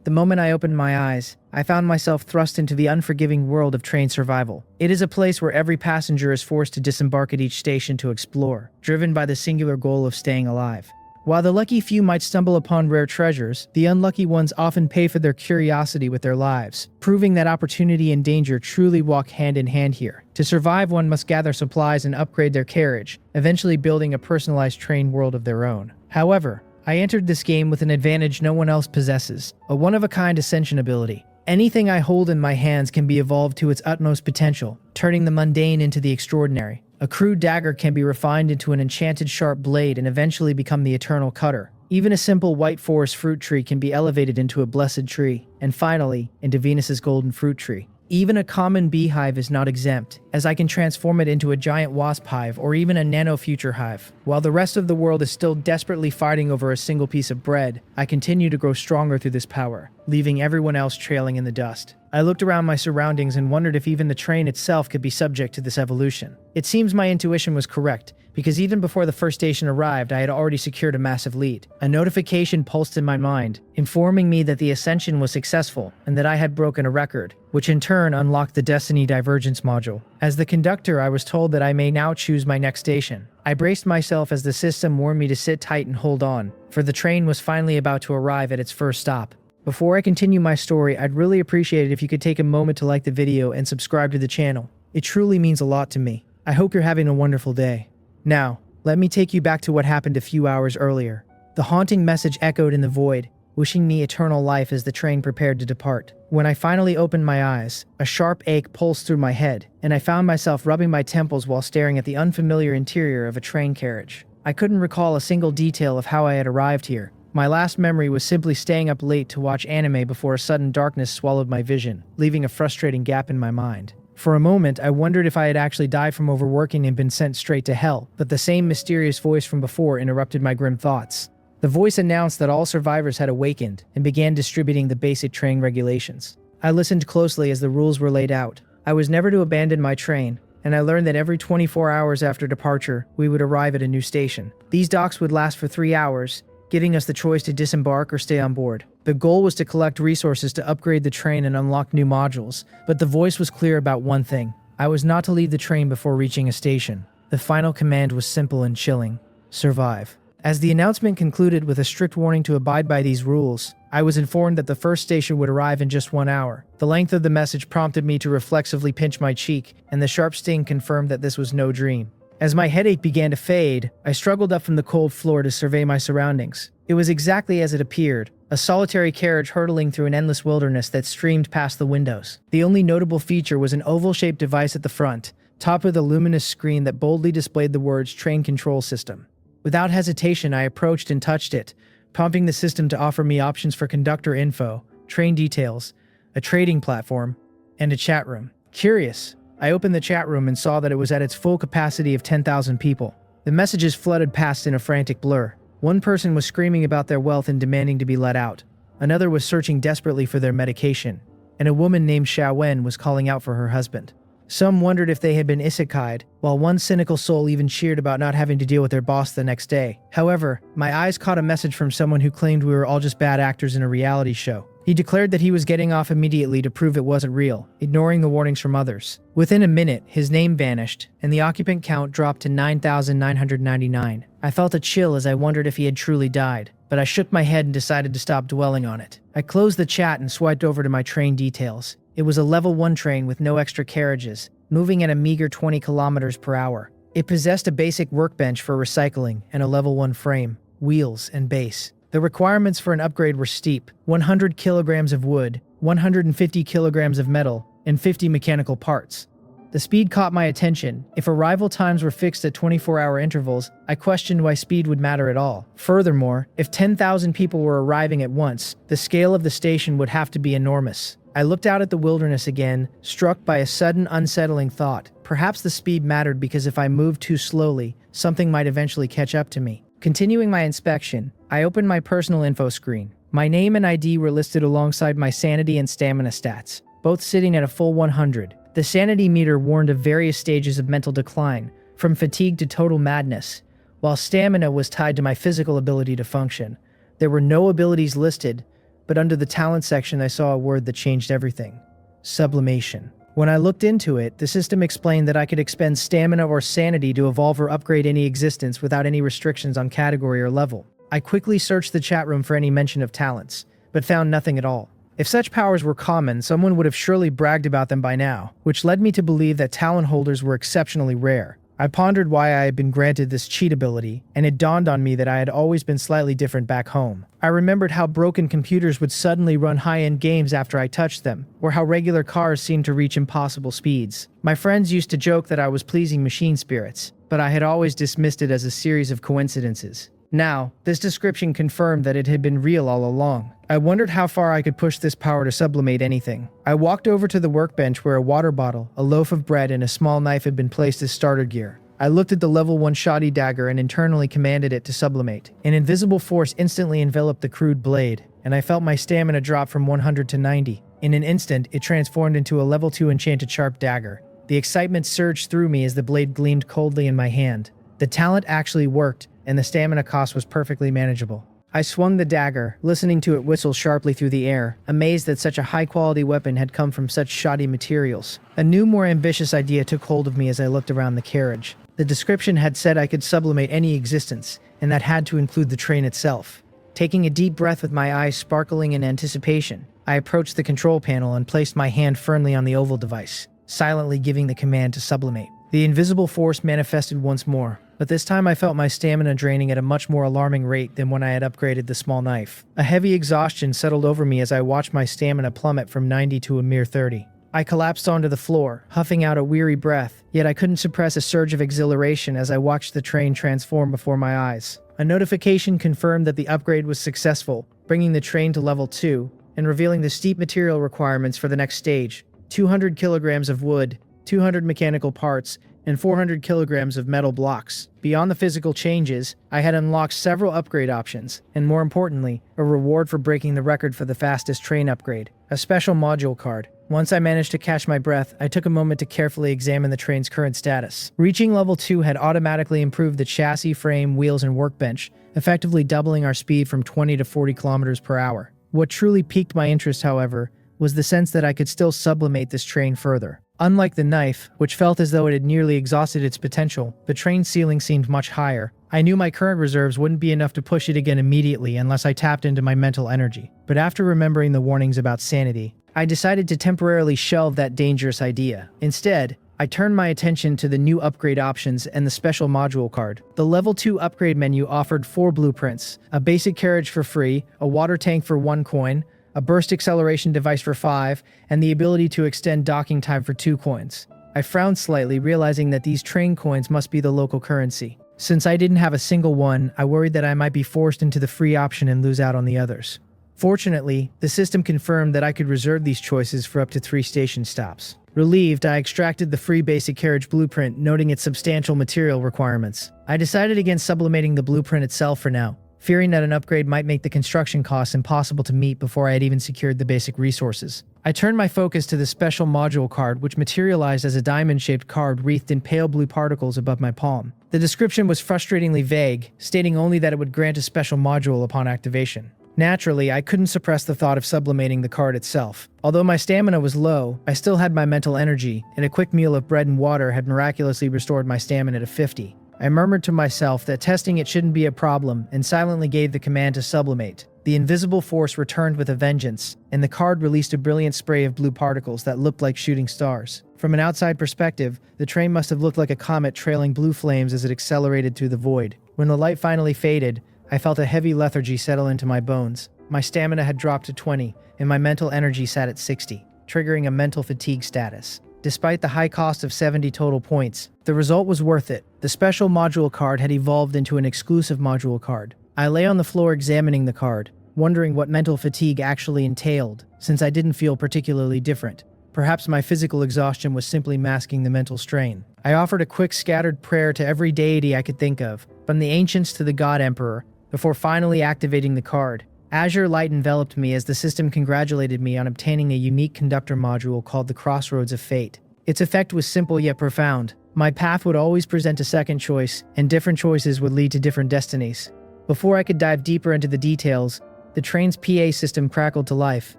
The moment I opened my eyes, I found myself thrust into the unforgiving world of train survival. It is a place where every passenger is forced to disembark at each station to explore, driven by the singular goal of staying alive. While the lucky few might stumble upon rare treasures, the unlucky ones often pay for their curiosity with their lives, proving that opportunity and danger truly walk hand in hand here. To survive, one must gather supplies and upgrade their carriage, eventually building a personalized train world of their own. However, I entered this game with an advantage no one else possesses, a one-of-a-kind ascension ability. Anything I hold in my hands can be evolved to its utmost potential, turning the mundane into the extraordinary. A crude dagger can be refined into an enchanted sharp blade and eventually become the eternal cutter. Even a simple white forest fruit tree can be elevated into a blessed tree, and finally, into Venus's golden fruit tree. Even a common beehive is not exempt, as I can transform it into a giant wasp hive or even a nano-future hive. While the rest of the world is still desperately fighting over a single piece of bread, I continue to grow stronger through this power, leaving everyone else trailing in the dust. I looked around my surroundings and wondered if even the train itself could be subject to this evolution. It seems my intuition was correct, because even before the first station arrived, I had already secured a massive lead. A notification pulsed in my mind, informing me that the ascension was successful and that I had broken a record, which in turn unlocked the Destiny Divergence module. As the conductor, I was told that I may now choose my next station. I braced myself as the system warned me to sit tight and hold on, for the train was finally about to arrive at its first stop. Before I continue my story, I'd really appreciate it if you could take a moment to like the video and subscribe to the channel. It truly means a lot to me. I hope you're having a wonderful day. Now, let me take you back to what happened a few hours earlier. The haunting message echoed in the void, wishing me eternal life as the train prepared to depart. When I finally opened my eyes, a sharp ache pulsed through my head, and I found myself rubbing my temples while staring at the unfamiliar interior of a train carriage. I couldn't recall a single detail of how I had arrived here. My last memory was simply staying up late to watch anime before a sudden darkness swallowed my vision, leaving a frustrating gap in my mind. For a moment, I wondered if I had actually died from overworking and been sent straight to hell, but the same mysterious voice from before interrupted my grim thoughts. The voice announced that all survivors had awakened and began distributing the basic train regulations. I listened closely as the rules were laid out. I was never to abandon my train, and I learned that every 24 hours after departure, we would arrive at a new station. These docks would last for 3 hours, giving us the choice to disembark or stay on board. The goal was to collect resources to upgrade the train and unlock new modules, but the voice was clear about one thing. I was not to leave the train before reaching a station. The final command was simple and chilling: survive. As the announcement concluded with a strict warning to abide by these rules, I was informed that the first station would arrive in just 1 hour. The length of the message prompted me to reflexively pinch my cheek, and the sharp sting confirmed that this was no dream. As my headache began to fade, I struggled up from the cold floor to survey my surroundings. It was exactly as it appeared, a solitary carriage hurtling through an endless wilderness that streamed past the windows. The only notable feature was an oval-shaped device at the front, topped with a luminous screen that boldly displayed the words Train Control System. Without hesitation, I approached and touched it, prompting the system to offer me options for conductor info, train details, a trading platform, and a chat room. Curious, I opened the chat room and saw that it was at its full capacity of 10,000 people. The messages flooded past in a frantic blur. One person was screaming about their wealth and demanding to be let out. Another was searching desperately for their medication. And a woman named Xiaowen was calling out for her husband. Some wondered if they had been isekai'd, while one cynical soul even cheered about not having to deal with their boss the next day. However, my eyes caught a message from someone who claimed we were all just bad actors in a reality show. He declared that he was getting off immediately to prove it wasn't real, ignoring the warnings from others. Within a minute, his name vanished, and the occupant count dropped to 9,999. I felt a chill as I wondered if he had truly died, but I shook my head and decided to stop dwelling on it. I closed the chat and swiped over to my train details. It was a level 1 train with no extra carriages, moving at a meager 20 kilometers per hour. It possessed a basic workbench for recycling and a level 1 frame, wheels, and base. The requirements for an upgrade were steep: 100 kilograms of wood, 150 kilograms of metal, and 50 mechanical parts. The speed caught my attention. If arrival times were fixed at 24-hour intervals, I questioned why speed would matter at all. Furthermore, if 10,000 people were arriving at once, the scale of the station would have to be enormous. I looked out at the wilderness again, struck by a sudden unsettling thought. Perhaps the speed mattered because if I moved too slowly, something might eventually catch up to me. Continuing my inspection, I opened my personal info screen. My name and ID were listed alongside my sanity and stamina stats, both sitting at a full 100. The sanity meter warned of various stages of mental decline, from fatigue to total madness, while stamina was tied to my physical ability to function. There were no abilities listed, but under the talent section I saw a word that changed everything. Sublimation. When I looked into it, the system explained that I could expend stamina or sanity to evolve or upgrade any existence without any restrictions on category or level. I quickly searched the chat room for any mention of talents, but found nothing at all. If such powers were common, someone would have surely bragged about them by now, which led me to believe that talent holders were exceptionally rare. I pondered why I had been granted this cheat ability, and it dawned on me that I had always been slightly different back home. I remembered how broken computers would suddenly run high-end games after I touched them, or how regular cars seemed to reach impossible speeds. My friends used to joke that I was pleasing machine spirits, but I had always dismissed it as a series of coincidences. Now, this description confirmed that it had been real all along. I wondered how far I could push this power to sublimate anything. I walked over to the workbench where a water bottle, a loaf of bread, and a small knife had been placed as starter gear. I looked at the level 1 shoddy dagger and internally commanded it to sublimate. An invisible force instantly enveloped the crude blade, and I felt my stamina drop from 100 to 90. In an instant, it transformed into a level 2 enchanted sharp dagger. The excitement surged through me as the blade gleamed coldly in my hand. The talent actually worked, and the stamina cost was perfectly manageable. I swung the dagger, listening to it whistle sharply through the air, amazed that such a high-quality weapon had come from such shoddy materials. A new, more ambitious idea took hold of me as I looked around the carriage. The description had said I could sublimate any existence, and that had to include the train itself. Taking a deep breath with my eyes sparkling in anticipation, I approached the control panel and placed my hand firmly on the oval device, silently giving the command to sublimate. The invisible force manifested once more, but this time I felt my stamina draining at a much more alarming rate than when I had upgraded the small knife. A heavy exhaustion settled over me as I watched my stamina plummet from 90 to a mere 30. I collapsed onto the floor, huffing out a weary breath, yet I couldn't suppress a surge of exhilaration as I watched the train transform before my eyes. A notification confirmed that the upgrade was successful, bringing the train to level 2, and revealing the steep material requirements for the next stage: 200 kilograms of wood, 200 mechanical parts, and 400 kilograms of metal blocks. Beyond the physical changes, I had unlocked several upgrade options, and more importantly, a reward for breaking the record for the fastest train upgrade, a special module card. Once I managed to catch my breath, I took a moment to carefully examine the train's current status. Reaching level 2 had automatically improved the chassis, frame, wheels, and workbench, effectively doubling our speed from 20 to 40 kilometers per hour. What truly piqued my interest, however, was the sense that I could still sublimate this train further. Unlike the knife, which felt as though it had nearly exhausted its potential, the train's ceiling seemed much higher. I knew my current reserves wouldn't be enough to push it again immediately unless I tapped into my mental energy. But after remembering the warnings about sanity, I decided to temporarily shelve that dangerous idea. Instead, I turned my attention to the new upgrade options and the special module card. The level 2 upgrade menu offered 4 blueprints: a basic carriage for free, a water tank for 1 coin, a burst acceleration device for 5, and the ability to extend docking time for 2 coins. I frowned slightly, realizing that these train coins must be the local currency. Since I didn't have a single one, I worried that I might be forced into the free option and lose out on the others. Fortunately, the system confirmed that I could reserve these choices for up to 3 station stops. Relieved, I extracted the free basic carriage blueprint, noting its substantial material requirements. I decided against sublimating the blueprint itself for now, fearing that an upgrade might make the construction costs impossible to meet before I had even secured the basic resources. I turned my focus to the special module card, which materialized as a diamond-shaped card wreathed in pale blue particles above my palm. The description was frustratingly vague, stating only that it would grant a special module upon activation. Naturally, I couldn't suppress the thought of sublimating the card itself. Although my stamina was low, I still had my mental energy, and a quick meal of bread and water had miraculously restored my stamina to 50. I murmured to myself that testing it shouldn't be a problem, and silently gave the command to sublimate. The invisible force returned with a vengeance, and the card released a brilliant spray of blue particles that looked like shooting stars. From an outside perspective, the train must have looked like a comet trailing blue flames as it accelerated through the void. When the light finally faded, I felt a heavy lethargy settle into my bones. My stamina had dropped to 20, and my mental energy sat at 60, triggering a mental fatigue status. Despite the high cost of 70 total points, the result was worth it. The special module card had evolved into an exclusive module card. I lay on the floor examining the card, wondering what mental fatigue actually entailed, since I didn't feel particularly different. Perhaps my physical exhaustion was simply masking the mental strain. I offered a quick scattered prayer to every deity I could think of, from the ancients to the God Emperor, before finally activating the card. Azure light enveloped me as the system congratulated me on obtaining a unique conductor module called the Crossroads of Fate. Its effect was simple yet profound. My path would always present a second choice, and different choices would lead to different destinies. Before I could dive deeper into the details, the train's PA system crackled to life,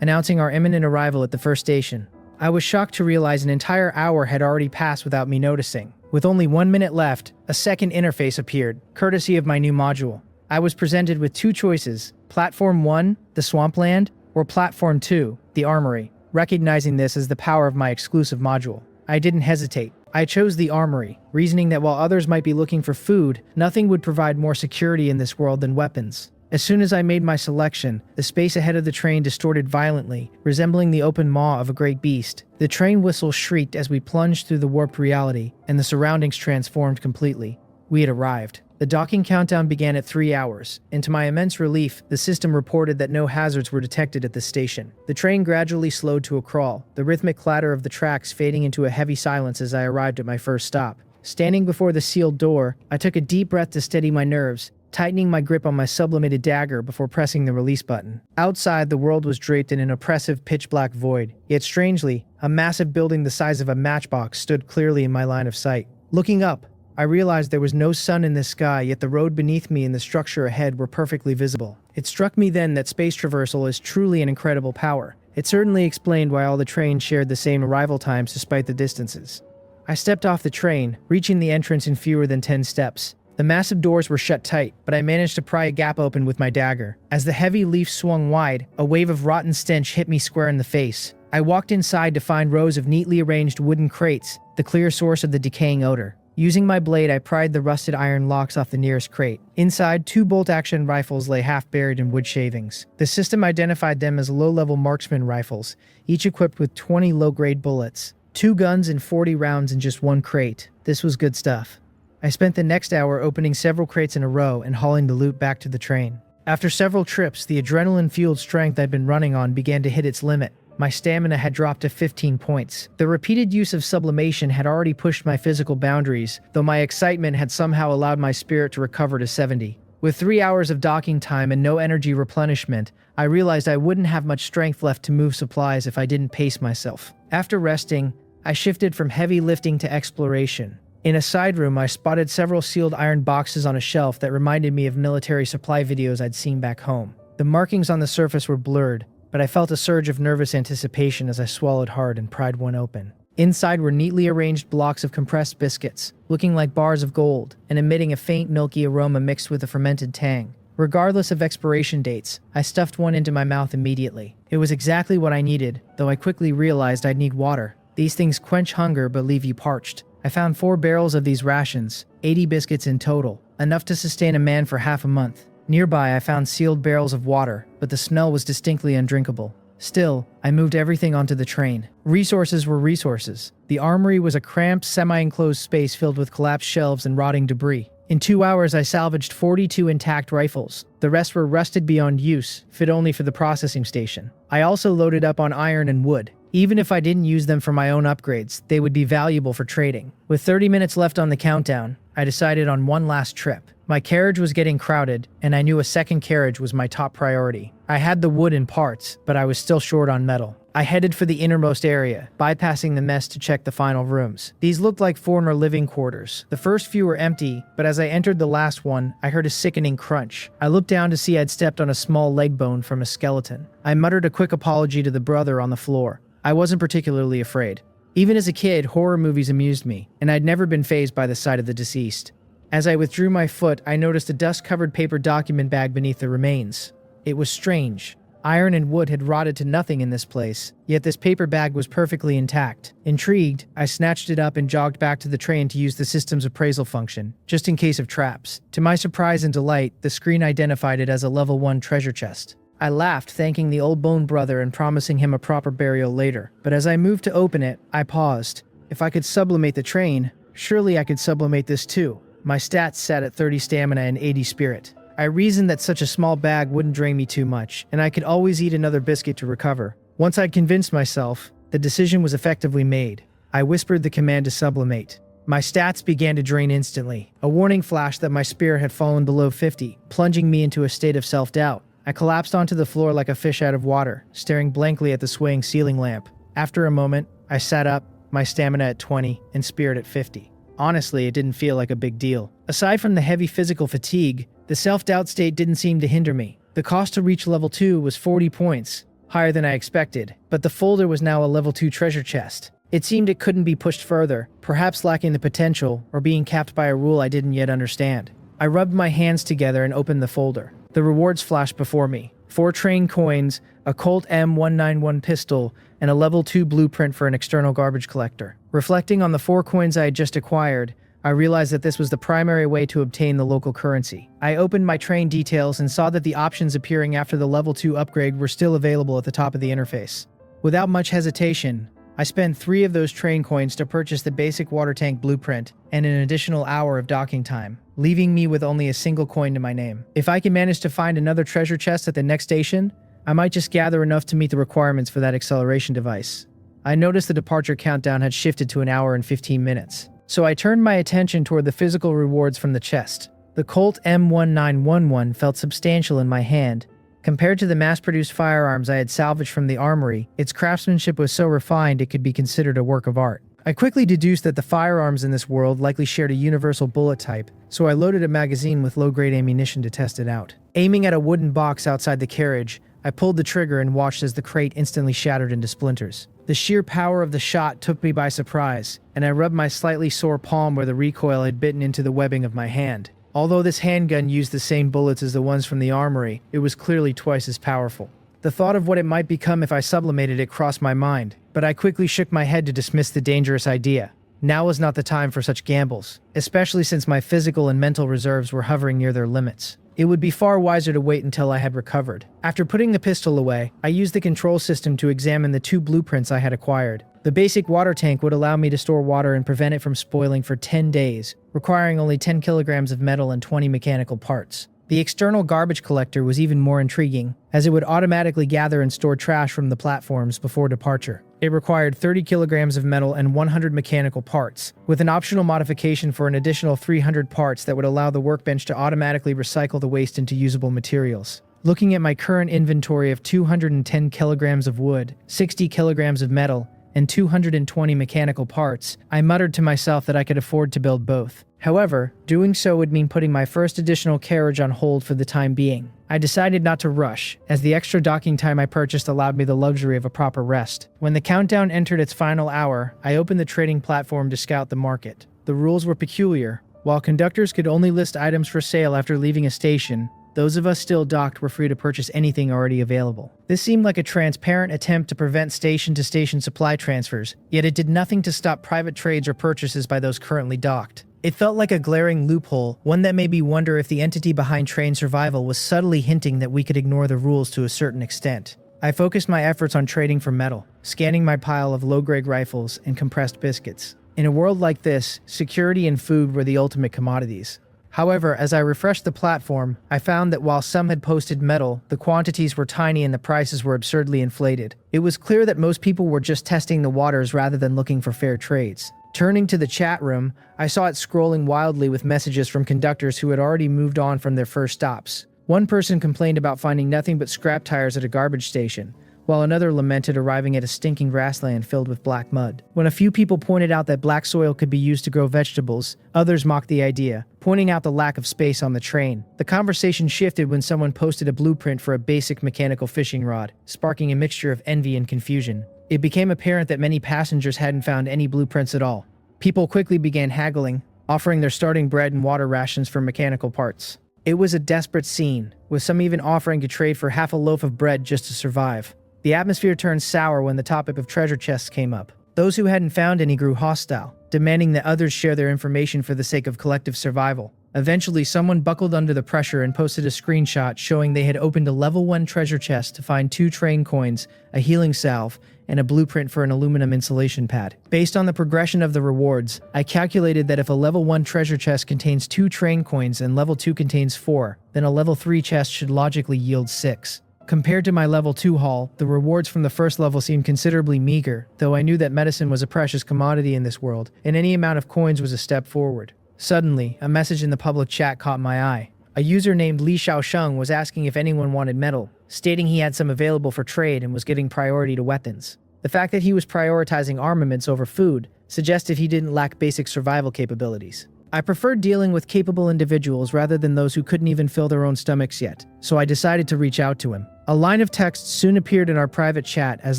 announcing our imminent arrival at the first station. I was shocked to realize an entire hour had already passed without me noticing. With only 1 minute left, a second interface appeared, courtesy of my new module. I was presented with two choices: Platform 1, the swampland, or Platform 2, the armory. Recognizing this as the power of my exclusive module, I didn't hesitate. I chose the armory, reasoning that while others might be looking for food, nothing would provide more security in this world than weapons. As soon as I made my selection, the space ahead of the train distorted violently, resembling the open maw of a great beast. The train whistle shrieked as we plunged through the warped reality, and the surroundings transformed completely. We had arrived. The docking countdown began at 3 hours, and to my immense relief, the system reported that no hazards were detected at the station. The train gradually slowed to a crawl, the rhythmic clatter of the tracks fading into a heavy silence as I arrived at my first stop. Standing before the sealed door, I took a deep breath to steady my nerves, tightening my grip on my sublimated dagger before pressing the release button. Outside, the world was draped in an oppressive pitch-black void. Yet strangely, a massive building the size of a matchbox stood clearly in my line of sight. Looking up, I realized there was no sun in the sky, yet the road beneath me and the structure ahead were perfectly visible. It struck me then that space traversal is truly an incredible power. It certainly explained why all the trains shared the same arrival times despite the distances. I stepped off the train, reaching the entrance in fewer than 10 steps. The massive doors were shut tight, but I managed to pry a gap open with my dagger. As the heavy leaf swung wide, a wave of rotten stench hit me square in the face. I walked inside to find rows of neatly arranged wooden crates, the clear source of the decaying odor. Using my blade, I pried the rusted iron locks off the nearest crate. Inside, 2 bolt-action rifles lay half-buried in wood shavings. The system identified them as low-level marksman rifles, each equipped with 20 low-grade bullets. 2 guns and 40 rounds in just 1 crate. This was good stuff. I spent the next hour opening several crates in a row and hauling the loot back to the train. After several trips, the adrenaline-fueled strength I'd been running on began to hit its limit. My stamina had dropped to 15 points. The repeated use of sublimation had already pushed my physical boundaries, though my excitement had somehow allowed my spirit to recover to 70. With 3 hours of docking time and no energy replenishment, I realized I wouldn't have much strength left to move supplies if I didn't pace myself. After resting, I shifted from heavy lifting to exploration. In a side room, I spotted several sealed iron boxes on a shelf that reminded me of military supply videos I'd seen back home. The markings on the surface were blurred, but I felt a surge of nervous anticipation as I swallowed hard and pried one open. Inside were neatly arranged blocks of compressed biscuits, looking like bars of gold, and emitting a faint milky aroma mixed with a fermented tang. Regardless of expiration dates, I stuffed one into my mouth immediately. It was exactly what I needed, though I quickly realized I'd need water. These things quench hunger but leave you parched. I found 4 barrels of these rations, 80 biscuits in total, enough to sustain a man for half a month. Nearby, I found sealed barrels of water, but the smell was distinctly undrinkable. Still, I moved everything onto the train. Resources were resources. The armory was a cramped, semi-enclosed space filled with collapsed shelves and rotting debris. In 2 hours, I salvaged 42 intact rifles. The rest were rusted beyond use, fit only for the processing station. I also loaded up on iron and wood. Even if I didn't use them for my own upgrades, they would be valuable for trading. With 30 minutes left on the countdown, I decided on one last trip. My carriage was getting crowded, and I knew a second carriage was my top priority. I had the wood in parts, but I was still short on metal. I headed for the innermost area, bypassing the mess to check the final rooms. These looked like foreigner living quarters. The first few were empty, but as I entered the last one, I heard a sickening crunch. I looked down to see I'd stepped on a small leg bone from a skeleton. I muttered a quick apology to the brother on the floor. I wasn't particularly afraid. Even as a kid, horror movies amused me, and I'd never been fazed by the sight of the deceased. As I withdrew my foot, I noticed a dust-covered paper document bag beneath the remains. It was strange. Iron and wood had rotted to nothing in this place, yet this paper bag was perfectly intact. Intrigued, I snatched it up and jogged back to the train to use the system's appraisal function, just in case of traps. To my surprise and delight, the screen identified it as a level 1 treasure chest. I laughed, thanking the old bone brother and promising him a proper burial later. But as I moved to open it, I paused. If I could sublimate the train, surely I could sublimate this too. My stats sat at 30 stamina and 80 spirit. I reasoned that such a small bag wouldn't drain me too much, and I could always eat another biscuit to recover. Once I'd convinced myself, the decision was effectively made. I whispered the command to sublimate. My stats began to drain instantly. A warning flashed that my spirit had fallen below 50, plunging me into a state of self-doubt. I collapsed onto the floor like a fish out of water, staring blankly at the swaying ceiling lamp. After a moment, I sat up, my stamina at 20 and spirit at 50. Honestly, it didn't feel like a big deal. Aside from the heavy physical fatigue, the self-doubt state didn't seem to hinder me. The cost to reach level 2 was 40 points, higher than I expected, but the folder was now a level 2 treasure chest. It seemed it couldn't be pushed further, perhaps lacking the potential or being capped by a rule I didn't yet understand. I rubbed my hands together and opened the folder. The rewards flashed before me. 4 train coins, a Colt M191 pistol, and a level 2 blueprint for an external garbage collector. Reflecting on the 4 coins I had just acquired, I realized that this was the primary way to obtain the local currency. I opened my train details and saw that the options appearing after the level 2 upgrade were still available at the top of the interface. Without much hesitation, I spent 3 of those train coins to purchase the basic water tank blueprint and an additional hour of docking time, leaving me with only a single coin to my name. If I can manage to find another treasure chest at the next station, I might just gather enough to meet the requirements for that acceleration device. I noticed the departure countdown had shifted to an hour and 15 minutes, so I turned my attention toward the physical rewards from the chest. The Colt M1911 felt substantial in my hand. Compared to the mass-produced firearms I had salvaged from the armory, its craftsmanship was so refined it could be considered a work of art. I quickly deduced that the firearms in this world likely shared a universal bullet type, so I loaded a magazine with low-grade ammunition to test it out. Aiming at a wooden box outside the carriage, I pulled the trigger and watched as the crate instantly shattered into splinters. The sheer power of the shot took me by surprise, and I rubbed my slightly sore palm where the recoil had bitten into the webbing of my hand. Although this handgun used the same bullets as the ones from the armory, it was clearly twice as powerful. The thought of what it might become if I sublimated it crossed my mind, but I quickly shook my head to dismiss the dangerous idea. Now was not the time for such gambles, especially since my physical and mental reserves were hovering near their limits. It would be far wiser to wait until I had recovered. After putting the pistol away, I used the control system to examine the 2 blueprints I had acquired. The basic water tank would allow me to store water and prevent it from spoiling for 10 days, requiring only 10 kilograms of metal and 20 mechanical parts. The external garbage collector was even more intriguing, as it would automatically gather and store trash from the platforms before departure. It required 30 kilograms of metal and 100 mechanical parts, with an optional modification for an additional 300 parts that would allow the workbench to automatically recycle the waste into usable materials. Looking at my current inventory of 210 kilograms of wood, 60 kilograms of metal, and 220 mechanical parts, I muttered to myself that I could afford to build both. However, doing so would mean putting my first additional carriage on hold for the time being. I decided not to rush, as the extra docking time I purchased allowed me the luxury of a proper rest. When the countdown entered its final hour, I opened the trading platform to scout the market. The rules were peculiar. While conductors could only list items for sale after leaving a station, those of us still docked were free to purchase anything already available. This seemed like a transparent attempt to prevent station-to-station supply transfers, yet it did nothing to stop private trades or purchases by those currently docked. It felt like a glaring loophole, one that made me wonder if the entity behind train survival was subtly hinting that we could ignore the rules to a certain extent. I focused my efforts on trading for metal, scanning my pile of low-grade rifles and compressed biscuits. In a world like this, security and food were the ultimate commodities. However, as I refreshed the platform, I found that while some had posted metal, the quantities were tiny and the prices were absurdly inflated. It was clear that most people were just testing the waters rather than looking for fair trades. Turning to the chat room, I saw it scrolling wildly with messages from conductors who had already moved on from their first stops. One person complained about finding nothing but scrap tires at a garbage station, while another lamented arriving at a stinking grassland filled with black mud. When a few people pointed out that black soil could be used to grow vegetables, others mocked the idea, pointing out the lack of space on the train. The conversation shifted when someone posted a blueprint for a basic mechanical fishing rod, sparking a mixture of envy and confusion. It became apparent that many passengers hadn't found any blueprints at all. People quickly began haggling, offering their starting bread and water rations for mechanical parts. It was a desperate scene, with some even offering to trade for half a loaf of bread just to survive. The atmosphere turned sour when the topic of treasure chests came up. Those who hadn't found any grew hostile, demanding that others share their information for the sake of collective survival. Eventually, someone buckled under the pressure and posted a screenshot showing they had opened a level 1 treasure chest to find 2 train coins, a healing salve, and a blueprint for an aluminum insulation pad. Based on the progression of the rewards, I calculated that if a level 1 treasure chest contains 2 train coins and level 2 contains 4, then a level 3 chest should logically yield 6. Compared to my level 2 haul, the rewards from the first level seemed considerably meager, though I knew that medicine was a precious commodity in this world, and any amount of coins was a step forward. Suddenly, a message in the public chat caught my eye. A user named Li Xiaosheng was asking if anyone wanted metal, stating he had some available for trade and was giving priority to weapons. The fact that he was prioritizing armaments over food suggested he didn't lack basic survival capabilities. I preferred dealing with capable individuals rather than those who couldn't even fill their own stomachs yet, so I decided to reach out to him. A line of text soon appeared in our private chat as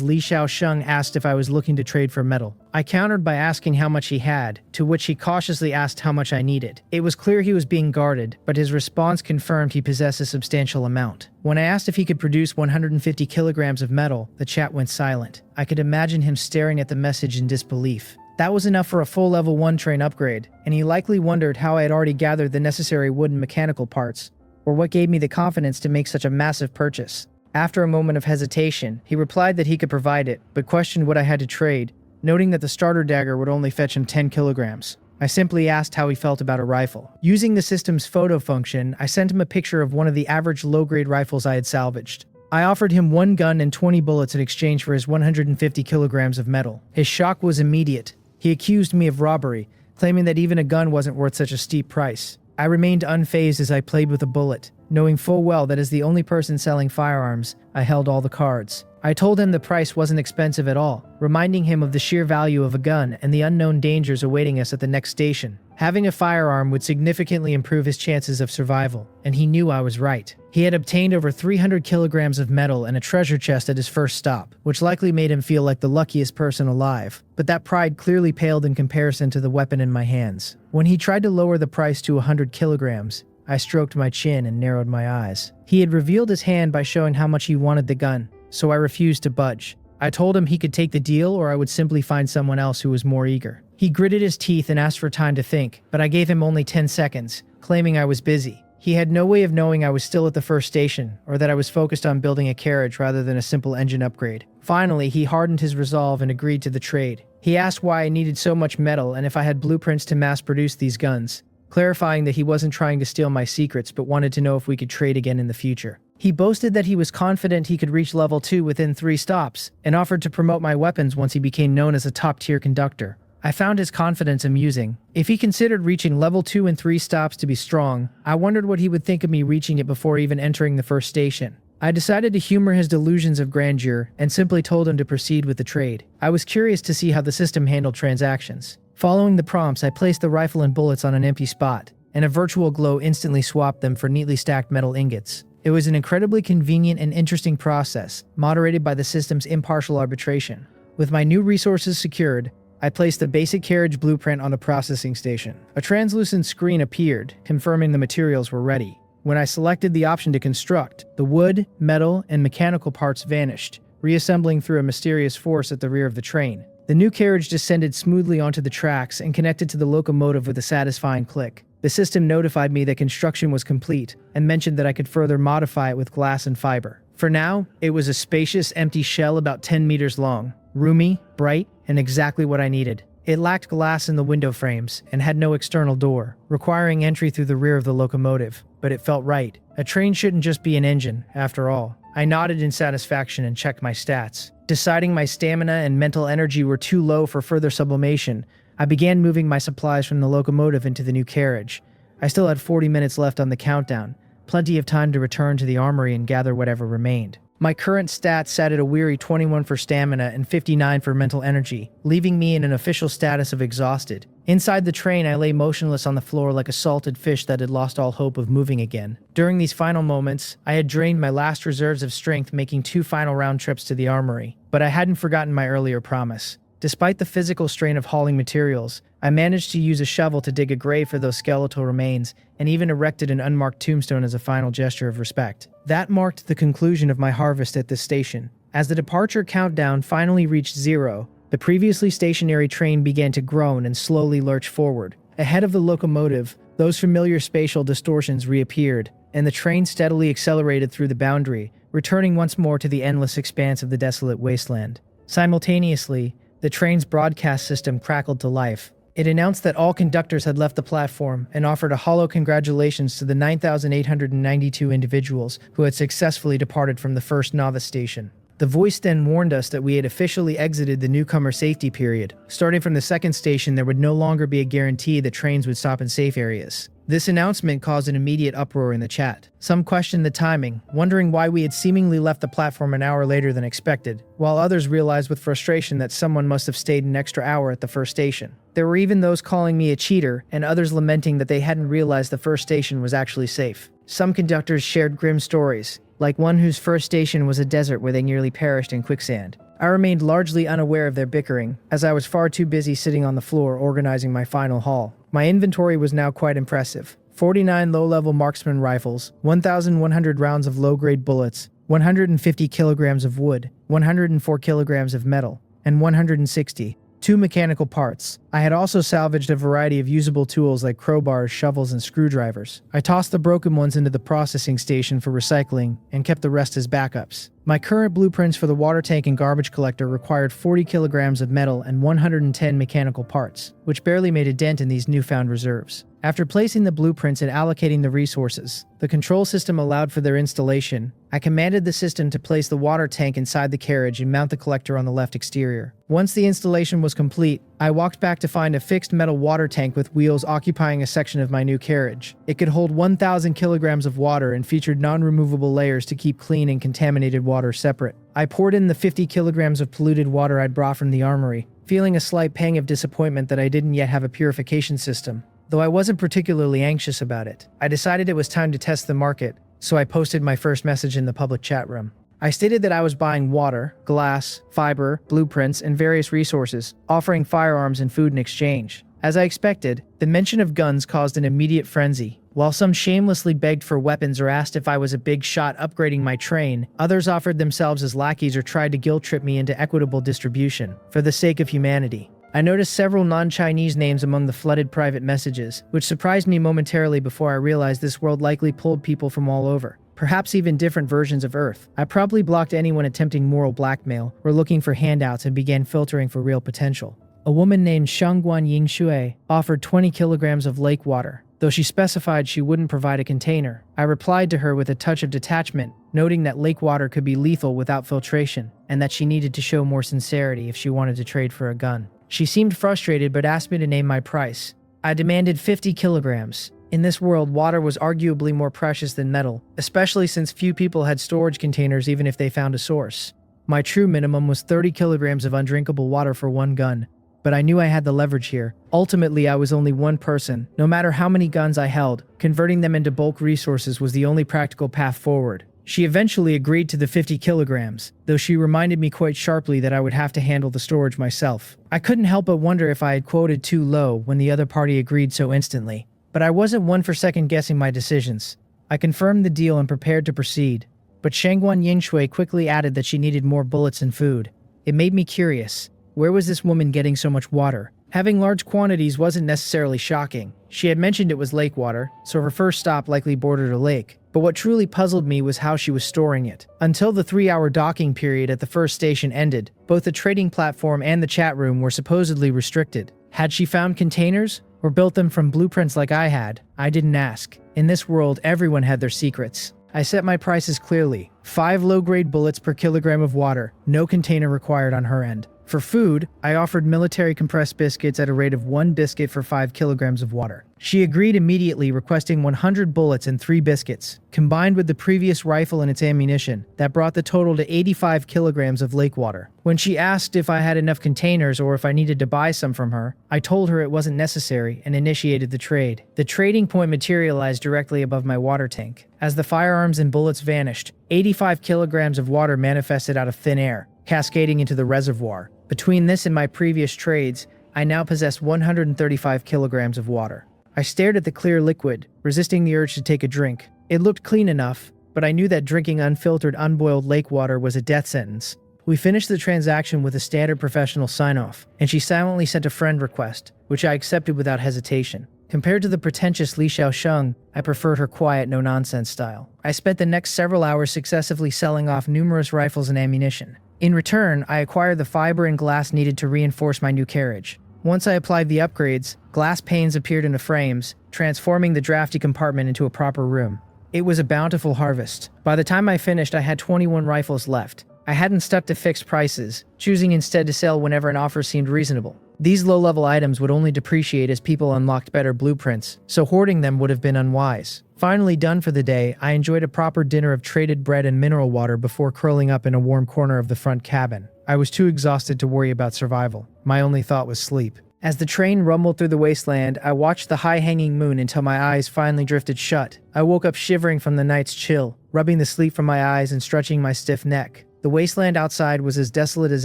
Li Xiaosheng asked if I was looking to trade for metal. I countered by asking how much he had, to which he cautiously asked how much I needed. It was clear he was being guarded, but his response confirmed he possessed a substantial amount. When I asked if he could produce 150 kilograms of metal, the chat went silent. I could imagine him staring at the message in disbelief. That was enough for a full level 1 train upgrade, and he likely wondered how I had already gathered the necessary wood and mechanical parts, or what gave me the confidence to make such a massive purchase. After a moment of hesitation, he replied that he could provide it, but questioned what I had to trade, noting that the starter dagger would only fetch him 10 kilograms. I simply asked how he felt about a rifle. Using the system's photo function, I sent him a picture of one of the average low-grade rifles I had salvaged. I offered him 1 gun and 20 bullets in exchange for his 150 kilograms of metal. His shock was immediate. He accused me of robbery, claiming that even a gun wasn't worth such a steep price. I remained unfazed as I played with a bullet, knowing full well that as the only person selling firearms, I held all the cards. I told him the price wasn't expensive at all, reminding him of the sheer value of a gun and the unknown dangers awaiting us at the next station. Having a firearm would significantly improve his chances of survival, and he knew I was right. He had obtained over 300 kilograms of metal and a treasure chest at his first stop, which likely made him feel like the luckiest person alive. But that pride clearly paled in comparison to the weapon in my hands. When he tried to lower the price to 100 kilograms, I stroked my chin and narrowed my eyes. He had revealed his hand by showing how much he wanted the gun, so I refused to budge. I told him he could take the deal or I would simply find someone else who was more eager. He gritted his teeth and asked for time to think, but I gave him only 10 seconds, claiming I was busy. He had no way of knowing I was still at the first station, or that I was focused on building a carriage rather than a simple engine upgrade. Finally, he hardened his resolve and agreed to the trade. He asked why I needed so much metal and if I had blueprints to mass-produce these guns, clarifying that he wasn't trying to steal my secrets but wanted to know if we could trade again in the future. He boasted that he was confident he could reach level 2 within 3 stops, and offered to promote my weapons once he became known as a top-tier conductor. I found his confidence amusing. If he considered reaching level 2 in 3 stops to be strong, I wondered what he would think of me reaching it before even entering the first station. I decided to humor his delusions of grandeur and simply told him to proceed with the trade. I was curious to see how the system handled transactions. Following the prompts, I placed the rifle and bullets on an empty spot, and a virtual glow instantly swapped them for neatly stacked metal ingots. It was an incredibly convenient and interesting process, moderated by the system's impartial arbitration. With my new resources secured, I placed the basic carriage blueprint on the processing station. A translucent screen appeared, confirming the materials were ready. When I selected the option to construct, the wood, metal, and mechanical parts vanished, reassembling through a mysterious force at the rear of the train. The new carriage descended smoothly onto the tracks and connected to the locomotive with a satisfying click. The system notified me that construction was complete and mentioned that I could further modify it with glass and fiber. For now, it was a spacious, empty shell about 10 meters long, roomy, bright, and exactly what I needed. It lacked glass in the window frames and had no external door, requiring entry through the rear of the locomotive, but it felt right. A train shouldn't just be an engine, after all. I nodded in satisfaction and checked my stats. Deciding my stamina and mental energy were too low for further sublimation, I began moving my supplies from the locomotive into the new carriage. I still had 40 minutes left on the countdown, plenty of time to return to the armory and gather whatever remained. My current stats sat at a weary 21 for stamina and 59 for mental energy, leaving me in an official status of exhausted. Inside the train, I lay motionless on the floor like a salted fish that had lost all hope of moving again. During these final moments, I had drained my last reserves of strength, making 2 final round trips to the armory. But I hadn't forgotten my earlier promise. Despite the physical strain of hauling materials, I managed to use a shovel to dig a grave for those skeletal remains, and even erected an unmarked tombstone as a final gesture of respect. That marked the conclusion of my harvest at this station. As the departure countdown finally reached 0, the previously stationary train began to groan and slowly lurch forward. Ahead of the locomotive, those familiar spatial distortions reappeared, and the train steadily accelerated through the boundary, returning once more to the endless expanse of the desolate wasteland. Simultaneously, the train's broadcast system crackled to life. It announced that all conductors had left the platform and offered a hollow congratulations to the 9,892 individuals who had successfully departed from the first novice station. The voice then warned us that we had officially exited the newcomer safety period. Starting from the second station, there would no longer be a guarantee that trains would stop in safe areas. This announcement caused an immediate uproar in the chat. Some questioned the timing, wondering why we had seemingly left the platform an hour later than expected, while others realized with frustration that someone must have stayed an extra hour at the first station. There were even those calling me a cheater, and others lamenting that they hadn't realized the first station was actually safe. Some conductors shared grim stories, like one whose first station was a desert where they nearly perished in quicksand. I remained largely unaware of their bickering, as I was far too busy sitting on the floor organizing my final haul. My inventory was now quite impressive. 49 low-level marksman rifles, 1,100 rounds of low-grade bullets, 150 kilograms of wood, 104 kilograms of metal, and 162 mechanical parts. I had also salvaged a variety of usable tools like crowbars, shovels, and screwdrivers. I tossed the broken ones into the processing station for recycling and kept the rest as backups. My current blueprints for the water tank and garbage collector required 40 kilograms of metal and 110 mechanical parts, which barely made a dent in these newfound reserves. After placing the blueprints and allocating the resources, the control system allowed for their installation. I commanded the system to place the water tank inside the carriage and mount the collector on the left exterior. Once the installation was complete, I walked back to find a fixed metal water tank with wheels occupying a section of my new carriage. It could hold 1,000 kilograms of water and featured non-removable layers to keep clean and contaminated water separate. I poured in the 50 kilograms of polluted water I'd brought from the armory, feeling a slight pang of disappointment that I didn't yet have a purification system. Though I wasn't particularly anxious about it, I decided it was time to test the market, so I posted my first message in the public chat room. I stated that I was buying water, glass, fiber, blueprints, and various resources, offering firearms and food in exchange. As I expected, the mention of guns caused an immediate frenzy. While some shamelessly begged for weapons or asked if I was a big shot upgrading my train, others offered themselves as lackeys or tried to guilt-trip me into equitable distribution, for the sake of humanity. I noticed several non-Chinese names among the flooded private messages, which surprised me momentarily before I realized this world likely pulled people from all over, perhaps even different versions of Earth. I probably blocked anyone attempting moral blackmail or looking for handouts and began filtering for real potential. A woman named Shangguan Yingshui offered 20 kilograms of lake water, though she specified she wouldn't provide a container. I replied to her with a touch of detachment, noting that lake water could be lethal without filtration, and that she needed to show more sincerity if she wanted to trade for a gun. She seemed frustrated but asked me to name my price. I demanded 50 kilograms. In this world, water was arguably more precious than metal, especially since few people had storage containers even if they found a source. My true minimum was 30 kilograms of undrinkable water for one gun, but I knew I had the leverage here. Ultimately, I was only one person. No matter how many guns I held, converting them into bulk resources was the only practical path forward. She eventually agreed to the 50 kilograms, though she reminded me quite sharply that I would have to handle the storage myself. I couldn't help but wonder if I had quoted too low when the other party agreed so instantly. But I wasn't one for second-guessing my decisions. I confirmed the deal and prepared to proceed. But Shangguan Yingshui quickly added that she needed more bullets and food. It made me curious. Where was this woman getting so much water? Having large quantities wasn't necessarily shocking. She had mentioned it was lake water, so her first stop likely bordered a lake. But what truly puzzled me was how she was storing it. Until the 3-hour docking period at the first station ended, both the trading platform and the chat room were supposedly restricted. Had she found containers, or built them from blueprints like I had? I didn't ask. In this world, everyone had their secrets. I set my prices clearly. 5 low-grade bullets per kilogram of water, no container required on her end. For food, I offered military compressed biscuits at a rate of 1 biscuit for 5 kilograms of water. She agreed immediately, requesting 100 bullets and 3 biscuits. Combined with the previous rifle and its ammunition, that brought the total to 85 kilograms of lake water. When she asked if I had enough containers or if I needed to buy some from her, I told her it wasn't necessary and initiated the trade. The trading point materialized directly above my water tank. As the firearms and bullets vanished, 85 kilograms of water manifested out of thin air, cascading into the reservoir. Between this and my previous trades, I now possessed 135 kilograms of water. I stared at the clear liquid, resisting the urge to take a drink. It looked clean enough, but I knew that drinking unfiltered, unboiled lake water was a death sentence. We finished the transaction with a standard professional sign-off, and she silently sent a friend request, which I accepted without hesitation. Compared to the pretentious Li Xiaosheng, I preferred her quiet, no-nonsense style. I spent the next several hours successively selling off numerous rifles and ammunition. In return, I acquired the fiber and glass needed to reinforce my new carriage. Once I applied the upgrades, glass panes appeared in the frames, transforming the drafty compartment into a proper room. It was a bountiful harvest. By the time I finished, I had 21 rifles left. I hadn't stuck to fixed prices, choosing instead to sell whenever an offer seemed reasonable. These low-level items would only depreciate as people unlocked better blueprints, so hoarding them would have been unwise. Finally done for the day, I enjoyed a proper dinner of traded bread and mineral water before curling up in a warm corner of the front cabin. I was too exhausted to worry about survival. My only thought was sleep. As the train rumbled through the wasteland, I watched the high-hanging moon until my eyes finally drifted shut. I woke up shivering from the night's chill, rubbing the sleep from my eyes and stretching my stiff neck. The wasteland outside was as desolate as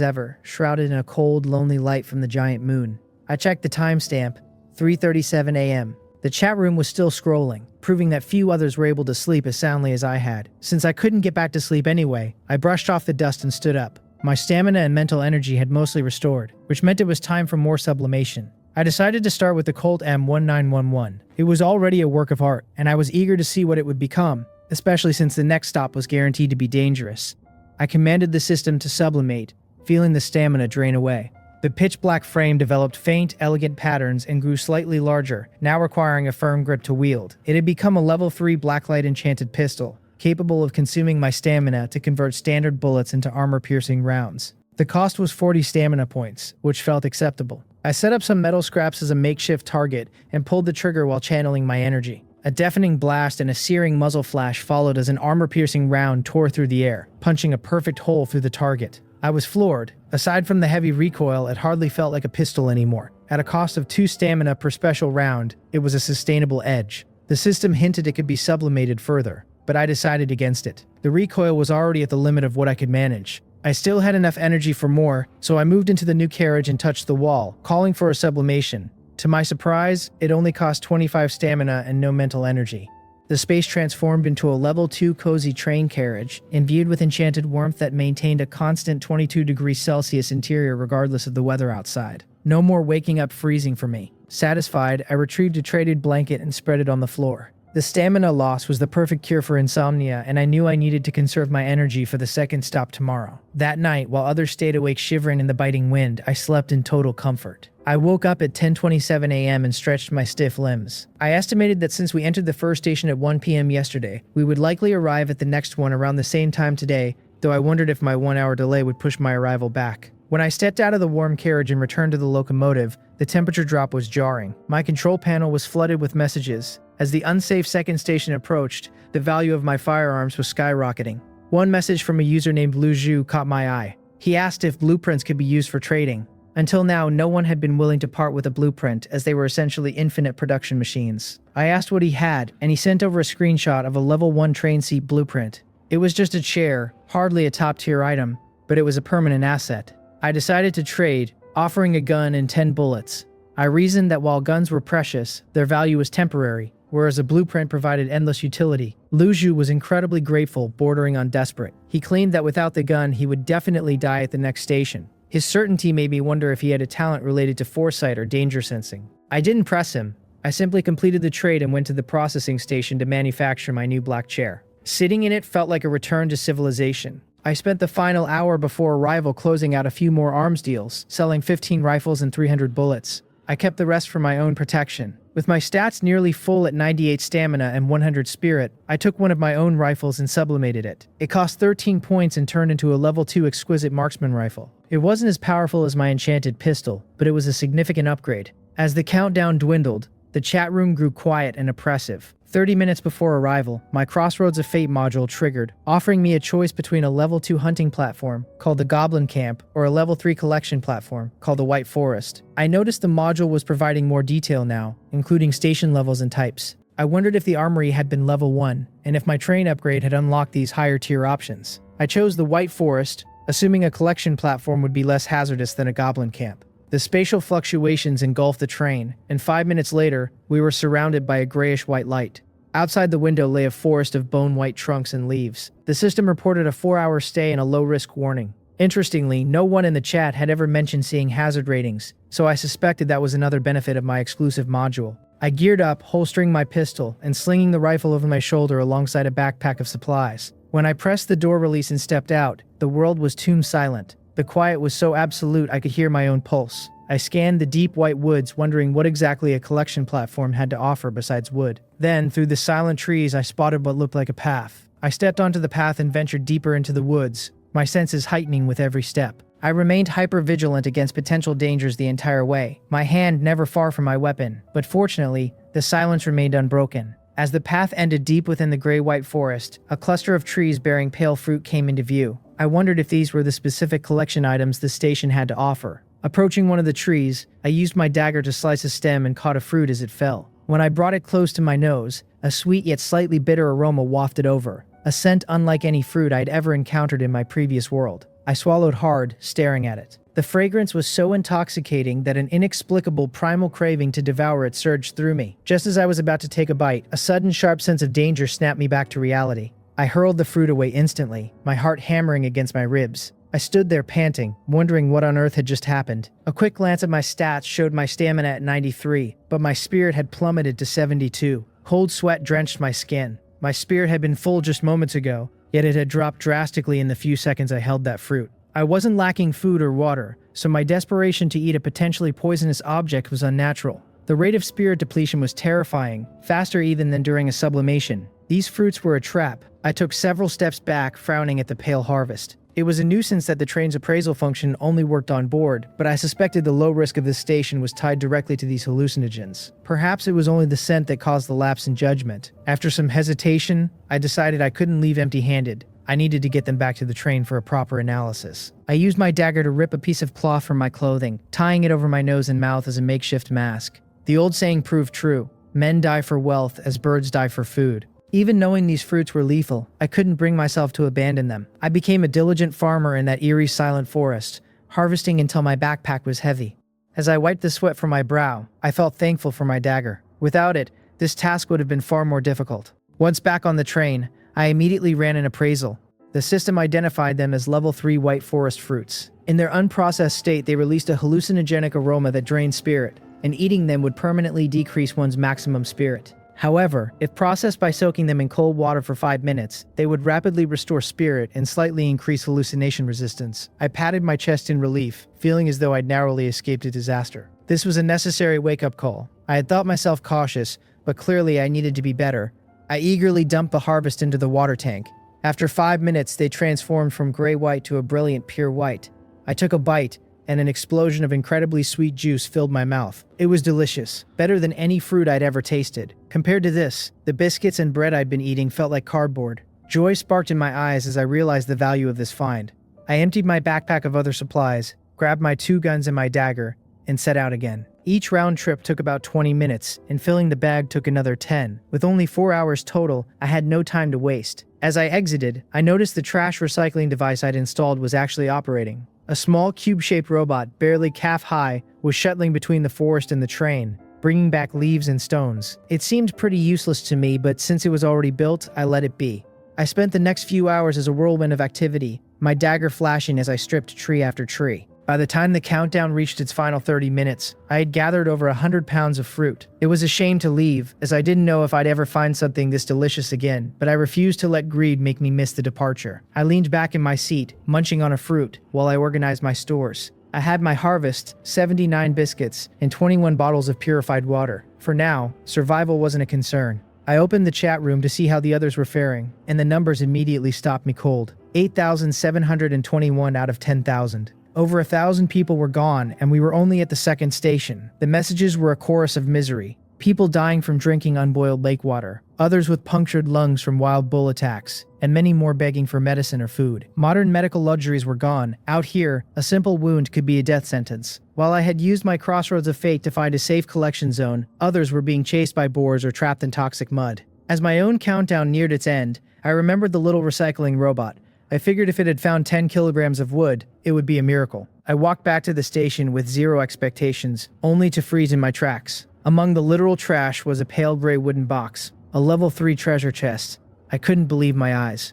ever, shrouded in a cold, lonely light from the giant moon. I checked the timestamp, 3:37 a.m. The chat room was still scrolling, proving that few others were able to sleep as soundly as I had. Since I couldn't get back to sleep anyway, I brushed off the dust and stood up. My stamina and mental energy had mostly restored, which meant it was time for more sublimation. I decided to start with the Colt M1911. It was already a work of art, and I was eager to see what it would become, especially since the next stop was guaranteed to be dangerous. I commanded the system to sublimate, feeling the stamina drain away. The pitch-black frame developed faint, elegant patterns and grew slightly larger, now requiring a firm grip to wield. It had become a level 3 blacklight enchanted pistol, capable of consuming my stamina to convert standard bullets into armor-piercing rounds. The cost was 40 stamina points, which felt acceptable. I set up some metal scraps as a makeshift target and pulled the trigger while channeling my energy. A deafening blast and a searing muzzle flash followed as an armor-piercing round tore through the air, punching a perfect hole through the target. I was floored. Aside from the heavy recoil, it hardly felt like a pistol anymore. At a cost of 2 stamina per special round, it was a sustainable edge. The system hinted it could be sublimated further, but I decided against it. The recoil was already at the limit of what I could manage. I still had enough energy for more, so I moved into the new carriage and touched the wall, calling for a sublimation. To my surprise, it only cost 25 stamina and no mental energy. The space transformed into a level 2 cozy train carriage, imbued with enchanted warmth that maintained a constant 22 degrees Celsius interior regardless of the weather outside. No more waking up freezing for me. Satisfied, I retrieved a traded blanket and spread it on the floor. The stamina loss was the perfect cure for insomnia, and I knew I needed to conserve my energy for the second stop tomorrow. That night, while others stayed awake shivering in the biting wind, I slept in total comfort. I woke up at 10:27 a.m. and stretched my stiff limbs. I estimated that since we entered the first station at 1 p.m. yesterday, we would likely arrive at the next one around the same time today, though I wondered if my 1-hour delay would push my arrival back. When I stepped out of the warm carriage and returned to the locomotive, the temperature drop was jarring. My control panel was flooded with messages. As the unsafe second station approached, the value of my firearms was skyrocketing. One message from a user named Lu Zhu caught my eye. He asked if blueprints could be used for trading. Until now, no one had been willing to part with a blueprint, as they were essentially infinite production machines. I asked what he had, and he sent over a screenshot of a level 1 train seat blueprint. It was just a chair, hardly a top-tier item, but it was a permanent asset. I decided to trade, offering a gun and 10 bullets. I reasoned that while guns were precious, their value was temporary, whereas a blueprint provided endless utility. Lu Zhu was incredibly grateful, bordering on desperate. He claimed that without the gun, he would definitely die at the next station. His certainty made me wonder if he had a talent related to foresight or danger sensing. I didn't press him. I simply completed the trade and went to the processing station to manufacture my new black chair. Sitting in it felt like a return to civilization. I spent the final hour before arrival closing out a few more arms deals, selling 15 rifles and 300 bullets. I kept the rest for my own protection. With my stats nearly full at 98 stamina and 100 spirit, I took one of my own rifles and sublimated it. It cost 13 points and turned into a level 2 exquisite marksman rifle. It wasn't as powerful as my enchanted pistol, but it was a significant upgrade. As the countdown dwindled, the chat room grew quiet and oppressive. 30 minutes before arrival, my Crossroads of Fate module triggered, offering me a choice between a level 2 hunting platform, called the Goblin Camp, or a level 3 collection platform, called the White Forest. I noticed the module was providing more detail now, including station levels and types. I wondered if the armory had been level 1, and if my train upgrade had unlocked these higher tier options. I chose the White Forest, assuming a collection platform would be less hazardous than a Goblin Camp. The spatial fluctuations engulfed the train, and 5 minutes later, we were surrounded by a grayish-white light. Outside the window lay a forest of bone-white trunks and leaves. The system reported a 4-hour stay and a low-risk warning. Interestingly, no one in the chat had ever mentioned seeing hazard ratings, so I suspected that was another benefit of my exclusive module. I geared up, holstering my pistol, and slinging the rifle over my shoulder alongside a backpack of supplies. When I pressed the door release and stepped out, the world was tomb silent. The quiet was so absolute I could hear my own pulse. I scanned the deep white woods, wondering what exactly a collection platform had to offer besides wood. Then, through the silent trees, I spotted what looked like a path. I stepped onto the path and ventured deeper into the woods, my senses heightening with every step. I remained hyper-vigilant against potential dangers the entire way, my hand never far from my weapon, but fortunately, the silence remained unbroken. As the path ended deep within the gray-white forest, a cluster of trees bearing pale fruit came into view. I wondered if these were the specific collection items the station had to offer. Approaching one of the trees, I used my dagger to slice a stem and caught a fruit as it fell. When I brought it close to my nose, a sweet yet slightly bitter aroma wafted over, a scent unlike any fruit I'd ever encountered in my previous world. I swallowed hard, staring at it. The fragrance was so intoxicating that an inexplicable primal craving to devour it surged through me. Just as I was about to take a bite, a sudden sharp sense of danger snapped me back to reality. I hurled the fruit away instantly, my heart hammering against my ribs. I stood there panting, wondering what on earth had just happened. A quick glance at my stats showed my stamina at 93, but my spirit had plummeted to 72. Cold sweat drenched my skin. My spirit had been full just moments ago, yet it had dropped drastically in the few seconds I held that fruit. I wasn't lacking food or water, so my desperation to eat a potentially poisonous object was unnatural. The rate of spirit depletion was terrifying, faster even than during a sublimation. These fruits were a trap. I took several steps back, frowning at the pale harvest. It was a nuisance that the train's appraisal function only worked on board, but I suspected the low risk of this station was tied directly to these hallucinogens. Perhaps it was only the scent that caused the lapse in judgment. After some hesitation, I decided I couldn't leave empty-handed. I needed to get them back to the train for a proper analysis. I used my dagger to rip a piece of cloth from my clothing, tying it over my nose and mouth as a makeshift mask. The old saying proved true. Men die for wealth as birds die for food. Even knowing these fruits were lethal, I couldn't bring myself to abandon them. I became a diligent farmer in that eerie, silent forest, harvesting until my backpack was heavy. As I wiped the sweat from my brow, I felt thankful for my dagger. Without it, this task would have been far more difficult. Once back on the train, I immediately ran an appraisal. The system identified them as level 3 white forest fruits. In their unprocessed state, they released a hallucinogenic aroma that drained spirit, and eating them would permanently decrease one's maximum spirit. However, if processed by soaking them in cold water for 5 minutes, they would rapidly restore spirit and slightly increase hallucination resistance. I patted my chest in relief, feeling as though I'd narrowly escaped a disaster. This was a necessary wake-up call. I had thought myself cautious, but clearly I needed to be better. I eagerly dumped the harvest into the water tank. After 5 minutes, they transformed from gray-white to a brilliant pure white. I took a bite, and an explosion of incredibly sweet juice filled my mouth. It was delicious, better than any fruit I'd ever tasted. Compared to this, the biscuits and bread I'd been eating felt like cardboard. Joy sparked in my eyes as I realized the value of this find. I emptied my backpack of other supplies, grabbed my 2 guns and my dagger, and set out again. Each round trip took about 20 minutes, and filling the bag took another 10. With only 4 hours total, I had no time to waste. As I exited, I noticed the trash recycling device I'd installed was actually operating. A small cube-shaped robot, barely calf-high, was shuttling between the forest and the train, bringing back leaves and stones. It seemed pretty useless to me, but since it was already built, I let it be. I spent the next few hours as a whirlwind of activity, my dagger flashing as I stripped tree after tree. By the time the countdown reached its final 30 minutes, I had gathered over 100 pounds of fruit. It was a shame to leave, as I didn't know if I'd ever find something this delicious again, but I refused to let greed make me miss the departure. I leaned back in my seat, munching on a fruit, while I organized my stores. I had my harvest, 79 biscuits, and 21 bottles of purified water. For now, survival wasn't a concern. I opened the chat room to see how the others were faring, and the numbers immediately stopped me cold. 8,721 out of 10,000. Over 1,000 people were gone, and we were only at the second station. The messages were a chorus of misery. People dying from drinking unboiled lake water, others with punctured lungs from wild bull attacks, and many more begging for medicine or food. Modern medical luxuries were gone. Out here, a simple wound could be a death sentence. While I had used my crossroads of fate to find a safe collection zone, others were being chased by boars or trapped in toxic mud. As my own countdown neared its end, I remembered the little recycling robot. I figured if it had found 10 kilograms of wood, it would be a miracle. I walked back to the station with zero expectations, only to freeze in my tracks. Among the literal trash was a pale gray wooden box, a level 3 treasure chest. I couldn't believe my eyes.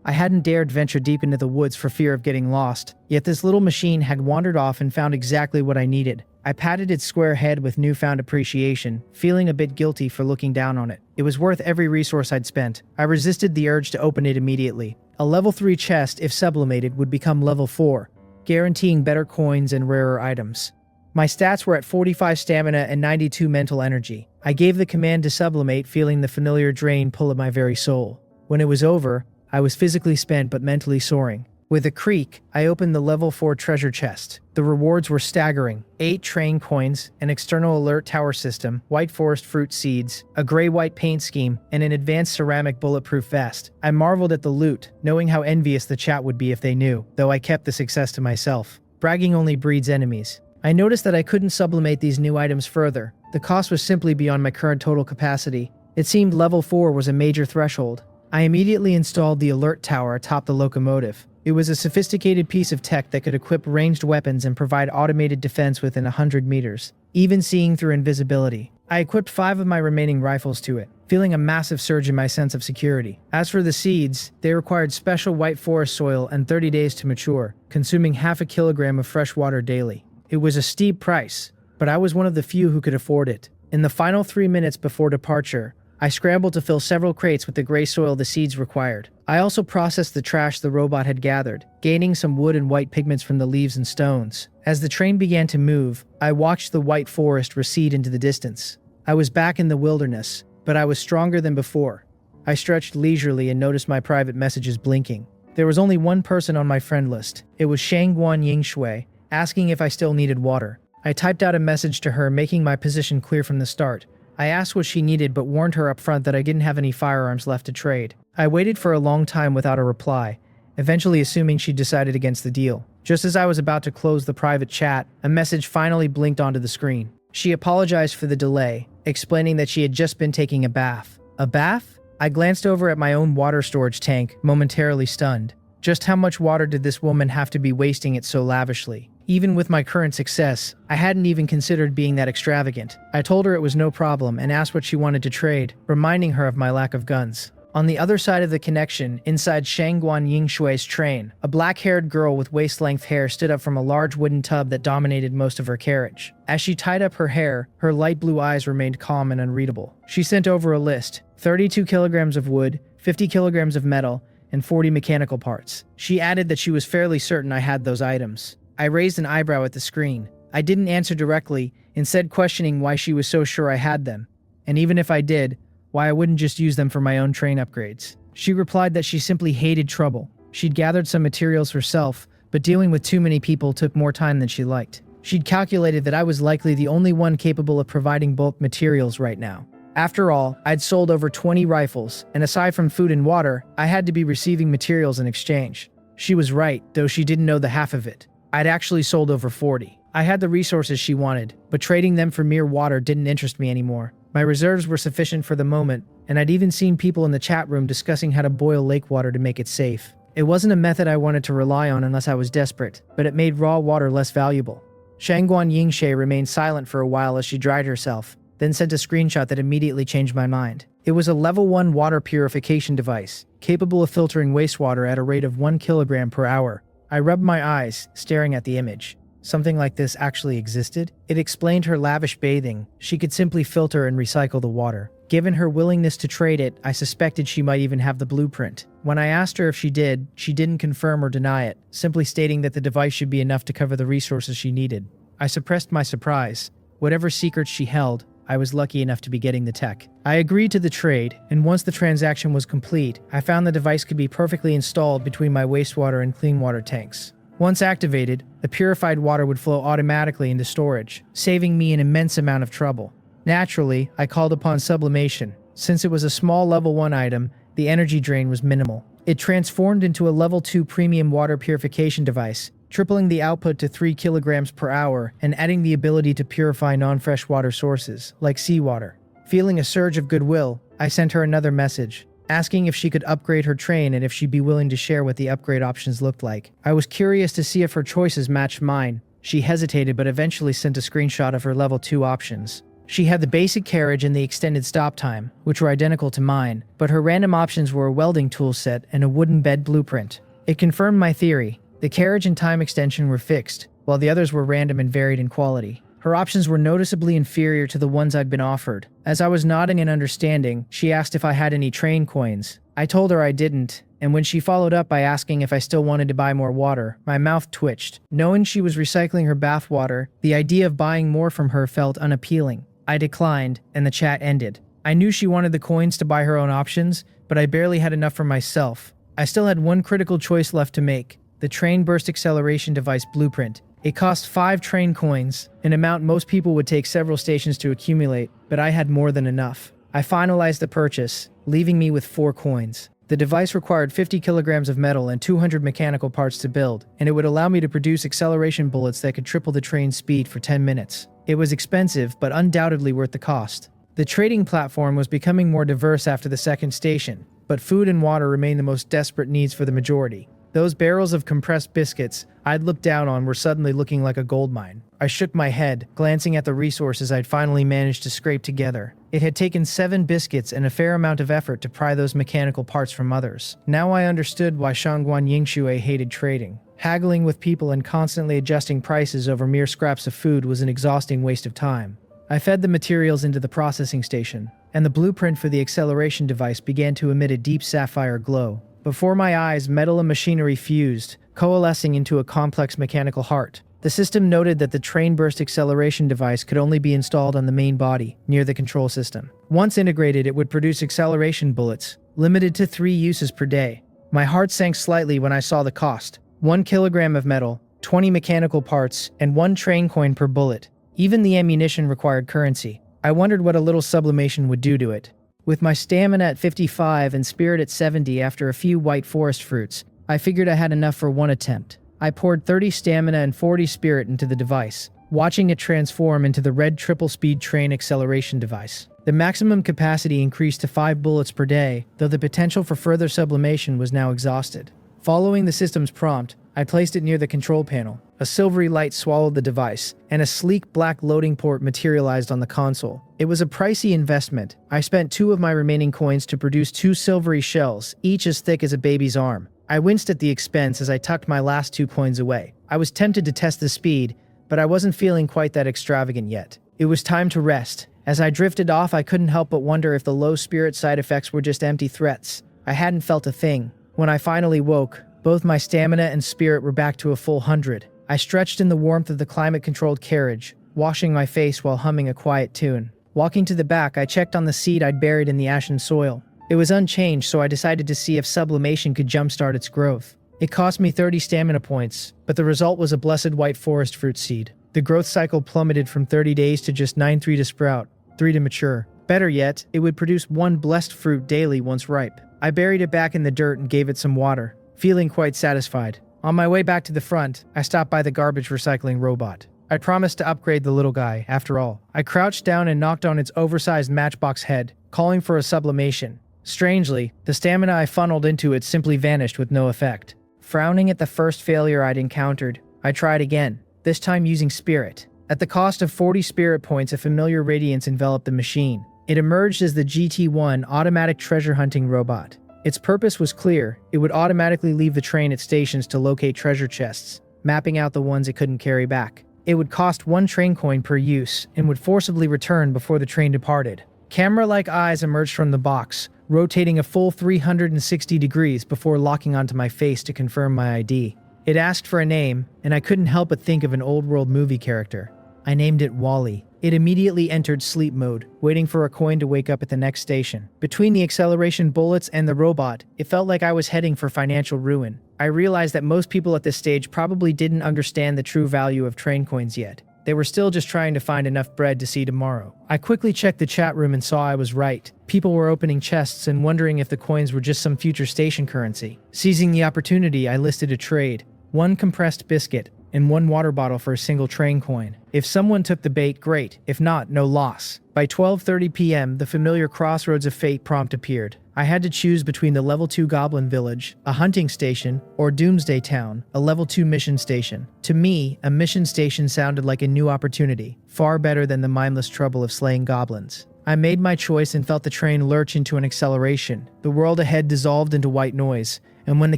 I hadn't dared venture deep into the woods for fear of getting lost, yet this little machine had wandered off and found exactly what I needed. I patted its square head with newfound appreciation, feeling a bit guilty for looking down on it. It was worth every resource I'd spent. I resisted the urge to open it immediately. A level 3 chest, if sublimated, would become level 4, guaranteeing better coins and rarer items. My stats were at 45 stamina and 92 mental energy. I gave the command to sublimate, feeling the familiar drain pull at my very soul. When it was over, I was physically spent but mentally soaring. With a creak, I opened the level 4 treasure chest. The rewards were staggering. 8 train coins, an external alert tower system, white forest fruit seeds, a gray-white paint scheme, and an advanced ceramic bulletproof vest. I marveled at the loot, knowing how envious the chat would be if they knew, though I kept the success to myself. Bragging only breeds enemies. I noticed that I couldn't sublimate these new items further. The cost was simply beyond my current total capacity. It seemed level 4 was a major threshold. I immediately installed the alert tower atop the locomotive. It was a sophisticated piece of tech that could equip ranged weapons and provide automated defense within 100 meters, even seeing through invisibility. I equipped 5 of my remaining rifles to it, feeling a massive surge in my sense of security. As for the seeds, they required special white forest soil and 30 days to mature, consuming half a kilogram of fresh water daily. It was a steep price, but I was one of the few who could afford it. In the final 3 minutes before departure, I scrambled to fill several crates with the gray soil the seeds required. I also processed the trash the robot had gathered, gaining some wood and white pigments from the leaves and stones. As the train began to move, I watched the white forest recede into the distance. I was back in the wilderness, but I was stronger than before. I stretched leisurely and noticed my private messages blinking. There was only one person on my friend list. It was Shangguan Yingshui, asking if I still needed water. I typed out a message to her, making my position clear from the start. I asked what she needed but warned her up front that I didn't have any firearms left to trade. I waited for a long time without a reply, eventually assuming she decided against the deal. Just as I was about to close the private chat, a message finally blinked onto the screen. She apologized for the delay, explaining that she had just been taking a bath. A bath? I glanced over at my own water storage tank, momentarily stunned. Just how much water did this woman have to be wasting it so lavishly? Even with my current success, I hadn't even considered being that extravagant. I told her it was no problem and asked what she wanted to trade, reminding her of my lack of guns. On the other side of the connection, inside Shangguan Yingshui's train, a black-haired girl with waist-length hair stood up from a large wooden tub that dominated most of her carriage. As she tied up her hair, her light blue eyes remained calm and unreadable. She sent over a list: 32 kilograms of wood, 50 kilograms of metal, and 40 mechanical parts. She added that she was fairly certain I had those items. I raised an eyebrow at the screen. I didn't answer directly, instead questioning why she was so sure I had them. And even if I did, why I wouldn't just use them for my own train upgrades. She replied that she simply hated trouble. She'd gathered some materials herself, but dealing with too many people took more time than she liked. She'd calculated that I was likely the only one capable of providing bulk materials right now. After all, I'd sold over 20 rifles, and aside from food and water, I had to be receiving materials in exchange. She was right, though she didn't know the half of it. I'd actually sold over 40. I had the resources she wanted, but trading them for mere water didn't interest me anymore. My reserves were sufficient for the moment, and I'd even seen people in the chat room discussing how to boil lake water to make it safe. It wasn't a method I wanted to rely on unless I was desperate, but it made raw water less valuable. Shangguan Yingshui remained silent for a while as she dried herself, then sent a screenshot that immediately changed my mind. It was a level 1 water purification device, capable of filtering wastewater at a rate of 1 kilogram per hour. I rubbed my eyes, staring at the image. Something like this actually existed? It explained her lavish bathing. She could simply filter and recycle the water. Given her willingness to trade it, I suspected she might even have the blueprint. When I asked her if she did, she didn't confirm or deny it, simply stating that the device should be enough to cover the resources she needed. I suppressed my surprise. Whatever secrets she held, I was lucky enough to be getting the tech. I agreed to the trade, and once the transaction was complete, I found the device could be perfectly installed between my wastewater and clean water tanks. Once activated, the purified water would flow automatically into storage, saving me an immense amount of trouble. Naturally, I called upon sublimation. Since it was a small level 1 item, the energy drain was minimal. It transformed into a level 2 premium water purification device, tripling the output to 3 kilograms per hour and adding the ability to purify non-freshwater sources, like seawater. Feeling a surge of goodwill, I sent her another message, asking if she could upgrade her train and if she'd be willing to share what the upgrade options looked like. I was curious to see if her choices matched mine. She hesitated but eventually sent a screenshot of her level 2 options. She had the basic carriage and the extended stop time, which were identical to mine, but her random options were a welding tool set and a wooden bed blueprint. It confirmed my theory. The carriage and time extension were fixed, while the others were random and varied in quality. Her options were noticeably inferior to the ones I'd been offered. As I was nodding in understanding, she asked if I had any train coins. I told her I didn't, and when she followed up by asking if I still wanted to buy more water, my mouth twitched. Knowing she was recycling her bath water, the idea of buying more from her felt unappealing. I declined, and the chat ended. I knew she wanted the coins to buy her own options, but I barely had enough for myself. I still had one critical choice left to make: the train burst acceleration device blueprint. It cost 5 train coins, an amount most people would take several stations to accumulate, but I had more than enough. I finalized the purchase, leaving me with 4 coins. The device required 50 kilograms of metal and 200 mechanical parts to build, and it would allow me to produce acceleration bullets that could triple the train's speed for 10 minutes. It was expensive, but undoubtedly worth the cost. The trading platform was becoming more diverse after the second station, but food and water remained the most desperate needs for the majority. Those barrels of compressed biscuits I'd looked down on were suddenly looking like a gold mine. I shook my head, glancing at the resources I'd finally managed to scrape together. It had taken 7 biscuits and a fair amount of effort to pry those mechanical parts from others. Now I understood why Shangguan Yingxue hated trading. Haggling with people and constantly adjusting prices over mere scraps of food was an exhausting waste of time. I fed the materials into the processing station, and the blueprint for the acceleration device began to emit a deep sapphire glow. Before my eyes, metal and machinery fused, coalescing into a complex mechanical heart. The system noted that the train burst acceleration device could only be installed on the main body, near the control system. Once integrated, it would produce acceleration bullets, limited to 3 uses per day. My heart sank slightly when I saw the cost. 1 kilogram of metal, 20 mechanical parts, and 1 train coin per bullet. Even the ammunition required currency. I wondered what a little sublimation would do to it. With my stamina at 55 and spirit at 70 after a few white forest fruits, I figured I had enough for 1 attempt. I poured 30 stamina and 40 spirit into the device, watching it transform into the red triple-speed train acceleration device. The maximum capacity increased to 5 bullets per day, though the potential for further sublimation was now exhausted. Following the system's prompt, I placed it near the control panel. A silvery light swallowed the device, and a sleek black loading port materialized on the console. It was a pricey investment. I spent 2 of my remaining coins to produce 2 silvery shells, each as thick as a baby's arm. I winced at the expense as I tucked my last 2 coins away. I was tempted to test the speed, but I wasn't feeling quite that extravagant yet. It was time to rest. As I drifted off, I couldn't help but wonder if the low spirit side effects were just empty threats. I hadn't felt a thing. When I finally woke, both my stamina and spirit were back to a full 100. I stretched in the warmth of the climate-controlled carriage, washing my face while humming a quiet tune. Walking to the back, I checked on the seed I'd buried in the ashen soil. It was unchanged, so I decided to see if sublimation could jumpstart its growth. It cost me 30 stamina points, but the result was a blessed white forest fruit seed. The growth cycle plummeted from 30 days to just 9 to sprout, 3 to mature. Better yet, it would produce 1 blessed fruit daily once ripe. I buried it back in the dirt and gave it some water, feeling quite satisfied. On my way back to the front, I stopped by the garbage recycling robot. I promised to upgrade the little guy, after all. I crouched down and knocked on its oversized matchbox head, calling for a sublimation. Strangely, the stamina I funneled into it simply vanished with no effect. Frowning at the first failure I'd encountered, I tried again, this time using spirit. At the cost of 40 spirit points, a familiar radiance enveloped the machine. It emerged as the GT-1 automatic treasure hunting robot. Its purpose was clear. It would automatically leave the train at stations to locate treasure chests, mapping out the ones it couldn't carry back. It would cost 1 train coin per use, and would forcibly return before the train departed. Camera-like eyes emerged from the box, rotating a full 360 degrees before locking onto my face to confirm my ID. It asked for a name, and I couldn't help but think of an old-world movie character. I named it Wally. It immediately entered sleep mode, waiting for a coin to wake up at the next station. Between the acceleration bullets and the robot, it felt like I was heading for financial ruin. I realized that most people at this stage probably didn't understand the true value of train coins yet. They were still just trying to find enough bread to see tomorrow. I quickly checked the chat room and saw I was right. People were opening chests and wondering if the coins were just some future station currency. Seizing the opportunity, I listed a trade. 1 compressed biscuit, and 1 water bottle for a single train coin. If someone took the bait, great. If not, no loss. By 12:30 p.m., the familiar Crossroads of Fate prompt appeared. I had to choose between the Level 2 Goblin Village, a hunting station, or Doomsday Town, a Level 2 mission station. To me, a mission station sounded like a new opportunity, far better than the mindless trouble of slaying goblins. I made my choice and felt the train lurch into an acceleration. The world ahead dissolved into white noise, and when the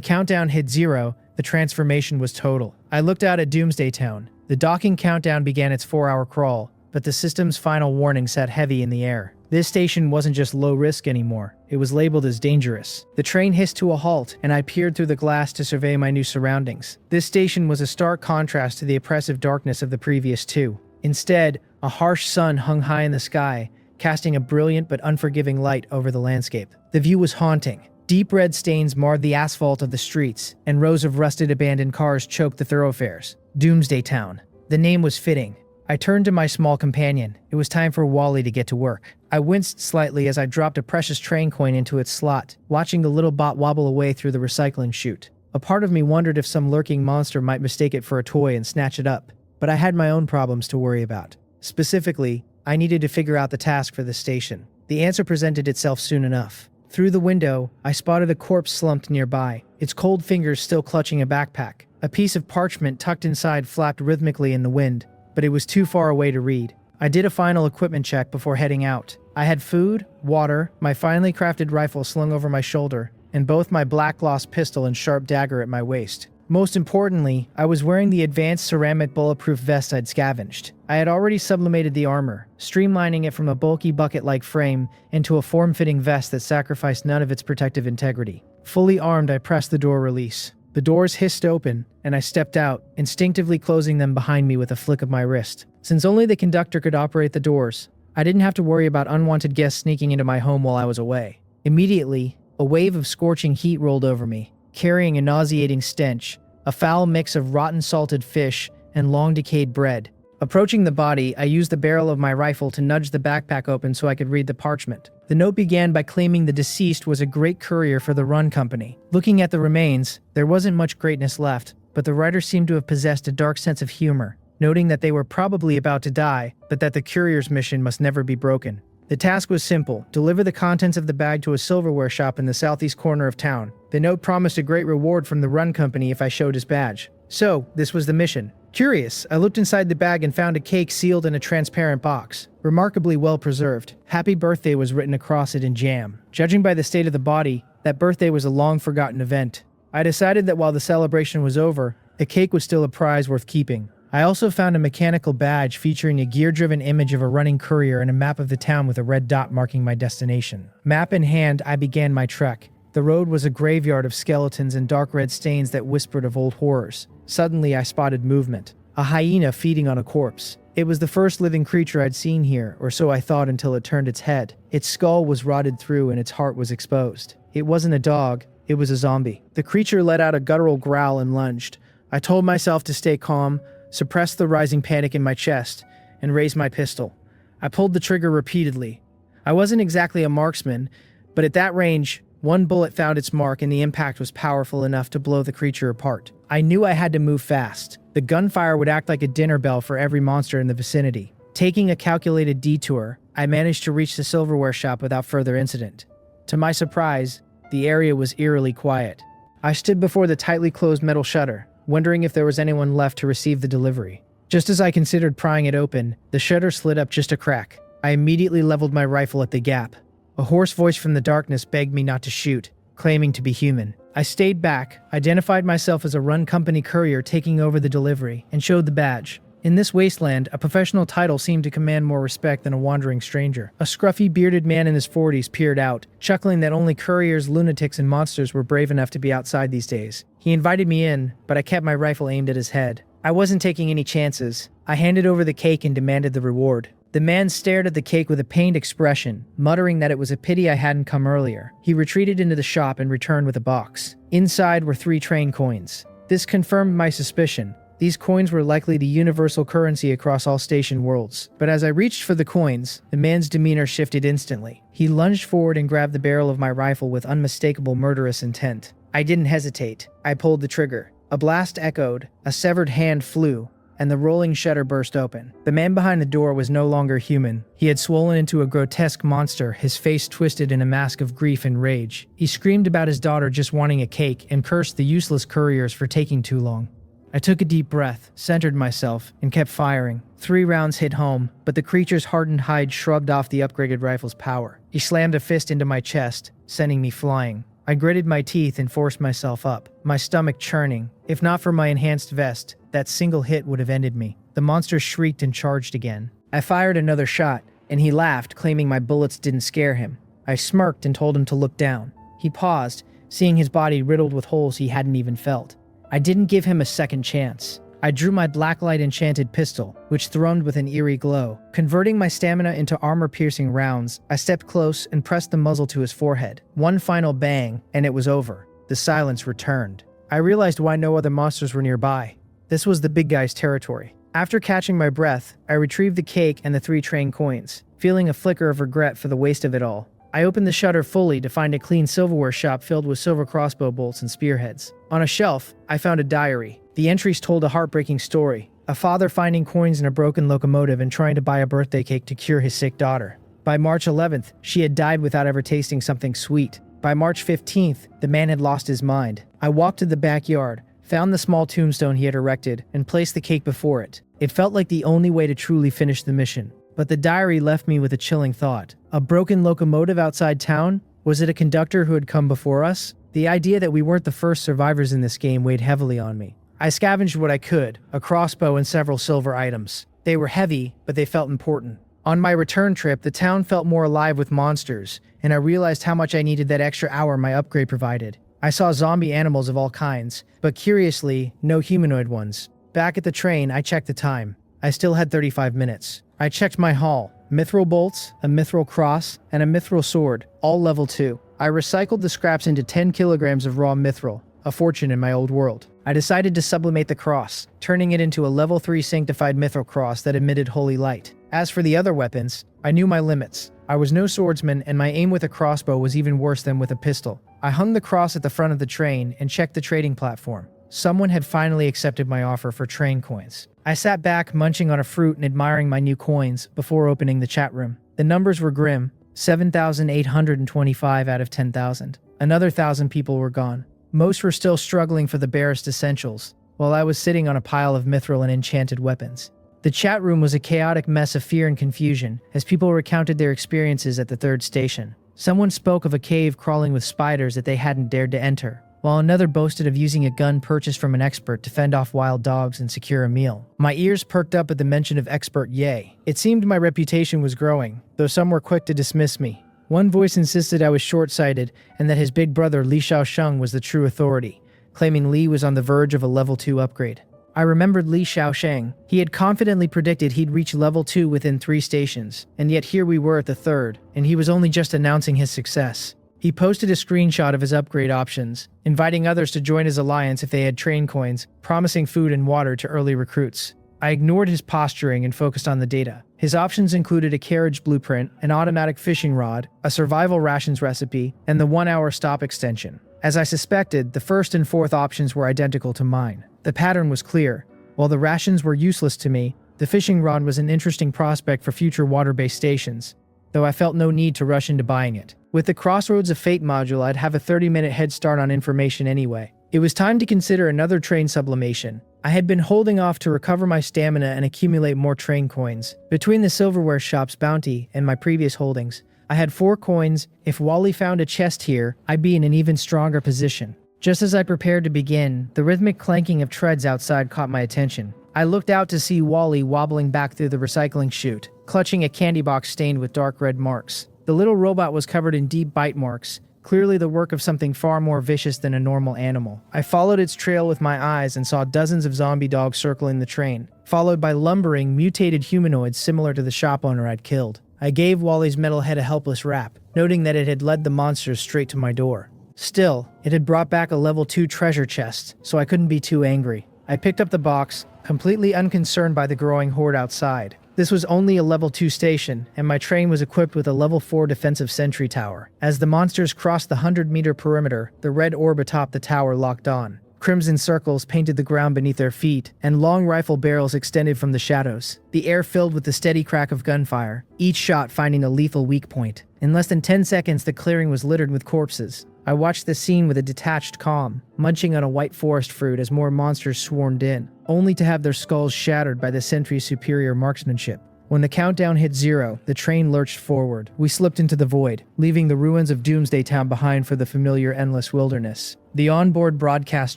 countdown hit 0, the transformation was total. I looked out at Doomsday Town. The docking countdown began its 4-hour crawl, but the system's final warning sat heavy in the air. This station wasn't just low risk anymore. It was labeled as dangerous. The train hissed to a halt, and I peered through the glass to survey my new surroundings. This station was a stark contrast to the oppressive darkness of the previous 2. Instead, a harsh sun hung high in the sky, casting a brilliant but unforgiving light over the landscape. The view was haunting. Deep red stains marred the asphalt of the streets, and rows of rusted abandoned cars choked the thoroughfares. Doomsday Town. The name was fitting. I turned to my small companion. It was time for Wally to get to work. I winced slightly as I dropped a precious train coin into its slot, watching the little bot wobble away through the recycling chute. A part of me wondered if some lurking monster might mistake it for a toy and snatch it up. But I had my own problems to worry about. Specifically, I needed to figure out the task for the station. The answer presented itself soon enough. Through the window, I spotted a corpse slumped nearby, its cold fingers still clutching a backpack. A piece of parchment tucked inside flapped rhythmically in the wind, but it was too far away to read. I did a final equipment check before heading out. I had food, water, my finely crafted rifle slung over my shoulder, and both my black gloss pistol and sharp dagger at my waist. Most importantly, I was wearing the advanced ceramic bulletproof vest I'd scavenged. I had already sublimated the armor, streamlining it from a bulky bucket-like frame into a form-fitting vest that sacrificed none of its protective integrity. Fully armed, I pressed the door release. The doors hissed open, and I stepped out, instinctively closing them behind me with a flick of my wrist. Since only the conductor could operate the doors, I didn't have to worry about unwanted guests sneaking into my home while I was away. Immediately, a wave of scorching heat rolled over me, carrying a nauseating stench, a foul mix of rotten salted fish and long-decayed bread. Approaching the body, I used the barrel of my rifle to nudge the backpack open so I could read the parchment. The note began by claiming the deceased was a great courier for the Run Company. Looking at the remains, there wasn't much greatness left, but the writer seemed to have possessed a dark sense of humor, noting that they were probably about to die, but that the courier's mission must never be broken. The task was simple: deliver the contents of the bag to a silverware shop in the southeast corner of town. The note promised a great reward from the Run Company if I showed his badge. So, this was the mission. Curious, I looked inside the bag and found a cake sealed in a transparent box, remarkably well preserved. Happy birthday was written across it in jam. Judging by the state of the body, that birthday was a long-forgotten event. I decided that while the celebration was over, the cake was still a prize worth keeping. I also found a mechanical badge featuring a gear-driven image of a running courier and a map of the town with a red dot marking my destination. Map in hand, I began my trek. The road was a graveyard of skeletons and dark red stains that whispered of old horrors. Suddenly, I spotted movement. A hyena feeding on a corpse. It was the first living creature I'd seen here, or so I thought until it turned its head. Its skull was rotted through and its heart was exposed. It wasn't a dog, it was a zombie. The creature let out a guttural growl and lunged. I told myself to stay calm, suppressed the rising panic in my chest, and raised my pistol. I pulled the trigger repeatedly. I wasn't exactly a marksman, but at that range, one bullet found its mark and the impact was powerful enough to blow the creature apart. I knew I had to move fast. The gunfire would act like a dinner bell for every monster in the vicinity. Taking a calculated detour, I managed to reach the silverware shop without further incident. To my surprise, the area was eerily quiet. I stood before the tightly closed metal shutter, wondering if there was anyone left to receive the delivery. Just as I considered prying it open, the shutter slid up just a crack. I immediately leveled my rifle at the gap. A hoarse voice from the darkness begged me not to shoot, claiming to be human. I stayed back, identified myself as a Run Company courier taking over the delivery, and showed the badge. In this wasteland, a professional title seemed to command more respect than a wandering stranger. A scruffy, bearded man in his 40s peered out, chuckling that only couriers, lunatics, and monsters were brave enough to be outside these days. He invited me in, but I kept my rifle aimed at his head. I wasn't taking any chances. I handed over the cake and demanded the reward. The man stared at the cake with a pained expression, muttering that it was a pity I hadn't come earlier. He retreated into the shop and returned with a box. Inside were 3 train coins. This confirmed my suspicion. These coins were likely the universal currency across all station worlds. But as I reached for the coins, the man's demeanor shifted instantly. He lunged forward and grabbed the barrel of my rifle with unmistakable murderous intent. I didn't hesitate. I pulled the trigger. A blast echoed, a severed hand flew, and the rolling shutter burst open. The man behind the door was no longer human. He had swollen into a grotesque monster, his face twisted in a mask of grief and rage. He screamed about his daughter just wanting a cake and cursed the useless couriers for taking too long. I took a deep breath, centered myself, and kept firing. 3 rounds hit home, but the creature's hardened hide shrugged off the upgraded rifle's power. He slammed a fist into my chest, sending me flying. I gritted my teeth and forced myself up, my stomach churning. If not for my enhanced vest, that single hit would have ended me. The monster shrieked and charged again. I fired another shot, and he laughed, claiming my bullets didn't scare him. I smirked and told him to look down. He paused, seeing his body riddled with holes he hadn't even felt. I didn't give him a second chance. I drew my blacklight enchanted pistol, which thrummed with an eerie glow. Converting my stamina into armor-piercing rounds, I stepped close and pressed the muzzle to his forehead. One final bang, and it was over. The silence returned. I realized why no other monsters were nearby. This was the big guy's territory. After catching my breath, I retrieved the cake and the 3 train coins, feeling a flicker of regret for the waste of it all. I opened the shutter fully to find a clean silverware shop filled with silver crossbow bolts and spearheads. On a shelf, I found a diary. The entries told a heartbreaking story. A father finding coins in a broken locomotive and trying to buy a birthday cake to cure his sick daughter. By March 11th, she had died without ever tasting something sweet. By March 15th, the man had lost his mind. I walked to the backyard, found the small tombstone he had erected, and placed the cake before it. It felt like the only way to truly finish the mission. But the diary left me with a chilling thought. A broken locomotive outside town? Was it a conductor who had come before us? The idea that we weren't the first survivors in this game weighed heavily on me. I scavenged what I could, a crossbow and several silver items. They were heavy, but they felt important. On my return trip, the town felt more alive with monsters, and I realized how much I needed that extra hour my upgrade provided. I saw zombie animals of all kinds, but curiously, no humanoid ones. Back at the train, I checked the time. I still had 35 minutes. I checked my haul. Mithril bolts, a mithril cross, and a mithril sword, all level 2. I recycled the scraps into 10 kilograms of raw mithril, a fortune in my old world. I decided to sublimate the cross, turning it into a level 3 sanctified mithril cross that emitted holy light. As for the other weapons, I knew my limits. I was no swordsman, and my aim with a crossbow was even worse than with a pistol. I hung the cross at the front of the train and checked the trading platform. Someone had finally accepted my offer for train coins. I sat back, munching on a fruit and admiring my new coins before opening the chat room. The numbers were grim. 7,825 out of 10,000. Another 1,000 people were gone. Most were still struggling for the barest essentials, while I was sitting on a pile of mithril and enchanted weapons. The chat room was a chaotic mess of fear and confusion as people recounted their experiences at the 3rd station. Someone spoke of a cave crawling with spiders that they hadn't dared to enter, while another boasted of using a gun purchased from an expert to fend off wild dogs and secure a meal. My ears perked up at the mention of expert Ye. It seemed my reputation was growing, though some were quick to dismiss me. One voice insisted I was short-sighted and that his big brother Li Shaosheng was the true authority, claiming Li was on the verge of a level 2 upgrade. I remembered Li Shaosheng. He had confidently predicted he'd reach level 2 within 3 stations, and yet here we were at the 3rd, and he was only just announcing his success. He posted a screenshot of his upgrade options, inviting others to join his alliance if they had train coins, promising food and water to early recruits. I ignored his posturing and focused on the data. His options included a carriage blueprint, an automatic fishing rod, a survival rations recipe, and the 1-hour stop extension. As I suspected, the 1st and 4th options were identical to mine. The pattern was clear. While the rations were useless to me, the fishing rod was an interesting prospect for future water-based stations, though I felt no need to rush into buying it. With the Crossroads of Fate module, I'd have a 30-minute head start on information anyway. It was time to consider another train sublimation. I had been holding off to recover my stamina and accumulate more train coins. Between the silverware shop's bounty and my previous holdings, I had 4 coins. If Wally found a chest here, I'd be in an even stronger position. Just as I prepared to begin, the rhythmic clanking of treads outside caught my attention. I looked out to see Wally wobbling back through the recycling chute, clutching a candy box stained with dark red marks. The little robot was covered in deep bite marks, clearly the work of something far more vicious than a normal animal. I followed its trail with my eyes and saw dozens of zombie dogs circling the train, followed by lumbering, mutated humanoids similar to the shop owner I'd killed. I gave Wally's metal head a helpless rap, noting that it had led the monsters straight to my door. Still, it had brought back a level 2 treasure chest, so I couldn't be too angry. I picked up the box, completely unconcerned by the growing horde outside. This was only a level 2 station, and my train was equipped with a level 4 defensive sentry tower. As the monsters crossed the 100-meter perimeter, the red orb atop the tower locked on. Crimson circles painted the ground beneath their feet, and long rifle barrels extended from the shadows. The air filled with the steady crack of gunfire, each shot finding a lethal weak point. In less than 10 seconds, the clearing was littered with corpses. I watched the scene with a detached calm, munching on a white forest fruit as more monsters swarmed in, only to have their skulls shattered by the sentry's superior marksmanship. When the countdown hit 0, the train lurched forward. We slipped into the void, leaving the ruins of Doomsday Town behind for the familiar endless wilderness. The onboard broadcast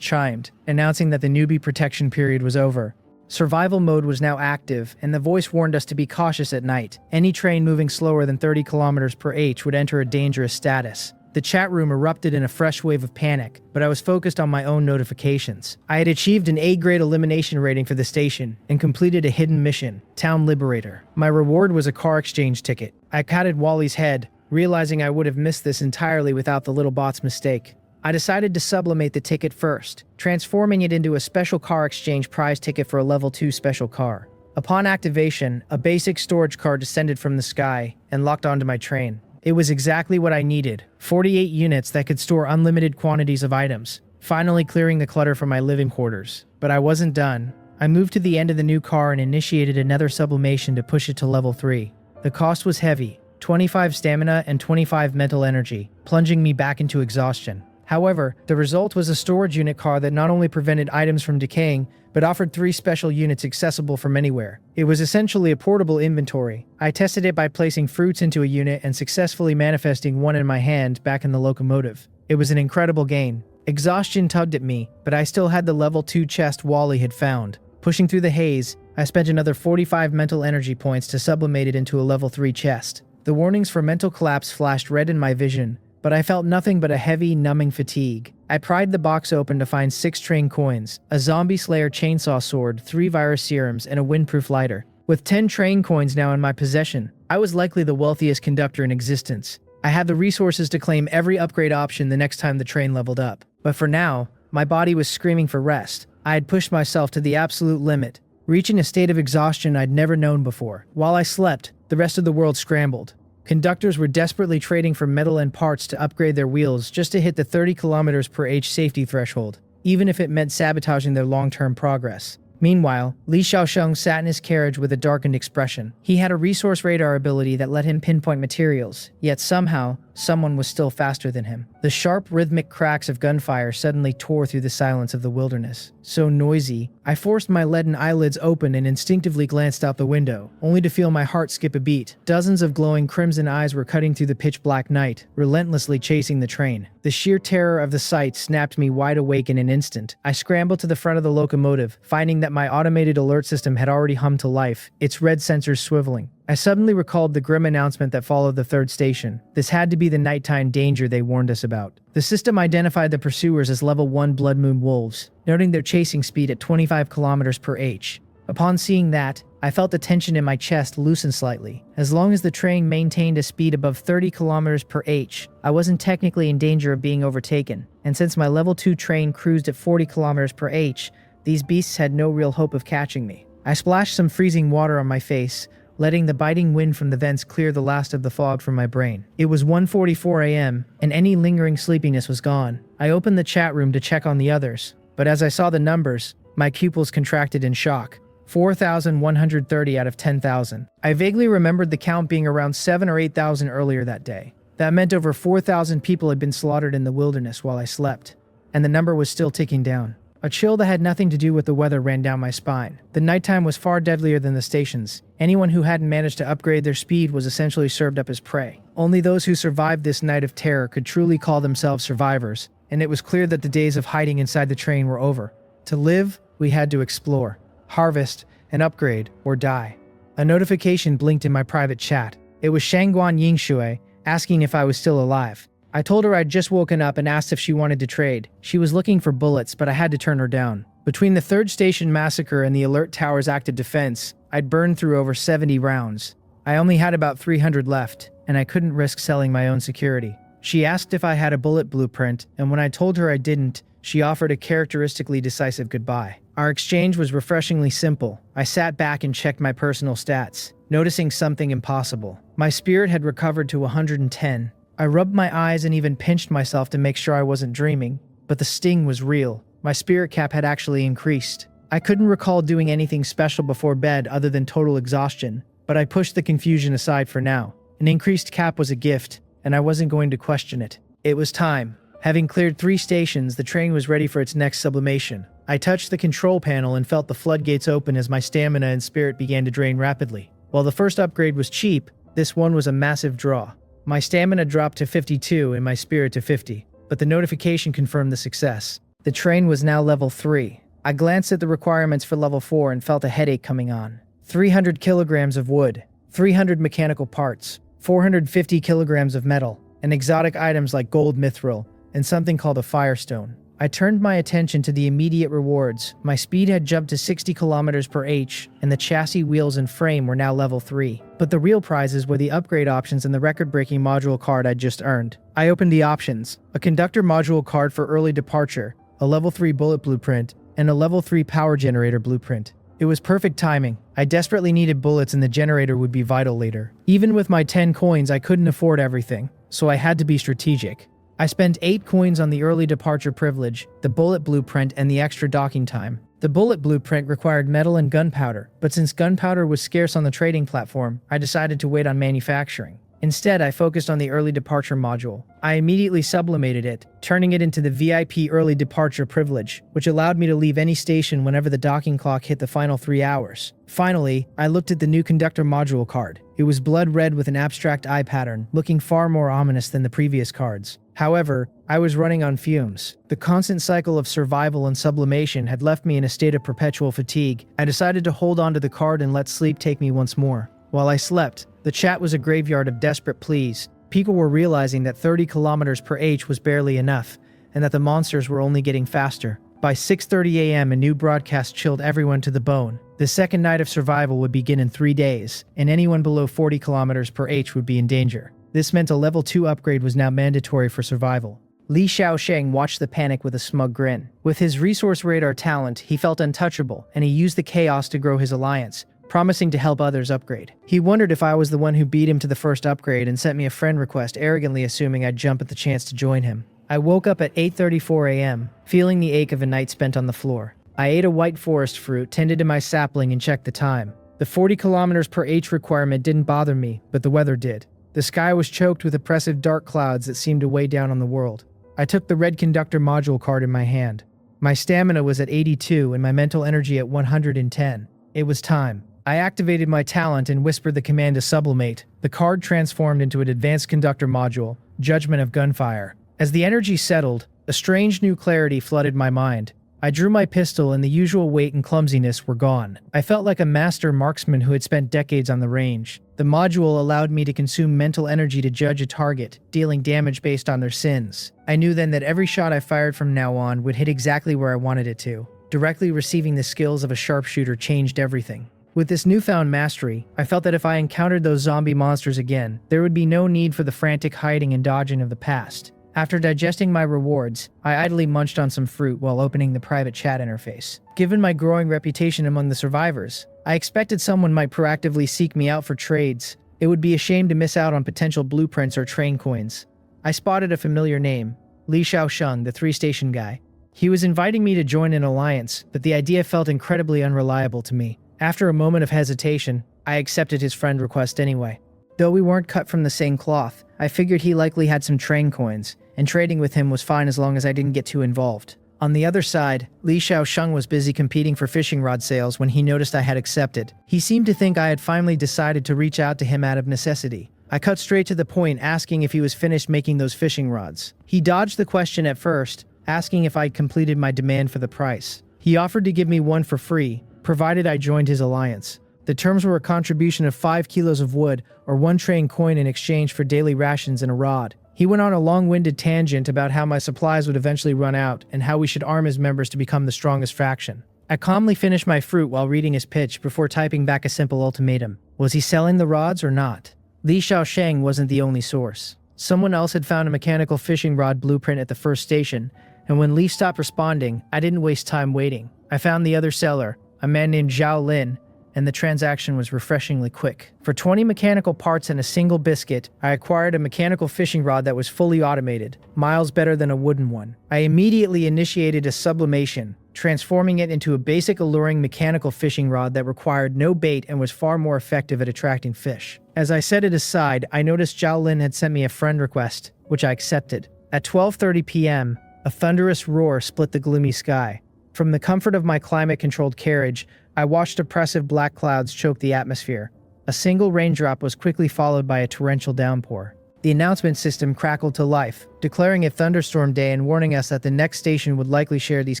chimed, announcing that the Newbie Protection period was over. Survival mode was now active, and the voice warned us to be cautious at night. Any train moving slower than 30 kilometers per h would enter a dangerous status. The chat room erupted in a fresh wave of panic, but I was focused on my own notifications. I had achieved an A-grade elimination rating for the station and completed a hidden mission, Town Liberator. My reward was a car exchange ticket. I patted Wally's head, realizing I would have missed this entirely without the little bot's mistake. I decided to sublimate the ticket first, transforming it into a special car exchange prize ticket for a level 2 special car. Upon activation, a basic storage car descended from the sky and locked onto my train. It was exactly what I needed, 48 units that could store unlimited quantities of items, finally clearing the clutter from my living quarters. But I wasn't done. I moved to the end of the new car and initiated another sublimation to push it to level 3. The cost was heavy, 25 stamina and 25 mental energy, plunging me back into exhaustion. However, the result was a storage unit car that not only prevented items from decaying, but offered 3 special units accessible from anywhere. It was essentially a portable inventory. I tested it by placing fruits into a unit and successfully manifesting one in my hand back in the locomotive. It was an incredible gain. Exhaustion tugged at me, but I still had the level 2 chest Wally had found. Pushing through the haze, I spent another 45 mental energy points to sublimate it into a level 3 chest. The warnings for mental collapse flashed red in my vision, but I felt nothing but a heavy, numbing fatigue. I pried the box open to find 6 train coins, a zombie slayer chainsaw sword, 3 virus serums, and a windproof lighter. With 10 train coins now in my possession, I was likely the wealthiest conductor in existence. I had the resources to claim every upgrade option the next time the train leveled up. But for now, my body was screaming for rest. I had pushed myself to the absolute limit, reaching a state of exhaustion I'd never known before. While I slept, the rest of the world scrambled. Conductors were desperately trading for metal and parts to upgrade their wheels just to hit the 30 km/h safety threshold, even if it meant sabotaging their long-term progress. Meanwhile, Li Xiaosheng sat in his carriage with a darkened expression. He had a resource radar ability that let him pinpoint materials, yet somehow, someone was still faster than him. The sharp, rhythmic cracks of gunfire suddenly tore through the silence of the wilderness. So noisy, I forced my leaden eyelids open and instinctively glanced out the window, only to feel my heart skip a beat. Dozens of glowing crimson eyes were cutting through the pitch-black night, relentlessly chasing the train. The sheer terror of the sight snapped me wide awake in an instant. I scrambled to the front of the locomotive, finding that my automated alert system had already hummed to life, its red sensors swiveling. I suddenly recalled the grim announcement that followed the third station. This had to be the nighttime danger they warned us about. The system identified the pursuers as level 1 Blood Moon wolves, noting their chasing speed at 25 km/h. Upon seeing that, I felt the tension in my chest loosen slightly. As long as the train maintained a speed above 30 km/h, I wasn't technically in danger of being overtaken. And since my level 2 train cruised at 40 km/h, these beasts had no real hope of catching me. I splashed some freezing water on my face, letting the biting wind from the vents clear the last of the fog from my brain. It was 1:44 a.m., and any lingering sleepiness was gone. I opened the chat room to check on the others, but as I saw the numbers, my pupils contracted in shock. 4,130 out of 10,000. I vaguely remembered the count being around 7 or 8,000 earlier that day. That meant over 4,000 people had been slaughtered in the wilderness while I slept, and the number was still ticking down. A chill that had nothing to do with the weather ran down my spine. The nighttime was far deadlier than the stations. Anyone who hadn't managed to upgrade their speed was essentially served up as prey. Only those who survived this night of terror could truly call themselves survivors, and it was clear that the days of hiding inside the train were over. To live, we had to explore, harvest, and upgrade, or die. A notification blinked in my private chat. It was Shangguan Yingshui, asking if I was still alive. I told her I'd just woken up and asked if she wanted to trade. She was looking for bullets, but I had to turn her down. Between the third station massacre and the alert tower's active defense, I'd burned through over 70 rounds. I only had about 300 left, and I couldn't risk selling my own security. She asked if I had a bullet blueprint, and when I told her I didn't, she offered a characteristically decisive goodbye. Our exchange was refreshingly simple. I sat back and checked my personal stats, noticing something impossible. My spirit had recovered to 110. I rubbed my eyes and even pinched myself to make sure I wasn't dreaming, but the sting was real. My spirit cap had actually increased. I couldn't recall doing anything special before bed other than total exhaustion, but I pushed the confusion aside for now. An increased cap was a gift, and I wasn't going to question it. It was time. Having cleared 3 stations, the train was ready for its next sublimation. I touched the control panel and felt the floodgates open as my stamina and spirit began to drain rapidly. While the first upgrade was cheap, this one was a massive draw. My stamina dropped to 52 and my spirit to 50, but the notification confirmed the success. The train was now level 3. I glanced at the requirements for level 4 and felt a headache coming on. 300 kilograms of wood, 300 mechanical parts, 450 kilograms of metal, and exotic items like gold mithril, and something called a firestone. I turned my attention to the immediate rewards. My speed had jumped to 60 kilometers per h, and the chassis, wheels, and frame were now level 3. But the real prizes were the upgrade options and the record-breaking module card I'd just earned. I opened the options: a conductor module card for early departure, a level 3 bullet blueprint, and a level 3 power generator blueprint. It was perfect timing. I desperately needed bullets and the generator would be vital later. Even with my 10 coins, I couldn't afford everything, so I had to be strategic. I spent 8 coins on the early departure privilege, the bullet blueprint, and the extra docking time. The bullet blueprint required metal and gunpowder, but since gunpowder was scarce on the trading platform, I decided to wait on manufacturing. Instead, I focused on the early departure module. I immediately sublimated it, turning it into the VIP early departure privilege, which allowed me to leave any station whenever the docking clock hit the final 3 hours. Finally, I looked at the new conductor module card. It was blood red with an abstract eye pattern, looking far more ominous than the previous cards. However, I was running on fumes. The constant cycle of survival and sublimation had left me in a state of perpetual fatigue. I decided to hold on to the card and let sleep take me once more. While I slept, the chat was a graveyard of desperate pleas. People were realizing that 30 kilometers per h was barely enough, and that the monsters were only getting faster. By 6:30 a.m., a new broadcast chilled everyone to the bone. The second night of survival would begin in 3 days, and anyone below 40 kilometers per h would be in danger. This meant a level 2 upgrade was now mandatory for survival. Li Xiaosheng watched the panic with a smug grin. With his resource radar talent, he felt untouchable, and he used the chaos to grow his alliance, promising to help others upgrade. He wondered if I was the one who beat him to the first upgrade and sent me a friend request, arrogantly assuming I'd jump at the chance to join him. I woke up at 8:34 a.m., feeling the ache of a night spent on the floor. I ate a white forest fruit, tended to my sapling, and checked the time. The 40 kilometers per h requirement didn't bother me, but the weather did. The sky was choked with oppressive dark clouds that seemed to weigh down on the world. I took the red conductor module card in my hand. My stamina was at 82 and my mental energy at 110. It was time. I activated my talent and whispered the command to sublimate. The card transformed into an advanced conductor module, Judgment of Gunfire. As the energy settled, a strange new clarity flooded my mind. I drew my pistol and the usual weight and clumsiness were gone. I felt like a master marksman who had spent decades on the range. The module allowed me to consume mental energy to judge a target, dealing damage based on their sins. I knew then that every shot I fired from now on would hit exactly where I wanted it to. Directly receiving the skills of a sharpshooter changed everything. With this newfound mastery, I felt that if I encountered those zombie monsters again, there would be no need for the frantic hiding and dodging of the past. After digesting my rewards, I idly munched on some fruit while opening the private chat interface. Given my growing reputation among the survivors, I expected someone might proactively seek me out for trades. It would be a shame to miss out on potential blueprints or train coins. I spotted a familiar name, Li Xiaosheng, the 3-station guy. He was inviting me to join an alliance, but the idea felt incredibly unreliable to me. After a moment of hesitation, I accepted his friend request anyway. Though we weren't cut from the same cloth, I figured he likely had some train coins, and trading with him was fine as long as I didn't get too involved. On the other side, Li Xiaosheng was busy competing for fishing rod sales when he noticed I had accepted. He seemed to think I had finally decided to reach out to him out of necessity. I cut straight to the point, asking if he was finished making those fishing rods. He dodged the question at first, asking if I'd completed my demand for the price. He offered to give me one for free, provided I joined his alliance. The terms were a contribution of 5 kilos of wood or 1 train coin in exchange for daily rations and a rod. He went on a long-winded tangent about how my supplies would eventually run out and how we should arm his members to become the strongest faction. I calmly finished my fruit while reading his pitch before typing back a simple ultimatum. Was he selling the rods or not? Li Xiaosheng wasn't the only source. Someone else had found a mechanical fishing rod blueprint at the first station, and when Li stopped responding, I didn't waste time waiting. I found the other seller, a man named Zhao Lin, and the transaction was refreshingly quick. For 20 mechanical parts and a single biscuit, I acquired a mechanical fishing rod that was fully automated, miles better than a wooden one. I immediately initiated a sublimation, transforming it into a basic alluring mechanical fishing rod that required no bait and was far more effective at attracting fish. As I set it aside, I noticed Zhao Lin had sent me a friend request, which I accepted. At 12:30 p.m., a thunderous roar split the gloomy sky. From the comfort of my climate-controlled carriage, I watched oppressive black clouds choke the atmosphere. A single raindrop was quickly followed by a torrential downpour. The announcement system crackled to life, declaring a thunderstorm day and warning us that the next station would likely share these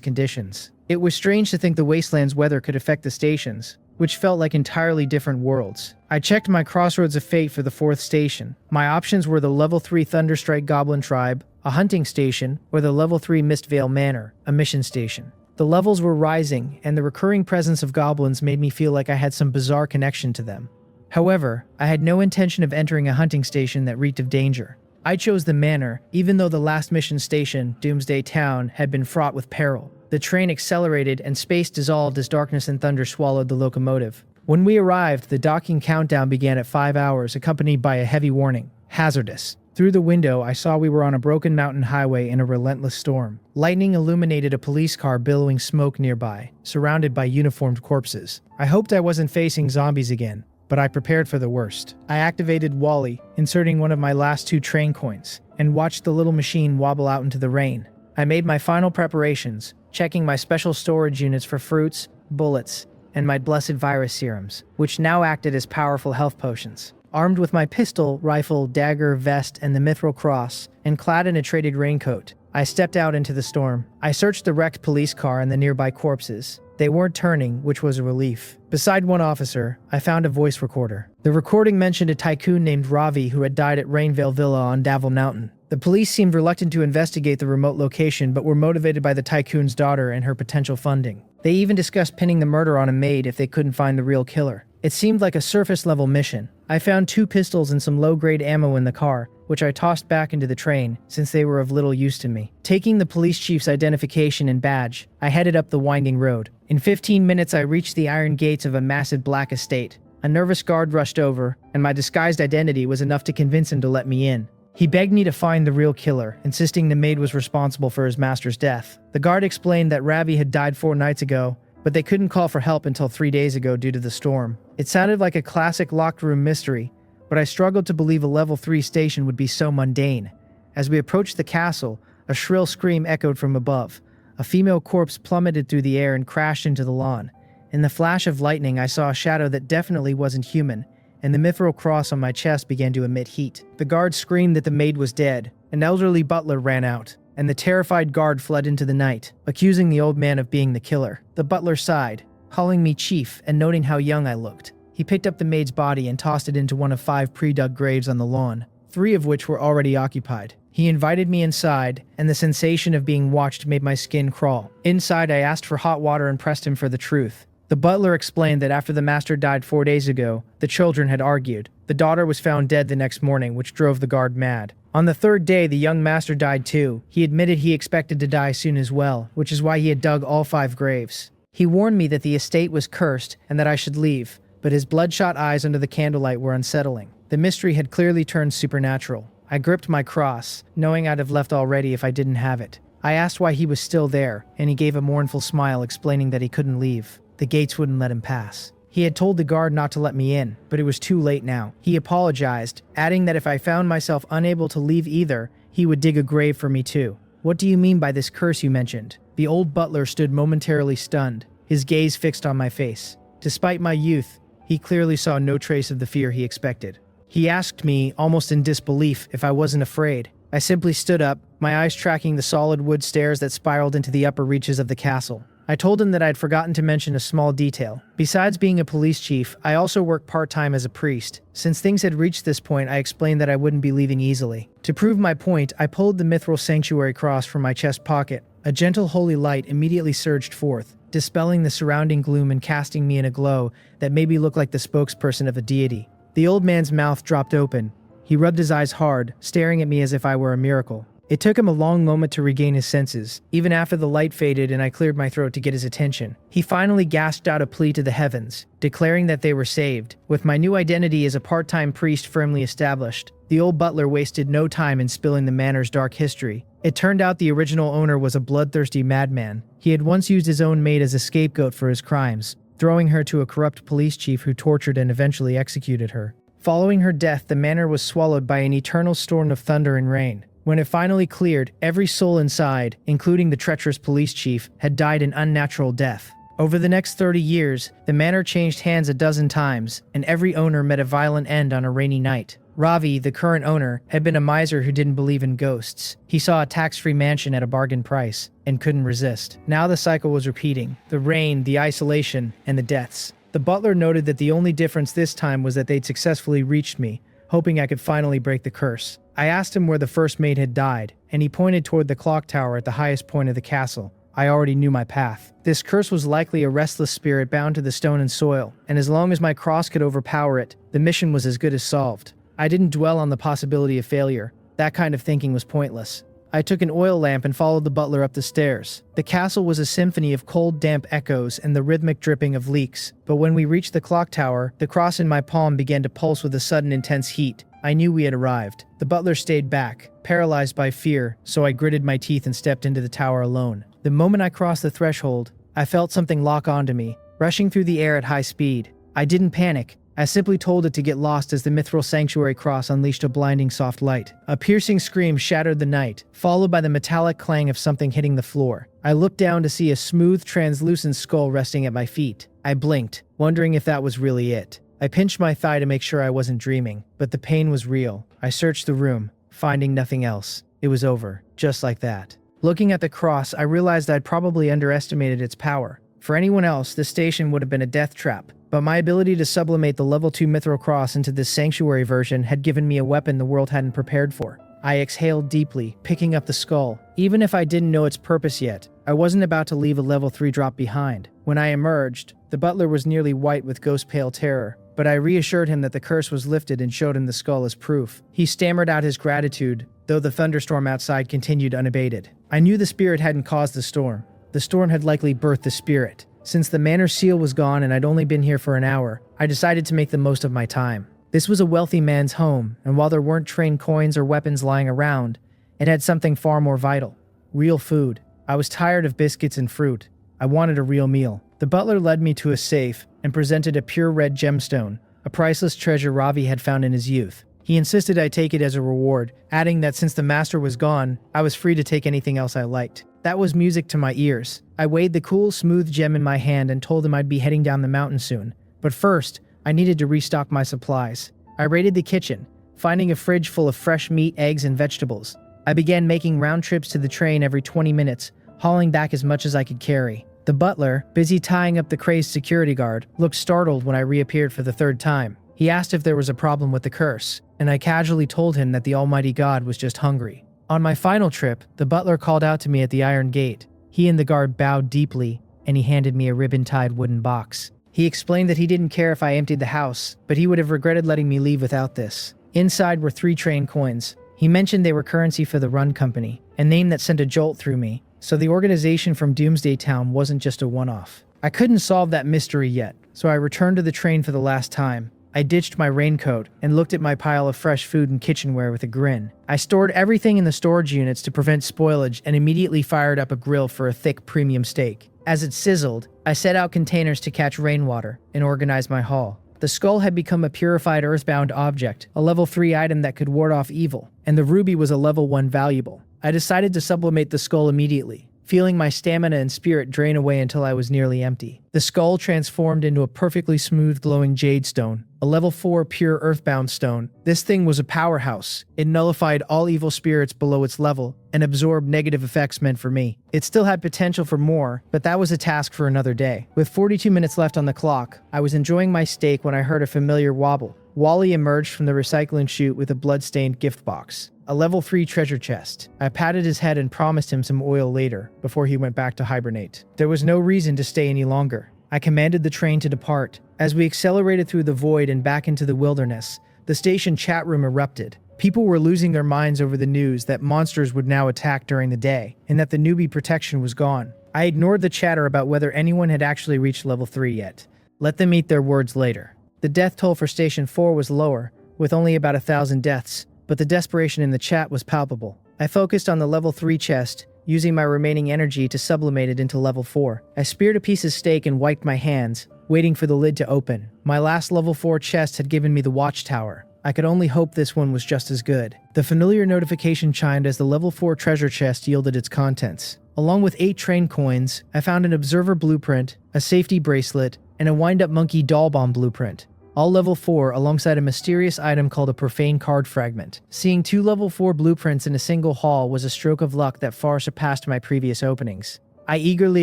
conditions. It was strange to think the wasteland's weather could affect the stations. which felt like entirely different worlds. I checked my crossroads of fate for the 4th station. My options were the level 3 Thunderstrike Goblin Tribe, a hunting station, or the level 3 Mistvale Manor, a mission station. The levels were rising, and the recurring presence of goblins made me feel like I had some bizarre connection to them. However, I had no intention of entering a hunting station that reeked of danger. I chose the manor, even though the last mission station, Doomsday Town, had been fraught with peril. The train accelerated and space dissolved as darkness and thunder swallowed the locomotive. When we arrived, the docking countdown began at 5 hours, accompanied by a heavy warning: hazardous. Through the window, I saw we were on a broken mountain highway in a relentless storm. Lightning illuminated a police car billowing smoke nearby, surrounded by uniformed corpses. I hoped I wasn't facing zombies again, but I prepared for the worst. I activated Wally, inserting one of my last 2 train coins, and watched the little machine wobble out into the rain. I made my final preparations, checking my special storage units for fruits, bullets, and my blessed virus serums, which now acted as powerful health potions. Armed with my pistol, rifle, dagger, vest, and the mithril cross, and clad in a traded raincoat, I stepped out into the storm. I searched the wrecked police car and the nearby corpses. They weren't turning, which was a relief. Beside one officer, I found a voice recorder. The recording mentioned a tycoon named Ravi who had died at Rainvale Villa on Davil Mountain. The police seemed reluctant to investigate the remote location, but were motivated by the tycoon's daughter and her potential funding. They even discussed pinning the murder on a maid if they couldn't find the real killer. It seemed like a surface-level mission. I found 2 pistols and some low-grade ammo in the car, which I tossed back into the train, since they were of little use to me. Taking the police chief's identification and badge, I headed up the winding road. In 15 minutes, I reached the iron gates of a massive black estate. A nervous guard rushed over, and my disguised identity was enough to convince him to let me in. He begged me to find the real killer, insisting the maid was responsible for his master's death. The guard explained that Ravi had died 4 nights ago, but they couldn't call for help until 3 days ago due to the storm. It sounded like a classic locked room mystery, but I struggled to believe a level 3 station would be so mundane. As we approached the castle, a shrill scream echoed from above. A female corpse plummeted through the air and crashed into the lawn. In the flash of lightning, I saw a shadow that definitely wasn't human, and the mithril cross on my chest began to emit heat. The guard screamed that the maid was dead. An elderly butler ran out, and the terrified guard fled into the night, accusing the old man of being the killer. The butler sighed, calling me chief and noting how young I looked. He picked up the maid's body and tossed it into one of 5 pre-dug graves on the lawn, 3 of which were already occupied. He invited me inside, and the sensation of being watched made my skin crawl. Inside, I asked for hot water and pressed him for the truth. The butler explained that after the master died 4 days ago, the children had argued. The daughter was found dead the next morning, which drove the guard mad. On the 3rd day, the young master died too. He admitted he expected to die soon as well, which is why he had dug all 5 graves. He warned me that the estate was cursed and that I should leave, but his bloodshot eyes under the candlelight were unsettling. The mystery had clearly turned supernatural. I gripped my cross, knowing I'd have left already if I didn't have it. I asked why he was still there, and he gave a mournful smile explaining that he couldn't leave. The gates wouldn't let him pass. He had told the guard not to let me in, but it was too late now. He apologized, adding that if I found myself unable to leave either, he would dig a grave for me too. What do you mean by this curse you mentioned? The old butler stood momentarily stunned, his gaze fixed on my face. Despite my youth, he clearly saw no trace of the fear he expected. He asked me, almost in disbelief, if I wasn't afraid. I simply stood up, my eyes tracking the solid wood stairs that spiraled into the upper reaches of the castle. I told him that I had forgotten to mention a small detail. Besides being a police chief, I also work part-time as a priest. Since things had reached this point, I explained that I wouldn't be leaving easily. To prove my point, I pulled the mithril sanctuary cross from my chest pocket. A gentle holy light immediately surged forth, dispelling the surrounding gloom and casting me in a glow that made me look like the spokesperson of a deity. The old man's mouth dropped open. He rubbed his eyes hard, staring at me as if I were a miracle. It took him a long moment to regain his senses, even after the light faded and I cleared my throat to get his attention. He finally gasped out a plea to the heavens, declaring that they were saved. With my new identity as a part-time priest firmly established, the old butler wasted no time in spilling the manor's dark history. It turned out the original owner was a bloodthirsty madman. He had once used his own maid as a scapegoat for his crimes, throwing her to a corrupt police chief who tortured and eventually executed her. Following her death, the manor was swallowed by an eternal storm of thunder and rain. When it finally cleared, every soul inside, including the treacherous police chief, had died an unnatural death. Over the next 30 years, the manor changed hands a dozen times, and every owner met a violent end on a rainy night. Ravi, the current owner, had been a miser who didn't believe in ghosts. He saw a tax-free mansion at a bargain price, and couldn't resist. Now the cycle was repeating. The rain, the isolation, and the deaths. The butler noted that the only difference this time was that they'd successfully reached me, hoping I could finally break the curse. I asked him where the first mate had died, and he pointed toward the clock tower at the highest point of the castle. I already knew my path. This curse was likely a restless spirit bound to the stone and soil, and as long as my cross could overpower it, the mission was as good as solved. I didn't dwell on the possibility of failure. That kind of thinking was pointless. I took an oil lamp and followed the butler up the stairs. The castle was a symphony of cold, damp echoes and the rhythmic dripping of leaks, but when we reached the clock tower, the cross in my palm began to pulse with a sudden intense heat. I knew we had arrived. The butler stayed back, paralyzed by fear, so I gritted my teeth and stepped into the tower alone. The moment I crossed the threshold, I felt something lock onto me, rushing through the air at high speed. I didn't panic. I simply told it to get lost as the mithril sanctuary cross unleashed a blinding soft light. A piercing scream shattered the night, followed by the metallic clang of something hitting the floor. I looked down to see a smooth, translucent skull resting at my feet. I blinked, wondering if that was really it. I pinched my thigh to make sure I wasn't dreaming, but the pain was real. I searched the room, finding nothing else. It was over, just like that. Looking at the cross, I realized I'd probably underestimated its power. For anyone else, this station would have been a death trap, but my ability to sublimate the level 2 mithril cross into this sanctuary version had given me a weapon the world hadn't prepared for. I exhaled deeply, picking up the skull. Even if I didn't know its purpose yet, I wasn't about to leave a level 3 drop behind. When I emerged, the butler was nearly white with ghost-pale terror, but I reassured him that the curse was lifted and showed him the skull as proof. He stammered out his gratitude, though the thunderstorm outside continued unabated. I knew the spirit hadn't caused the storm. The storm had likely birthed the spirit. Since the manor seal was gone and I'd only been here for an hour, I decided to make the most of my time. This was a wealthy man's home, and while there weren't trained coins or weapons lying around, it had something far more vital. Real food. I was tired of biscuits and fruit. I wanted a real meal. The butler led me to a safe and presented a pure red gemstone, a priceless treasure Ravi had found in his youth. He insisted I take it as a reward, adding that since the master was gone, I was free to take anything else I liked. That was music to my ears. I weighed the cool, smooth gem in my hand and told him I'd be heading down the mountain soon. But first, I needed to restock my supplies. I raided the kitchen, finding a fridge full of fresh meat, eggs, and vegetables. I began making round trips to the train every 20 minutes, hauling back as much as I could carry. The butler, busy tying up the crazed security guard, looked startled when I reappeared for the third time. He asked if there was a problem with the curse, and I casually told him that the almighty god was just hungry. On my final trip, the butler called out to me at the iron gate. He and the guard bowed deeply, and he handed me a ribbon-tied wooden box. He explained that he didn't care if I emptied the house, but he would have regretted letting me leave without this. Inside were 3 train coins. He mentioned they were currency for the Run Company, a name that sent a jolt through me, so the organization from Doomsday Town wasn't just a one-off. I couldn't solve that mystery yet, so I returned to the train for the last time. I ditched my raincoat and looked at my pile of fresh food and kitchenware with a grin. I stored everything in the storage units to prevent spoilage and immediately fired up a grill for a thick premium steak. As it sizzled, I set out containers to catch rainwater and organize my haul. The skull had become a purified earthbound object, a level 3 item that could ward off evil, and the ruby was a level 1 valuable. I decided to sublimate the skull immediately, feeling my stamina and spirit drain away until I was nearly empty. The skull transformed into a perfectly smooth glowing jade stone, a level 4 pure earthbound stone. This thing was a powerhouse. It nullified all evil spirits below its level and absorbed negative effects meant for me. It still had potential for more, but that was a task for another day. With 42 minutes left on the clock, I was enjoying my steak when I heard a familiar wobble. Wally emerged from the recycling chute with a blood-stained gift box. A level 3 treasure chest. I patted his head and promised him some oil later, before he went back to hibernate. There was no reason to stay any longer. I commanded the train to depart. As we accelerated through the void and back into the wilderness, the station chat room erupted. People were losing their minds over the news that monsters would now attack during the day, and that the Newbie Protection was gone. I ignored the chatter about whether anyone had actually reached level 3 yet. Let them eat their words later. The death toll for Station 4 was lower, with only about 1,000 deaths, but the desperation in the chat was palpable. I focused on the level 3 chest, using my remaining energy to sublimate it into level 4. I speared a piece of steak and wiped my hands, waiting for the lid to open. My last level 4 chest had given me the watchtower. I could only hope this one was just as good. The familiar notification chimed as the level 4 treasure chest yielded its contents. Along with 8 train coins, I found an observer blueprint, a safety bracelet, and a wind-up monkey doll bomb blueprint. All level 4 alongside a mysterious item called a profane card fragment. Seeing 2 level 4 blueprints in a single haul was a stroke of luck that far surpassed my previous openings. I eagerly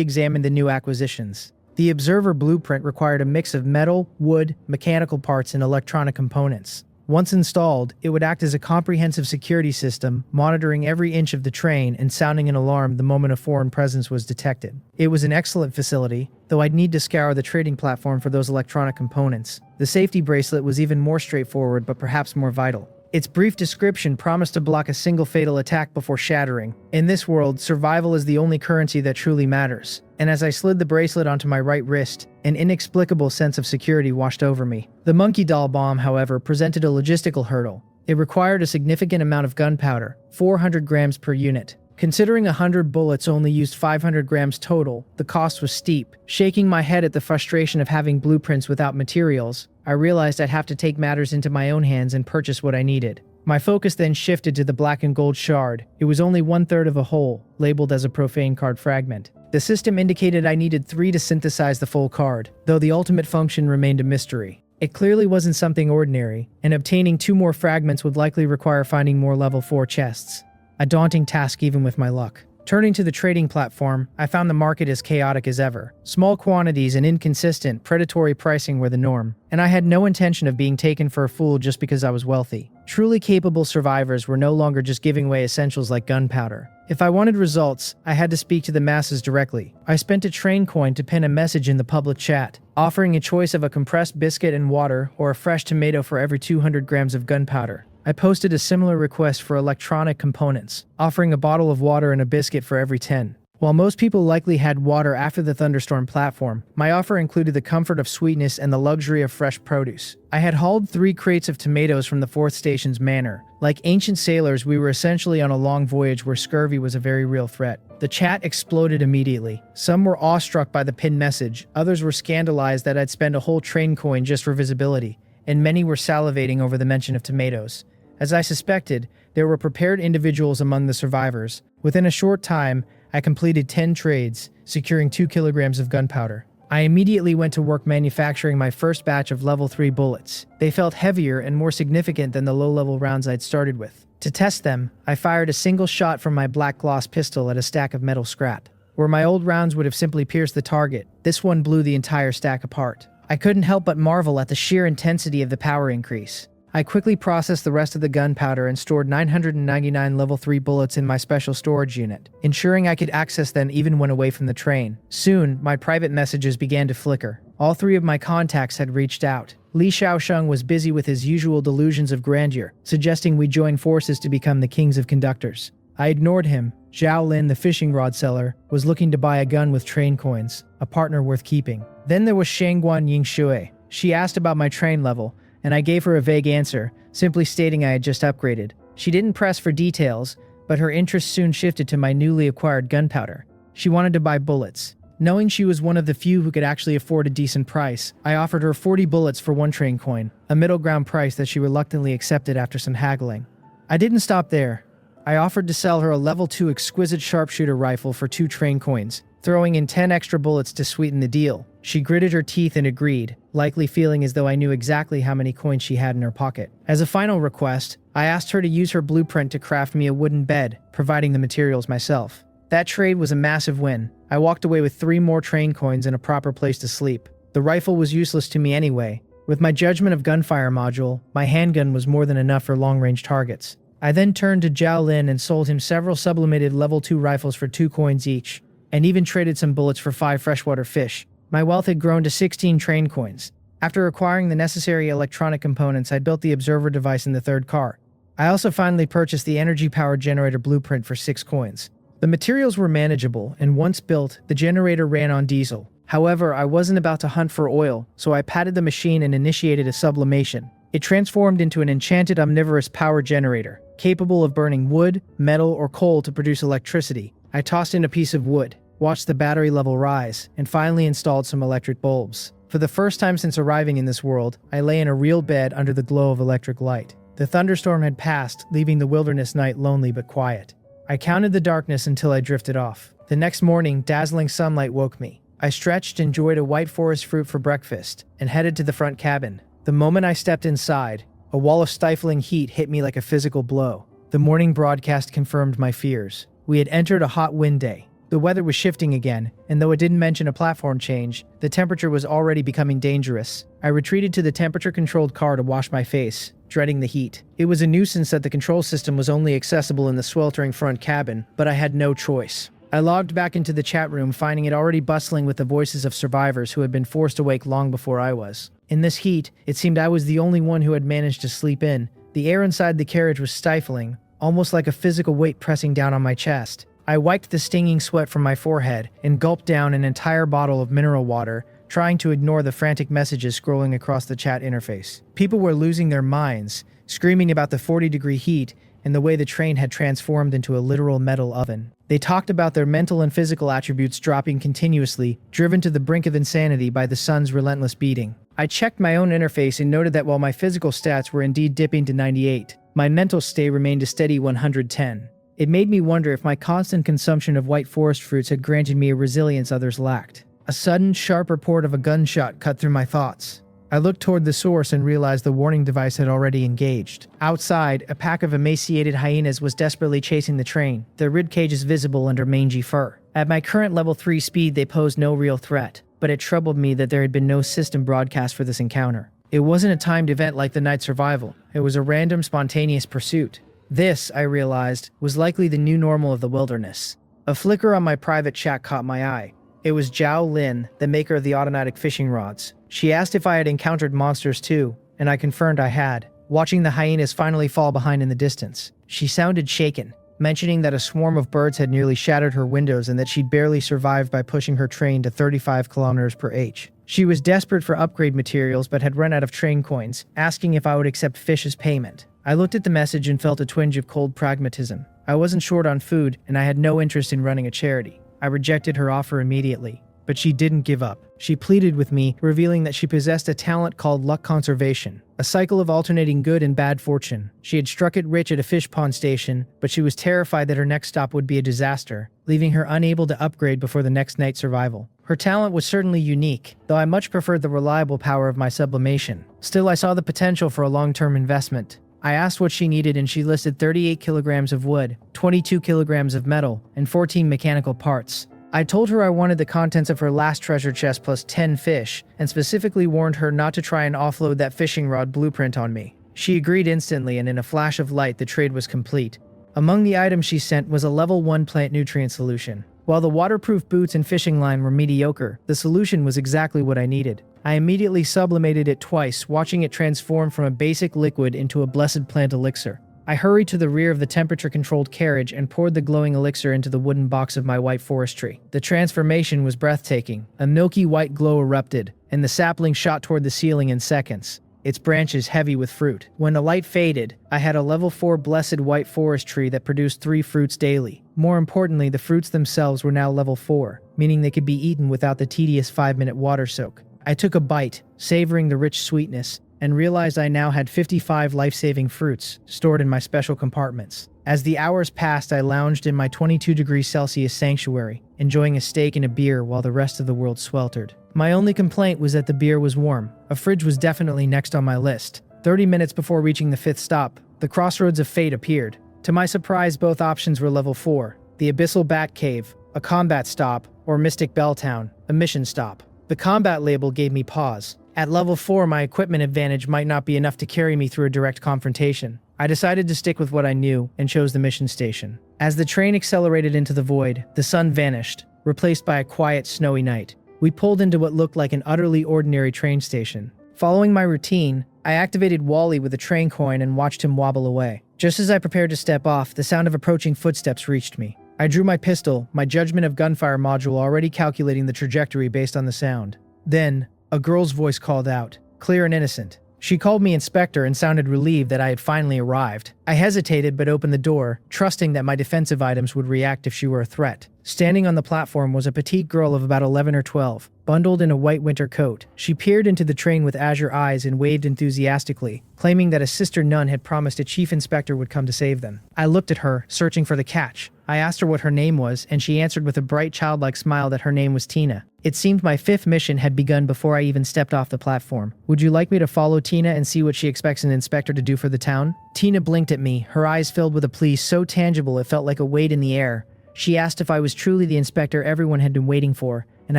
examined the new acquisitions. The observer blueprint required a mix of metal, wood, mechanical parts, and electronic components. Once installed, it would act as a comprehensive security system, monitoring every inch of the train and sounding an alarm the moment a foreign presence was detected. It was an excellent facility, though I'd need to scour the trading platform for those electronic components. The safety bracelet was even more straightforward, but perhaps more vital. Its brief description promised to block a single fatal attack before shattering. In this world, survival is the only currency that truly matters. And as I slid the bracelet onto my right wrist, an inexplicable sense of security washed over me. The monkey doll bomb, however, presented a logistical hurdle. It required a significant amount of gunpowder, 400 grams per unit. Considering 100 bullets only used 500 grams total, the cost was steep. Shaking my head at the frustration of having blueprints without materials, I realized I'd have to take matters into my own hands and purchase what I needed. My focus then shifted to the black and gold shard. It was only 1/3 of a whole, labeled as a profane card fragment. The system indicated I needed 3 to synthesize the full card, though the ultimate function remained a mystery. It clearly wasn't something ordinary, and obtaining 2 more fragments would likely require finding more level 4 chests. A daunting task even with my luck. Turning to the trading platform, I found the market as chaotic as ever. Small quantities and inconsistent, predatory pricing were the norm, and I had no intention of being taken for a fool just because I was wealthy. Truly capable survivors were no longer just giving away essentials like gunpowder. If I wanted results, I had to speak to the masses directly. I spent a train coin to pin a message in the public chat, offering a choice of a compressed biscuit and water or a fresh tomato for every 200 grams of gunpowder. I posted a similar request for electronic components, offering a bottle of water and a biscuit for every 10. While most people likely had water after the thunderstorm platform, my offer included the comfort of sweetness and the luxury of fresh produce. I had hauled 3 crates of tomatoes from the 4th station's manor. Like ancient sailors, we were essentially on a long voyage where scurvy was a very real threat. The chat exploded immediately. Some were awestruck by the pinned message, others were scandalized that I'd spend a whole train coin just for visibility, and many were salivating over the mention of tomatoes. As I suspected, there were prepared individuals among the survivors. Within a short time, I completed 10 trades, securing 2 kilograms of gunpowder. I immediately went to work manufacturing my first batch of level 3 bullets. They felt heavier and more significant than the low-level rounds I'd started with. To test them, I fired a single shot from my black gloss pistol at a stack of metal scrap. Where my old rounds would have simply pierced the target, this one blew the entire stack apart. I couldn't help but marvel at the sheer intensity of the power increase. I quickly processed the rest of the gunpowder and stored 999 level 3 bullets in my special storage unit, ensuring I could access them even when away from the train. Soon, my private messages began to flicker. All 3 of my contacts had reached out. Li Shaosheng was busy with his usual delusions of grandeur, suggesting we join forces to become the kings of conductors. I ignored him. Zhao Lin, the fishing rod seller, was looking to buy a gun with train coins, a partner worth keeping. Then there was Shangguan Yingshui. She asked about my train level, and I gave her a vague answer, simply stating I had just upgraded. She didn't press for details, but her interest soon shifted to my newly acquired gunpowder. She wanted to buy bullets. Knowing she was one of the few who could actually afford a decent price, I offered her 40 bullets for 1 train coin, a middle ground price that she reluctantly accepted after some haggling. I didn't stop there. I offered to sell her a level 2 exquisite sharpshooter rifle for 2 train coins, throwing in 10 extra bullets to sweeten the deal. She gritted her teeth and agreed, likely feeling as though I knew exactly how many coins she had in her pocket. As a final request, I asked her to use her blueprint to craft me a wooden bed, providing the materials myself. That trade was a massive win. I walked away with 3 more train coins and a proper place to sleep. The rifle was useless to me anyway. With my judgment of gunfire module, my handgun was more than enough for long-range targets. I then turned to Zhao Lin and sold him several sublimated level 2 rifles for 2 coins each, and even traded some bullets for 5 freshwater fish. My wealth had grown to 16 train coins. After acquiring the necessary electronic components, I built the observer device in the 3rd car. I also finally purchased the energy-powered generator blueprint for 6 coins. The materials were manageable, and once built, the generator ran on diesel. However, I wasn't about to hunt for oil, so I patted the machine and initiated a sublimation. It transformed into an enchanted omnivorous power generator, capable of burning wood, metal, or coal to produce electricity. I tossed in a piece of wood, watched the battery level rise, and finally installed some electric bulbs. For the first time since arriving in this world, I lay in a real bed under the glow of electric light. The thunderstorm had passed, leaving the wilderness night lonely but quiet. I counted the darkness until I drifted off. The next morning, dazzling sunlight woke me. I stretched, enjoyed a white forest fruit for breakfast, and headed to the front cabin. The moment I stepped inside, a wall of stifling heat hit me like a physical blow. The morning broadcast confirmed my fears. We had entered a hot wind day. The weather was shifting again, and though it didn't mention a platform change, the temperature was already becoming dangerous. I retreated to the temperature-controlled car to wash my face, dreading the heat. It was a nuisance that the control system was only accessible in the sweltering front cabin, but I had no choice. I logged back into the chat room, finding it already bustling with the voices of survivors who had been forced awake long before I was. In this heat, it seemed I was the only one who had managed to sleep in. The air inside the carriage was stifling, almost like a physical weight pressing down on my chest. I wiped the stinging sweat from my forehead and gulped down an entire bottle of mineral water, trying to ignore the frantic messages scrolling across the chat interface. People were losing their minds, screaming about the 40-degree heat and the way the train had transformed into a literal metal oven. They talked about their mental and physical attributes dropping continuously, driven to the brink of insanity by the sun's relentless beating. I checked my own interface and noted that while my physical stats were indeed dipping to 98, my mental state remained a steady 110. It made me wonder if my constant consumption of white forest fruits had granted me a resilience others lacked. A sudden, sharp report of a gunshot cut through my thoughts. I looked toward the source and realized the warning device had already engaged. Outside, a pack of emaciated hyenas was desperately chasing the train, their rib cages visible under mangy fur. At my current level 3 speed, they posed no real threat, but it troubled me that there had been no system broadcast for this encounter. It wasn't a timed event like the night survival. It was a random, spontaneous pursuit. This, I realized, was likely the new normal of the wilderness. A flicker on my private chat caught my eye. It was Zhao Lin, the maker of the automatic fishing rods. She asked if I had encountered monsters too, and I confirmed I had, watching the hyenas finally fall behind in the distance. She sounded shaken, mentioning that a swarm of birds had nearly shattered her windows and that she'd barely survived by pushing her train to 35 kilometers per h. She was desperate for upgrade materials but had run out of train coins, asking if I would accept fish as payment. I looked at the message and felt a twinge of cold pragmatism. I wasn't short on food, and I had no interest in running a charity. I rejected her offer immediately, but she didn't give up. She pleaded with me, revealing that she possessed a talent called luck conservation, a cycle of alternating good and bad fortune. She had struck it rich at a fish pond station, but she was terrified that her next stop would be a disaster, leaving her unable to upgrade before the next night's survival. Her talent was certainly unique, though I much preferred the reliable power of my sublimation. Still, I saw the potential for a long-term investment. I asked what she needed and she listed 38 kilograms of wood, 22 kilograms of metal, and 14 mechanical parts. I told her I wanted the contents of her last treasure chest plus 10 fish, and specifically warned her not to try and offload that fishing rod blueprint on me. She agreed instantly, and in a flash of light the trade was complete. Among the items she sent was a level 1 plant nutrient solution. While the waterproof boots and fishing line were mediocre, the solution was exactly what I needed. I immediately sublimated it twice, watching it transform from a basic liquid into a blessed plant elixir. I hurried to the rear of the temperature-controlled carriage and poured the glowing elixir into the wooden box of my white forestry. The transformation was breathtaking. A milky white glow erupted, and the sapling shot toward the ceiling in seconds, its branches heavy with fruit. When the light faded, I had a level 4 blessed white forest tree that produced 3 fruits daily. More importantly, the fruits themselves were now level 4, meaning they could be eaten without the tedious 5-minute water soak. I took a bite, savoring the rich sweetness, and realized I now had 55 life-saving fruits stored in my special compartments. As the hours passed, I lounged in my 22°C sanctuary, enjoying a steak and a beer while the rest of the world sweltered. My only complaint was that the beer was warm. A fridge was definitely next on my list. 30 minutes before reaching the 5th stop, the Crossroads of Fate appeared. To my surprise, both options were level 4, the Abyssal Bat Cave, a combat stop, or Mystic Belltown, a mission stop. The combat label gave me pause. At level 4, my equipment advantage might not be enough to carry me through a direct confrontation. I decided to stick with what I knew and chose the mission station. As the train accelerated into the void, the sun vanished, replaced by a quiet, snowy night. We pulled into what looked like an utterly ordinary train station. Following my routine, I activated Wally with a train coin and watched him wobble away. Just as I prepared to step off, the sound of approaching footsteps reached me. I drew my pistol, my judgment of gunfire module already calculating the trajectory based on the sound. Then, a girl's voice called out, clear and innocent. She called me Inspector and sounded relieved that I had finally arrived. I hesitated but opened the door, trusting that my defensive items would react if she were a threat. Standing on the platform was a petite girl of about 11 or 12, bundled in a white winter coat. She peered into the train with azure eyes and waved enthusiastically, claiming that a sister nun had promised a chief inspector would come to save them. I looked at her, searching for the catch. I asked her what her name was, and she answered with a bright childlike smile that her name was Tina. It seemed my 5th mission had begun before I even stepped off the platform. Would you like me to follow Tina and see what she expects an inspector to do for the town? Tina blinked at me, her eyes filled with a plea so tangible it felt like a weight in the air. She asked if I was truly the inspector everyone had been waiting for, and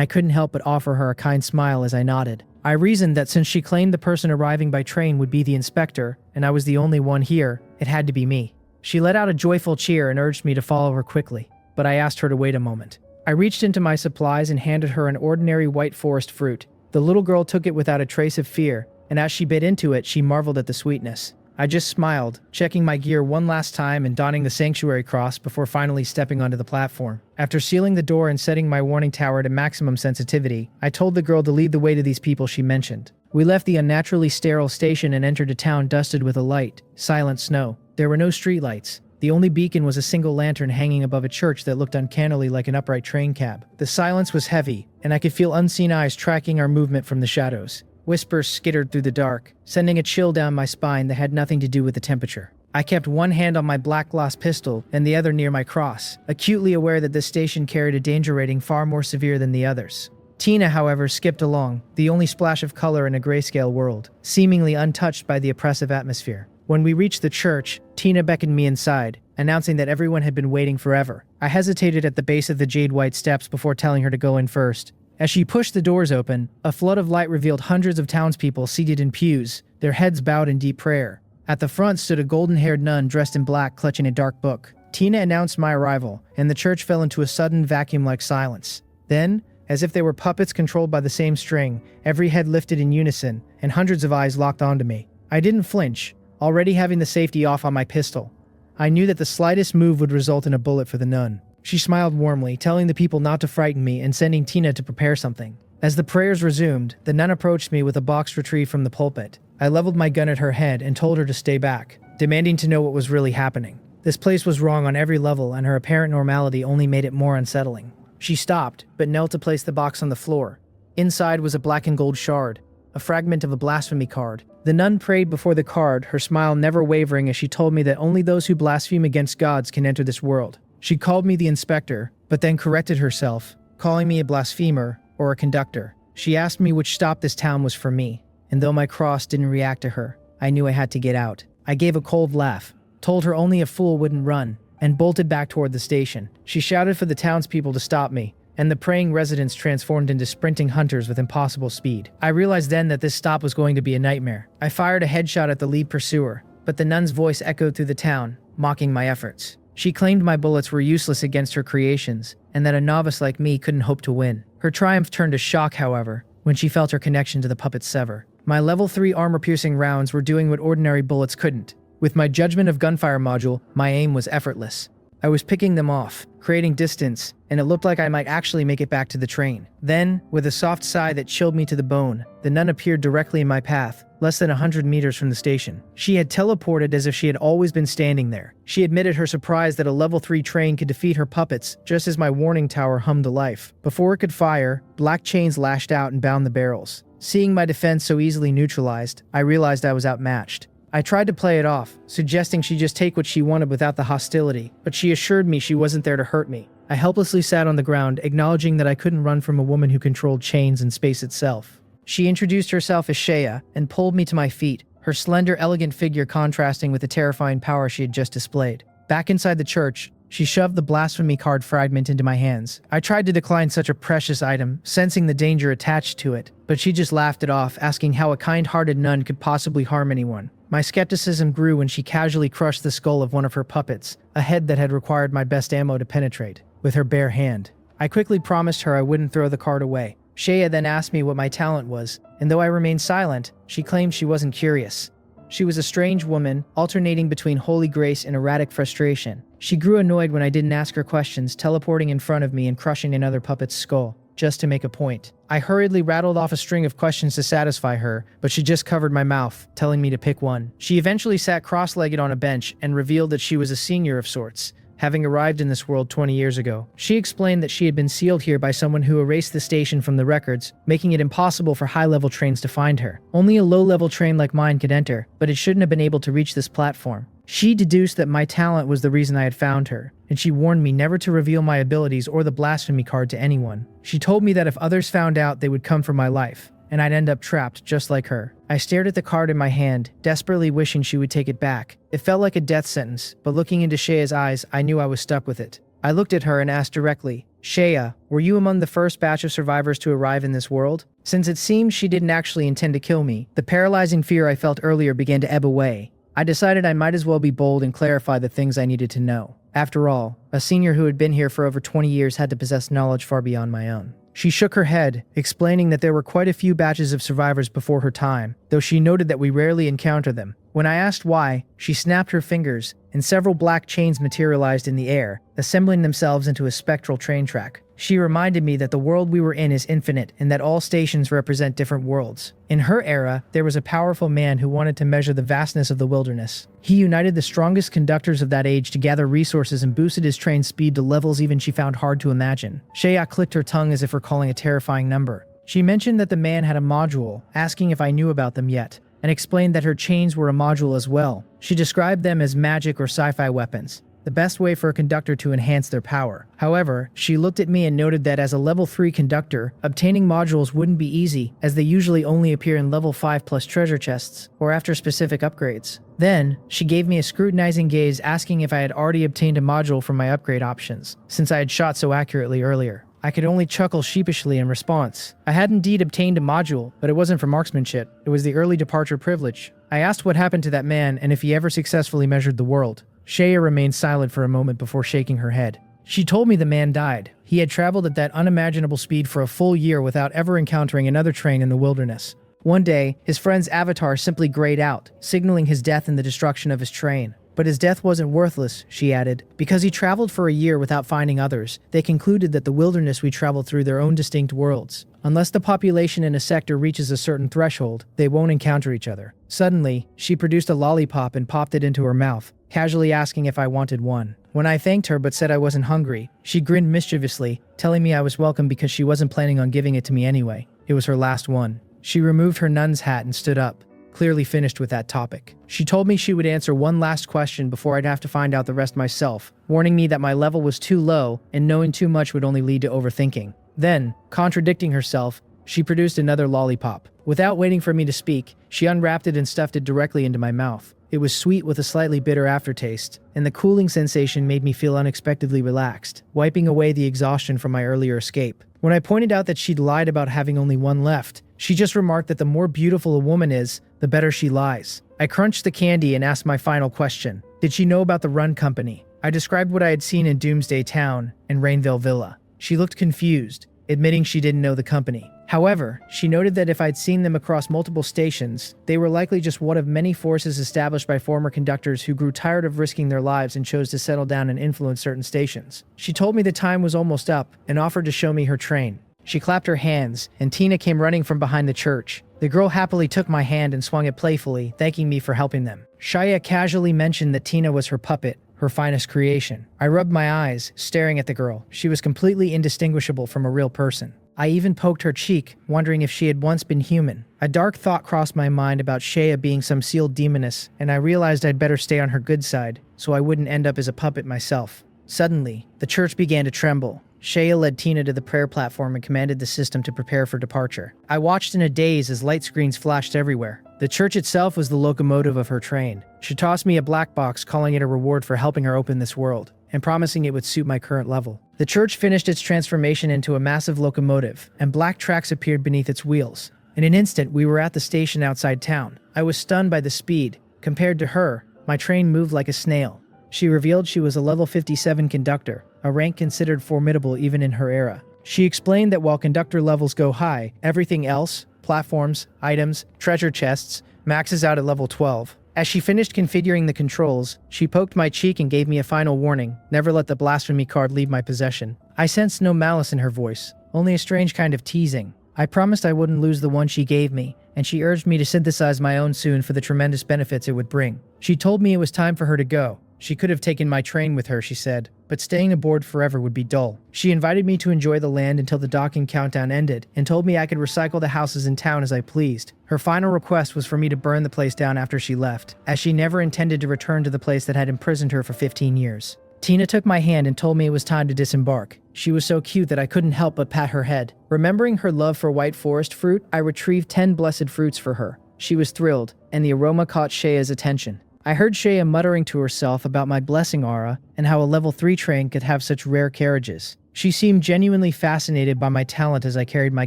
I couldn't help but offer her a kind smile as I nodded. I reasoned that since she claimed the person arriving by train would be the inspector, and I was the only one here, it had to be me. She let out a joyful cheer and urged me to follow her quickly, but I asked her to wait a moment. I reached into my supplies and handed her an ordinary white forest fruit. The little girl took it without a trace of fear, and as she bit into it, she marveled at the sweetness. I just smiled, checking my gear one last time and donning the sanctuary cross before finally stepping onto the platform. After sealing the door and setting my warning tower to maximum sensitivity, I told the girl to lead the way to these people she mentioned. We left the unnaturally sterile station and entered a town dusted with a light, silent snow. There were no streetlights. The only beacon was a single lantern hanging above a church that looked uncannily like an upright train cab. The silence was heavy, and I could feel unseen eyes tracking our movement from the shadows. Whispers skittered through the dark, sending a chill down my spine that had nothing to do with the temperature. I kept one hand on my black gloss pistol and the other near my cross, acutely aware that this station carried a danger rating far more severe than the others. Tina, however, skipped along, the only splash of color in a grayscale world, seemingly untouched by the oppressive atmosphere. When we reached the church, Tina beckoned me inside, announcing that everyone had been waiting forever. I hesitated at the base of the jade-white steps before telling her to go in first. As she pushed the doors open, a flood of light revealed hundreds of townspeople seated in pews, their heads bowed in deep prayer. At the front stood a golden-haired nun dressed in black clutching a dark book. Tina announced my arrival, and the church fell into a sudden vacuum-like silence. Then, as if they were puppets controlled by the same string, every head lifted in unison, and hundreds of eyes locked onto me. I didn't flinch, already having the safety off on my pistol. I knew that the slightest move would result in a bullet for the nun. She smiled warmly, telling the people not to frighten me and sending Tina to prepare something. As the prayers resumed, the nun approached me with a box retrieved from the pulpit. I leveled my gun at her head and told her to stay back, demanding to know what was really happening. This place was wrong on every level, and her apparent normality only made it more unsettling. She stopped, but knelt to place the box on the floor. Inside was a black and gold shard, a fragment of a blasphemy card. The nun prayed before the card, her smile never wavering as she told me that only those who blaspheme against gods can enter this world. She called me the inspector, but then corrected herself, calling me a blasphemer or a conductor. She asked me which stop this town was for me, and though my cross didn't react to her, I knew I had to get out. I gave a cold laugh, told her only a fool wouldn't run, and bolted back toward the station. She shouted for the townspeople to stop me, and the praying residents transformed into sprinting hunters with impossible speed. I realized then that this stop was going to be a nightmare. I fired a headshot at the lead pursuer, but the nun's voice echoed through the town, mocking my efforts. She claimed my bullets were useless against her creations, and that a novice like me couldn't hope to win. Her triumph turned to shock, however, when she felt her connection to the puppet sever. My level 3 armor-piercing rounds were doing what ordinary bullets couldn't. With my judgment of gunfire module, my aim was effortless. I was picking them off, creating distance, and it looked like I might actually make it back to the train. Then, with a soft sigh that chilled me to the bone, the nun appeared directly in my path, less than 100 meters from the station. She had teleported as if she had always been standing there. She admitted her surprise that a level 3 train could defeat her puppets, just as my warning tower hummed to life. Before it could fire, black chains lashed out and bound the barrels. Seeing my defense so easily neutralized, I realized I was outmatched. I tried to play it off, suggesting she just take what she wanted without the hostility, but she assured me she wasn't there to hurt me. I helplessly sat on the ground, acknowledging that I couldn't run from a woman who controlled chains and space itself. She introduced herself as Shea and pulled me to my feet, her slender, elegant figure contrasting with the terrifying power she had just displayed. Back inside the church, she shoved the blasphemy card fragment into my hands. I tried to decline such a precious item, sensing the danger attached to it, but she just laughed it off, asking how a kind-hearted nun could possibly harm anyone. My skepticism grew when she casually crushed the skull of one of her puppets, a head that had required my best ammo to penetrate, with her bare hand. I quickly promised her I wouldn't throw the card away. Shea then asked me what my talent was, and though I remained silent, she claimed she wasn't curious. She was a strange woman, alternating between holy grace and erratic frustration. She grew annoyed when I didn't ask her questions, teleporting in front of me and crushing another puppet's skull, just to make a point. I hurriedly rattled off a string of questions to satisfy her, but she just covered my mouth, telling me to pick one. She eventually sat cross-legged on a bench and revealed that she was a senior of sorts, having arrived in this world 20 years ago. She explained that she had been sealed here by someone who erased the station from the records, making it impossible for high-level trains to find her. Only a low-level train like mine could enter, but it shouldn't have been able to reach this platform. She deduced that my talent was the reason I had found her, and she warned me never to reveal my abilities or the blasphemy card to anyone. She told me that if others found out, they would come for my life, and I'd end up trapped just like her. I stared at the card in my hand, desperately wishing she would take it back. It felt like a death sentence, but looking into Shea's eyes, I knew I was stuck with it. I looked at her and asked directly, Shea, were you among the first batch of survivors to arrive in this world? Since it seemed she didn't actually intend to kill me, the paralyzing fear I felt earlier began to ebb away. I decided I might as well be bold and clarify the things I needed to know. After all, a senior who had been here for over 20 years had to possess knowledge far beyond my own. She shook her head, explaining that there were quite a few batches of survivors before her time, though she noted that we rarely encounter them. When I asked why, she snapped her fingers, and several black chains materialized in the air, assembling themselves into a spectral train track. She reminded me that the world we were in is infinite and that all stations represent different worlds. In her era, there was a powerful man who wanted to measure the vastness of the wilderness. He united the strongest conductors of that age to gather resources and boosted his train's speed to levels even she found hard to imagine. Shea clicked her tongue as if recalling a terrifying number. She mentioned that the man had a module, asking if I knew about them yet, and explained that her chains were a module as well. She described them as magic or sci-fi weapons, the best way for a conductor to enhance their power. However, she looked at me and noted that as a level 3 conductor, obtaining modules wouldn't be easy, as they usually only appear in level 5 plus treasure chests, or after specific upgrades. Then, she gave me a scrutinizing gaze asking if I had already obtained a module from my upgrade options, since I had shot so accurately earlier. I could only chuckle sheepishly in response. I had indeed obtained a module, but it wasn't for marksmanship. It was the early departure privilege. I asked what happened to that man and if he ever successfully measured the world. Shea remained silent for a moment before shaking her head. She told me the man died. He had traveled at that unimaginable speed for a full year without ever encountering another train in the wilderness. One day, his friend's avatar simply grayed out, signaling his death and the destruction of his train. But his death wasn't worthless, she added. Because he traveled for a year without finding others, they concluded that the wilderness we traveled through their own distinct worlds. Unless the population in a sector reaches a certain threshold, they won't encounter each other. Suddenly, she produced a lollipop and popped it into her mouth, casually asking if I wanted one. When I thanked her but said I wasn't hungry, she grinned mischievously, telling me I was welcome because she wasn't planning on giving it to me anyway. It was her last one. She removed her nun's hat and stood up, clearly finished with that topic. She told me she would answer one last question before I'd have to find out the rest myself, warning me that my level was too low and knowing too much would only lead to overthinking. Then, contradicting herself, she produced another lollipop. Without waiting for me to speak, she unwrapped it and stuffed it directly into my mouth. It was sweet with a slightly bitter aftertaste, and the cooling sensation made me feel unexpectedly relaxed, wiping away the exhaustion from my earlier escape. When I pointed out that she'd lied about having only one left, she just remarked that the more beautiful a woman is, the better she lies. I crunched the candy and asked my final question. Did she know about the Run Company? I described what I had seen in Doomsday Town and Rainville Villa. She looked confused, admitting she didn't know the company. However, she noted that if I'd seen them across multiple stations, they were likely just one of many forces established by former conductors who grew tired of risking their lives and chose to settle down and influence certain stations. She told me the time was almost up and offered to show me her train. She clapped her hands, and Tina came running from behind the church. The girl happily took my hand and swung it playfully, thanking me for helping them. Shaya casually mentioned that Tina was her puppet, her finest creation. I rubbed my eyes, staring at the girl. She was completely indistinguishable from a real person. I even poked her cheek, wondering if she had once been human. A dark thought crossed my mind about Shea being some sealed demoness, and I realized I'd better stay on her good side, so I wouldn't end up as a puppet myself. Suddenly, the church began to tremble. Shea led Tina to the prayer platform and commanded the system to prepare for departure. I watched in a daze as light screens flashed everywhere. The church itself was the locomotive of her train. She tossed me a black box, calling it a reward for helping her open this world, and promising it would suit my current level. The church finished its transformation into a massive locomotive, and black tracks appeared beneath its wheels. In an instant, we were at the station outside town. I was stunned by the speed. Compared to her, my train moved like a snail. She revealed she was a level 57 conductor, a rank considered formidable even in her era. She explained that while conductor levels go high, everything else, platforms, items, treasure chests, maxes out at level 12. As she finished configuring the controls, she poked my cheek and gave me a final warning: never let the blasphemy card leave my possession. I sensed no malice in her voice, only a strange kind of teasing. I promised I wouldn't lose the one she gave me, and she urged me to synthesize my own soon for the tremendous benefits it would bring. She told me it was time for her to go. She could have taken my train with her, she said, but staying aboard forever would be dull. She invited me to enjoy the land until the docking countdown ended, and told me I could recycle the houses in town as I pleased. Her final request was for me to burn the place down after she left, as she never intended to return to the place that had imprisoned her for 15 years. Tina took my hand and told me it was time to disembark. She was so cute that I couldn't help but pat her head. Remembering her love for white forest fruit, I retrieved 10 blessed fruits for her. She was thrilled, and the aroma caught Shea's attention. I heard Shea muttering to herself about my blessing aura and how a level 3 train could have such rare carriages. She seemed genuinely fascinated by my talent as I carried my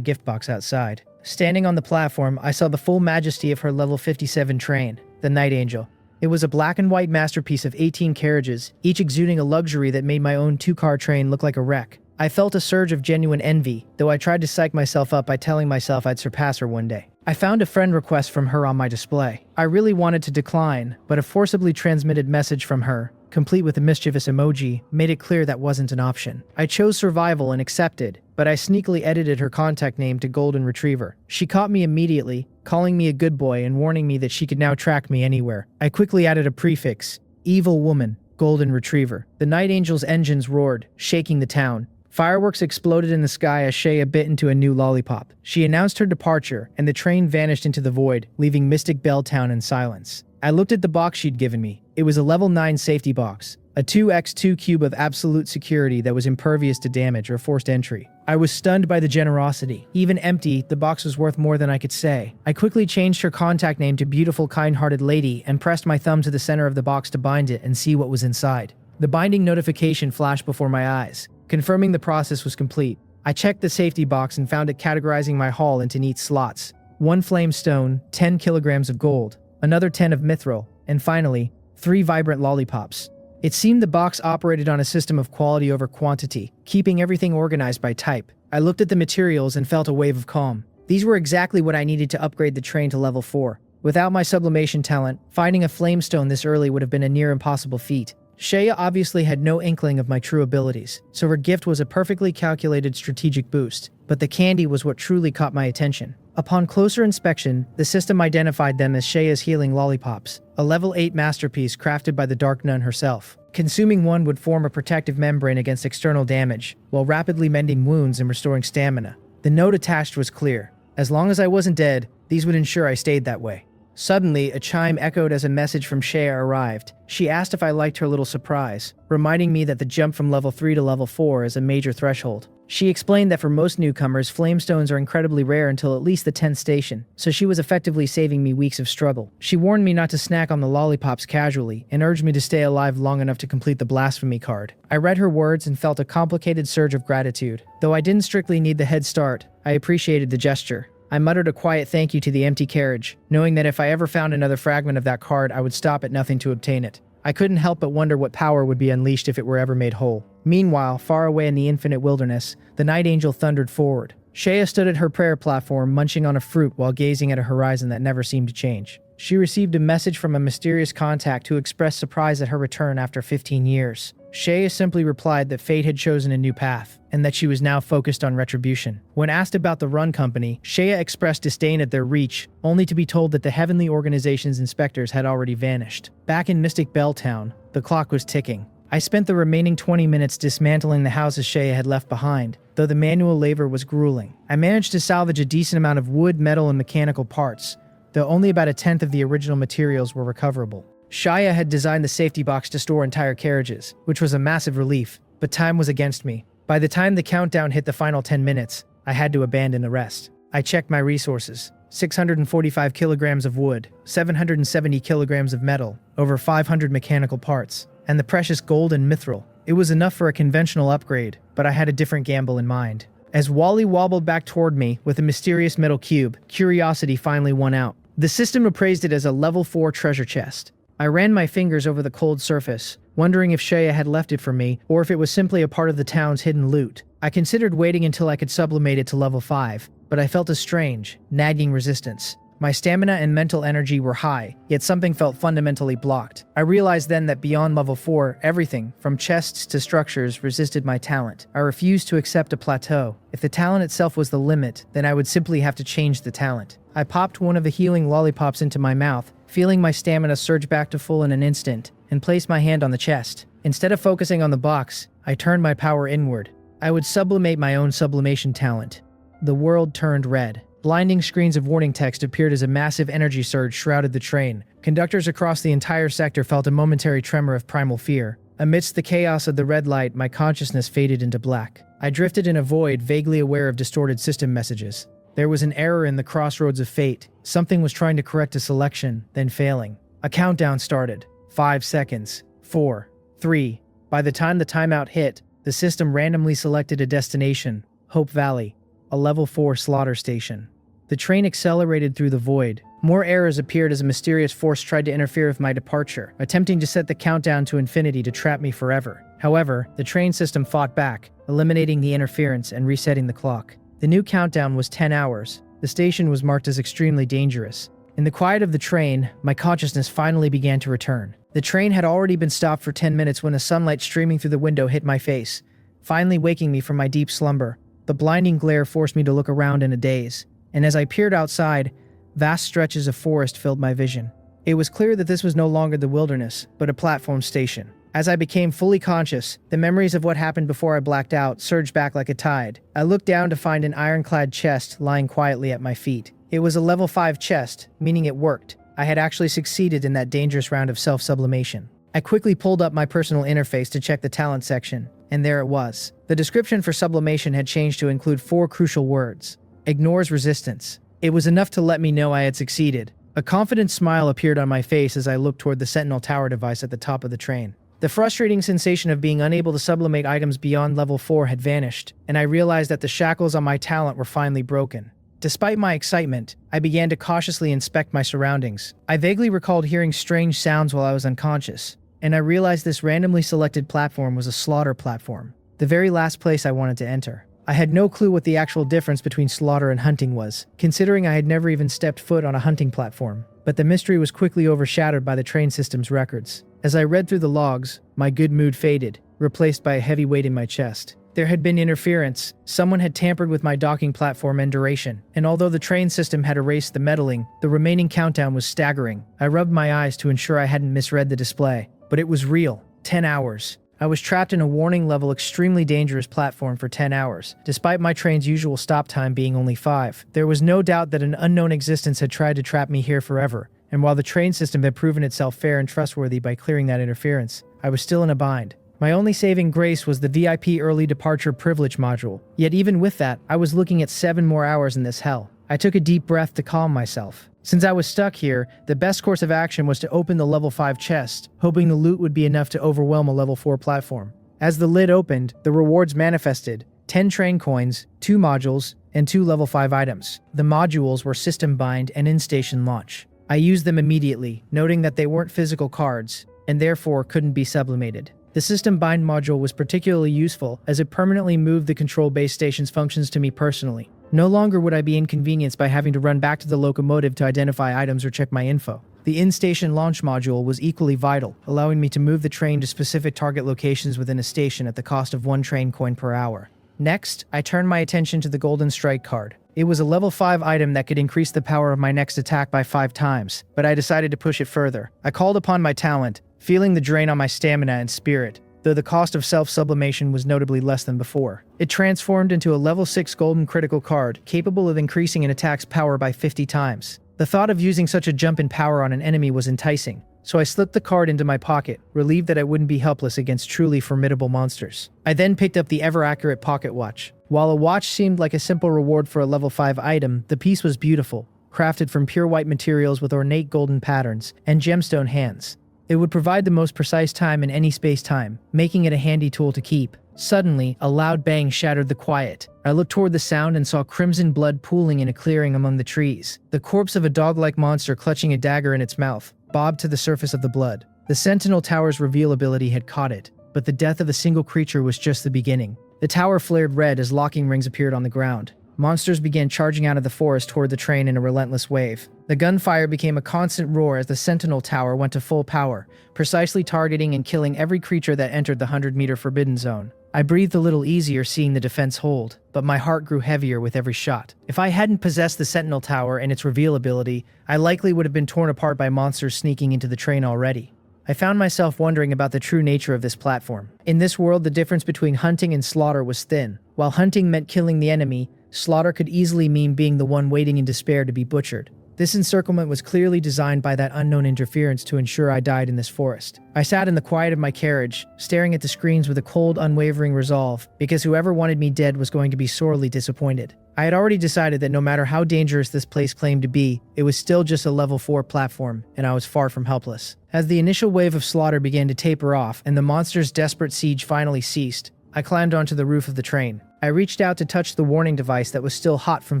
gift box outside. Standing on the platform, I saw the full majesty of her level 57 train, the Night Angel. It was a black and white masterpiece of 18 carriages, each exuding a luxury that made my own 2-car train look like a wreck. I felt a surge of genuine envy, though I tried to psych myself up by telling myself I'd surpass her one day. I found a friend request from her on my display. I really wanted to decline, but a forcibly transmitted message from her, complete with a mischievous emoji, made it clear that wasn't an option. I chose survival and accepted, but I sneakily edited her contact name to Golden Retriever. She caught me immediately, calling me a good boy and warning me that she could now track me anywhere. I quickly added a prefix, Evil Woman, Golden Retriever. The Night Angel's engines roared, shaking the town. Fireworks exploded in the sky as Shea bit into a new lollipop. She announced her departure, and the train vanished into the void, leaving Mystic Belltown in silence. I looked at the box she'd given me. It was a level 9 safety box, a 2x2 cube of absolute security that was impervious to damage or forced entry. I was stunned by the generosity. Even empty, the box was worth more than I could say. I quickly changed her contact name to Beautiful Kind-Hearted Lady and pressed my thumb to the center of the box to bind it and see what was inside. The binding notification flashed before my eyes, confirming the process was complete. I checked the safety box and found it categorizing my haul into neat slots. 1 flame stone, 10 kilograms of gold, another 10 of mithril, and finally, 3 vibrant lollipops. It seemed the box operated on a system of quality over quantity, keeping everything organized by type. I looked at the materials and felt a wave of calm. These were exactly what I needed to upgrade the train to level 4. Without my sublimation talent, finding a flamestone this early would have been a near impossible feat. Shea obviously had no inkling of my true abilities, so her gift was a perfectly calculated strategic boost, but the candy was what truly caught my attention. Upon closer inspection, the system identified them as Shea's healing lollipops, a level 8 masterpiece crafted by the Dark Nun herself. Consuming one would form a protective membrane against external damage, while rapidly mending wounds and restoring stamina. The note attached was clear. As long as I wasn't dead, these would ensure I stayed that way. Suddenly, a chime echoed as a message from Shea arrived. She asked if I liked her little surprise, reminding me that the jump from level 3 to level 4 is a major threshold. She explained that for most newcomers, flamestones are incredibly rare until at least the 10th station, so she was effectively saving me weeks of struggle. She warned me not to snack on the lollipops casually, and urged me to stay alive long enough to complete the blasphemy card. I read her words and felt a complicated surge of gratitude. Though I didn't strictly need the head start, I appreciated the gesture. I muttered a quiet thank you to the empty carriage, knowing that if I ever found another fragment of that card, I would stop at nothing to obtain it. I couldn't help but wonder what power would be unleashed if it were ever made whole. Meanwhile, far away in the infinite wilderness, the Night Angel thundered forward. Shea stood at her prayer platform, munching on a fruit while gazing at a horizon that never seemed to change. She received a message from a mysterious contact who expressed surprise at her return after 15 years. Shea simply replied that fate had chosen a new path, and that she was now focused on retribution. When asked about the Run Company, Shea expressed disdain at their reach, only to be told that the Heavenly Organization's inspectors had already vanished. Back in Mystic Belltown, the clock was ticking. I spent the remaining 20 minutes dismantling the houses Shea had left behind, though the manual labor was grueling. I managed to salvage a decent amount of wood, metal, and mechanical parts, though only about 1/10 of the original materials were recoverable. Shaya had designed the safety box to store entire carriages, which was a massive relief, but time was against me. By the time the countdown hit the final 10 minutes, I had to abandon the rest. I checked my resources. 645 kilograms of wood, 770 kilograms of metal, over 500 mechanical parts, and the precious gold and mithril. It was enough for a conventional upgrade, but I had a different gamble in mind. As Wally wobbled back toward me with a mysterious metal cube, curiosity finally won out. The system appraised it as a level 4 treasure chest. I ran my fingers over the cold surface, wondering if Shea had left it for me, or if it was simply a part of the town's hidden loot. I considered waiting until I could sublimate it to level 5, but I felt a strange, nagging resistance. My stamina and mental energy were high, yet something felt fundamentally blocked. I realized then that beyond level 4, everything, from chests to structures, resisted my talent. I refused to accept a plateau. If the talent itself was the limit, then I would simply have to change the talent. I popped one of the healing lollipops into my mouth, feeling my stamina surge back to full in an instant, and placed my hand on the chest. Instead of focusing on the box, I turned my power inward. I would sublimate my own sublimation talent. The world turned red. Blinding screens of warning text appeared as a massive energy surge shrouded the train. Conductors across the entire sector felt a momentary tremor of primal fear. Amidst the chaos of the red light, my consciousness faded into black. I drifted in a void, vaguely aware of distorted system messages. There was an error in the crossroads of fate. Something was trying to correct a selection, then failing. A countdown started. 5 seconds. 4. 3. By the time the timeout hit, the system randomly selected a destination, Hope Valley, a level 4 slaughter station. The train accelerated through the void. More errors appeared as a mysterious force tried to interfere with my departure, attempting to set the countdown to infinity to trap me forever. However, the train system fought back, eliminating the interference and resetting the clock. The new countdown was 10 hours. The station was marked as extremely dangerous. In the quiet of the train, my consciousness finally began to return. The train had already been stopped for 10 minutes when the sunlight streaming through the window hit my face, finally waking me from my deep slumber. The blinding glare forced me to look around in a daze, and as I peered outside, vast stretches of forest filled my vision. It was clear that this was no longer the wilderness, but a platform station. As I became fully conscious, the memories of what happened before I blacked out surged back like a tide. I looked down to find an ironclad chest lying quietly at my feet. It was a level 5 chest, meaning it worked. I had actually succeeded in that dangerous round of self-sublimation. I quickly pulled up my personal interface to check the talent section, and there it was. The description for sublimation had changed to include 4 crucial words. Ignores resistance. It was enough to let me know I had succeeded. A confident smile appeared on my face as I looked toward the Sentinel Tower device at the top of the train. The frustrating sensation of being unable to sublimate items beyond level 4 had vanished, and I realized that the shackles on my talent were finally broken. Despite my excitement, I began to cautiously inspect my surroundings. I vaguely recalled hearing strange sounds while I was unconscious, and I realized this randomly selected platform was a slaughter platform, the very last place I wanted to enter. I had no clue what the actual difference between slaughter and hunting was, considering I had never even stepped foot on a hunting platform. But the mystery was quickly overshadowed by the train system's records. As I read through the logs, my good mood faded, replaced by a heavy weight in my chest. There had been interference. Someone had tampered with my docking platform and duration, and although the train system had erased the meddling, the remaining countdown was staggering. I rubbed my eyes to ensure I hadn't misread the display, but it was real. 10 hours. I was trapped in a warning level extremely dangerous platform for 10 hours, despite my train's usual stop time being only 5. There was no doubt that an unknown existence had tried to trap me here forever, and while the train system had proven itself fair and trustworthy by clearing that interference, I was still in a bind. My only saving grace was the VIP early departure privilege module, yet even with that, I was looking at 7 more hours in this hell. I took a deep breath to calm myself. Since I was stuck here, the best course of action was to open the level 5 chest, hoping the loot would be enough to overwhelm a level 4 platform. As the lid opened, the rewards manifested: 10 train coins, 2 modules, and 2 level 5 items. The modules were system bind and in-station launch. I used them immediately, noting that they weren't physical cards, and therefore couldn't be sublimated. The system bind module was particularly useful as it permanently moved the control base station's functions to me personally. No longer would I be inconvenienced by having to run back to the locomotive to identify items or check my info. The in-station launch module was equally vital, allowing me to move the train to specific target locations within a station at the cost of 1 train coin per hour. Next, I turned my attention to the Golden Strike card. It was a level 5 item that could increase the power of my next attack by 5 times, but I decided to push it further. I called upon my talent, feeling the drain on my stamina and spirit, though the cost of self-sublimation was notably less than before. It transformed into a level 6 golden critical card, capable of increasing an attack's power by 50 times. The thought of using such a jump in power on an enemy was enticing, so I slipped the card into my pocket, relieved that I wouldn't be helpless against truly formidable monsters. I then picked up the ever-accurate pocket watch. While a watch seemed like a simple reward for a level 5 item, the piece was beautiful, crafted from pure white materials with ornate golden patterns and gemstone hands. It would provide the most precise time in any space-time, making it a handy tool to keep. Suddenly, a loud bang shattered the quiet. I looked toward the sound and saw crimson blood pooling in a clearing among the trees. The corpse of a dog-like monster clutching a dagger in its mouth bobbed to the surface of the blood. The Sentinel Tower's reveal ability had caught it, but the death of a single creature was just the beginning. The tower flared red as locking rings appeared on the ground. Monsters began charging out of the forest toward the train in a relentless wave. The gunfire became a constant roar as the Sentinel Tower went to full power, precisely targeting and killing every creature that entered the 100-meter forbidden zone. I breathed a little easier seeing the defense hold, but my heart grew heavier with every shot. If I hadn't possessed the Sentinel Tower and its reveal ability, I likely would have been torn apart by monsters sneaking into the train already. I found myself wondering about the true nature of this platform. In this world, the difference between hunting and slaughter was thin. While hunting meant killing the enemy, slaughter could easily mean being the one waiting in despair to be butchered. This encirclement was clearly designed by that unknown interference to ensure I died in this forest. I sat in the quiet of my carriage, staring at the screens with a cold, unwavering resolve, because whoever wanted me dead was going to be sorely disappointed. I had already decided that no matter how dangerous this place claimed to be, it was still just a level 4 platform, and I was far from helpless. As the initial wave of slaughter began to taper off and the monster's desperate siege finally ceased, I climbed onto the roof of the train. I reached out to touch the warning device that was still hot from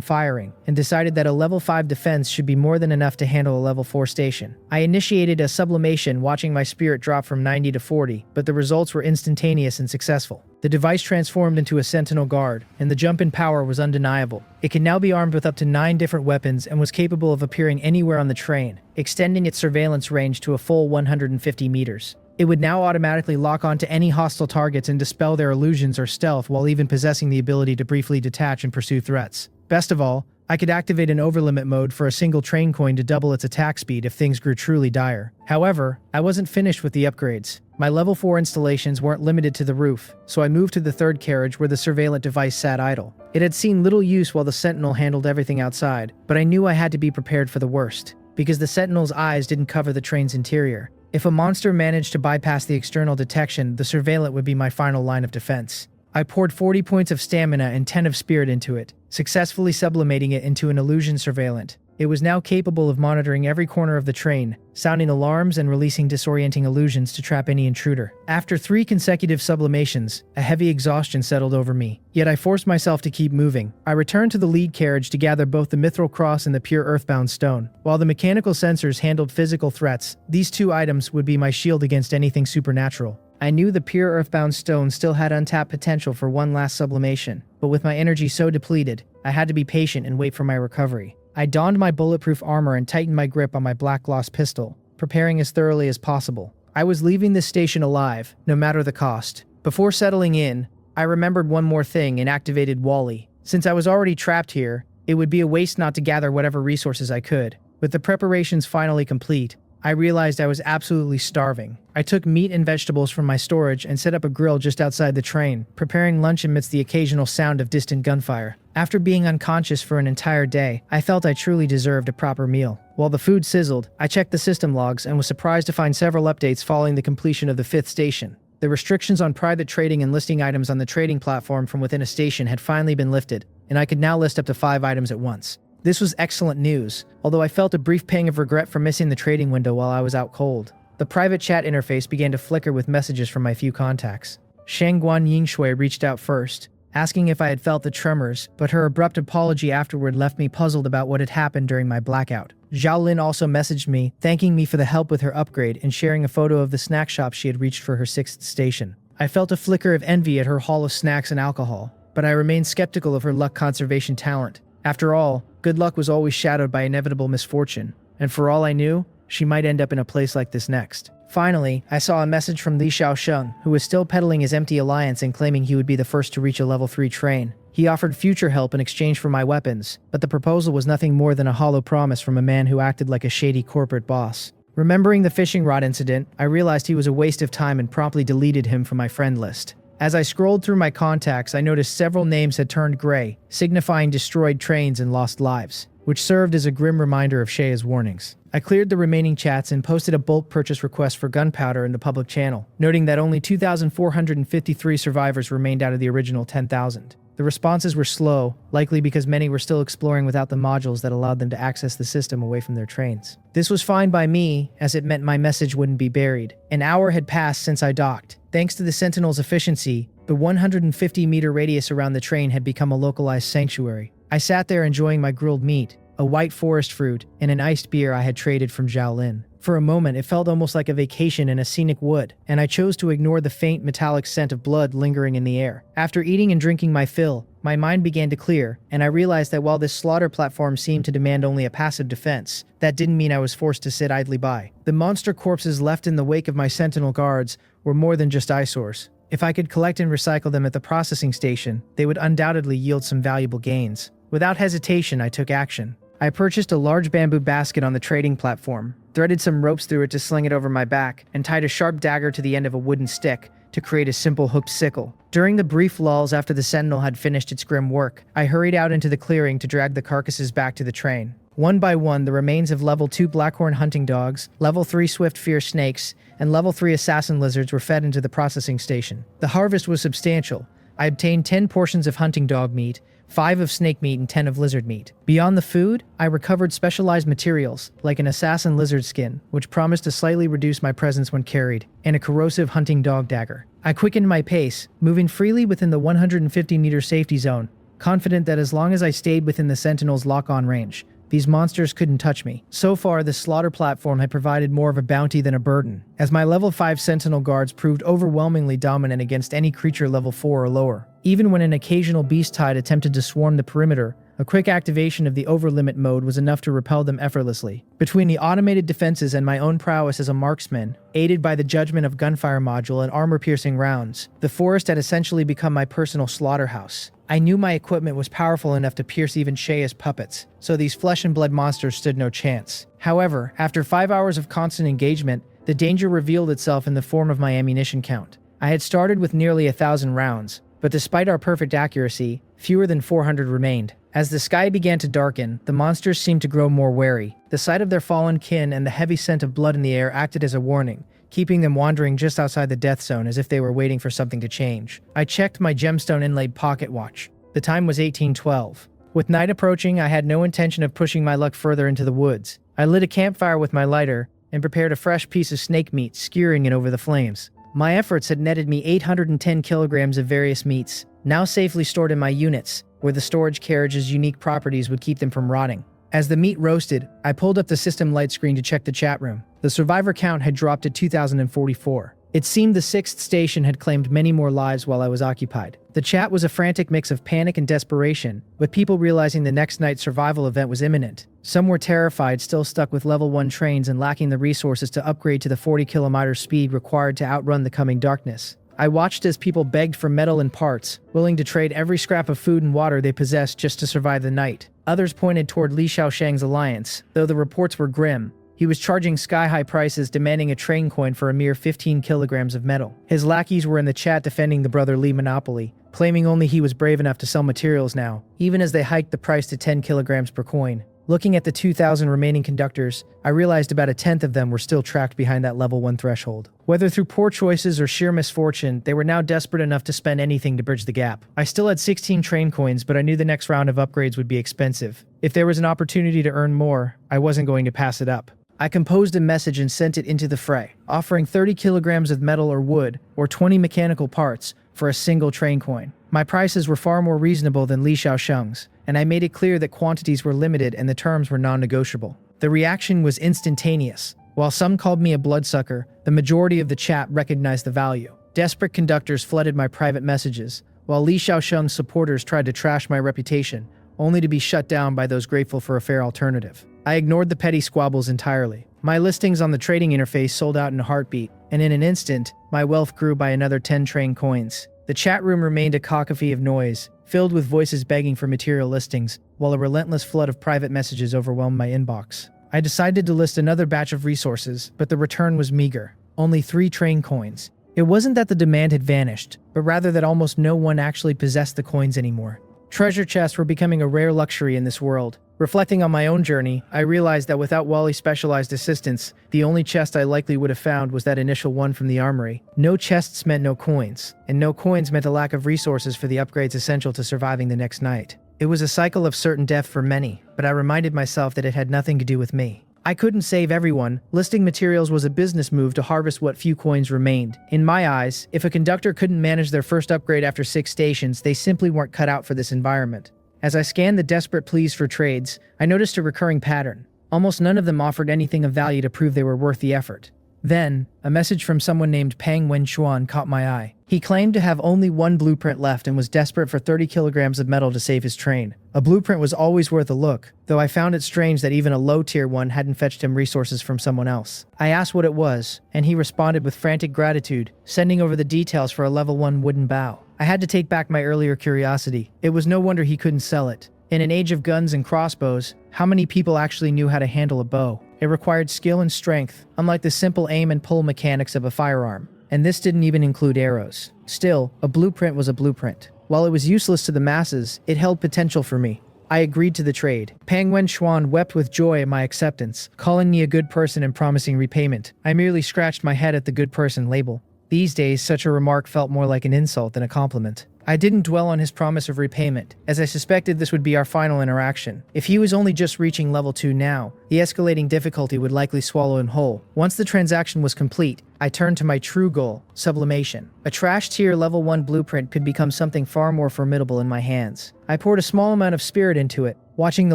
firing, and decided that a level 5 defense should be more than enough to handle a level 4 station. I initiated a sublimation, watching my spirit drop from 90 to 40, but the results were instantaneous and successful. The device transformed into a sentinel guard, and the jump in power was undeniable. It can now be armed with up to 9 different weapons and was capable of appearing anywhere on the train, extending its surveillance range to a full 150 meters. It would now automatically lock onto any hostile targets and dispel their illusions or stealth, while even possessing the ability to briefly detach and pursue threats. Best of all, I could activate an overlimit mode for a single train coin to double its attack speed if things grew truly dire. However, I wasn't finished with the upgrades. My level 4 installations weren't limited to the roof, so I moved to the third carriage where the surveillant device sat idle. It had seen little use while the sentinel handled everything outside, but I knew I had to be prepared for the worst, because the sentinel's eyes didn't cover the train's interior. If a monster managed to bypass the external detection, the surveillant would be my final line of defense. I poured 40 points of stamina and 10 of spirit into it, successfully sublimating it into an illusion surveillant. It was now capable of monitoring every corner of the train, sounding alarms and releasing disorienting illusions to trap any intruder. After 3 consecutive sublimations, a heavy exhaustion settled over me, yet I forced myself to keep moving. I returned to the lead carriage to gather both the mithril cross and the pure earthbound stone. While the mechanical sensors handled physical threats, these 2 items would be my shield against anything supernatural. I knew the pure earthbound stone still had untapped potential for one last sublimation, but with my energy so depleted, I had to be patient and wait for my recovery. I donned my bulletproof armor and tightened my grip on my black gloss pistol, preparing as thoroughly as possible. I was leaving this station alive, no matter the cost. Before settling in, I remembered one more thing and activated Wally. Since I was already trapped here, it would be a waste not to gather whatever resources I could. With the preparations finally complete, I realized I was absolutely starving. I took meat and vegetables from my storage and set up a grill just outside the train, preparing lunch amidst the occasional sound of distant gunfire. After being unconscious for an entire day, I felt I truly deserved a proper meal. While the food sizzled, I checked the system logs and was surprised to find several updates following the completion of the 5th station. The restrictions on private trading and listing items on the trading platform from within a station had finally been lifted, and I could now list up to 5 items at once. This was excellent news, although I felt a brief pang of regret for missing the trading window while I was out cold. The private chat interface began to flicker with messages from my few contacts. Shangguan Yingshui reached out first, asking if I had felt the tremors, but her abrupt apology afterward left me puzzled about what had happened during my blackout. Zhao Lin also messaged me, thanking me for the help with her upgrade and sharing a photo of the snack shop she had reached for her 6th station. I felt a flicker of envy at her haul of snacks and alcohol, but I remained skeptical of her luck conservation talent. After all, good luck was always shadowed by inevitable misfortune, and for all I knew, she might end up in a place like this next. Finally, I saw a message from Li Xiaosheng, who was still peddling his empty alliance and claiming he would be the first to reach a level 3 train. He offered future help in exchange for my weapons, but the proposal was nothing more than a hollow promise from a man who acted like a shady corporate boss. Remembering the fishing rod incident, I realized he was a waste of time and promptly deleted him from my friend list. As I scrolled through my contacts, I noticed several names had turned gray, signifying destroyed trains and lost lives, which served as a grim reminder of Shea's warnings. I cleared the remaining chats and posted a bulk purchase request for gunpowder in the public channel, noting that only 2,453 survivors remained out of the original 10,000. The responses were slow, likely because many were still exploring without the modules that allowed them to access the system away from their trains. This was fine by me, as it meant my message wouldn't be buried. An hour had passed since I docked. Thanks to the Sentinel's efficiency, the 150-meter radius around the train had become a localized sanctuary. I sat there enjoying my grilled meat, a white forest fruit, and an iced beer I had traded from Zhao Lin. For a moment, it felt almost like a vacation in a scenic wood, and I chose to ignore the faint metallic scent of blood lingering in the air. After eating and drinking my fill, my mind began to clear, and I realized that while this slaughter platform seemed to demand only a passive defense, that didn't mean I was forced to sit idly by. The monster corpses left in the wake of my sentinel guards were more than just eyesores. If I could collect and recycle them at the processing station, they would undoubtedly yield some valuable gains. Without hesitation, I took action. I purchased a large bamboo basket on the trading platform, threaded some ropes through it to sling it over my back, and tied a sharp dagger to the end of a wooden stick to create a simple hooked sickle. During the brief lulls after the sentinel had finished its grim work, I hurried out into the clearing to drag the carcasses back to the train. One by one, the remains of level 2 blackhorn hunting dogs, level 3 swift fierce snakes, and level 3 assassin lizards were fed into the processing station. The harvest was substantial. I obtained 10 portions of hunting dog meat, 5 of snake meat, and 10 of lizard meat. Beyond the food, I recovered specialized materials, like an assassin lizard skin, which promised to slightly reduce my presence when carried, and a corrosive hunting dog dagger. I quickened my pace, moving freely within the 150-meter safety zone, confident that as long as I stayed within the Sentinel's lock-on range, these monsters couldn't touch me. So far, the slaughter platform had provided more of a bounty than a burden, as my level 5 Sentinel guards proved overwhelmingly dominant against any creature level 4 or lower. Even when an occasional beast tide attempted to swarm the perimeter, a quick activation of the overlimit mode was enough to repel them effortlessly. Between the automated defenses and my own prowess as a marksman, aided by the judgment of gunfire module and armor-piercing rounds, the forest had essentially become my personal slaughterhouse. I knew my equipment was powerful enough to pierce even Sheia's puppets, so these flesh and blood monsters stood no chance. However, after 5 hours of constant engagement, the danger revealed itself in the form of my ammunition count. I had started with nearly 1,000 rounds, but despite our perfect accuracy, fewer than 400 remained. As the sky began to darken, the monsters seemed to grow more wary. The sight of their fallen kin and the heavy scent of blood in the air acted as a warning, keeping them wandering just outside the death zone as if they were waiting for something to change. I checked my gemstone inlaid pocket watch. The time was 1812. With night approaching, I had no intention of pushing my luck further into the woods. I lit a campfire with my lighter and prepared a fresh piece of snake meat, skewering it over the flames. My efforts had netted me 810 kilograms of various meats, now safely stored in my units, where the storage carriage's unique properties would keep them from rotting. As the meat roasted, I pulled up the system light screen to check the chat room. The survivor count had dropped to 2,044. It seemed the 6th station had claimed many more lives while I was occupied. The chat was a frantic mix of panic and desperation, with people realizing the next night's survival event was imminent. Some were terrified, still stuck with level 1 trains and lacking the resources to upgrade to the 40km speed required to outrun the coming darkness. I watched as people begged for metal and parts, willing to trade every scrap of food and water they possessed just to survive the night. Others pointed toward Li Shaoshang's alliance, though the reports were grim. He was charging sky-high prices, demanding a train coin for a mere 15 kilograms of metal. His lackeys were in the chat defending the Brother Li monopoly, claiming only he was brave enough to sell materials now, even as they hiked the price to 10 kilograms per coin. Looking at the 2,000 remaining conductors, I realized about a tenth of them were still trapped behind that level 1 threshold. Whether through poor choices or sheer misfortune, they were now desperate enough to spend anything to bridge the gap. I still had 16 train coins, but I knew the next round of upgrades would be expensive. If there was an opportunity to earn more, I wasn't going to pass it up. I composed a message and sent it into the fray, offering 30 kilograms of metal or wood, or 20 mechanical parts, for a single train coin. My prices were far more reasonable than Li Shaosheng's, and I made it clear that quantities were limited and the terms were non-negotiable. The reaction was instantaneous. While some called me a bloodsucker, the majority of the chat recognized the value. Desperate conductors flooded my private messages, while Li Shaosheng's supporters tried to trash my reputation, only to be shut down by those grateful for a fair alternative. I ignored the petty squabbles entirely. My listings on the trading interface sold out in a heartbeat, and in an instant, my wealth grew by another 10 train coins. The chat room remained a cacophony of noise, filled with voices begging for material listings, while a relentless flood of private messages overwhelmed my inbox. I decided to list another batch of resources, but the return was meager. Only 3 train coins. It wasn't that the demand had vanished, but rather that almost no one actually possessed the coins anymore. Treasure chests were becoming a rare luxury in this world. Reflecting on my own journey, I realized that without Wally's specialized assistance, the only chest I likely would have found was that initial one from the armory. No chests meant no coins, and no coins meant a lack of resources for the upgrades essential to surviving the next night. It was a cycle of certain death for many, but I reminded myself that it had nothing to do with me. I couldn't save everyone. Listing materials was a business move to harvest what few coins remained. In my eyes, if a conductor couldn't manage their first upgrade after 6 stations, they simply weren't cut out for this environment. As I scanned the desperate pleas for trades, I noticed a recurring pattern. Almost none of them offered anything of value to prove they were worth the effort. Then, a message from someone named Pang Wenxuan caught my eye. He claimed to have only 1 blueprint left and was desperate for 30 kilograms of metal to save his train. A blueprint was always worth a look, though I found it strange that even a low-tier one hadn't fetched him resources from someone else. I asked what it was, and he responded with frantic gratitude, sending over the details for a level 1 wooden bow. I had to take back my earlier curiosity. It was no wonder he couldn't sell it. In an age of guns and crossbows, how many people actually knew how to handle a bow? It required skill and strength, unlike the simple aim and pull mechanics of a firearm. And this didn't even include arrows. Still, a blueprint was a blueprint. While it was useless to the masses, it held potential for me. I agreed to the trade. Pang Wen-Xuan wept with joy at my acceptance, calling me a good person and promising repayment. I merely scratched my head at the good person label. These days, such a remark felt more like an insult than a compliment. I didn't dwell on his promise of repayment, as I suspected this would be our final interaction. If he was only just reaching level 2 now, the escalating difficulty would likely swallow him whole. Once the transaction was complete, I turned to my true goal, sublimation. A trash tier level 1 blueprint could become something far more formidable in my hands. I poured a small amount of spirit into it, watching the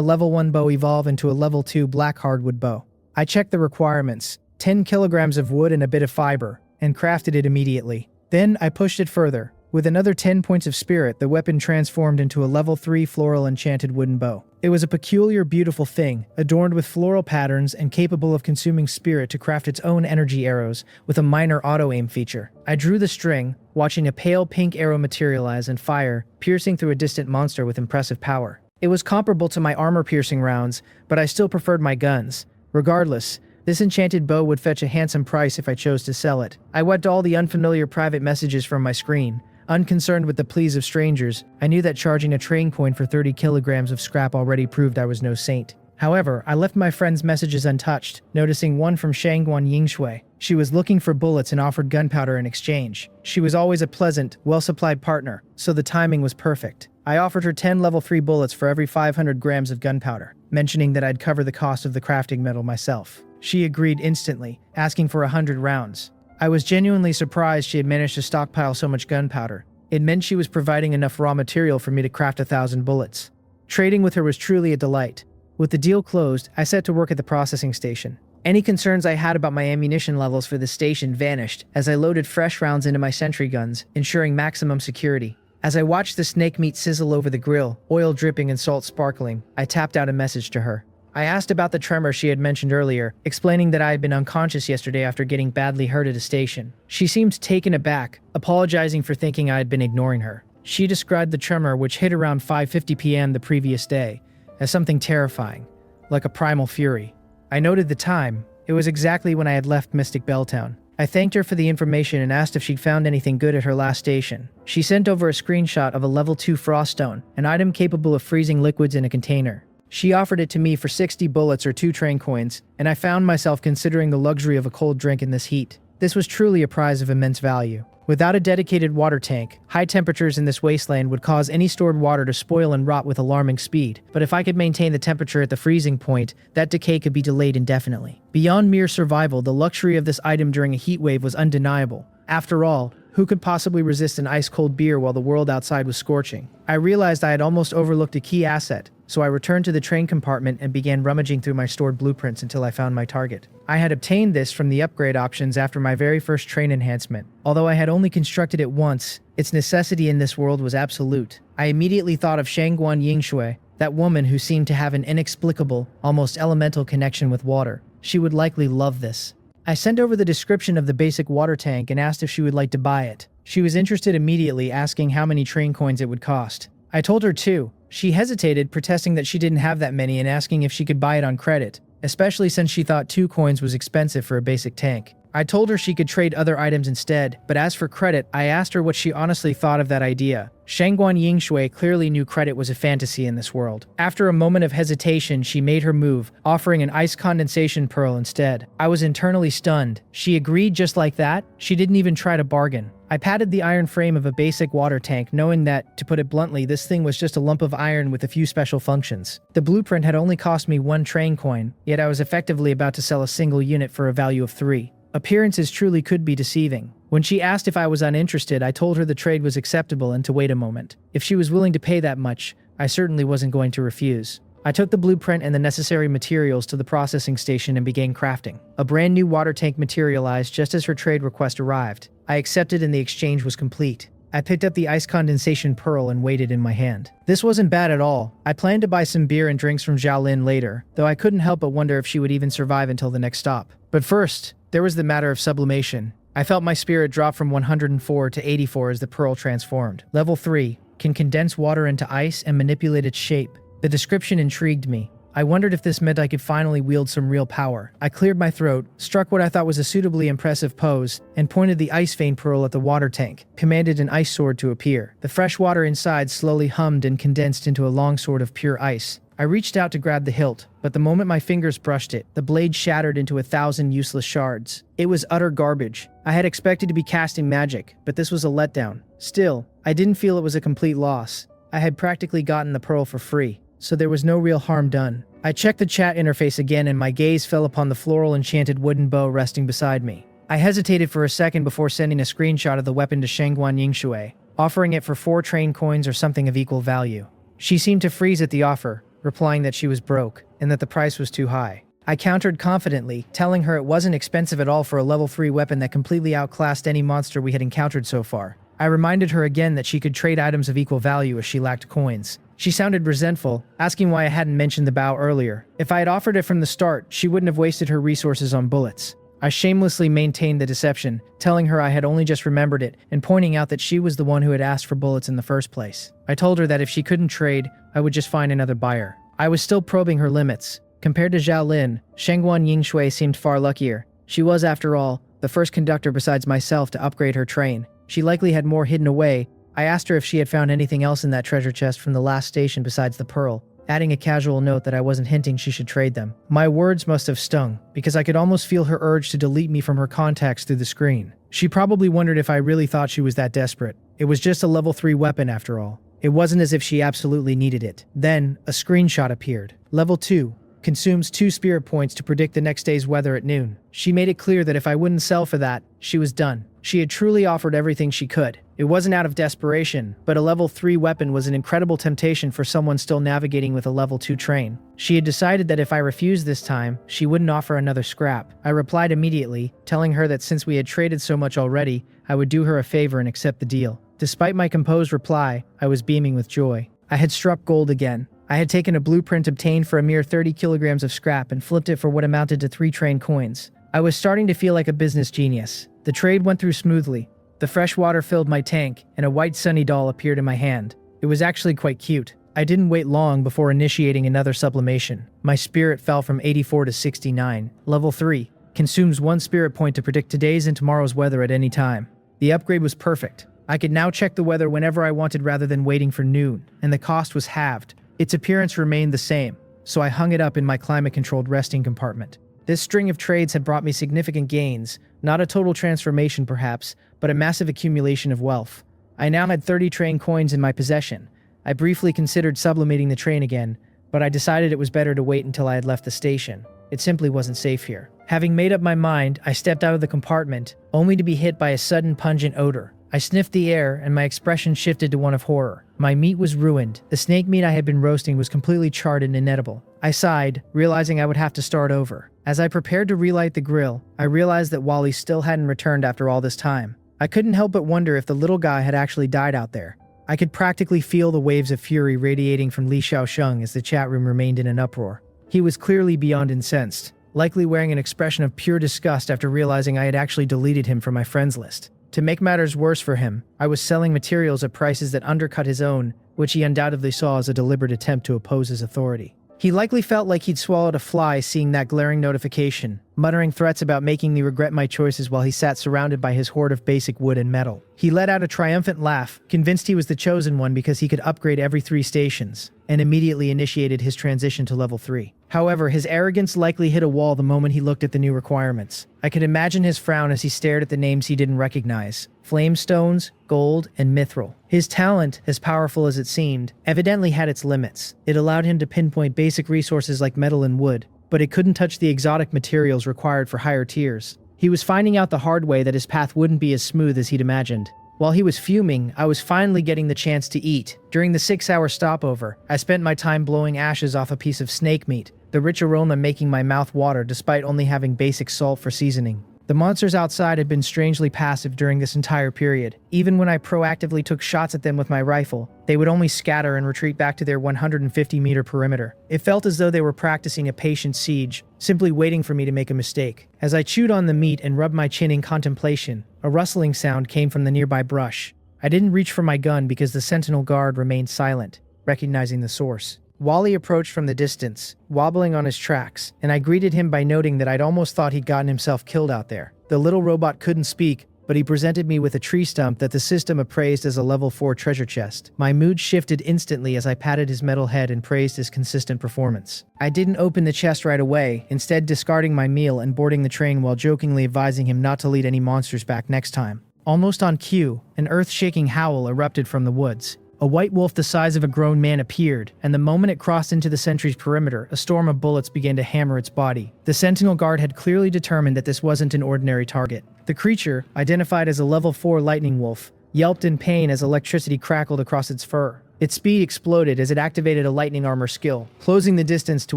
level 1 bow evolve into a level 2 black hardwood bow. I checked the requirements, 10 kilograms of wood and a bit of fiber, and crafted it immediately. Then I pushed it further. With another 10 points of spirit, the weapon transformed into a level 3 floral enchanted wooden bow. It was a peculiar, beautiful thing, adorned with floral patterns and capable of consuming spirit to craft its own energy arrows with a minor auto-aim feature. I drew the string, watching a pale pink arrow materialize and fire, piercing through a distant monster with impressive power. It was comparable to my armor-piercing rounds, but I still preferred my guns. Regardless, this enchanted bow would fetch a handsome price if I chose to sell it. I wiped all the unfamiliar private messages from my screen. Unconcerned with the pleas of strangers, I knew that charging a train coin for 30 kilograms of scrap already proved I was no saint. However, I left my friend's messages untouched, noticing one from Shangguan Yingshui. She was looking for bullets and offered gunpowder in exchange. She was always a pleasant, well-supplied partner, so the timing was perfect. I offered her 10 level 3 bullets for every 500 grams of gunpowder, mentioning that I'd cover the cost of the crafting metal myself. She agreed instantly, asking for 100 rounds. I was genuinely surprised she had managed to stockpile so much gunpowder. It meant she was providing enough raw material for me to craft 1,000 bullets. Trading with her was truly a delight. With the deal closed, I set to work at the processing station. Any concerns I had about my ammunition levels for the station vanished as I loaded fresh rounds into my sentry guns, ensuring maximum security. As I watched the snake meat sizzle over the grill, oil dripping and salt sparkling, I tapped out a message to her. I asked about the tremor she had mentioned earlier, explaining that I had been unconscious yesterday after getting badly hurt at a station. She seemed taken aback, apologizing for thinking I had been ignoring her. She described the tremor, which hit around 5:50 p.m. the previous day, as something terrifying, like a primal fury. I noted the time. It was exactly when I had left Mystic Belltown. I thanked her for the information and asked if she'd found anything good at her last station. She sent over a screenshot of a level 2 froststone, an item capable of freezing liquids in a container. She offered it to me for 60 bullets or 2 train coins, and I found myself considering the luxury of a cold drink in this heat. This was truly a prize of immense value. Without a dedicated water tank, high temperatures in this wasteland would cause any stored water to spoil and rot with alarming speed. But if I could maintain the temperature at the freezing point, that decay could be delayed indefinitely. Beyond mere survival, the luxury of this item during a heat wave was undeniable. After all, who could possibly resist an ice-cold beer while the world outside was scorching? I realized I had almost overlooked a key asset, so I returned to the train compartment and began rummaging through my stored blueprints until I found my target. I had obtained this from the upgrade options after my very first train enhancement. Although I had only constructed it once, its necessity in this world was absolute. I immediately thought of Shangguan Yingshui, that woman who seemed to have an inexplicable, almost elemental connection with water. She would likely love this. I sent over the description of the basic water tank and asked if she would like to buy it. She was interested immediately, asking how many train coins it would cost. I told her 2. She hesitated, protesting that she didn't have that many and asking if she could buy it on credit, especially since she thought 2 coins was expensive for a basic tank. I told her she could trade other items instead, but as for credit, I asked her what she honestly thought of that idea. Shangguan Yingshui clearly knew credit was a fantasy in this world. After a moment of hesitation, she made her move, offering an ice condensation pearl instead. I was internally stunned. She agreed just like that? She didn't even try to bargain. I patted the iron frame of a basic water tank, knowing that, to put it bluntly, this thing was just a lump of iron with a few special functions. The blueprint had only cost me 1 train coin, yet I was effectively about to sell a single unit for a value of 3. Appearances truly could be deceiving. When she asked if I was uninterested, I told her the trade was acceptable and to wait a moment. If she was willing to pay that much, I certainly wasn't going to refuse. I took the blueprint and the necessary materials to the processing station and began crafting. A brand new water tank materialized just as her trade request arrived. I accepted and the exchange was complete. I picked up the ice condensation pearl and weighed it in my hand. This wasn't bad at all. I planned to buy some beer and drinks from Xiaolin later, though I couldn't help but wonder if she would even survive until the next stop. But first, there was the matter of sublimation. I felt my spirit drop from 104 to 84 as the pearl transformed. Level 3 can condense water into ice and manipulate its shape. The description intrigued me. I wondered if this meant I could finally wield some real power. I cleared my throat, struck what I thought was a suitably impressive pose, and pointed the ice vein pearl at the water tank, commanded an ice sword to appear. The fresh water inside slowly hummed and condensed into a long sword of pure ice. I reached out to grab the hilt, but the moment my fingers brushed it, the blade shattered into 1,000 useless shards. It was utter garbage. I had expected to be casting magic, but this was a letdown. Still, I didn't feel it was a complete loss. I had practically gotten the pearl for free, so there was no real harm done. I checked the chat interface again and my gaze fell upon the floral enchanted wooden bow resting beside me. I hesitated for a second before sending a screenshot of the weapon to Shengguan Yingshui, offering it for 4 train coins or something of equal value. She seemed to freeze at the offer, replying that she was broke, and that the price was too high. I countered confidently, telling her it wasn't expensive at all for a level 3 weapon that completely outclassed any monster we had encountered so far. I reminded her again that she could trade items of equal value as she lacked coins. She sounded resentful, asking why I hadn't mentioned the bow earlier. If I had offered it from the start, she wouldn't have wasted her resources on bullets. I shamelessly maintained the deception, telling her I had only just remembered it and pointing out that she was the one who had asked for bullets in the first place. I told her that if she couldn't trade, I would just find another buyer. I was still probing her limits. Compared to Zhao Lin, Shengguan Yingshui seemed far luckier. She was, after all, the first conductor besides myself to upgrade her train. She likely had more hidden away. I asked her if she had found anything else in that treasure chest from the last station besides the pearl, adding a casual note that I wasn't hinting she should trade them. My words must have stung, because I could almost feel her urge to delete me from her contacts through the screen. She probably wondered if I really thought she was that desperate. It was just a level 3 weapon after all. It wasn't as if she absolutely needed it. Then, a screenshot appeared. Level 2. Consumes 2 spirit points to predict the next day's weather at noon. She made it clear that if I wouldn't sell for that, she was done. She had truly offered everything she could. It wasn't out of desperation, but a level 3 weapon was an incredible temptation for someone still navigating with a level 2 train. She had decided that if I refused this time, she wouldn't offer another scrap. I replied immediately, telling her that since we had traded so much already, I would do her a favor and accept the deal. Despite my composed reply, I was beaming with joy. I had struck gold again. I had taken a blueprint obtained for a mere 30 kilograms of scrap and flipped it for what amounted to 3 train coins. I was starting to feel like a business genius. The trade went through smoothly. The fresh water filled my tank, and a white sunny doll appeared in my hand. It was actually quite cute. I didn't wait long before initiating another sublimation. My spirit fell from 84 to 69. Level 3. Consumes 1 spirit point to predict today's and tomorrow's weather at any time. The upgrade was perfect. I could now check the weather whenever I wanted rather than waiting for noon, and the cost was halved. Its appearance remained the same, so I hung it up in my climate-controlled resting compartment. This string of trades had brought me significant gains, not a total transformation perhaps, but a massive accumulation of wealth. I now had 30 train coins in my possession. I briefly considered sublimating the train again, but I decided it was better to wait until I had left the station. It simply wasn't safe here. Having made up my mind, I stepped out of the compartment, only to be hit by a sudden pungent odor. I sniffed the air, and my expression shifted to one of horror. My meat was ruined. The snake meat I had been roasting was completely charred and inedible. I sighed, realizing I would have to start over. As I prepared to relight the grill, I realized that Wally still hadn't returned after all this time. I couldn't help but wonder if the little guy had actually died out there. I could practically feel the waves of fury radiating from Li Xiaosheng as the chat room remained in an uproar. He was clearly beyond incensed, likely wearing an expression of pure disgust after realizing I had actually deleted him from my friends list. To make matters worse for him, I was selling materials at prices that undercut his own, which he undoubtedly saw as a deliberate attempt to oppose his authority. He likely felt like he'd swallowed a fly seeing that glaring notification, muttering threats about making me regret my choices while he sat surrounded by his hoard of basic wood and metal. He let out a triumphant laugh, convinced he was the chosen one because he could upgrade every 3 stations, and immediately initiated his transition to level 3. However, his arrogance likely hit a wall the moment he looked at the new requirements. I could imagine his frown as he stared at the names he didn't recognize: Flamestones, Gold, and Mithril. His talent, as powerful as it seemed, evidently had its limits. It allowed him to pinpoint basic resources like metal and wood, but it couldn't touch the exotic materials required for higher tiers. He was finding out the hard way that his path wouldn't be as smooth as he'd imagined. While he was fuming, I was finally getting the chance to eat. During the 6-hour stopover, I spent my time blowing ashes off a piece of snake meat, the rich aroma making my mouth water despite only having basic salt for seasoning. The monsters outside had been strangely passive during this entire period. Even when I proactively took shots at them with my rifle, they would only scatter and retreat back to their 150-meter perimeter. It felt as though they were practicing a patient siege, simply waiting for me to make a mistake. As I chewed on the meat and rubbed my chin in contemplation, a rustling sound came from the nearby brush. I didn't reach for my gun because the sentinel guard remained silent, recognizing the source. Wally approached from the distance, wobbling on his tracks, and I greeted him by noting that I'd almost thought he'd gotten himself killed out there. The little robot couldn't speak, but he presented me with a tree stump that the system appraised as a level 4 treasure chest. My mood shifted instantly as I patted his metal head and praised his consistent performance. I didn't open the chest right away, instead discarding my meal and boarding the train while jokingly advising him not to lead any monsters back next time. Almost on cue, an earth-shaking howl erupted from the woods. A white wolf the size of a grown man appeared, and the moment it crossed into the sentry's perimeter, a storm of bullets began to hammer its body. The sentinel guard had clearly determined that this wasn't an ordinary target. The creature, identified as a level 4 lightning wolf, yelped in pain as electricity crackled across its fur. Its speed exploded as it activated a lightning armor skill, closing the distance to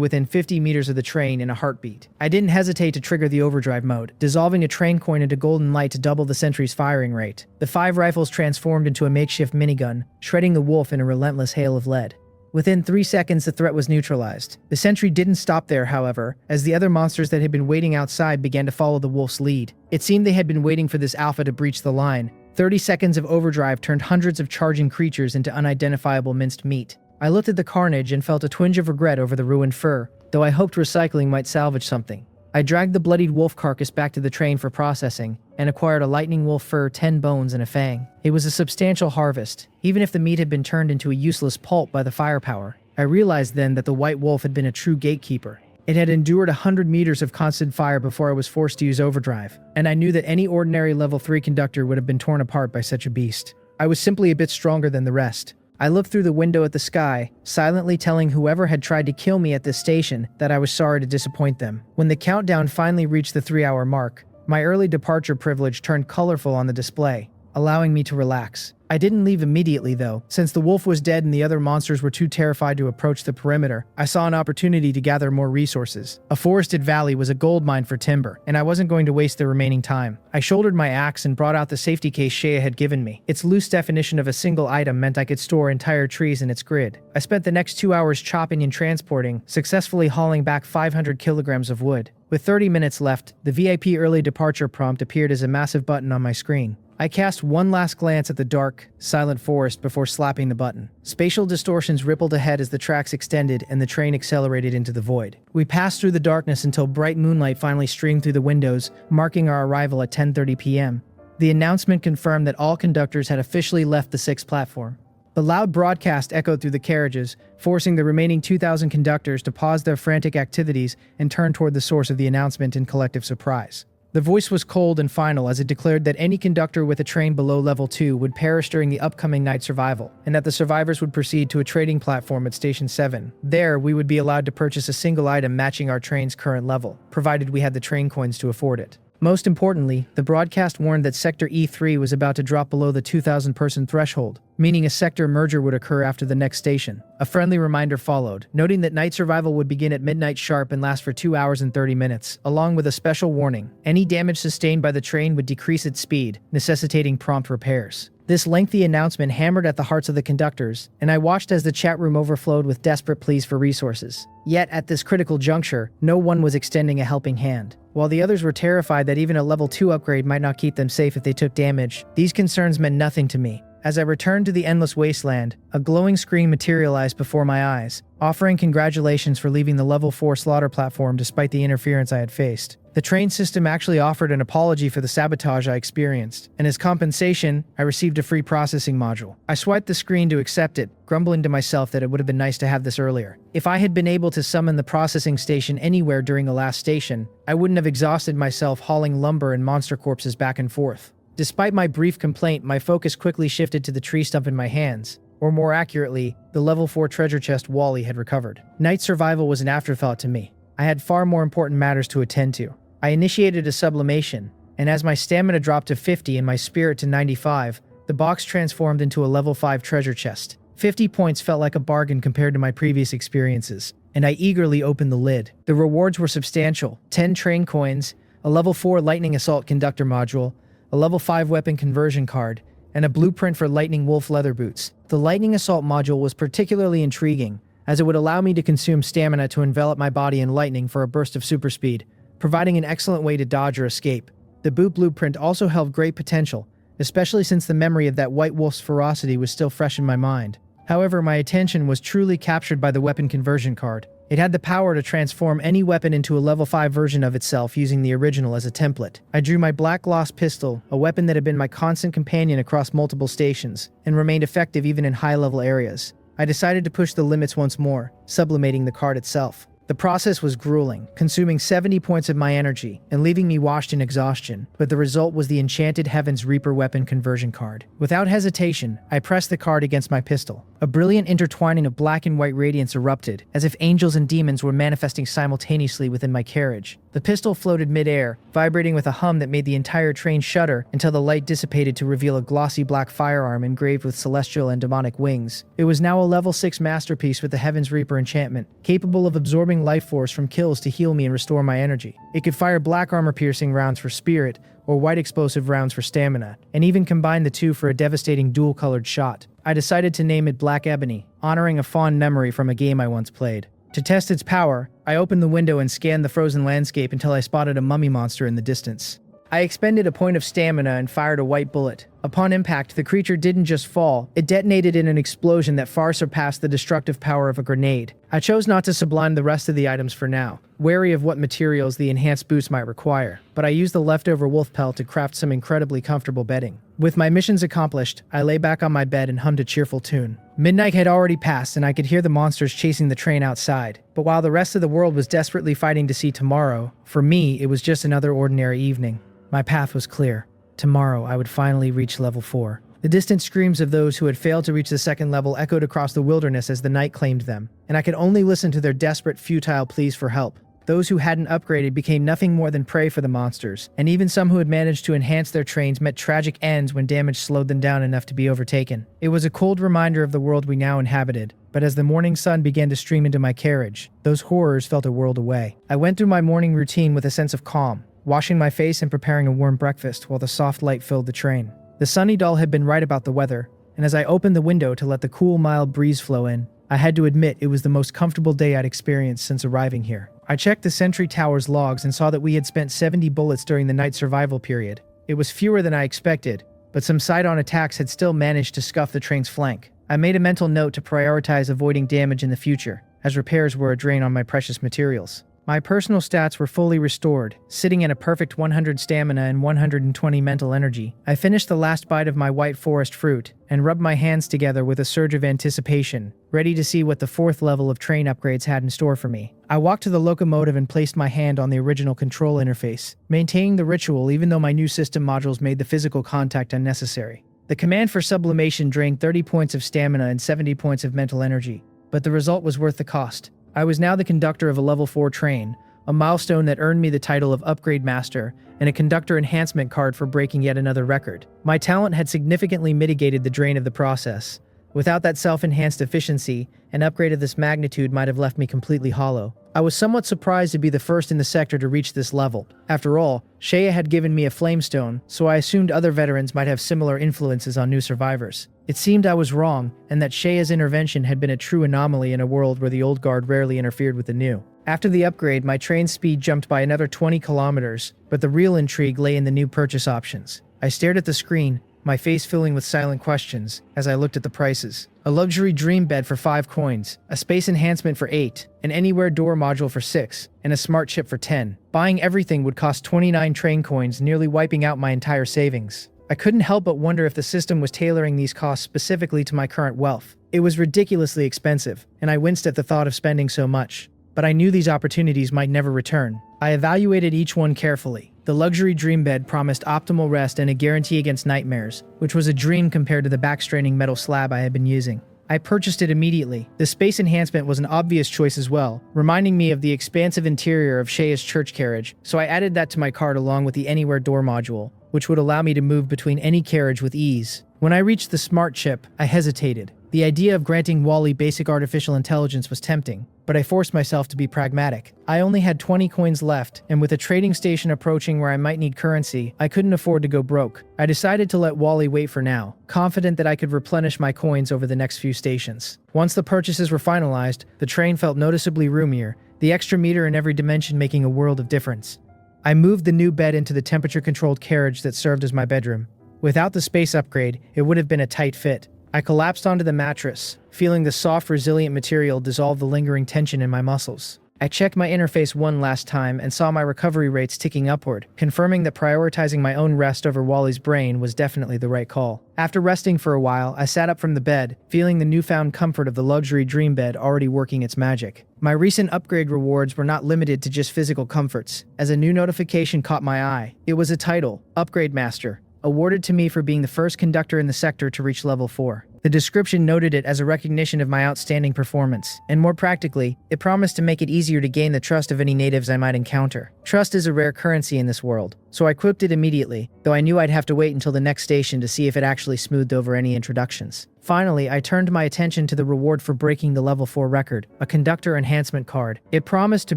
within 50 meters of the train in a heartbeat. I didn't hesitate to trigger the overdrive mode, dissolving a train coin into golden light to double the sentry's firing rate. The 5 rifles transformed into a makeshift minigun, shredding the wolf in a relentless hail of lead. Within 3 seconds, the threat was neutralized. The sentry didn't stop there, however, as the other monsters that had been waiting outside began to follow the wolf's lead. It seemed they had been waiting for this alpha to breach the line. 30 seconds of overdrive turned hundreds of charging creatures into unidentifiable minced meat. I looked at the carnage and felt a twinge of regret over the ruined fur, though I hoped recycling might salvage something. I dragged the bloodied wolf carcass back to the train for processing, and acquired a lightning wolf fur, 10 bones, and a fang. It was a substantial harvest, even if the meat had been turned into a useless pulp by the firepower. I realized then that the white wolf had been a true gatekeeper. It had endured 100 meters of constant fire before I was forced to use overdrive, and I knew that any ordinary level 3 conductor would have been torn apart by such a beast. I was simply a bit stronger than the rest. I looked through the window at the sky, silently telling whoever had tried to kill me at this station that I was sorry to disappoint them. When the countdown finally reached the 3-hour mark, my early departure privilege turned colorful on the display, allowing me to relax. I didn't leave immediately though. Since the wolf was dead and the other monsters were too terrified to approach the perimeter, I saw an opportunity to gather more resources. A forested valley was a gold mine for timber, and I wasn't going to waste the remaining time. I shouldered my axe and brought out the safety case Shea had given me. Its loose definition of a single item meant I could store entire trees in its grid. I spent the next 2 hours chopping and transporting, successfully hauling back 500 kilograms of wood. With 30 minutes left, the VIP early departure prompt appeared as a massive button on my screen. I cast one last glance at the dark, silent forest before slapping the button. Spatial distortions rippled ahead as the tracks extended and the train accelerated into the void. We passed through the darkness until bright moonlight finally streamed through the windows, marking our arrival at 10:30 p.m. The announcement confirmed that all conductors had officially left the 6th platform. The loud broadcast echoed through the carriages, forcing the remaining 2,000 conductors to pause their frantic activities and turn toward the source of the announcement in collective surprise. The voice was cold and final as it declared that any conductor with a train below level 2 would perish during the upcoming night survival, and that the survivors would proceed to a trading platform at Station 7. There, we would be allowed to purchase a single item matching our train's current level, provided we had the train coins to afford it. Most importantly, the broadcast warned that Sector E3 was about to drop below the 2,000-person threshold, meaning a sector merger would occur after the next station. A friendly reminder followed, noting that night survival would begin at midnight sharp and last for 2 hours and 30 minutes, along with a special warning: any damage sustained by the train would decrease its speed, necessitating prompt repairs. This lengthy announcement hammered at the hearts of the conductors, and I watched as the chat room overflowed with desperate pleas for resources. Yet, at this critical juncture, no one was extending a helping hand. While the others were terrified that even a level 2 upgrade might not keep them safe if they took damage, these concerns meant nothing to me. As I returned to the endless wasteland, a glowing screen materialized before my eyes, offering congratulations for leaving the level 4 slaughter platform despite the interference I had faced. The train system actually offered an apology for the sabotage I experienced, and as compensation, I received a free processing module. I swiped the screen to accept it, grumbling to myself that it would have been nice to have this earlier. If I had been able to summon the processing station anywhere during the last station, I wouldn't have exhausted myself hauling lumber and monster corpses back and forth. Despite my brief complaint, my focus quickly shifted to the tree stump in my hands, or more accurately, the level 4 treasure chest Wally had recovered. Night survival was an afterthought to me. I had far more important matters to attend to. I initiated a sublimation, and as my stamina dropped to 50 and my spirit to 95, the box transformed into a level 5 treasure chest. 50 points felt like a bargain compared to my previous experiences, and I eagerly opened the lid. The rewards were substantial: 10 train coins, a level 4 lightning assault conductor module, a level 5 weapon conversion card, and a blueprint for lightning wolf leather boots. The lightning assault module was particularly intriguing, as it would allow me to consume stamina to envelop my body in lightning for a burst of super speed, providing an excellent way to dodge or escape. The boot blueprint also held great potential, especially since the memory of that white wolf's ferocity was still fresh in my mind. However, my attention was truly captured by the weapon conversion card. It had the power to transform any weapon into a level 5 version of itself using the original as a template. I drew my black gloss pistol, a weapon that had been my constant companion across multiple stations, and remained effective even in high-level areas. I decided to push the limits once more, sublimating the card itself. The process was grueling, consuming 70 points of my energy and leaving me washed in exhaustion, but the result was the enchanted Heaven's Reaper weapon conversion card. Without hesitation, I pressed the card against my pistol. A brilliant intertwining of black and white radiance erupted, as if angels and demons were manifesting simultaneously within my carriage. The pistol floated mid-air, vibrating with a hum that made the entire train shudder until the light dissipated to reveal a glossy black firearm engraved with celestial and demonic wings. It was now a level 6 masterpiece with the Heaven's Reaper enchantment, capable of absorbing life force from kills to heal me and restore my energy. It could fire black armor-piercing rounds for spirit, or white explosive rounds for stamina, and even combine the two for a devastating dual-colored shot. I decided to name it Black Ebony, honoring a fond memory from a game I once played. To test its power, I opened the window and scanned the frozen landscape until I spotted a mummy monster in the distance. I expended a point of stamina and fired a white bullet. Upon impact, the creature didn't just fall, it detonated in an explosion that far surpassed the destructive power of a grenade. I chose not to sublime the rest of the items for now, wary of what materials the enhanced boost might require, but I used the leftover wolf pelt to craft some incredibly comfortable bedding. With my missions accomplished, I lay back on my bed and hummed a cheerful tune. Midnight had already passed and I could hear the monsters chasing the train outside, but while the rest of the world was desperately fighting to see tomorrow, for me it was just another ordinary evening. My path was clear. Tomorrow I would finally reach level 4. The distant screams of those who had failed to reach the second level echoed across the wilderness as the night claimed them, and I could only listen to their desperate, futile pleas for help. Those who hadn't upgraded became nothing more than prey for the monsters, and even some who had managed to enhance their trains met tragic ends when damage slowed them down enough to be overtaken. It was a cold reminder of the world we now inhabited, but as the morning sun began to stream into my carriage, those horrors felt a world away. I went through my morning routine with a sense of calm, washing my face and preparing a warm breakfast while the soft light filled the train. The sunny doll had been right about the weather, and as I opened the window to let the cool, mild breeze flow in, I had to admit it was the most comfortable day I'd experienced since arriving here. I checked the sentry tower's logs and saw that we had spent 70 bullets during the night survival period. It was fewer than I expected, but some side-on attacks had still managed to scuff the train's flank. I made a mental note to prioritize avoiding damage in the future, as repairs were a drain on my precious materials. My personal stats were fully restored, sitting at a perfect 100 stamina and 120 mental energy. I finished the last bite of my white forest fruit and rubbed my hands together with a surge of anticipation, ready to see what the 4th level of train upgrades had in store for me. I walked to the locomotive and placed my hand on the original control interface, maintaining the ritual even though my new system modules made the physical contact unnecessary. The command for sublimation drained 30 points of stamina and 70 points of mental energy, but the result was worth the cost. I was now the conductor of a level 4 train, a milestone that earned me the title of Upgrade Master and a conductor enhancement card for breaking yet another record. My talent had significantly mitigated the drain of the process. Without that self-enhanced efficiency, an upgrade of this magnitude might have left me completely hollow. I was somewhat surprised to be the first in the sector to reach this level. After all, Shea had given me a flamestone, so I assumed other veterans might have similar influences on new survivors. It seemed I was wrong, and that Shea's intervention had been a true anomaly in a world where the old guard rarely interfered with the new. After the upgrade, my train speed jumped by another 20 kilometers, but the real intrigue lay in the new purchase options. I stared at the screen, my face filling with silent questions, as I looked at the prices. A luxury dream bed for 5 coins, a space enhancement for 8, an anywhere door module for 6, and a smart chip for 10. Buying everything would cost 29 train coins, nearly wiping out my entire savings. I couldn't help but wonder if the system was tailoring these costs specifically to my current wealth. It was ridiculously expensive, and I winced at the thought of spending so much. But I knew these opportunities might never return. I evaluated each one carefully. The luxury dream bed promised optimal rest and a guarantee against nightmares, which was a dream compared to the back-straining metal slab I had been using. I purchased it immediately. The space enhancement was an obvious choice as well, reminding me of the expansive interior of Shea's church carriage, so I added that to my cart along with the anywhere door module, which would allow me to move between any carriage with ease. When I reached the smart chip, I hesitated. The idea of granting Wally basic artificial intelligence was tempting, but I forced myself to be pragmatic. I only had 20 coins left, and with a trading station approaching where I might need currency, I couldn't afford to go broke. I decided to let Wally wait for now, confident that I could replenish my coins over the next few stations. Once the purchases were finalized, the train felt noticeably roomier, the extra meter in every dimension making a world of difference. I moved the new bed into the temperature-controlled carriage that served as my bedroom. Without the space upgrade, it would have been a tight fit, I collapsed onto the mattress, feeling the soft, resilient material dissolve the lingering tension in my muscles. I checked my interface one last time and saw my recovery rates ticking upward, confirming that prioritizing my own rest over Wally's brain was definitely the right call. After resting for a while, I sat up from the bed, feeling the newfound comfort of the luxury dream bed already working its magic. My recent upgrade rewards were not limited to just physical comforts, as a new notification caught my eye. It was a title, Upgrade Master, awarded to me for being the first conductor in the sector to reach level 4. The description noted it as a recognition of my outstanding performance, and more practically, it promised to make it easier to gain the trust of any natives I might encounter. Trust is a rare currency in this world, so I equipped it immediately, though I knew I'd have to wait until the next station to see if it actually smoothed over any introductions. Finally, I turned my attention to the reward for breaking the level 4 record, a conductor enhancement card. It promised to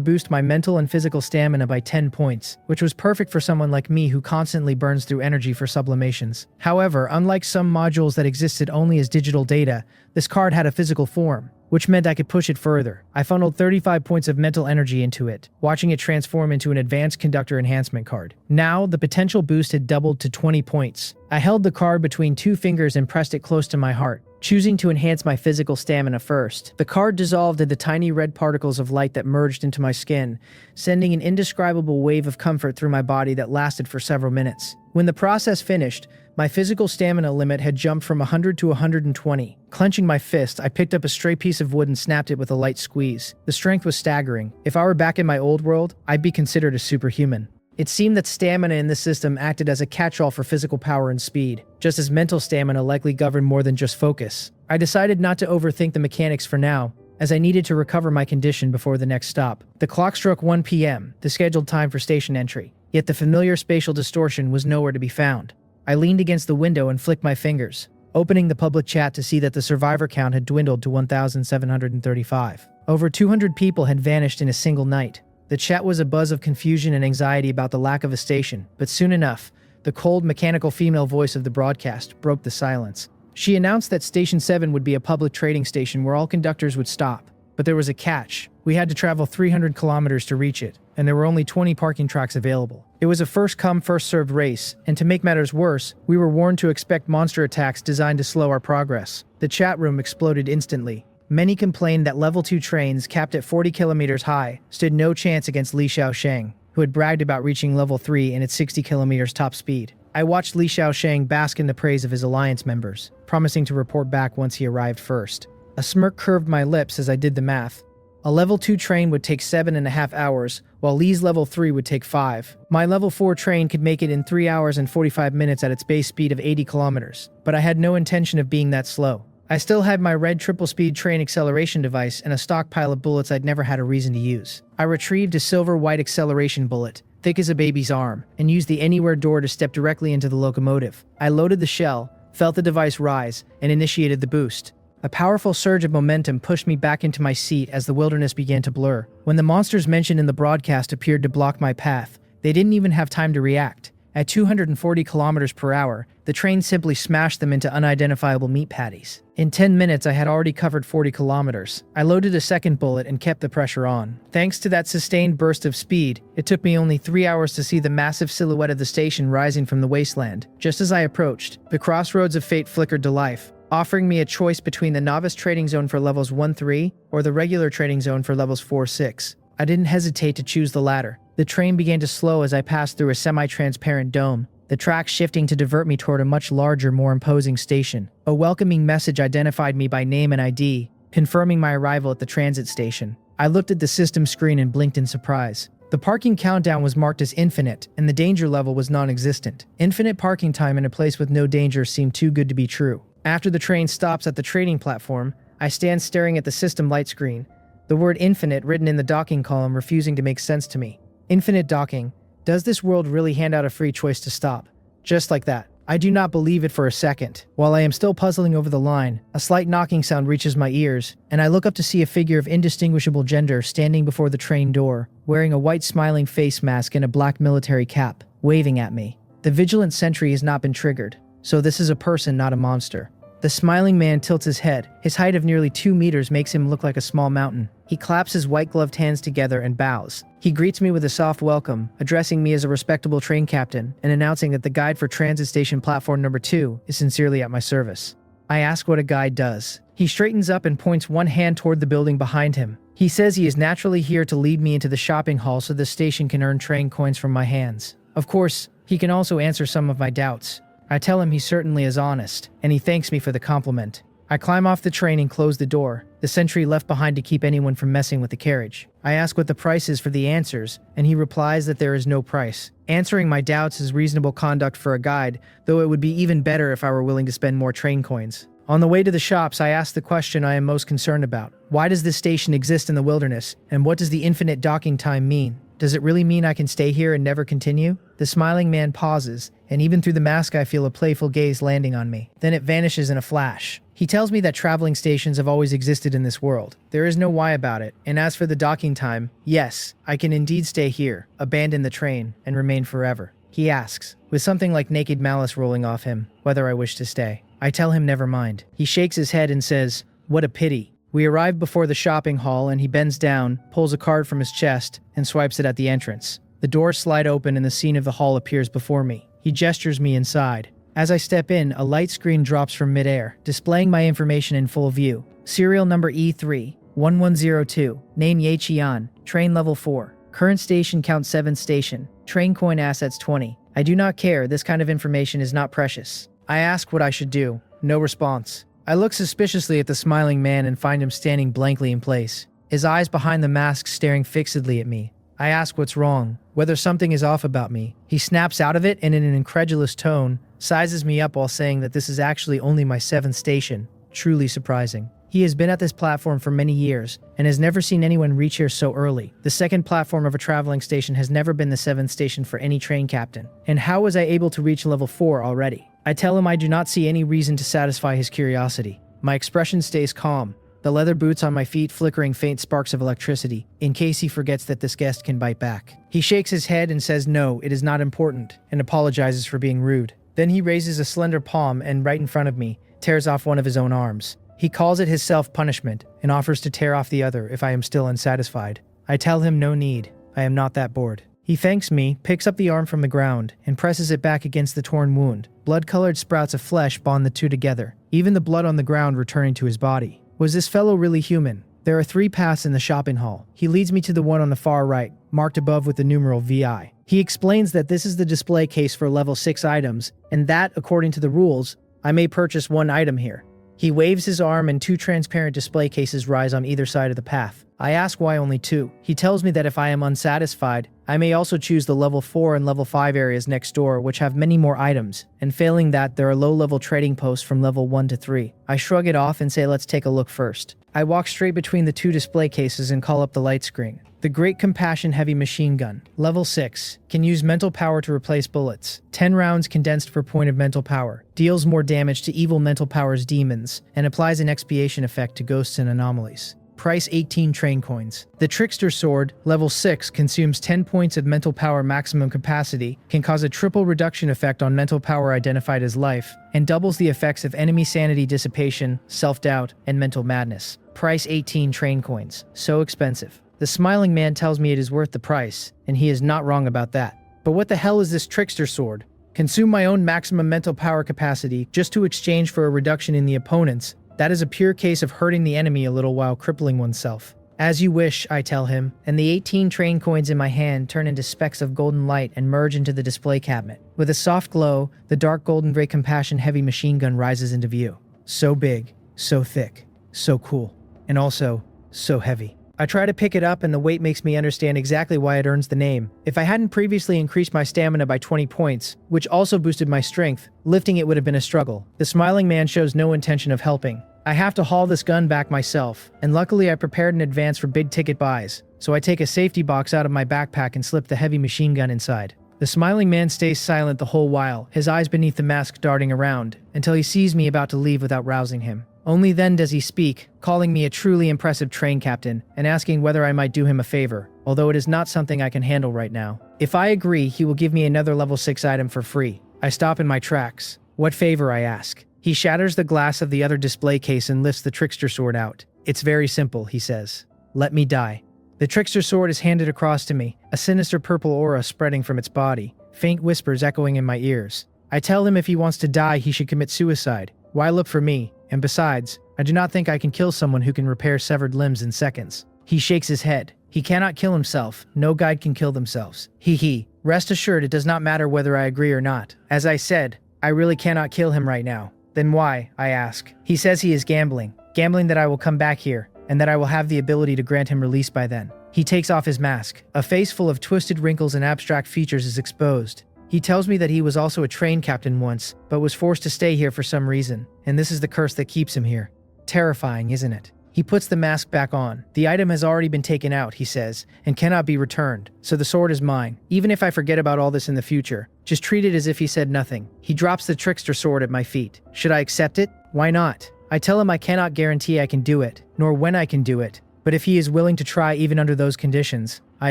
boost my mental and physical stamina by 10 points, which was perfect for someone like me who constantly burns through energy for sublimations. However, unlike some modules that existed only as digital data, this card had a physical form, which meant I could push it further. I funneled 35 points of mental energy into it, watching it transform into an advanced conductor enhancement card. Now, the potential boost had doubled to 20 points. I held the card between 2 fingers and pressed it close to my heart, choosing to enhance my physical stamina first. The card dissolved into tiny red particles of light that merged into my skin, sending an indescribable wave of comfort through my body that lasted for several minutes. When the process finished, my physical stamina limit had jumped from 100 to 120. Clenching my fist, I picked up a stray piece of wood and snapped it with a light squeeze. The strength was staggering. If I were back in my old world, I'd be considered a superhuman. It seemed that stamina in this system acted as a catch-all for physical power and speed, just as mental stamina likely governed more than just focus. I decided not to overthink the mechanics for now, as I needed to recover my condition before the next stop. The clock struck 1 p.m., the scheduled time for station entry, yet the familiar spatial distortion was nowhere to be found. I leaned against the window and flicked my fingers, opening the public chat to see that the survivor count had dwindled to 1,735. Over 200 people had vanished in a single night. The chat was a buzz of confusion and anxiety about the lack of a station, but soon enough, the cold, mechanical female voice of the broadcast broke the silence. She announced that Station 7 would be a public trading station where all conductors would stop. But there was a catch. We had to travel 300 kilometers to reach it, and there were only 20 parking tracks available. It was a first-come, first-served race, and to make matters worse, we were warned to expect monster attacks designed to slow our progress. The chat room exploded instantly. Many complained that level 2 trains, capped at 40 kilometers high, stood no chance against Li Xiaosheng, who had bragged about reaching level 3 in its 60 kilometers top speed. I watched Li Xiaosheng bask in the praise of his alliance members, promising to report back once he arrived first. A smirk curved my lips as I did the math. A level 2 train would take 7.5 hours, while Li's level 3 would take 5. My level 4 train could make it in 3 hours and 45 minutes at its base speed of 80 kilometers, but I had no intention of being that slow. I still had my red triple-speed train acceleration device and a stockpile of bullets I'd never had a reason to use. I retrieved a silver-white acceleration bullet, thick as a baby's arm, and used the anywhere door to step directly into the locomotive. I loaded the shell, felt the device rise, and initiated the boost. A powerful surge of momentum pushed me back into my seat as the wilderness began to blur. When the monsters mentioned in the broadcast appeared to block my path, they didn't even have time to react. At 240 kilometers per hour, the train simply smashed them into unidentifiable meat patties. In 10 minutes, I had already covered 40 kilometers. I loaded a second bullet and kept the pressure on. Thanks to that sustained burst of speed, it took me only 3 hours to see the massive silhouette of the station rising from the wasteland. Just as I approached, the crossroads of fate flickered to life, offering me a choice between the novice trading zone for levels 1-3 or the regular trading zone for levels 4-6. I didn't hesitate to choose the latter. The train began to slow as I passed through a semi-transparent dome, the tracks shifting to divert me toward a much larger, more imposing station. A welcoming message identified me by name and ID, confirming my arrival at the transit station. I looked at the system screen and blinked in surprise. The parking countdown was marked as infinite, and the danger level was non-existent. Infinite parking time in a place with no danger seemed too good to be true. After the train stops at the trading platform, I stand staring at the system light screen, the word infinite written in the docking column refusing to make sense to me. Infinite docking. Does this world really hand out a free choice to stop? Just like that. I do not believe it for a second. While I am still puzzling over the line, a slight knocking sound reaches my ears, and I look up to see a figure of indistinguishable gender standing before the train door, wearing a white smiling face mask and a black military cap, waving at me. The vigilant sentry has not been triggered, so this is a person, not a monster. The smiling man tilts his head. His height of nearly 2 meters makes him look like a small mountain. He claps his white-gloved hands together and bows. He greets me with a soft welcome, addressing me as a respectable train captain and announcing that the guide for transit station platform number 2 is sincerely at my service. I ask what a guide does. He straightens up and points one hand toward the building behind him. He says he is naturally here to lead me into the shopping hall so the station can earn train coins from my hands. Of course, he can also answer some of my doubts. I tell him he certainly is honest, and he thanks me for the compliment. I climb off the train and close the door, the sentry left behind to keep anyone from messing with the carriage. I ask what the price is for the answers, and he replies that there is no price. Answering my doubts is reasonable conduct for a guide, though it would be even better if I were willing to spend more train coins. On the way to the shops, I ask the question I am most concerned about. Why does this station exist in the wilderness, and what does the infinite docking time mean? Does it really mean I can stay here and never continue? The smiling man pauses, and even through the mask I feel a playful gaze landing on me. Then it vanishes in a flash. He tells me that traveling stations have always existed in this world. There is no why about it, and as for the docking time, yes, I can indeed stay here, abandon the train, and remain forever. He asks, with something like naked malice rolling off him, whether I wish to stay. I tell him never mind. He shakes his head and says, "What a pity." We arrive before the shopping hall and he bends down, pulls a card from his chest, and swipes it at the entrance. The doors slide open and the scene of the hall appears before me. He gestures me inside. As I step in, a light screen drops from midair, displaying my information in full view. Serial number E3-1102, name Ye Qian, train level 4. Current station count 7 station, train coin assets 20. I do not care, this kind of information is not precious. I ask what I should do. No response. I look suspiciously at the smiling man and find him standing blankly in place, his eyes behind the mask staring fixedly at me. I ask what's wrong, whether something is off about me. He snaps out of it and in an incredulous tone, sizes me up while saying that this is actually only my 7th station. Truly surprising. He has been at this platform for many years and has never seen anyone reach here so early. The second platform of a traveling station has never been the 7th station for any train captain. And how was I able to reach level 4 already? I tell him I do not see any reason to satisfy his curiosity. My expression stays calm, the leather boots on my feet flickering faint sparks of electricity, in case he forgets that this guest can bite back. He shakes his head and says no, it is not important, and apologizes for being rude. Then he raises a slender palm and, right in front of me, tears off one of his own arms. He calls it his self-punishment and offers to tear off the other if I am still unsatisfied. I tell him no need, I am not that bored. He thanks me, picks up the arm from the ground, and presses it back against the torn wound. Blood-colored sprouts of flesh bond the two together, even the blood on the ground returning to his body. Was this fellow really human? There are 3 paths in the shopping hall. He leads me to the one on the far right, marked above with the numeral VI. He explains that this is the display case for level 6 items, and that, according to the rules, I may purchase 1 item here. He waves his arm and 2 transparent display cases rise on either side of the path. I ask why only 2. He tells me that if I am unsatisfied, I may also choose the level 4 and level 5 areas next door, which have many more items, and failing that, there are low-level trading posts from level 1 to 3. I shrug it off and say let's take a look first. I walk straight between the 2 display cases and call up the light screen. The Great Compassion Heavy Machine Gun, level 6, can use mental power to replace bullets. 10 rounds condensed per point of mental power, deals more damage to evil mental powers demons, and applies an expiation effect to ghosts and anomalies. Price 18 train coins. The Trickster Sword, level 6, consumes 10 points of mental power maximum capacity, can cause a triple reduction effect on mental power identified as life, and doubles the effects of enemy sanity dissipation, self-doubt, and mental madness. Price 18 train coins. So expensive. The smiling man tells me it is worth the price, and he is not wrong about that. But what the hell is this Trickster Sword? Consume my own maximum mental power capacity just to exchange for a reduction in the opponent's. That is a pure case of hurting the enemy a little while crippling oneself. As you wish, I tell him, and the 18 train coins in my hand turn into specks of golden light and merge into the display cabinet. With a soft glow, the dark golden Great Compassion heavy machine gun rises into view. So big, so thick, so cool, and also, so heavy. I try to pick it up and the weight makes me understand exactly why it earns the name. If I hadn't previously increased my stamina by 20 points, which also boosted my strength, lifting it would have been a struggle. The smiling man shows no intention of helping. I have to haul this gun back myself, and luckily I prepared in advance for big-ticket buys, so I take a safety box out of my backpack and slip the heavy machine gun inside. The smiling man stays silent the whole while, his eyes beneath the mask darting around, until he sees me about to leave without rousing him. Only then does he speak, calling me a truly impressive train captain, and asking whether I might do him a favor, although it is not something I can handle right now. If I agree, he will give me another level 6 item for free. I stop in my tracks. What favor, I ask. He shatters the glass of the other display case and lifts the Trickster Sword out. It's very simple, he says. Let me die. The Trickster Sword is handed across to me, a sinister purple aura spreading from its body, faint whispers echoing in my ears. I tell him if he wants to die, he should commit suicide. Why look for me? And besides, I do not think I can kill someone who can repair severed limbs in seconds. He shakes his head. He cannot kill himself. No guide can kill themselves. Hee. Rest assured it does not matter whether I agree or not. As I said, I really cannot kill him right now. Then why, I ask. He says he is gambling. Gambling that I will come back here, and that I will have the ability to grant him release by then. He takes off his mask. A face full of twisted wrinkles and abstract features is exposed. He tells me that he was also a train captain once, but was forced to stay here for some reason, and this is the curse that keeps him here. Terrifying, isn't it? He puts the mask back on. The item has already been taken out, he says, and cannot be returned, so the sword is mine. Even if I forget about all this in the future, just treat it as if he said nothing. He drops the trickster sword at my feet. Should I accept it? Why not? I tell him I cannot guarantee I can do it, nor when I can do it, but if he is willing to try even under those conditions, I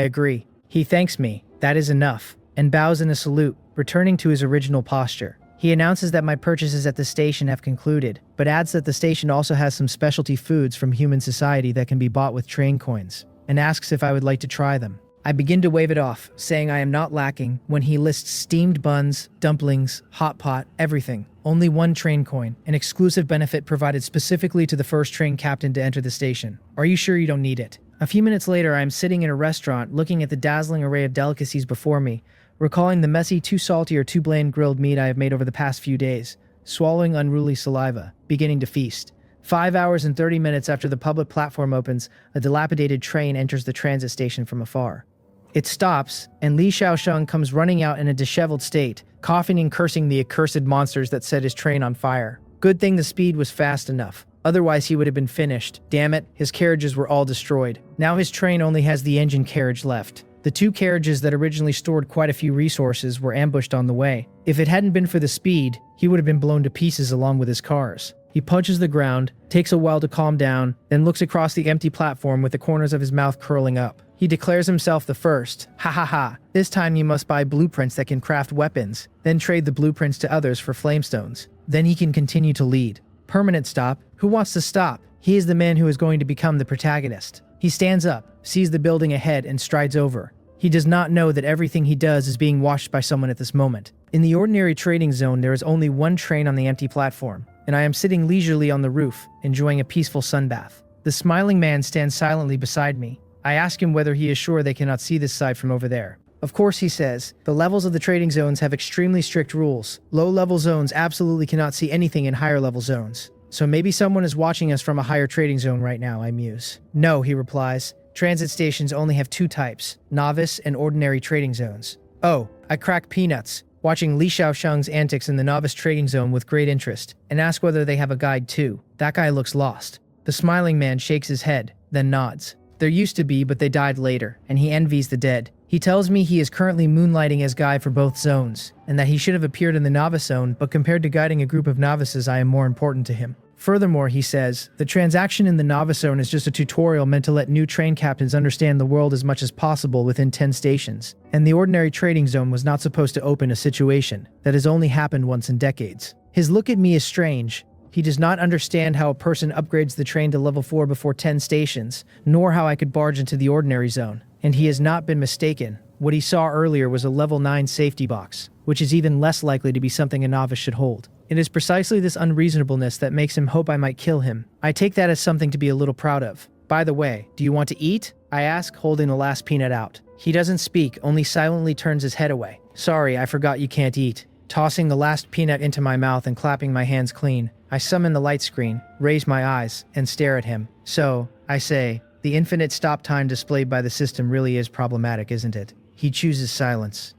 agree. He thanks me, that is enough, and bows in a salute, returning to his original posture. He announces that my purchases at the station have concluded, but adds that the station also has some specialty foods from human society that can be bought with train coins, and asks if I would like to try them. I begin to wave it off, saying I am not lacking, when he lists steamed buns, dumplings, hot pot, everything. Only one train coin, an exclusive benefit provided specifically to the first train captain to enter the station. Are you sure you don't need it? A few minutes later, I am sitting in a restaurant looking at the dazzling array of delicacies before me, recalling the messy, too salty or too bland grilled meat I have made over the past few days, swallowing unruly saliva, beginning to feast. 5 hours and 30 minutes after the public platform opens, a dilapidated train enters the transit station from afar. It stops, and Li Shaosheng comes running out in a disheveled state, coughing and cursing the accursed monsters that set his train on fire. Good thing the speed was fast enough. Otherwise he would have been finished. Damn it, his carriages were all destroyed. Now his train only has the engine carriage left. The two carriages that originally stored quite a few resources were ambushed on the way. If it hadn't been for the speed, he would have been blown to pieces along with his cars. He punches the ground, takes a while to calm down, then looks across the empty platform with the corners of his mouth curling up. He declares himself the first. Ha ha ha. This time you must buy blueprints that can craft weapons, then trade the blueprints to others for flamestones. Then he can continue to lead. Permanent stop. Who wants to stop? He is the man who is going to become the protagonist. He stands up, sees the building ahead, and strides over. He does not know that everything he does is being watched by someone at this moment. In the ordinary trading zone, there is only one train on the empty platform, and I am sitting leisurely on the roof, enjoying a peaceful sunbath. The smiling man stands silently beside me. I ask him whether he is sure they cannot see this side from over there. Of course, he says. The levels of the trading zones have extremely strict rules. Low-level zones absolutely cannot see anything in higher-level zones. So maybe someone is watching us from a higher trading zone right now, I muse. No, he replies. Transit stations only have two types, novice and ordinary trading zones. Oh, I crack peanuts, watching Li Shaosheng's antics in the novice trading zone with great interest, and ask whether they have a guide too. That guy looks lost. The smiling man shakes his head, then nods. There used to be, but they died later, and he envies the dead. He tells me he is currently moonlighting as guide for both zones, and that he should have appeared in the novice zone, but compared to guiding a group of novices, I am more important to him. Furthermore, he says, the transaction in the novice zone is just a tutorial meant to let new train captains understand the world as much as possible within 10 stations, and the ordinary trading zone was not supposed to open a situation that has only happened once in decades. His look at me is strange. He does not understand how a person upgrades the train to level 4 before 10 stations, nor how I could barge into the ordinary zone. And he has not been mistaken. What he saw earlier was a level 9 safety box, which is even less likely to be something a novice should hold. It is precisely this unreasonableness that makes him hope I might kill him. I take that as something to be a little proud of. By the way, do you want to eat? I ask, holding the last peanut out. He doesn't speak, only silently turns his head away. Sorry, I forgot you can't eat. Tossing the last peanut into my mouth and clapping my hands clean, I summon the light screen, raise my eyes, and stare at him. So, I say, the infinite stop time displayed by the system really is problematic, isn't it? He chooses silence.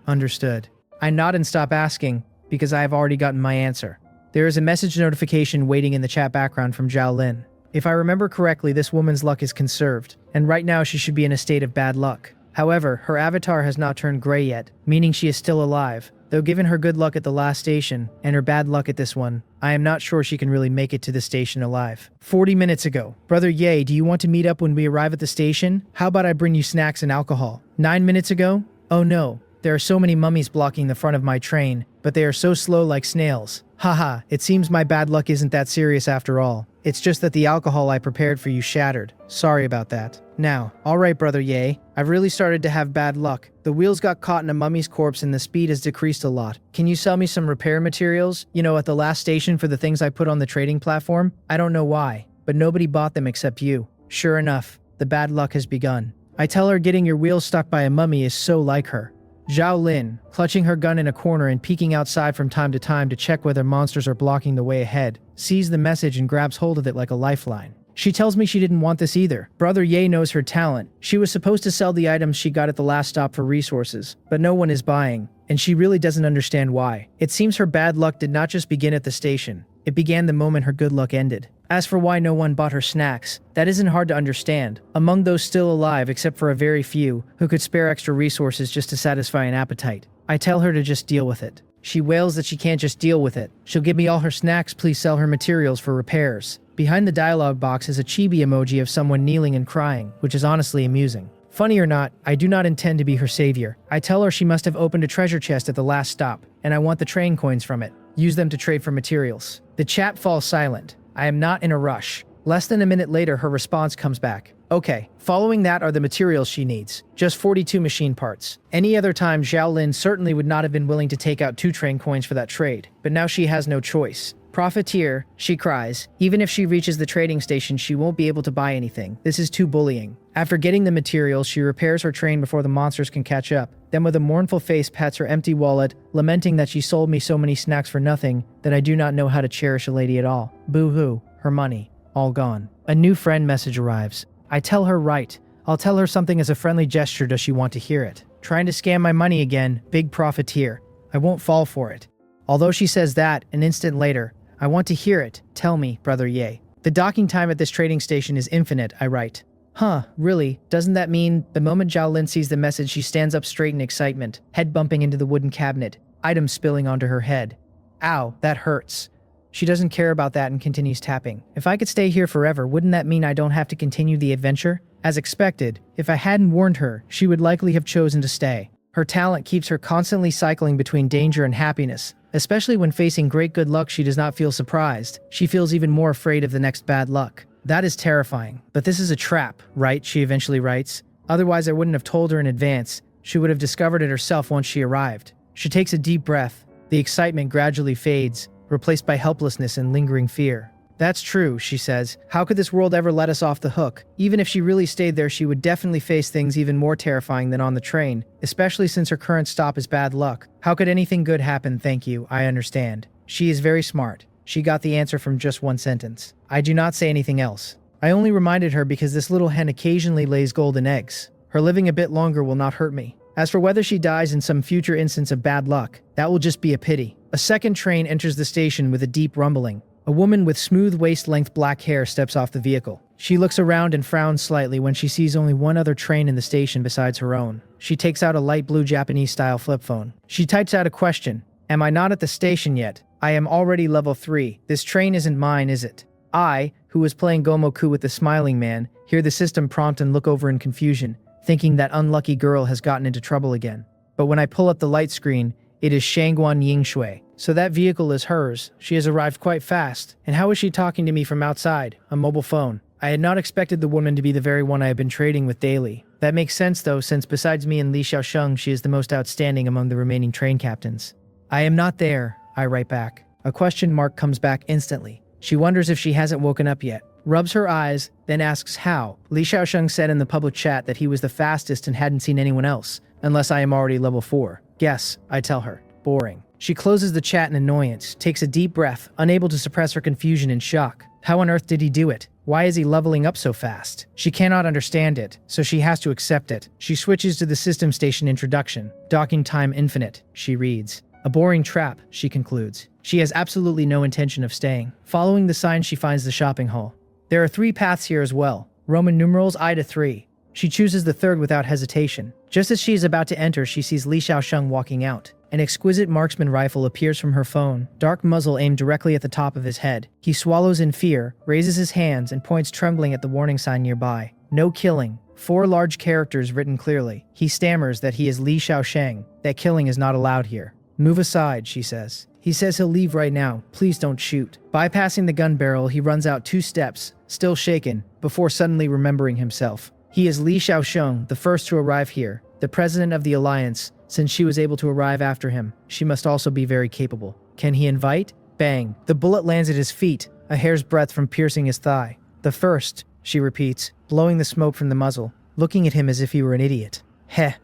Understood. I nod and stop asking, because I have already gotten my answer. There is a message notification waiting in the chat background from Zhao Lin. If I remember correctly, this woman's luck is conserved, and right now she should be in a state of bad luck. However, her avatar has not turned gray yet, meaning she is still alive. Though given her good luck at the last station, and her bad luck at this one, I am not sure she can really make it to the station alive. 40 minutes ago. Brother Ye, do you want to meet up when we arrive at the station? How about I bring you snacks and alcohol? 9 minutes ago? Oh no. There are so many mummies blocking the front of my train, but they are so slow like snails. Haha, it seems my bad luck isn't that serious after all. It's just that the alcohol I prepared for you shattered. Sorry about that. Now, alright brother Ye, I've really started to have bad luck. The wheels got caught in a mummy's corpse and the speed has decreased a lot. Can you sell me some repair materials? You know, at the last station for the things I put on the trading platform? I don't know why, but nobody bought them except you. Sure enough, the bad luck has begun. I tell her getting your wheels stuck by a mummy is so like her. Zhao Lin, clutching her gun in a corner and peeking outside from time to check whether monsters are blocking the way ahead, sees the message and grabs hold of it like a lifeline. She tells me she didn't want this either. Brother Ye knows her talent. She was supposed to sell the items she got at the last stop for resources, but no one is buying, and she really doesn't understand why. It seems her bad luck did not just begin at the station. It began the moment her good luck ended. As for why no one bought her snacks, that isn't hard to understand. Among those still alive, except for a very few, who could spare extra resources just to satisfy an appetite. I tell her to just deal with it. She wails that she can't just deal with it. She'll give me all her snacks, please sell her materials for repairs. Behind the dialogue box is a chibi emoji of someone kneeling and crying, which is honestly amusing. Funny or not, I do not intend to be her savior. I tell her she must have opened a treasure chest at the last stop, and I want the train coins from it. Use them to trade for materials. The chat falls silent. I am not in a rush. Less than a minute later, her response comes back. Okay, following that are the materials she needs. Just 42 machine parts. Any other time, Zhao Lin certainly would not have been willing to take out 2 train coins for that trade, but now she has no choice. Profiteer, she cries. Even if she reaches the trading station, she won't be able to buy anything. This is too bullying. After getting the materials, she repairs her train before the monsters can catch up. Then with a mournful face pats her empty wallet, lamenting that she sold me so many snacks for nothing, that I do not know how to cherish a lady at all. Boo-hoo, her money, all gone. A new friend message arrives. I tell her right. I'll tell her something as a friendly gesture. Does she want to hear it? Trying to scam my money again, big profiteer. I won't fall for it. Although she says that, an instant later, I want to hear it. Tell me, brother Ye. The docking time at this trading station is infinite, I write. Huh, really? Doesn't that mean the moment Zhao Lin sees the message, she stands up straight in excitement, head bumping into the wooden cabinet, items spilling onto her head. Ow, that hurts. She doesn't care about that and continues tapping. If I could stay here forever, wouldn't that mean I don't have to continue the adventure? As expected, if I hadn't warned her, she would likely have chosen to stay. Her talent keeps her constantly cycling between danger and happiness. Especially when facing great good luck, she does not feel surprised. She feels even more afraid of the next bad luck. That is terrifying. But this is a trap, right? She eventually writes. Otherwise, I wouldn't have told her in advance. She would have discovered it herself once she arrived. She takes a deep breath. The excitement gradually fades, replaced by helplessness and lingering fear. That's true, she says. How could this world ever let us off the hook? Even if she really stayed there, she would definitely face things even more terrifying than on the train, especially since her current stop is bad luck. How could anything good happen? Thank you, I understand. She is very smart. She got the answer from just one sentence. I do not say anything else. I only reminded her because this little hen occasionally lays golden eggs. Her living a bit longer will not hurt me. As for whether she dies in some future instance of bad luck, that will just be a pity. A second train enters the station with a deep rumbling. A woman with smooth waist-length black hair steps off the vehicle. She looks around and frowns slightly when she sees only one other train in the station besides her own. She takes out a light blue Japanese-style flip phone. She types out a question. Am I not at the station yet? I am already level 3. This train isn't mine, is it? I, who was playing Gomoku with the smiling man, hear the system prompt and look over in confusion, thinking that unlucky girl has gotten into trouble again. But when I pull up the light screen, it is Shangguan Yingshui. So that vehicle is hers. She has arrived quite fast. And how is she talking to me from outside? A mobile phone. I had not expected the woman to be the very one I have been trading with daily. That makes sense though, since besides me and Li Xiaosheng, she is the most outstanding among the remaining train captains. I am not there, I write back. A question mark comes back instantly. She wonders if she hasn't woken up yet. Rubs her eyes, then asks how. Li Xiaosheng said in the public chat that he was the fastest and hadn't seen anyone else, unless I am already level 4. Guess, I tell her. Boring. She closes the chat in annoyance, takes a deep breath, unable to suppress her confusion and shock. How on earth did he do it? Why is he leveling up so fast? She cannot understand it, so she has to accept it. She switches to the system station introduction. Docking time infinite, she reads. A boring trap, she concludes. She has absolutely no intention of staying. Following the sign, she finds the shopping hall. There are 3 paths here as well. Roman numerals I to 3. She chooses the third without hesitation. Just as she is about to enter, she sees Li Xiaosheng walking out. An exquisite marksman rifle appears from her phone, dark muzzle aimed directly at the top of his head. He swallows in fear, raises his hands, and points trembling at the warning sign nearby. No killing. 4 large characters written clearly. He stammers that he is Li Xiaosheng, that killing is not allowed here. Move aside, she says. He says he'll leave right now. Please don't shoot. Bypassing the gun barrel, he runs out 2 steps, still shaken, before suddenly remembering himself. He is Li Xiaosheng, the first to arrive here, the president of the Alliance. Since she was able to arrive after him, she must also be very capable. Can he invite? Bang. The bullet lands at his feet, a hair's breadth from piercing his thigh. The first, she repeats, blowing the smoke from the muzzle, looking at him as if he were an idiot. Heh.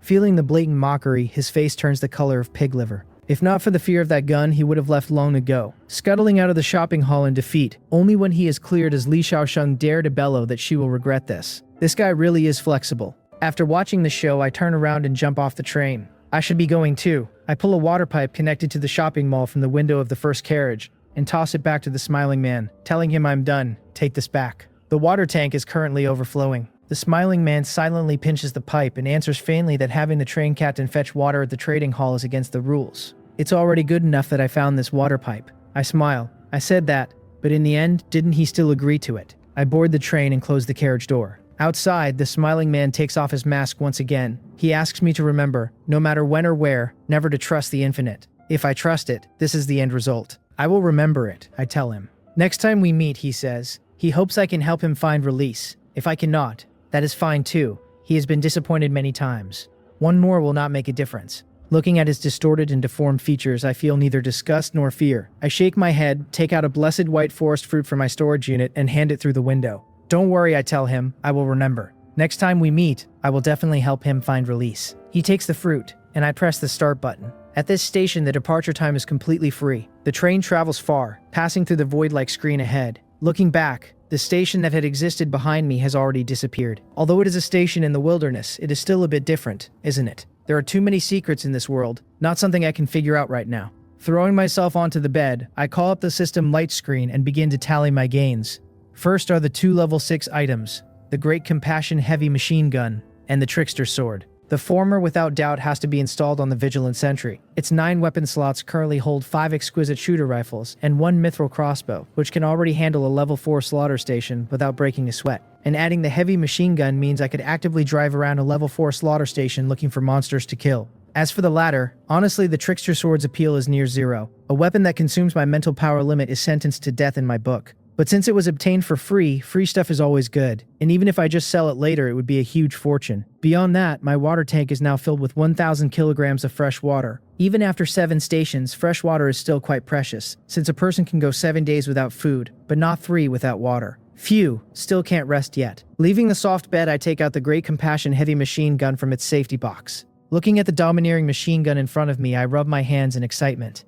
Feeling the blatant mockery, his face turns the color of pig liver. If not for the fear of that gun, he would have left long ago, scuttling out of the shopping hall in defeat. Only when he is clear does Li Xiaosheng dare to bellow that she will regret this. This guy really is flexible. After watching the show, I turn around and jump off the train. I should be going too. I pull a water pipe connected to the shopping mall from the window of the first carriage and toss it back to the smiling man, telling him I'm done. Take this back. The water tank is currently overflowing. The smiling man silently pinches the pipe and answers faintly that having the train captain fetch water at the trading hall is against the rules. It's already good enough that I found this water pipe. I smile. I said that, but in the end, didn't he still agree to it? I board the train and close the carriage door. Outside, the smiling man takes off his mask once again. He asks me to remember, no matter when or where, never to trust the infinite. If I trust it, this is the end result. I will remember it, I tell him. Next time we meet, he says. He hopes I can help him find release. If I cannot, that is fine too. He has been disappointed many times. One more will not make a difference. Looking at his distorted and deformed features, I feel neither disgust nor fear. I shake my head, take out a blessed white forest fruit from my storage unit, and hand it through the window. Don't worry, I tell him. I will remember. Next time we meet, I will definitely help him find release. He takes the fruit, and I press the start button. At this station, the departure time is completely free. The train travels far, passing through the void-like screen ahead. Looking back, the station that had existed behind me has already disappeared. Although it is a station in the wilderness, it is still a bit different, isn't it? There are too many secrets in this world, not something I can figure out right now. Throwing myself onto the bed, I call up the system light screen and begin to tally my gains. First are the 2 level 6 items, the Great Compassion Heavy Machine Gun, and the Trickster Sword. The former, without doubt, has to be installed on the Vigilant Sentry. Its 9 weapon slots currently hold 5 exquisite shooter rifles and 1 mithril crossbow, which can already handle a level 4 slaughter station without breaking a sweat. And adding the heavy machine gun means I could actively drive around a level 4 slaughter station looking for monsters to kill. As for the latter, honestly the Trickster Sword's appeal is near zero. A weapon that consumes my mental power limit is sentenced to death in my book. But since it was obtained for free stuff is always good, and even if I just sell it later it would be a huge fortune. Beyond that, my water tank is now filled with 1,000 kilograms of fresh water. Even after 7 stations, fresh water is still quite precious, since a person can go 7 days without food, but not 3 without water. Phew, still can't rest yet. Leaving the soft bed, I take out the Great Compassion Heavy Machine Gun from its safety box. Looking at the domineering machine gun in front of me, I rub my hands in excitement.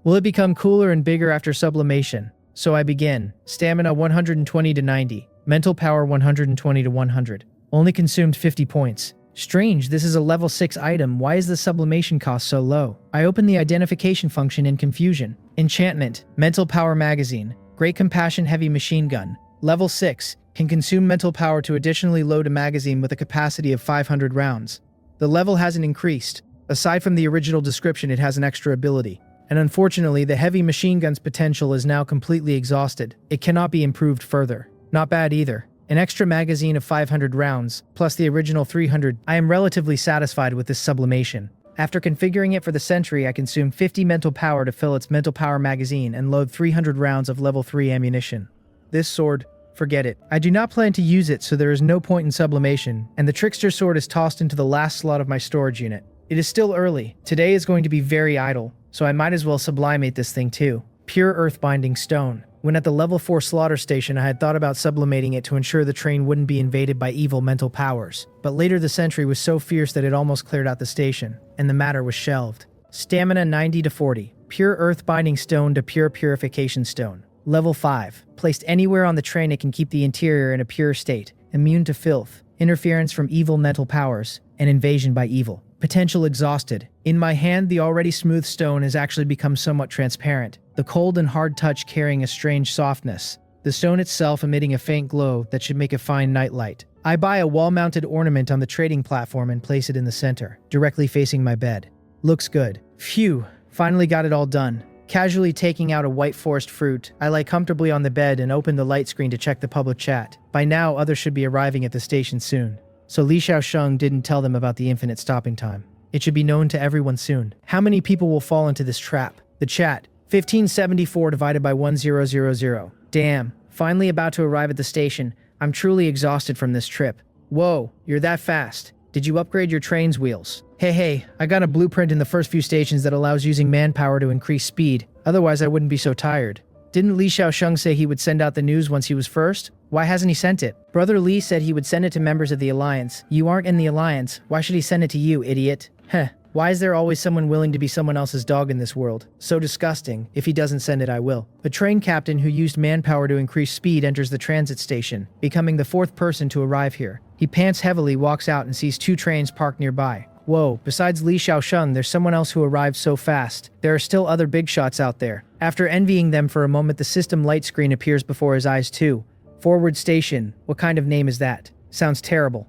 Will it become cooler and bigger after sublimation? So I begin. Stamina 120 to 90. Mental power 120 to 100. Only consumed 50 points. Strange, this is a level 6 item. Why is the sublimation cost so low? I open the identification function in confusion. Enchantment. Mental power magazine. Great Compassion Heavy Machine Gun. Level 6. Can consume mental power to additionally load a magazine with a capacity of 500 rounds. The level hasn't increased. Aside from the original description, it has an extra ability. And unfortunately, the heavy machine gun's potential is now completely exhausted. It cannot be improved further. Not bad either. An extra magazine of 500 rounds, plus the original 300. I am relatively satisfied with this sublimation. After configuring it for the Sentry, I consume 50 mental power to fill its mental power magazine and load 300 rounds of level 3 ammunition. This sword, forget it. I do not plan to use it, so there is no point in sublimation, and the Trickster Sword is tossed into the last slot of my storage unit. It is still early. Today is going to be very idle, so I might as well sublimate this thing too. Pure earth-binding stone. When at the level 4 slaughter station, I had thought about sublimating it to ensure the train wouldn't be invaded by evil mental powers. But later the Sentry was so fierce that it almost cleared out the station, and the matter was shelved. Stamina 90 to 40. Pure earth-binding stone to pure purification stone. Level 5. Placed anywhere on the train, it can keep the interior in a pure state, immune to filth, interference from evil mental powers, and invasion by evil. Potential exhausted. In my hand, the already smooth stone has actually become somewhat transparent, the cold and hard touch carrying a strange softness. The stone itself emitting a faint glow that should make a fine nightlight. I buy a wall-mounted ornament on the trading platform and place it in the center, directly facing my bed. Looks good. Phew, finally got it all done. Casually taking out a white forest fruit, I lie comfortably on the bed and open the light screen to check the public chat. By now, others should be arriving at the station soon. So Li Xiaosheng didn't tell them about the infinite stopping time. It should be known to everyone soon. How many people will fall into this trap? The chat. 1574 divided by 1000. Damn. Finally about to arrive at the station. I'm truly exhausted from this trip. Whoa, you're that fast. Did you upgrade your train's wheels? Hey, I got a blueprint in the first few stations that allows using manpower to increase speed. Otherwise, I wouldn't be so tired. Didn't Li Xiaosheng say he would send out the news once he was first? Why hasn't he sent it? Brother Li said he would send it to members of the Alliance. You aren't in the Alliance. Why should he send it to you, idiot? Heh. Why is there always someone willing to be someone else's dog in this world? So disgusting. If he doesn't send it, I will. A train captain who used manpower to increase speed enters the transit station, becoming the 4th person to arrive here. He pants heavily, walks out, and sees 2 trains parked nearby. Whoa, besides Li Xiaosheng, there's someone else who arrived so fast. There are still other big shots out there. After envying them for a moment, the system light screen appears before his eyes too. Forward station. What kind of name is that? Sounds terrible.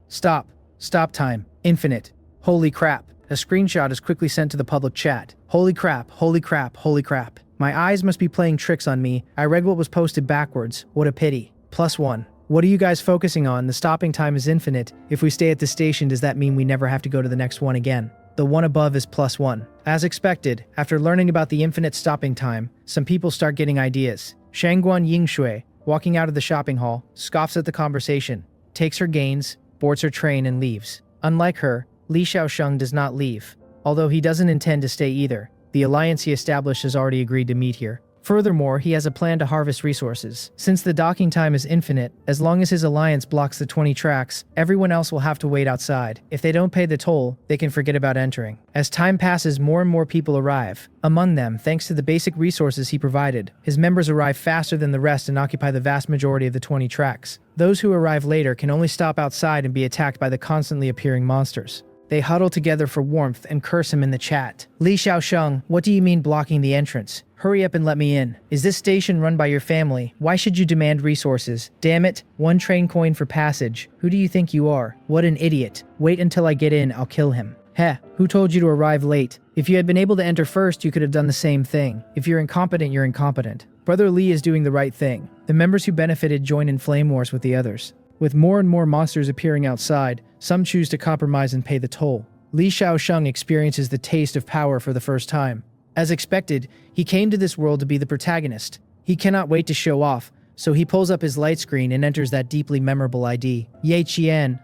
Stop. Stop time. Infinite. Holy crap. A screenshot is quickly sent to the public chat. Holy crap, holy crap, holy crap. My eyes must be playing tricks on me. I read what was posted backwards. What a pity. +1. What are you guys focusing on? The stopping time is infinite. If we stay at the station, does that mean we never have to go to the next one again? The one above is +1. As expected, after learning about the infinite stopping time, some people start getting ideas. Shangguan Yingshui, walking out of the shopping hall, scoffs at the conversation, takes her gains, boards her train, and leaves. Unlike her, Li Xiaosheng does not leave, although he doesn't intend to stay either. The alliance he established has already agreed to meet here. Furthermore, he has a plan to harvest resources. Since the docking time is infinite, as long as his alliance blocks the 20 tracks, everyone else will have to wait outside. If they don't pay the toll, they can forget about entering. As time passes, more and more people arrive. Among them, thanks to the basic resources he provided, his members arrive faster than the rest and occupy the vast majority of the 20 tracks. Those who arrive later can only stop outside and be attacked by the constantly appearing monsters. They huddle together for warmth and curse him in the chat. Li Xiaosheng, what do you mean blocking the entrance? Hurry up and let me in. Is this station run by your family? Why should you demand resources? Damn it, 1 train coin for passage. Who do you think you are? What an idiot. Wait until I get in, I'll kill him. Heh, who told you to arrive late? If you had been able to enter first, you could have done the same thing. If you're incompetent, you're incompetent. Brother Li is doing the right thing. The members who benefited join in flame wars with the others. With more and more monsters appearing outside, some choose to compromise and pay the toll. Li Xiaosheng experiences the taste of power for the first time. As expected, he came to this world to be the protagonist. He cannot wait to show off, so he pulls up his light screen and enters that deeply memorable ID. Ye Qian,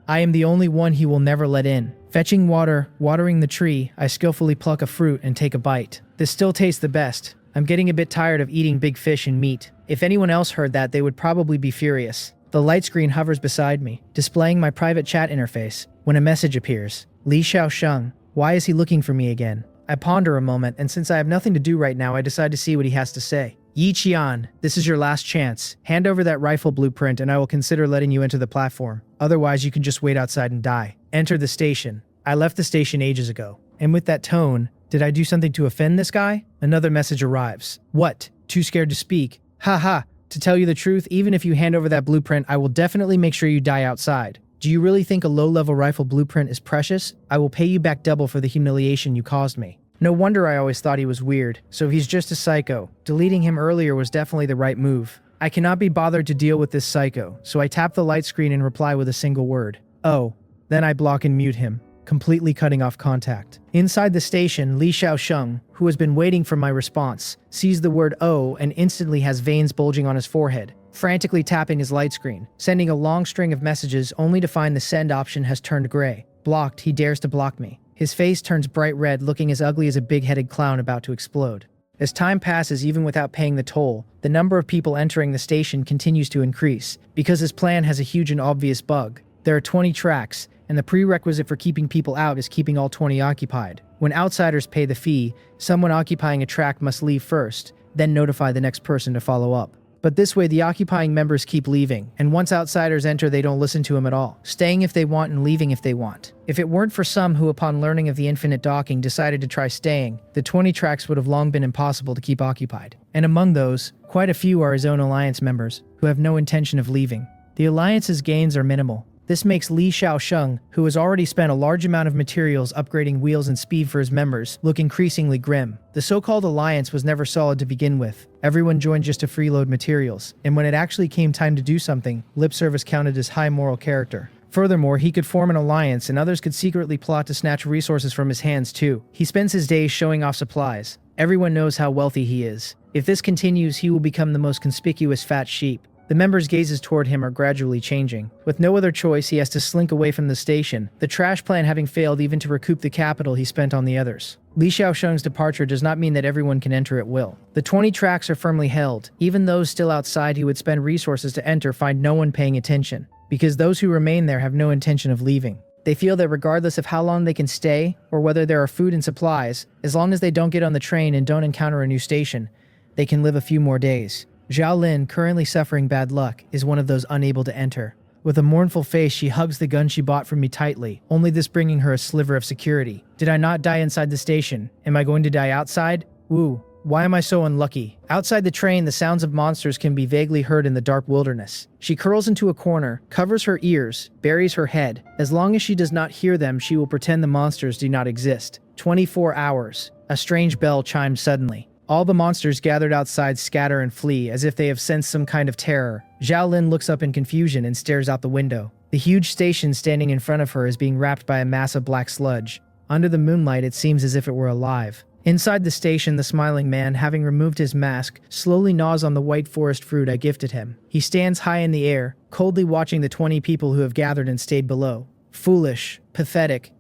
I am the only one he will never let in. Fetching water, watering the tree, I skillfully pluck a fruit and take a bite. This still tastes the best. I'm getting a bit tired of eating big fish and meat. If anyone else heard that, they would probably be furious. The light screen hovers beside me, displaying my private chat interface, when a message appears. Li Xiaosheng, why is he looking for me again? I ponder a moment, and since I have nothing to do right now, I decide to see what he has to say. Yi Qian, this is your last chance. Hand over that rifle blueprint and I will consider letting you enter the platform. Otherwise, you can just wait outside and die. Enter the station. I left the station ages ago. And with that tone, did I do something to offend this guy? Another message arrives. What? Too scared to speak? Haha. To tell you the truth, even if you hand over that blueprint, I will definitely make sure you die outside. Do you really think a low-level rifle blueprint is precious? I will pay you back double for the humiliation you caused me. No wonder I always thought he was weird. So he's just a psycho. Deleting him earlier was definitely the right move. I cannot be bothered to deal with this psycho, so I tap the light screen and reply with a single word. Oh. Then I block and mute him, completely cutting off contact. Inside the station, Li Xiaosheng, who has been waiting for my response, sees the word "oh" and instantly has veins bulging on his forehead, frantically tapping his light screen, sending a long string of messages only to find the send option has turned gray. Blocked, he dares to block me. His face turns bright red, looking as ugly as a big-headed clown about to explode. As time passes, even without paying the toll, the number of people entering the station continues to increase, because his plan has a huge and obvious bug. There are 20 tracks, and the prerequisite for keeping people out is keeping all 20 occupied. When outsiders pay the fee, someone occupying a track must leave first, then notify the next person to follow up. But this way, the occupying members keep leaving, and once outsiders enter, they don't listen to him at all, staying if they want and leaving if they want. If it weren't for some who, upon learning of the infinite docking, decided to try staying, the 20 tracks would have long been impossible to keep occupied. And among those, quite a few are his own alliance members, who have no intention of leaving. The alliance's gains are minimal. This makes Li Xiaosheng, who has already spent a large amount of materials upgrading wheels and speed for his members, look increasingly grim. The so-called alliance was never solid to begin with. Everyone joined just to freeload materials, and when it actually came time to do something, lip service counted as high moral character. Furthermore, he could form an alliance and others could secretly plot to snatch resources from his hands too. He spends his days showing off supplies. Everyone knows how wealthy he is. If this continues, he will become the most conspicuous fat sheep. The members' gazes toward him are gradually changing. With no other choice, he has to slink away from the station, the trash plan having failed even to recoup the capital he spent on the others. Li Xiaosheng's departure does not mean that everyone can enter at will. The 20 tracks are firmly held. Even those still outside who would spend resources to enter find no one paying attention, because those who remain there have no intention of leaving. They feel that regardless of how long they can stay, or whether there are food and supplies, as long as they don't get on the train and don't encounter a new station, they can live a few more days. Zhao Lin, currently suffering bad luck, is one of those unable to enter. With a mournful face, she hugs the gun she bought from me tightly, only this bringing her a sliver of security. Did I not die inside the station? Am I going to die outside? Woo. Why am I so unlucky? Outside the train, the sounds of monsters can be vaguely heard in the dark wilderness. She curls into a corner, covers her ears, buries her head. As long as she does not hear them, she will pretend the monsters do not exist. 24 hours. A strange bell chimed suddenly. All the monsters gathered outside scatter and flee as if they have sensed some kind of terror. Zhao Lin looks up in confusion and stares out the window. The huge station standing in front of her is being wrapped by a mass of black sludge. Under the moonlight, it seems as if it were alive. Inside the station, the smiling man, having removed his mask, slowly gnaws on the white forest fruit I gifted him. He stands high in the air, coldly watching the 20 people who have gathered and stayed below. Foolish, pathetic,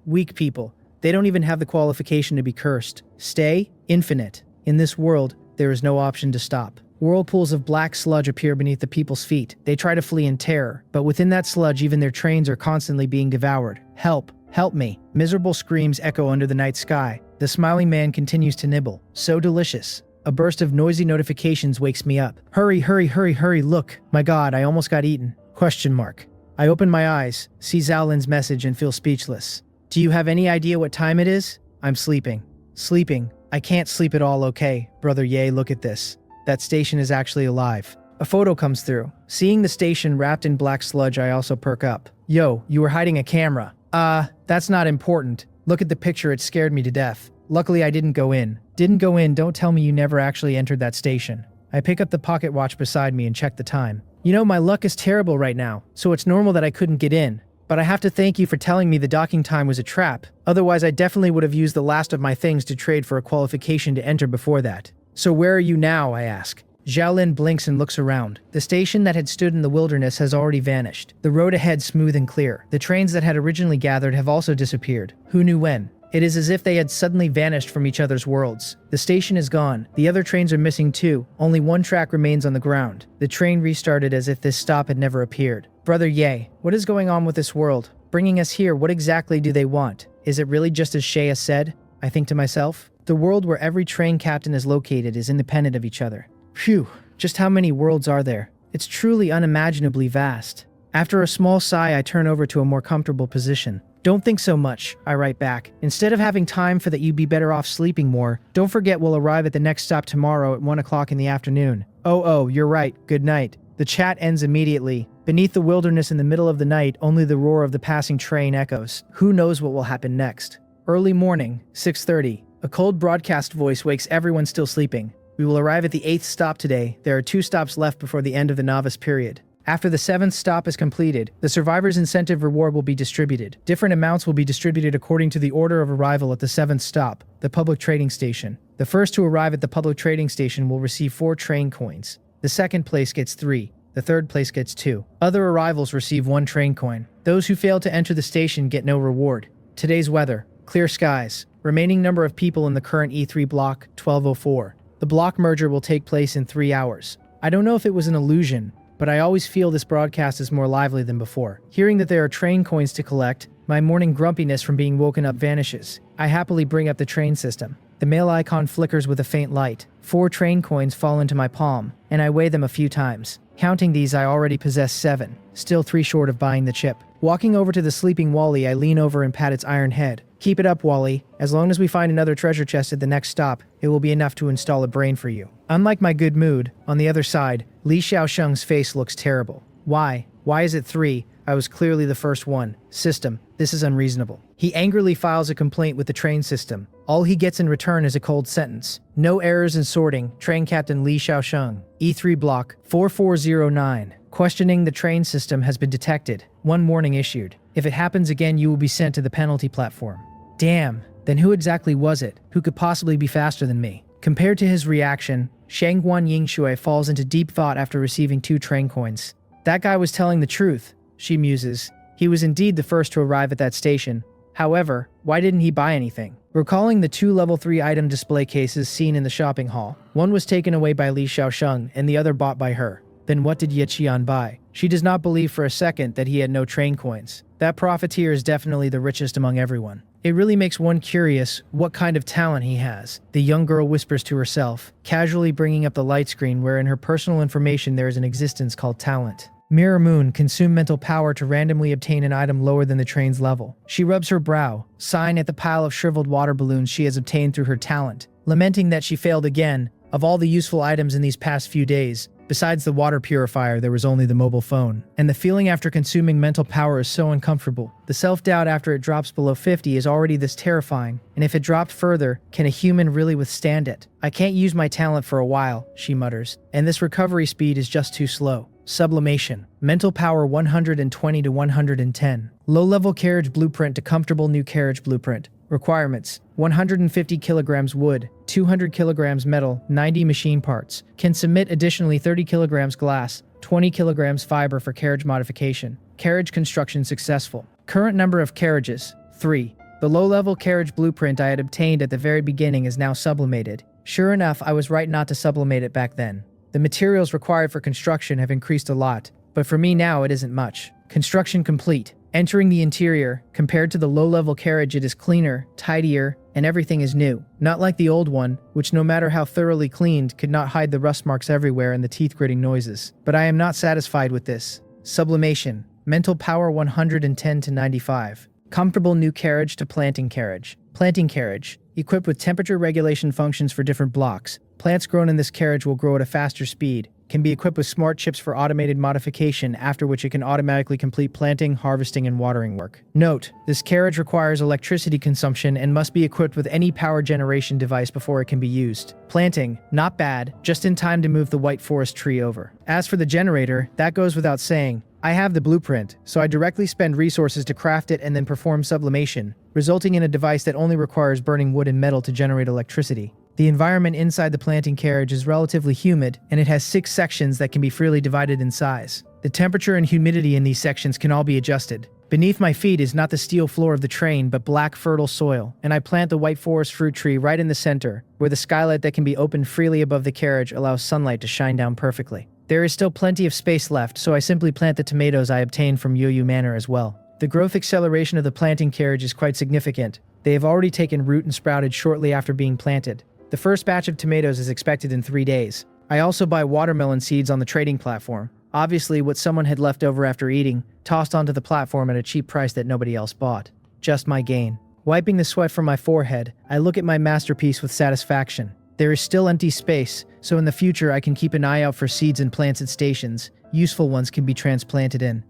weak people. They don't even have the qualification to be cursed. Stay? Infinite. In this world, there is no option to stop. Whirlpools of black sludge appear beneath the people's feet. They try to flee in terror, but within that sludge, even their trains are constantly being devoured. Help! Help me! Miserable screams echo under the night sky. The smiling man continues to nibble. So delicious. A burst of noisy notifications wakes me up. Hurry, hurry, hurry, hurry, look! My god, I almost got eaten. ? I open my eyes, see Zhao Lin's message and feel speechless. Do you have any idea what time it is? I'm sleeping. Sleeping. I can't sleep at all, okay? Brother Ye, look at this. That station is actually alive. A photo comes through. Seeing the station wrapped in black sludge, I also perk up. Yo, you were hiding a camera. That's not important. Look at the picture, it scared me to death. Luckily, I didn't go in. Don't tell me you never actually entered that station. I pick up the pocket watch beside me and check the time. You know, my luck is terrible right now, so it's normal that I couldn't get in. But I have to thank you for telling me the docking time was a trap. Otherwise, I definitely would have used the last of my things to trade for a qualification to enter before that. So where are you now, I ask. Zhao Lin blinks and looks around. The station that had stood in the wilderness has already vanished. The road ahead smooth and clear. The trains that had originally gathered have also disappeared. Who knew when? It is as if they had suddenly vanished from each other's worlds. The station is gone. The other trains are missing too. Only one track remains on the ground. The train restarted as if this stop had never appeared. Brother Ye, what is going on with this world? Bringing us here, what exactly do they want? Is it really just as Shea said? I think to myself. The world where every train captain is located is independent of each other. Phew, just how many worlds are there? It's truly unimaginably vast. After a small sigh, I turn over to a more comfortable position. Don't think so much, I write back. Instead of having time for that, you'd be better off sleeping more. Don't forget we'll arrive at the next stop tomorrow at 1 o'clock in the afternoon. Oh, you're right. Good night. The chat ends immediately. Beneath the wilderness in the middle of the night, only the roar of the passing train echoes. Who knows what will happen next? Early morning, 6:30. A cold broadcast voice wakes everyone still sleeping. We will arrive at the 8th stop today. There are 2 stops left before the end of the novice period. After the 7th stop is completed, the survivor's incentive reward will be distributed. Different amounts will be distributed according to the order of arrival at the 7th stop, the public trading station. The first to arrive at the public trading station will receive 4 train coins. The second place gets 3. The third place gets 2. Other arrivals receive 1 train coin. Those who fail to enter the station get no reward. Today's weather: clear skies. Remaining number of people in the current E3 block, 1204. The block merger will take place in 3 hours. I don't know if it was an illusion, but I always feel this broadcast is more lively than before. Hearing that there are train coins to collect, my morning grumpiness from being woken up vanishes. I happily bring up the train system. The mail icon flickers with a faint light. 4 train coins fall into my palm, and I weigh them a few times. Counting these, I already possess 7, still 3 short of buying the chip. Walking over to the sleeping Wally, I lean over and pat its iron head. Keep it up, Wally. As long as we find another treasure chest at the next stop, it will be enough to install a brain for you. Unlike my good mood, on the other side, Li Xiaosheng's face looks terrible. Why? Why is it 3? I was clearly the first one. System, this is unreasonable. He angrily files a complaint with the train system. All he gets in return is a cold sentence. No errors in sorting, Train Captain Li Xiaosheng. E3 block 4409. Questioning the train system has been detected. One warning issued. If it happens again, you will be sent to the penalty platform. Damn, then who exactly was it? Who could possibly be faster than me? Compared to his reaction, Shangguan Yingshui falls into deep thought after receiving 2 train coins. That guy was telling the truth, she muses. He was indeed the first to arrive at that station. However, why didn't he buy anything? Recalling the 2 level 3 item display cases seen in the shopping hall, one was taken away by Li Xiaosheng and the other bought by her. Then what did Ye Qian buy? She does not believe for a second that he had no train coins. That profiteer is definitely the richest among everyone. It really makes one curious what kind of talent he has, the young girl whispers to herself, casually bringing up the light screen where in her personal information there is an existence called talent. Mirror Moon consume mental power to randomly obtain an item lower than the train's level. She rubs her brow, sighing at the pile of shriveled water balloons she has obtained through her talent, lamenting that she failed again. Of all the useful items in these past few days, besides the water purifier, there was only the mobile phone. And the feeling after consuming mental power is so uncomfortable. The self-doubt after it drops below 50 is already this terrifying, and if it dropped further, can a human really withstand it? I can't use my talent for a while, she mutters, and this recovery speed is just too slow. Sublimation. Mental power 120 to 110. Low-level carriage blueprint to comfortable new carriage blueprint. Requirements: 150 kilograms wood, 200 kilograms metal, 90 machine parts. Can submit additionally 30 kilograms glass, 20 kilograms fiber for carriage modification. Carriage construction successful. Current number of carriages: 3. The low-level carriage blueprint I had obtained at the very beginning is now sublimated. Sure enough, I was right not to sublimate it back then. The materials required for construction have increased a lot, but for me now it isn't much. Construction complete. Entering the interior, compared to the low-level carriage it is cleaner, tidier, and everything is new. Not like the old one, which no matter how thoroughly cleaned could not hide the rust marks everywhere and the teeth-gritting noises. But I am not satisfied with this. Sublimation. Mental power 110 to 95. Comfortable new carriage to planting carriage. Planting carriage. Equipped with temperature regulation functions for different blocks. Plants grown in this carriage will grow at a faster speed. Can be equipped with smart chips for automated modification, after which it can automatically complete planting, harvesting, and watering work. Note: this carriage requires electricity consumption and must be equipped with any power generation device before it can be used. Planting: not bad, just in time to move the white forest tree over. As for the generator, that goes without saying. I have the blueprint, so I directly spend resources to craft it and then perform sublimation, resulting in a device that only requires burning wood and metal to generate electricity. The environment inside the planting carriage is relatively humid, and it has 6 sections that can be freely divided in size. The temperature and humidity in these sections can all be adjusted. Beneath my feet is not the steel floor of the train, but black fertile soil, and I plant the white forest fruit tree right in the center, where the skylight that can be opened freely above the carriage allows sunlight to shine down perfectly. There is still plenty of space left, so I simply plant the tomatoes I obtained from Yoyu Manor as well. The growth acceleration of the planting carriage is quite significant. They have already taken root and sprouted shortly after being planted. The first batch of tomatoes is expected in 3 days. I also buy watermelon seeds on the trading platform. Obviously what someone had left over after eating, tossed onto the platform at a cheap price that nobody else bought. Just my gain. Wiping the sweat from my forehead, I look at my masterpiece with satisfaction. There is still empty space, so in the future I can keep an eye out for seeds and plants at stations. Useful ones can be transplanted in.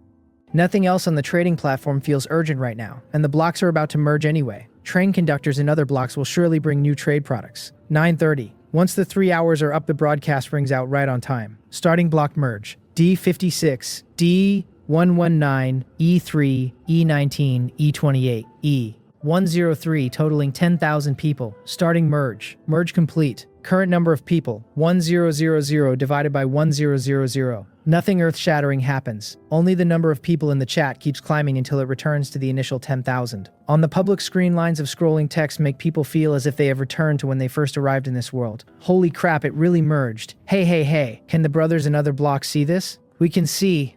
Nothing else on the trading platform feels urgent right now, and the blocks are about to merge anyway. Train conductors and other blocks will surely bring new trade products. 9:30. Once the 3 hours are up, the broadcast rings out right on time. Starting block merge. D56, D119, E3, E19, E28, E103 totaling 10,000 people. Starting merge. Merge complete. Current number of people, 1000 divided by 1000. Nothing earth-shattering happens. Only the number of people in the chat keeps climbing until it returns to the initial 10,000. On the public screen, lines of scrolling text make people feel as if they have returned to when they first arrived in this world. Holy crap, it really merged. Hey, can the brothers in other blocks see this? We can see,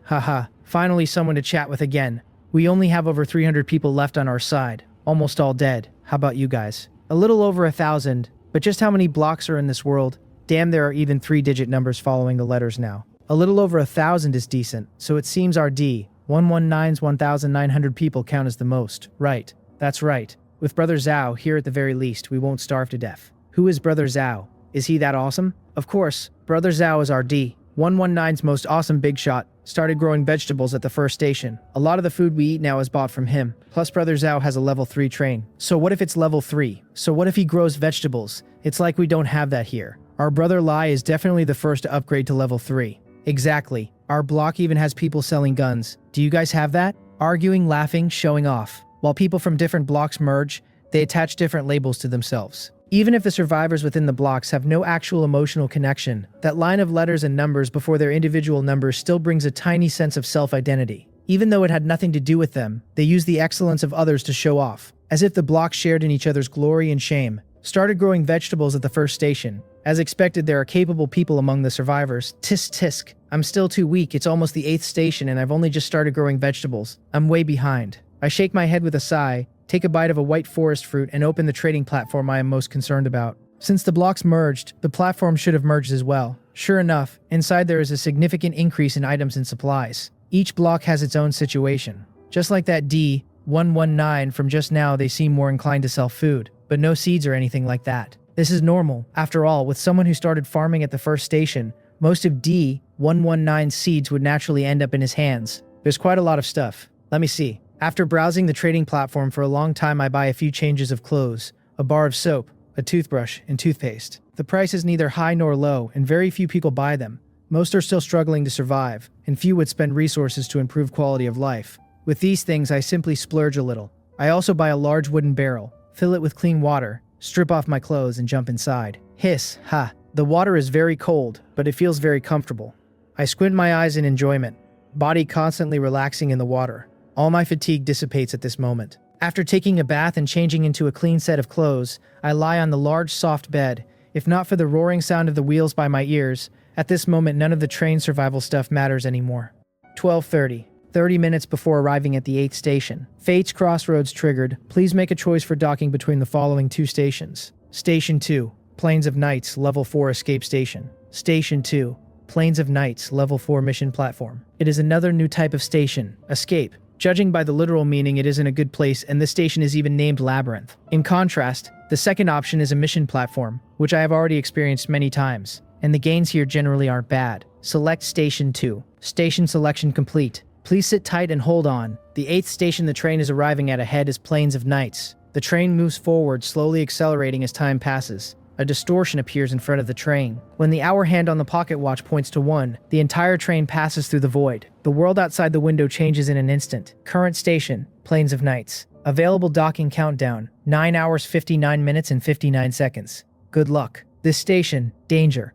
haha. Finally someone to chat with again. We only have over 300 people left on our side. Almost all dead. How about you guys? A little over 1,000. But just how many blocks are in this world? Damn, there are even 3-digit numbers following the letters now. A little over 1,000 is decent, so it seems our D119's 1,900 people count as the most. Right. That's right. With Brother Zhao here at the very least, we won't starve to death. Who is Brother Zhao? Is he that awesome? Of course, Brother Zhao is our D119's most awesome big shot. Started growing vegetables at the first station. A lot of the food we eat now is bought from him. Plus Brother Zhao has a level 3 train. So what if it's level 3? So what if he grows vegetables? It's like we don't have that here. Our brother Lai is definitely the first to upgrade to level 3. Exactly. Our block even has people selling guns. Do you guys have that? Arguing, laughing, showing off. While people from different blocks merge, they attach different labels to themselves. Even if the survivors within the blocks have no actual emotional connection, that line of letters and numbers before their individual numbers still brings a tiny sense of self-identity. Even though it had nothing to do with them, they use the excellence of others to show off, as if the blocks shared in each other's glory and shame. Started growing vegetables at the first station. As expected, there are capable people among the survivors. Tisk tisk. I'm still too weak, it's almost the 8th station and I've only just started growing vegetables. I'm way behind. I shake my head with a sigh, take a bite of a white forest fruit, and open the trading platform I am most concerned about. Since the blocks merged, the platform should have merged as well. Sure enough, inside there is a significant increase in items and supplies. Each block has its own situation. Just like that D119 from just now, they seem more inclined to sell food, but no seeds or anything like that. This is normal. After all, with someone who started farming at the first station, most of D119's seeds would naturally end up in his hands. There's quite a lot of stuff. Let me see. After browsing the trading platform for a long time, I buy a few changes of clothes, a bar of soap, a toothbrush, and toothpaste. The price is neither high nor low, and very few people buy them. Most are still struggling to survive, and few would spend resources to improve quality of life. With these things, I simply splurge a little. I also buy a large wooden barrel, fill it with clean water, strip off my clothes, and jump inside. Hiss, ha. The water is very cold, but it feels very comfortable. I squint my eyes in enjoyment, body constantly relaxing in the water. All my fatigue dissipates at this moment. After taking a bath and changing into a clean set of clothes, I lie on the large soft bed. If not for the roaring sound of the wheels by my ears, at this moment none of the train survival stuff matters anymore. 12:30. 30 minutes before arriving at the 8th station. Fate's crossroads triggered. Please make a choice for docking between the following 2 stations. Station 2. Plains of Nights, Level 4 Escape Station. Station 2. Plains of Nights, Level 4 Mission Platform. It is another new type of station. Escape. Judging by the literal meaning, it isn't a good place, and this station is even named Labyrinth. In contrast, the second option is a mission platform, which I have already experienced many times, and the gains here generally aren't bad. Select Station 2. Station selection complete. Please sit tight and hold on. The 8th station the train is arriving at ahead is Plains of Nights. The train moves forward, slowly accelerating as time passes. A distortion appears in front of the train. When the hour hand on the pocket watch points to 1, the entire train passes through the void. The world outside the window changes in an instant. Current station, Plains of Nights. Available docking countdown, 9 hours 59 minutes and 59 seconds. Good luck. This station, danger.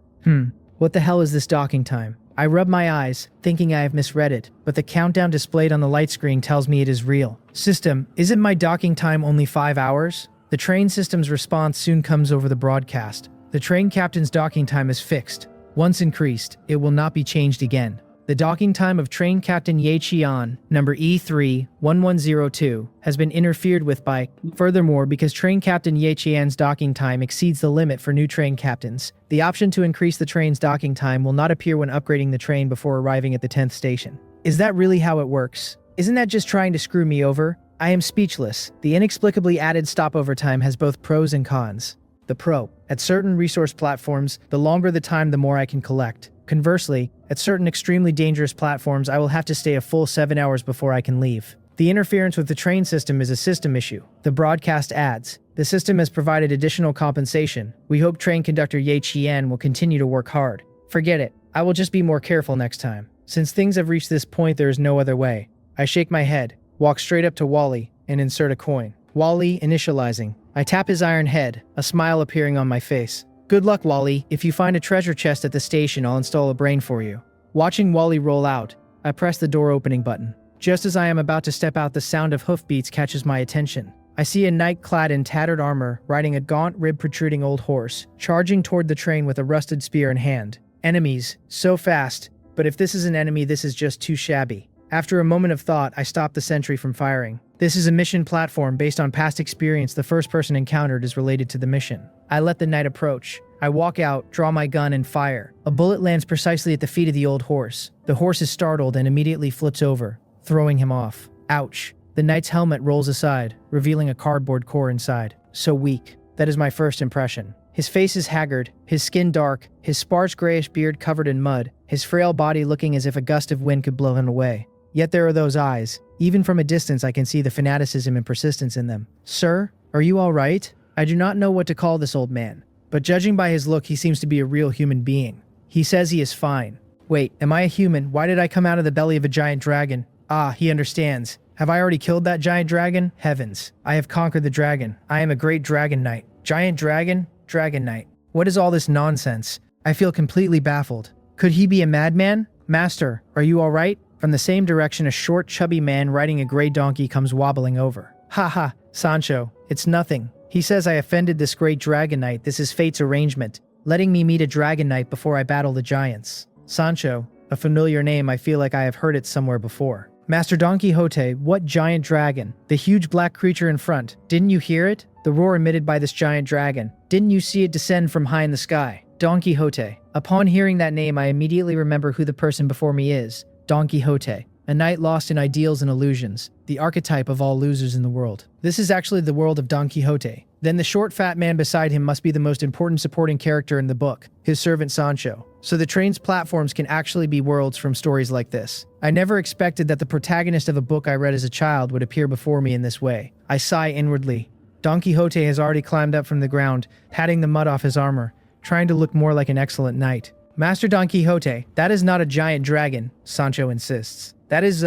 What the hell is this docking time? I rub my eyes, thinking I have misread it, but the countdown displayed on the light screen tells me it is real. System, isn't my docking time only 5 hours? The train system's response soon comes over the broadcast. The train captain's docking time is fixed. Once increased, it will not be changed again. The docking time of train captain Ye Qian, number E31102, has been interfered with by. Furthermore, because train captain Ye Qian's docking time exceeds the limit for new train captains, the option to increase the train's docking time will not appear when upgrading the train before arriving at the 10th station. Is that really how it works? Isn't that just trying to screw me over? I am speechless. The inexplicably added stopover time has both pros and cons. The pro. At certain resource platforms, the longer the time, the more I can collect. Conversely, at certain extremely dangerous platforms, I will have to stay a full 7 hours before I can leave. The interference with the train system is a system issue. The broadcast adds, the system has provided additional compensation. We hope train conductor Ye Qian will continue to work hard. Forget it. I will just be more careful next time. Since things have reached this point, there is no other way. I shake my head, walk straight up to Wally, and insert a coin. Wally initializing. I tap his iron head, a smile appearing on my face. Good luck, Wally. If you find a treasure chest at the station, I'll install a brain for you. Watching Wally roll out, I press the door opening button. Just as I am about to step out, the sound of hoofbeats catches my attention. I see a knight clad in tattered armor, riding a gaunt, rib-protruding old horse, charging toward the train with a rusted spear in hand. Enemies. So fast. But if this is an enemy, this is just too shabby. After a moment of thought, I stop the sentry from firing. This is a mission platform. Based on past experience, the first person encountered is related to the mission. I let the knight approach. I walk out, draw my gun, and fire. A bullet lands precisely at the feet of the old horse. The horse is startled and immediately flips over, throwing him off. Ouch. The knight's helmet rolls aside, revealing a cardboard core inside. So weak. That is my first impression. His face is haggard, his skin dark, his sparse grayish beard covered in mud, his frail body looking as if a gust of wind could blow him away. Yet there are those eyes. Even from a distance, I can see the fanaticism and persistence in them. Sir, are you all right? I do not know what to call this old man, but judging by his look, he seems to be a real human being. He says he is fine. Wait, am I a human? Why did I come out of the belly of a giant dragon? Ah, he understands. Have I already killed that giant dragon? Heavens. I have conquered the dragon. I am a great dragon knight. Giant dragon? Dragon knight. What is all this nonsense? I feel completely baffled. Could he be a madman? Master, are you alright? From the same direction, a short, chubby man riding a gray donkey comes wobbling over. Haha, Sancho, it's nothing. He says I offended this great dragon knight. This is fate's arrangement, letting me meet a dragon knight before I battle the giants. Sancho, a familiar name. I feel like I have heard it somewhere before. Master Don Quixote, what giant dragon? The huge black creature in front. Didn't you hear it? The roar emitted by this giant dragon. Didn't you see it descend from high in the sky? Don Quixote. Upon hearing that name, I immediately remember who the person before me is. Don Quixote. A knight lost in ideals and illusions. The archetype of all losers in the world. This is actually the world of Don Quixote. Then the short fat man beside him must be the most important supporting character in the book, his servant Sancho. So the train's platforms can actually be worlds from stories like this. I never expected that the protagonist of a book I read as a child would appear before me in this way. I sigh inwardly. Don Quixote has already climbed up from the ground, patting the mud off his armor, trying to look more like an excellent knight. Master Don Quixote, that is not a giant dragon, Sancho insists. That is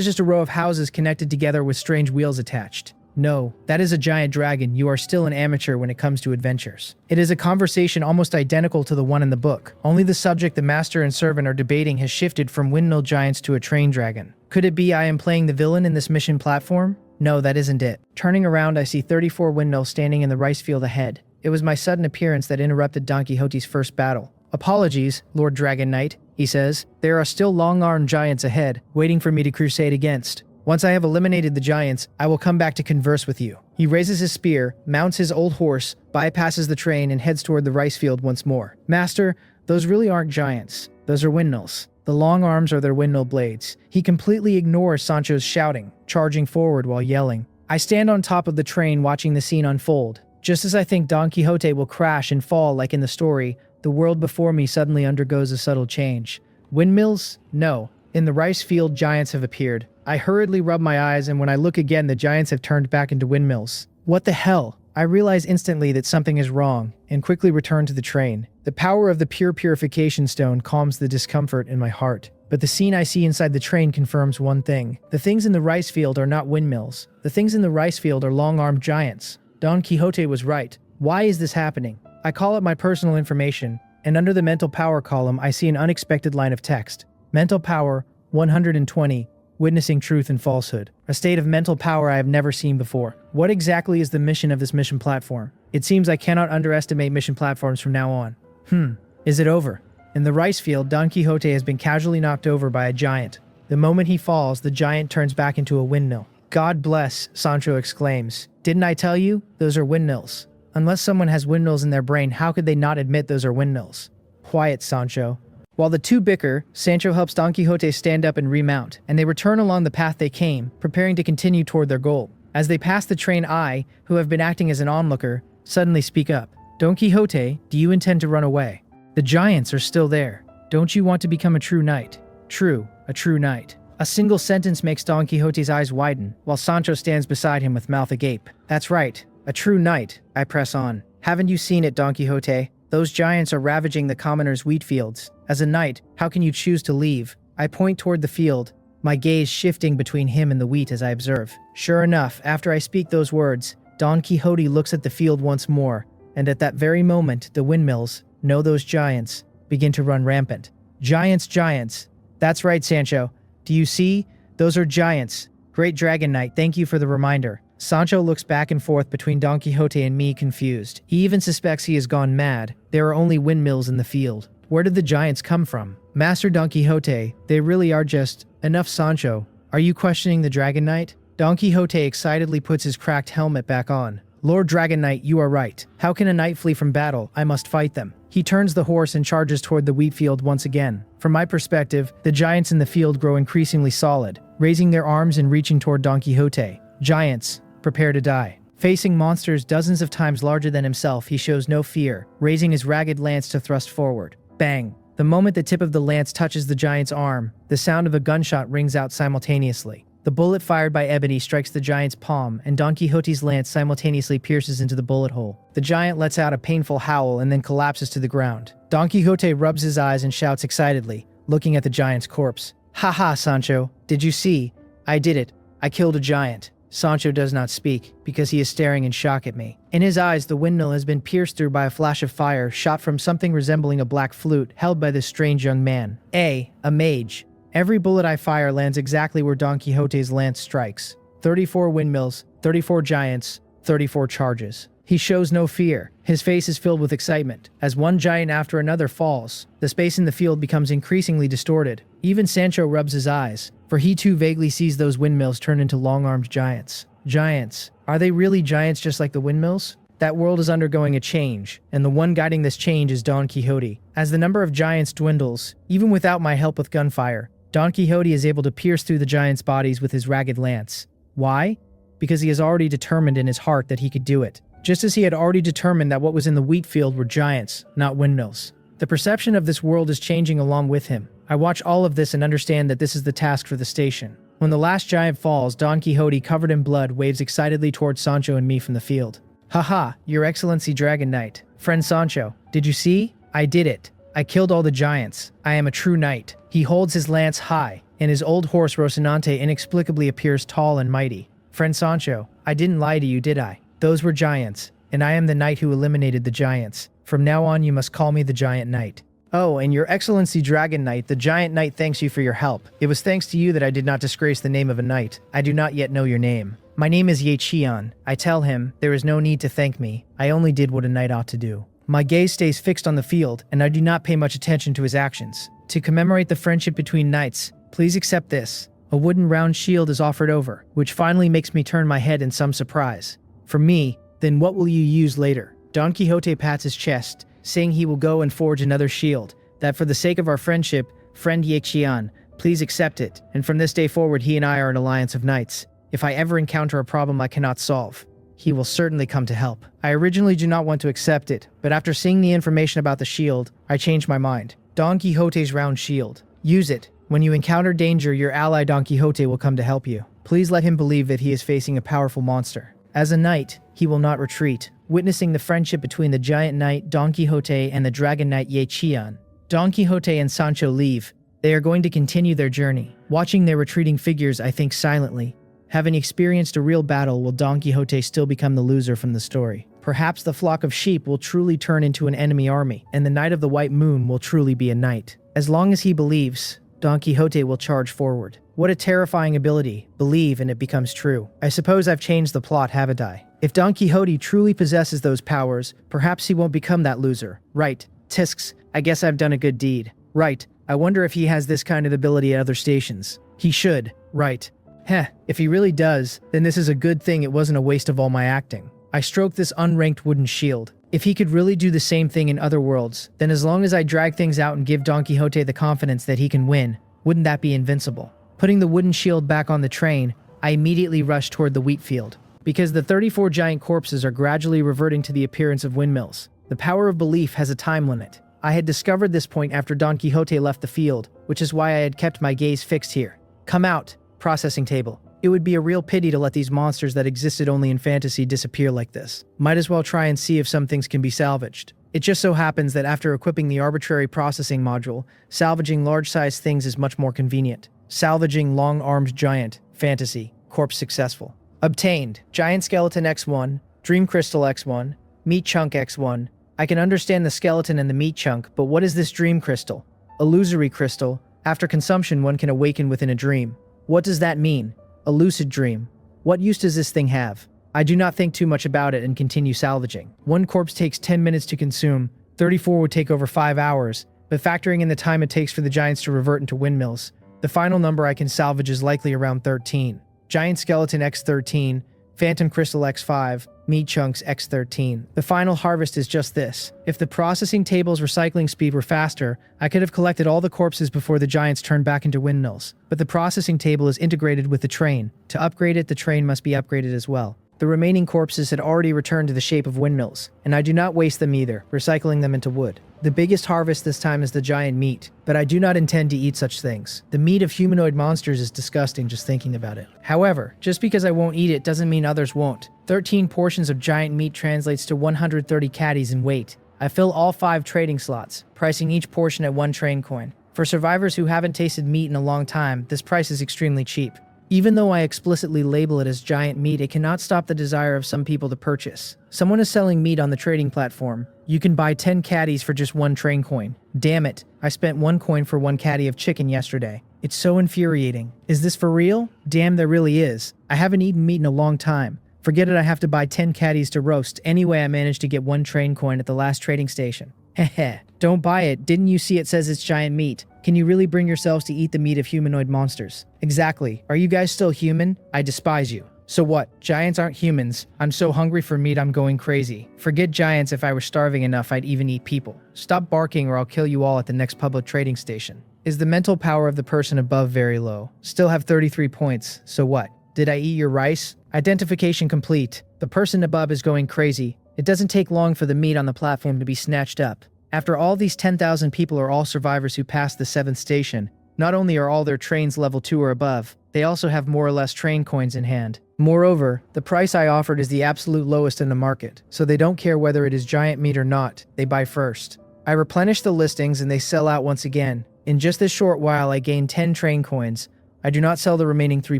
just a row of houses connected together with strange wheels attached. No, that is a giant dragon. You are still an amateur when it comes to adventures. It is a conversation almost identical to the one in the book. Only the subject the master and servant are debating has shifted from windmill giants to a train dragon. Could it be I am playing the villain in this mission platform? No, that isn't it. Turning around, I see 34 windmills standing in the rice field ahead. It was my sudden appearance that interrupted Don Quixote's first battle. Apologies, Lord Dragon Knight, he says. There are still long-armed giants ahead, waiting for me to crusade against. Once I have eliminated the giants, I will come back to converse with you. He raises his spear, mounts his old horse, bypasses the train, and heads toward the rice field once more. Master, those really aren't giants. Those are windmills. The long arms are their windmill blades. He completely ignores Sancho's shouting, charging forward while yelling. I stand on top of the train watching the scene unfold. Just as I think Don Quixote will crash and fall like in the story, the world before me suddenly undergoes a subtle change. Windmills? No. In the rice field, giants have appeared. I hurriedly rub my eyes, and when I look again, the giants have turned back into windmills. What the hell? I realize instantly that something is wrong, and quickly return to the train. The power of the pure purification stone calms the discomfort in my heart. But the scene I see inside the train confirms one thing. The things in the rice field are not windmills. The things in the rice field are long-armed giants. Don Quixote was right. Why is this happening? I call up my personal information, and under the mental power column, I see an unexpected line of text. Mental power, 120. Witnessing truth and falsehood. A state of mental power I have never seen before. What exactly is the mission of this mission platform? It seems I cannot underestimate mission platforms from now on. Is it over? In the rice field, Don Quixote has been casually knocked over by a giant. The moment he falls, the giant turns back into a windmill. God bless, Sancho exclaims. Didn't I tell you? Those are windmills. Unless someone has windmills in their brain, how could they not admit those are windmills? Quiet, Sancho. While the two bicker, Sancho helps Don Quixote stand up and remount, and they return along the path they came, preparing to continue toward their goal. As they pass the train, I, who have been acting as an onlooker, suddenly speak up. Don Quixote, do you intend to run away? The giants are still there. Don't you want to become a true knight? True, a true knight. A single sentence makes Don Quixote's eyes widen, while Sancho stands beside him with mouth agape. That's right, a true knight, I press on. Haven't you seen it, Don Quixote? Those giants are ravaging the commoners' wheat fields. As a knight, how can you choose to leave? I point toward the field, my gaze shifting between him and the wheat as I observe. Sure enough, after I speak those words, Don Quixote looks at the field once more, and at that very moment, the windmills, no those giants, begin to run rampant. Giants, giants. That's right, Sancho. Do you see? Those are giants. Great Dragon Knight, thank you for the reminder. Sancho looks back and forth between Don Quixote and me, confused. He even suspects he has gone mad. There are only windmills in the field. Where did the giants come from? Master Don Quixote, they really are just... Enough, Sancho. Are you questioning the Dragon Knight? Don Quixote excitedly puts his cracked helmet back on. Lord Dragon Knight, you are right. How can a knight flee from battle? I must fight them. He turns the horse and charges toward the wheat field once again. From my perspective, the giants in the field grow increasingly solid, raising their arms and reaching toward Don Quixote. Giants, prepare to die. Facing monsters dozens of times larger than himself, he shows no fear, raising his ragged lance to thrust forward. Bang! The moment the tip of the lance touches the giant's arm, the sound of a gunshot rings out simultaneously. The bullet fired by Ebony strikes the giant's palm, and Don Quixote's lance simultaneously pierces into the bullet hole. The giant lets out a painful howl and then collapses to the ground. Don Quixote rubs his eyes and shouts excitedly, looking at the giant's corpse. Haha, Sancho, did you see? I did it. I killed a giant. Sancho does not speak, because he is staring in shock at me. In his eyes, the windmill has been pierced through by a flash of fire shot from something resembling a black flute held by this strange young man. A mage. Every bullet I fire lands exactly where Don Quixote's lance strikes. 34 windmills, 34 giants, 34 charges. He shows no fear. His face is filled with excitement. As one giant after another falls, the space in the field becomes increasingly distorted. Even Sancho rubs his eyes, for he too vaguely sees those windmills turn into long-armed giants. Giants. Are they really giants just like the windmills? That world is undergoing a change, and the one guiding this change is Don Quixote. As the number of giants dwindles, even without my help with gunfire, Don Quixote is able to pierce through the giants' bodies with his ragged lance. Why? Because he has already determined in his heart that he could do it. Just as he had already determined that what was in the wheat field were giants, not windmills. The perception of this world is changing along with him. I watch all of this and understand that this is the task for the station. When the last giant falls, Don Quixote, covered in blood, waves excitedly towards Sancho and me from the field. Haha, Your Excellency Dragon Knight. Friend Sancho, did you see? I did it. I killed all the giants. I am a true knight. He holds his lance high, and his old horse Rocinante inexplicably appears tall and mighty. Friend Sancho, I didn't lie to you, did I? Those were giants, and I am the knight who eliminated the giants. From now on, you must call me the Giant Knight. Oh, and Your Excellency Dragon Knight, the Giant Knight thanks you for your help. It was thanks to you that I did not disgrace the name of a knight. I do not yet know your name. My name is Ye Qian. I tell him, there is no need to thank me. I only did what a knight ought to do. My gaze stays fixed on the field, and I do not pay much attention to his actions. To commemorate the friendship between knights, please accept this. A wooden round shield is offered over, which finally makes me turn my head in some surprise. For me, then what will you use later? Don Quixote pats his chest, saying he will go and forge another shield, that for the sake of our friendship, friend Ye Qian, please accept it, and from this day forward he and I are an alliance of knights. If I ever encounter a problem I cannot solve, he will certainly come to help. I originally do not want to accept it, but after seeing the information about the shield, I changed my mind. Don Quixote's round shield. Use it. When you encounter danger, your ally Don Quixote will come to help you. Please let him believe that he is facing a powerful monster. As a knight, he will not retreat. Witnessing the friendship between the giant knight Don Quixote and the dragon knight Ye Qian, Don Quixote and Sancho leave. They are going to continue their journey. Watching their retreating figures, I think silently. Having experienced a real battle, will Don Quixote still become the loser from the story? Perhaps the flock of sheep will truly turn into an enemy army, and the Knight of the White Moon will truly be a knight. As long as he believes, Don Quixote will charge forward. What a terrifying ability. Believe and it becomes true. I suppose I've changed the plot, haven't I? If Don Quixote truly possesses those powers, perhaps he won't become that loser. Right. Tisks, I guess I've done a good deed. Right. I wonder if he has this kind of ability at other stations. He should. Right. Heh, if he really does, then this is a good thing it wasn't a waste of all my acting. I stroke this unranked wooden shield. If he could really do the same thing in other worlds, then as long as I drag things out and give Don Quixote the confidence that he can win, wouldn't that be invincible? Putting the wooden shield back on the train, I immediately rush toward the wheat field. Because the 34 giant corpses are gradually reverting to the appearance of windmills. The power of belief has a time limit. I had discovered this point after Don Quixote left the field, which is why I had kept my gaze fixed here. Come out, processing table. It would be a real pity to let these monsters that existed only in fantasy disappear like this. Might as well try and see if some things can be salvaged. It just so happens that after equipping the arbitrary processing module, salvaging large-sized things is much more convenient. Salvaging long-armed giant, fantasy, corpse successful. Obtained, giant skeleton X1, dream crystal X1, meat chunk X1. I can understand the skeleton and the meat chunk, but what is this dream crystal? Illusory crystal. After consumption, one can awaken within a dream. What does that mean? A lucid dream. What use does this thing have? I do not think too much about it and continue salvaging. One corpse takes 10 minutes to consume, 34 would take over 5 hours, but factoring in the time it takes for the giants to revert into windmills, the final number I can salvage is likely around 13. Giant skeleton X13, phantom crystal X5, meat chunks X13. The final harvest is just this. If the processing table's recycling speed were faster, I could have collected all the corpses before the giants turned back into windmills. But the processing table is integrated with the train. To upgrade it, the train must be upgraded as well. The remaining corpses had already returned to the shape of windmills, and I do not waste them either, recycling them into wood. The biggest harvest this time is the giant meat, but I do not intend to eat such things. The meat of humanoid monsters is disgusting just thinking about it. However, just because I won't eat it doesn't mean others won't. 13 portions of giant meat translates to 130 caddies in weight. I fill all 5 trading slots, pricing each portion at 1 train coin. For survivors who haven't tasted meat in a long time, this price is extremely cheap. Even though I explicitly label it as giant meat, it cannot stop the desire of some people to purchase. Someone is selling meat on the trading platform. You can buy 10 caddies for just 1 train coin. Damn it, I spent 1 coin for 1 caddy of chicken yesterday. It's so infuriating. Is this for real? Damn, there really is. I haven't eaten meat in a long time. Forget it, I have to buy 10 caddies to roast. Anyway, I managed to get 1 train coin at the last trading station. Heh, don't buy it. Didn't you see it says it's giant meat? Can you really bring yourselves to eat the meat of humanoid monsters? Exactly. Are you guys still human? I despise you. So what? Giants aren't humans. I'm so hungry for meat I'm going crazy. Forget giants, if I were starving enough I'd even eat people. Stop barking or I'll kill you all at the next public trading station. Is the mental power of the person above very low? Still have 33 points. So what? Did I eat your rice? Identification complete. The person above is going crazy. It doesn't take long for the meat on the platform to be snatched up. After all, these 10,000 people are all survivors who passed the 7th station. Not only are all their trains level 2 or above, they also have more or less train coins in hand. Moreover, the price I offered is the absolute lowest in the market, so they don't care whether it is giant meat or not, they buy first. I replenish the listings and they sell out once again. In just this short while I gain 10 train coins. I do not sell the remaining 3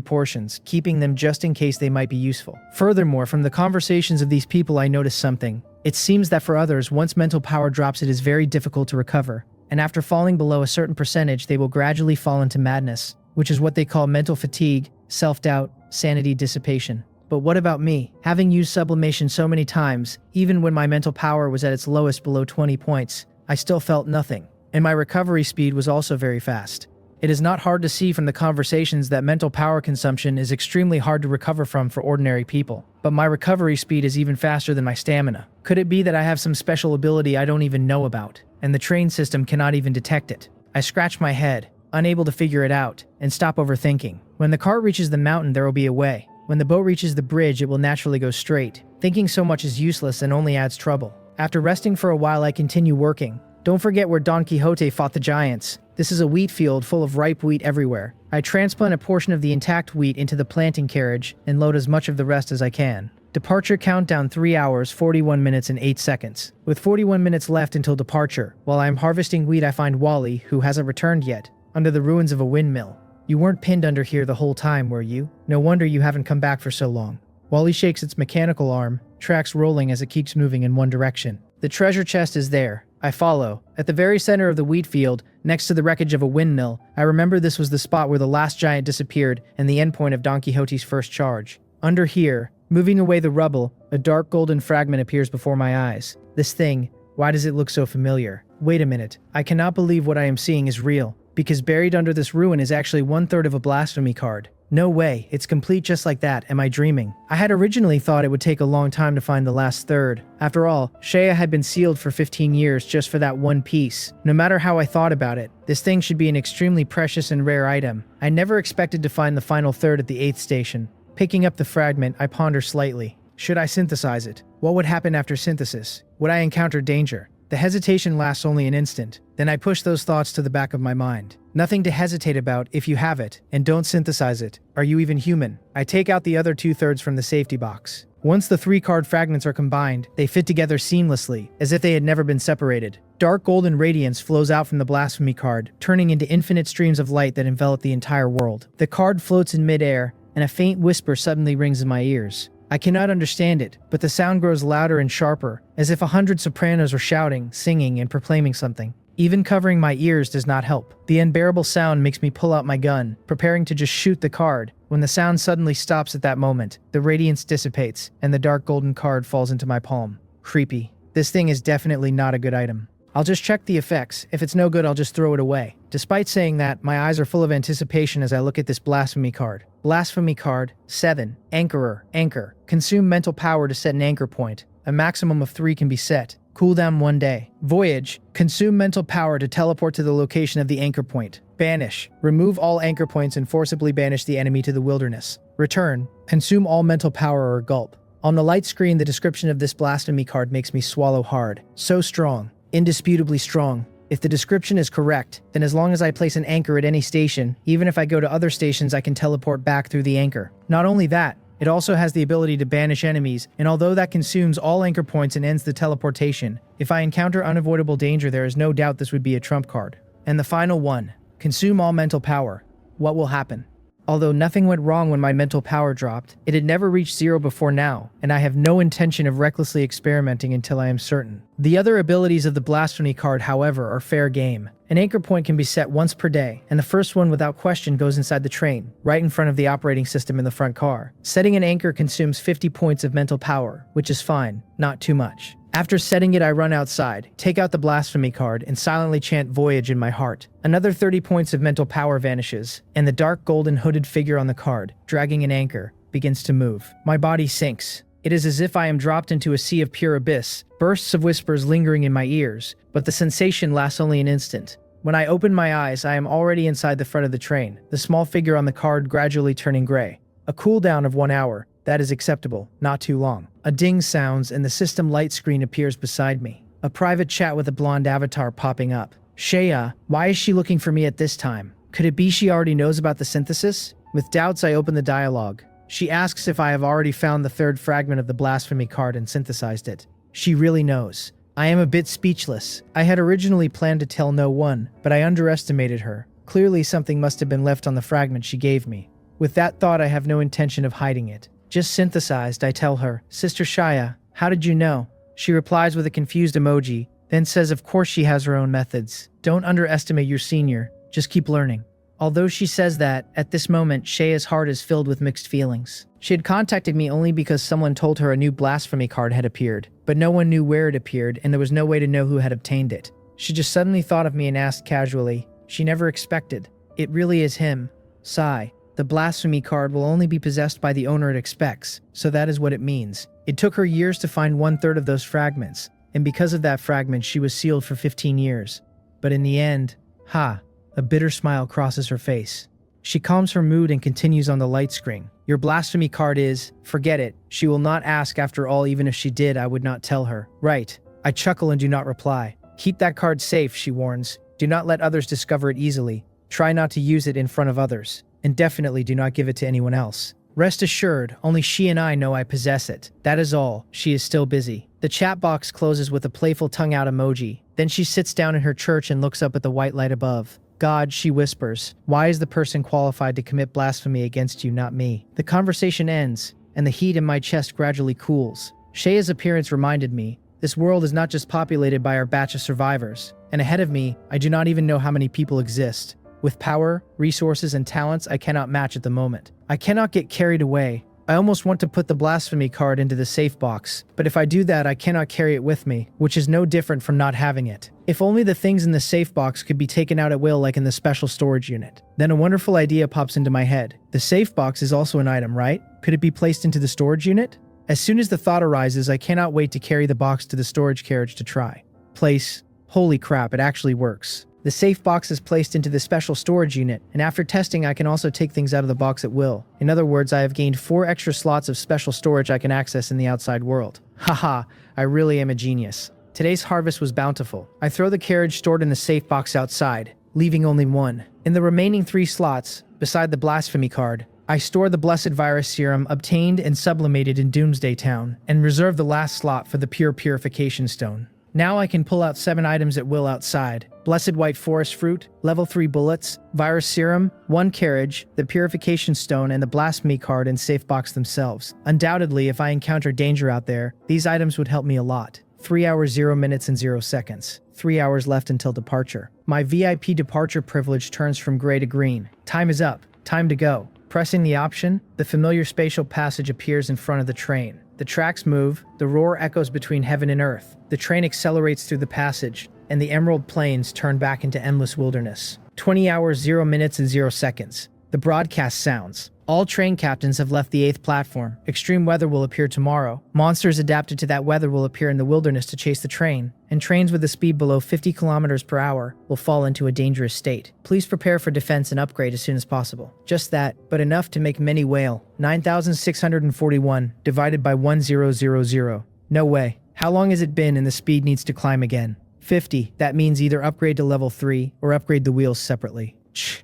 portions, keeping them just in case they might be useful. Furthermore, from the conversations of these people I noticed something. It seems that for others, once mental power drops, it is very difficult to recover, and after falling below a certain percentage, they will gradually fall into madness, which is what they call mental fatigue, self-doubt, sanity dissipation. But what about me? Having used sublimation so many times, even when my mental power was at its lowest below 20 points, I still felt nothing, and my recovery speed was also very fast. It is not hard to see from the conversations that mental power consumption is extremely hard to recover from for ordinary people. But my recovery speed is even faster than my stamina. Could it be that I have some special ability I don't even know about, and the train system cannot even detect it? I scratch my head, unable to figure it out, and stop overthinking. When the cart reaches the mountain, there will be a way. When the boat reaches the bridge, it will naturally go straight. Thinking so much is useless and only adds trouble. After resting for a while, I continue working. Don't forget where Don Quixote fought the giants. This is a wheat field full of ripe wheat everywhere. I transplant a portion of the intact wheat into the planting carriage and load as much of the rest as I can. Departure countdown 3 hours, 41 minutes and 8 seconds. With 41 minutes left until departure, while I am harvesting wheat I find Wally, who hasn't returned yet, under the ruins of a windmill. You weren't pinned under here the whole time, were you? No wonder you haven't come back for so long. Wally shakes its mechanical arm, tracks rolling as it keeps moving in one direction. The treasure chest is there. I follow. At the very center of the wheat field, next to the wreckage of a windmill, I remember this was the spot where the last giant disappeared and the endpoint of Don Quixote's first charge. Under here, moving away the rubble, a dark golden fragment appears before my eyes. This thing, why does it look so familiar? Wait a minute, I cannot believe what I am seeing is real, because buried under this ruin is actually 1/3 of a blasphemy card. No way, it's complete just like that. Am I dreaming? I had originally thought it would take a long time to find the last third. After all, Shea had been sealed for 15 years just for that one piece. No matter how I thought about it, this thing should be an extremely precious and rare item. I never expected to find the final third at the 8th station. Picking up the fragment, I ponder slightly. Should I synthesize it? What would happen after synthesis? Would I encounter danger? The hesitation lasts only an instant. Then I push those thoughts to the back of my mind. Nothing to hesitate about if you have it, and don't synthesize it. Are you even human? I take out the other 2/3 from the safety box. Once the 3 card fragments are combined, they fit together seamlessly, as if they had never been separated. Dark golden radiance flows out from the blasphemy card, turning into infinite streams of light that envelop the entire world. The card floats in midair, and a faint whisper suddenly rings in my ears. I cannot understand it, but the sound grows louder and sharper, as if 100 sopranos were shouting, singing, and proclaiming something. Even covering my ears does not help. The unbearable sound makes me pull out my gun, preparing to just shoot the card. When the sound suddenly stops at that moment, the radiance dissipates, and the dark golden card falls into my palm. Creepy. This thing is definitely not a good item. I'll just check the effects. If it's no good, I'll just throw it away. Despite saying that, my eyes are full of anticipation as I look at this blasphemy card. Blasphemy card 7. Anchorer. Anchor. Consume mental power to set an anchor point. A maximum of 3 can be set. Cooldown 1 day. Voyage. Consume mental power to teleport to the location of the anchor point. Banish. Remove all anchor points and forcibly banish the enemy to the wilderness. Return. Consume all mental power or gulp. On the light screen, the description of this blasphemy card makes me swallow hard. So strong. Indisputably strong. If the description is correct, then as long as I place an anchor at any station, even if I go to other stations, I can teleport back through the anchor. Not only that, it also has the ability to banish enemies, and although that consumes all anchor points and ends the teleportation, if I encounter unavoidable danger, there is no doubt this would be a trump card. And the final one, consume all mental power. What will happen? Although nothing went wrong when my mental power dropped, it had never reached zero before now, and I have no intention of recklessly experimenting until I am certain. The other abilities of the blasphemy card, however, are fair game. An anchor point can be set once per day, and the first one without question goes inside the train, right in front of the operating system in the front car. Setting an anchor consumes 50 points of mental power, which is fine, not too much. After setting it, I run outside, take out the blasphemy card, and silently chant Voyage in my heart. Another 30 points of mental power vanishes, and the dark golden hooded figure on the card, dragging an anchor, begins to move. My body sinks. It is as if I am dropped into a sea of pure abyss, bursts of whispers lingering in my ears, but the sensation lasts only an instant. When I open my eyes, I am already inside the front of the train, the small figure on the card gradually turning gray. A cooldown of 1 hour. That is acceptable, not too long. A ding sounds and the system light screen appears beside me. A private chat with a blonde avatar popping up. Shea, why is she looking for me at this time? Could it be she already knows about the synthesis? With doubts, I open the dialogue. She asks if I have already found the third fragment of the blasphemy card and synthesized it. She really knows. I am a bit speechless. I had originally planned to tell no one, but I underestimated her. Clearly something must have been left on the fragment she gave me. With that thought, I have no intention of hiding it. Just synthesized, I tell her. Sister Shaya, how did you know? She replies with a confused emoji, then says of course she has her own methods. Don't underestimate your senior, just keep learning. Although she says that, at this moment, Shaya's heart is filled with mixed feelings. She had contacted me only because someone told her a new blasphemy card had appeared, but no one knew where it appeared and there was no way to know who had obtained it. She just suddenly thought of me and asked casually. She never expected. It really is him. Sigh. The blasphemy card will only be possessed by the owner it expects, so that is what it means. It took her years to find 1/3 of those fragments, and because of that fragment she was sealed for 15 years. But in the end, a bitter smile crosses her face. She calms her mood and continues on the light screen. Your blasphemy card is, forget it, she will not ask after all. Even if she did, I would not tell her. Right. I chuckle and do not reply. Keep that card safe, she warns. Do not let others discover it easily. Try not to use it in front of others. And definitely do not give it to anyone else. Rest assured, only she and I know I possess it. That is all. She is still busy. The chat box closes with a playful tongue-out emoji. Then she sits down in her church and looks up at the white light above. God, she whispers, why is the person qualified to commit blasphemy against you, not me? The conversation ends, and the heat in my chest gradually cools. Shaya's appearance reminded me, this world is not just populated by our batch of survivors. And ahead of me, I do not even know how many people exist. With power, resources, and talents I cannot match at the moment. I cannot get carried away. I almost want to put the blasphemy card into the safe box, but if I do that I cannot carry it with me, which is no different from not having it. If only the things in the safe box could be taken out at will like in the special storage unit. Then a wonderful idea pops into my head. The safe box is also an item, right? Could it be placed into the storage unit? As soon as the thought arises, I cannot wait to carry the box to the storage carriage to try. Place. Holy crap, it actually works. The safe box is placed into the special storage unit, and after testing I can also take things out of the box at will. In other words, I have gained 4 extra slots of special storage I can access in the outside world. Haha, I really am a genius. Today's harvest was bountiful. I throw the carriage stored in the safe box outside, leaving only 1. In the remaining 3 slots, beside the blasphemy card, I store the blessed virus serum obtained and sublimated in Doomsday Town, and reserve the last slot for the pure purification stone. Now I can pull out 7 items at will outside. Blessed white forest fruit, level 3 bullets, virus serum, 1 carriage, the purification stone, and the blasphemy card and safe box themselves. Undoubtedly, if I encounter danger out there, these items would help me a lot. 3 hours 0 minutes and 0 seconds. 3 hours left until departure. My VIP departure privilege turns from gray to green. Time is up. Time to go. Pressing the option, the familiar spatial passage appears in front of the train. The tracks move, the roar echoes between heaven and earth. The train accelerates through the passage, and the emerald plains turn back into endless wilderness. 20 hours 0 minutes and 0 seconds. The broadcast sounds. All train captains have left the 8th platform. Extreme weather will appear tomorrow. Monsters adapted to that weather will appear in the wilderness to chase the train, and trains with a speed below 50 kilometers per hour will fall into a dangerous state. Please prepare for defense and upgrade as soon as possible. Just that, but enough to make many wail. 9,641 divided by 1000. No way. How long has it been and the speed needs to climb again? 50. That means either upgrade to level 3 or upgrade the wheels separately.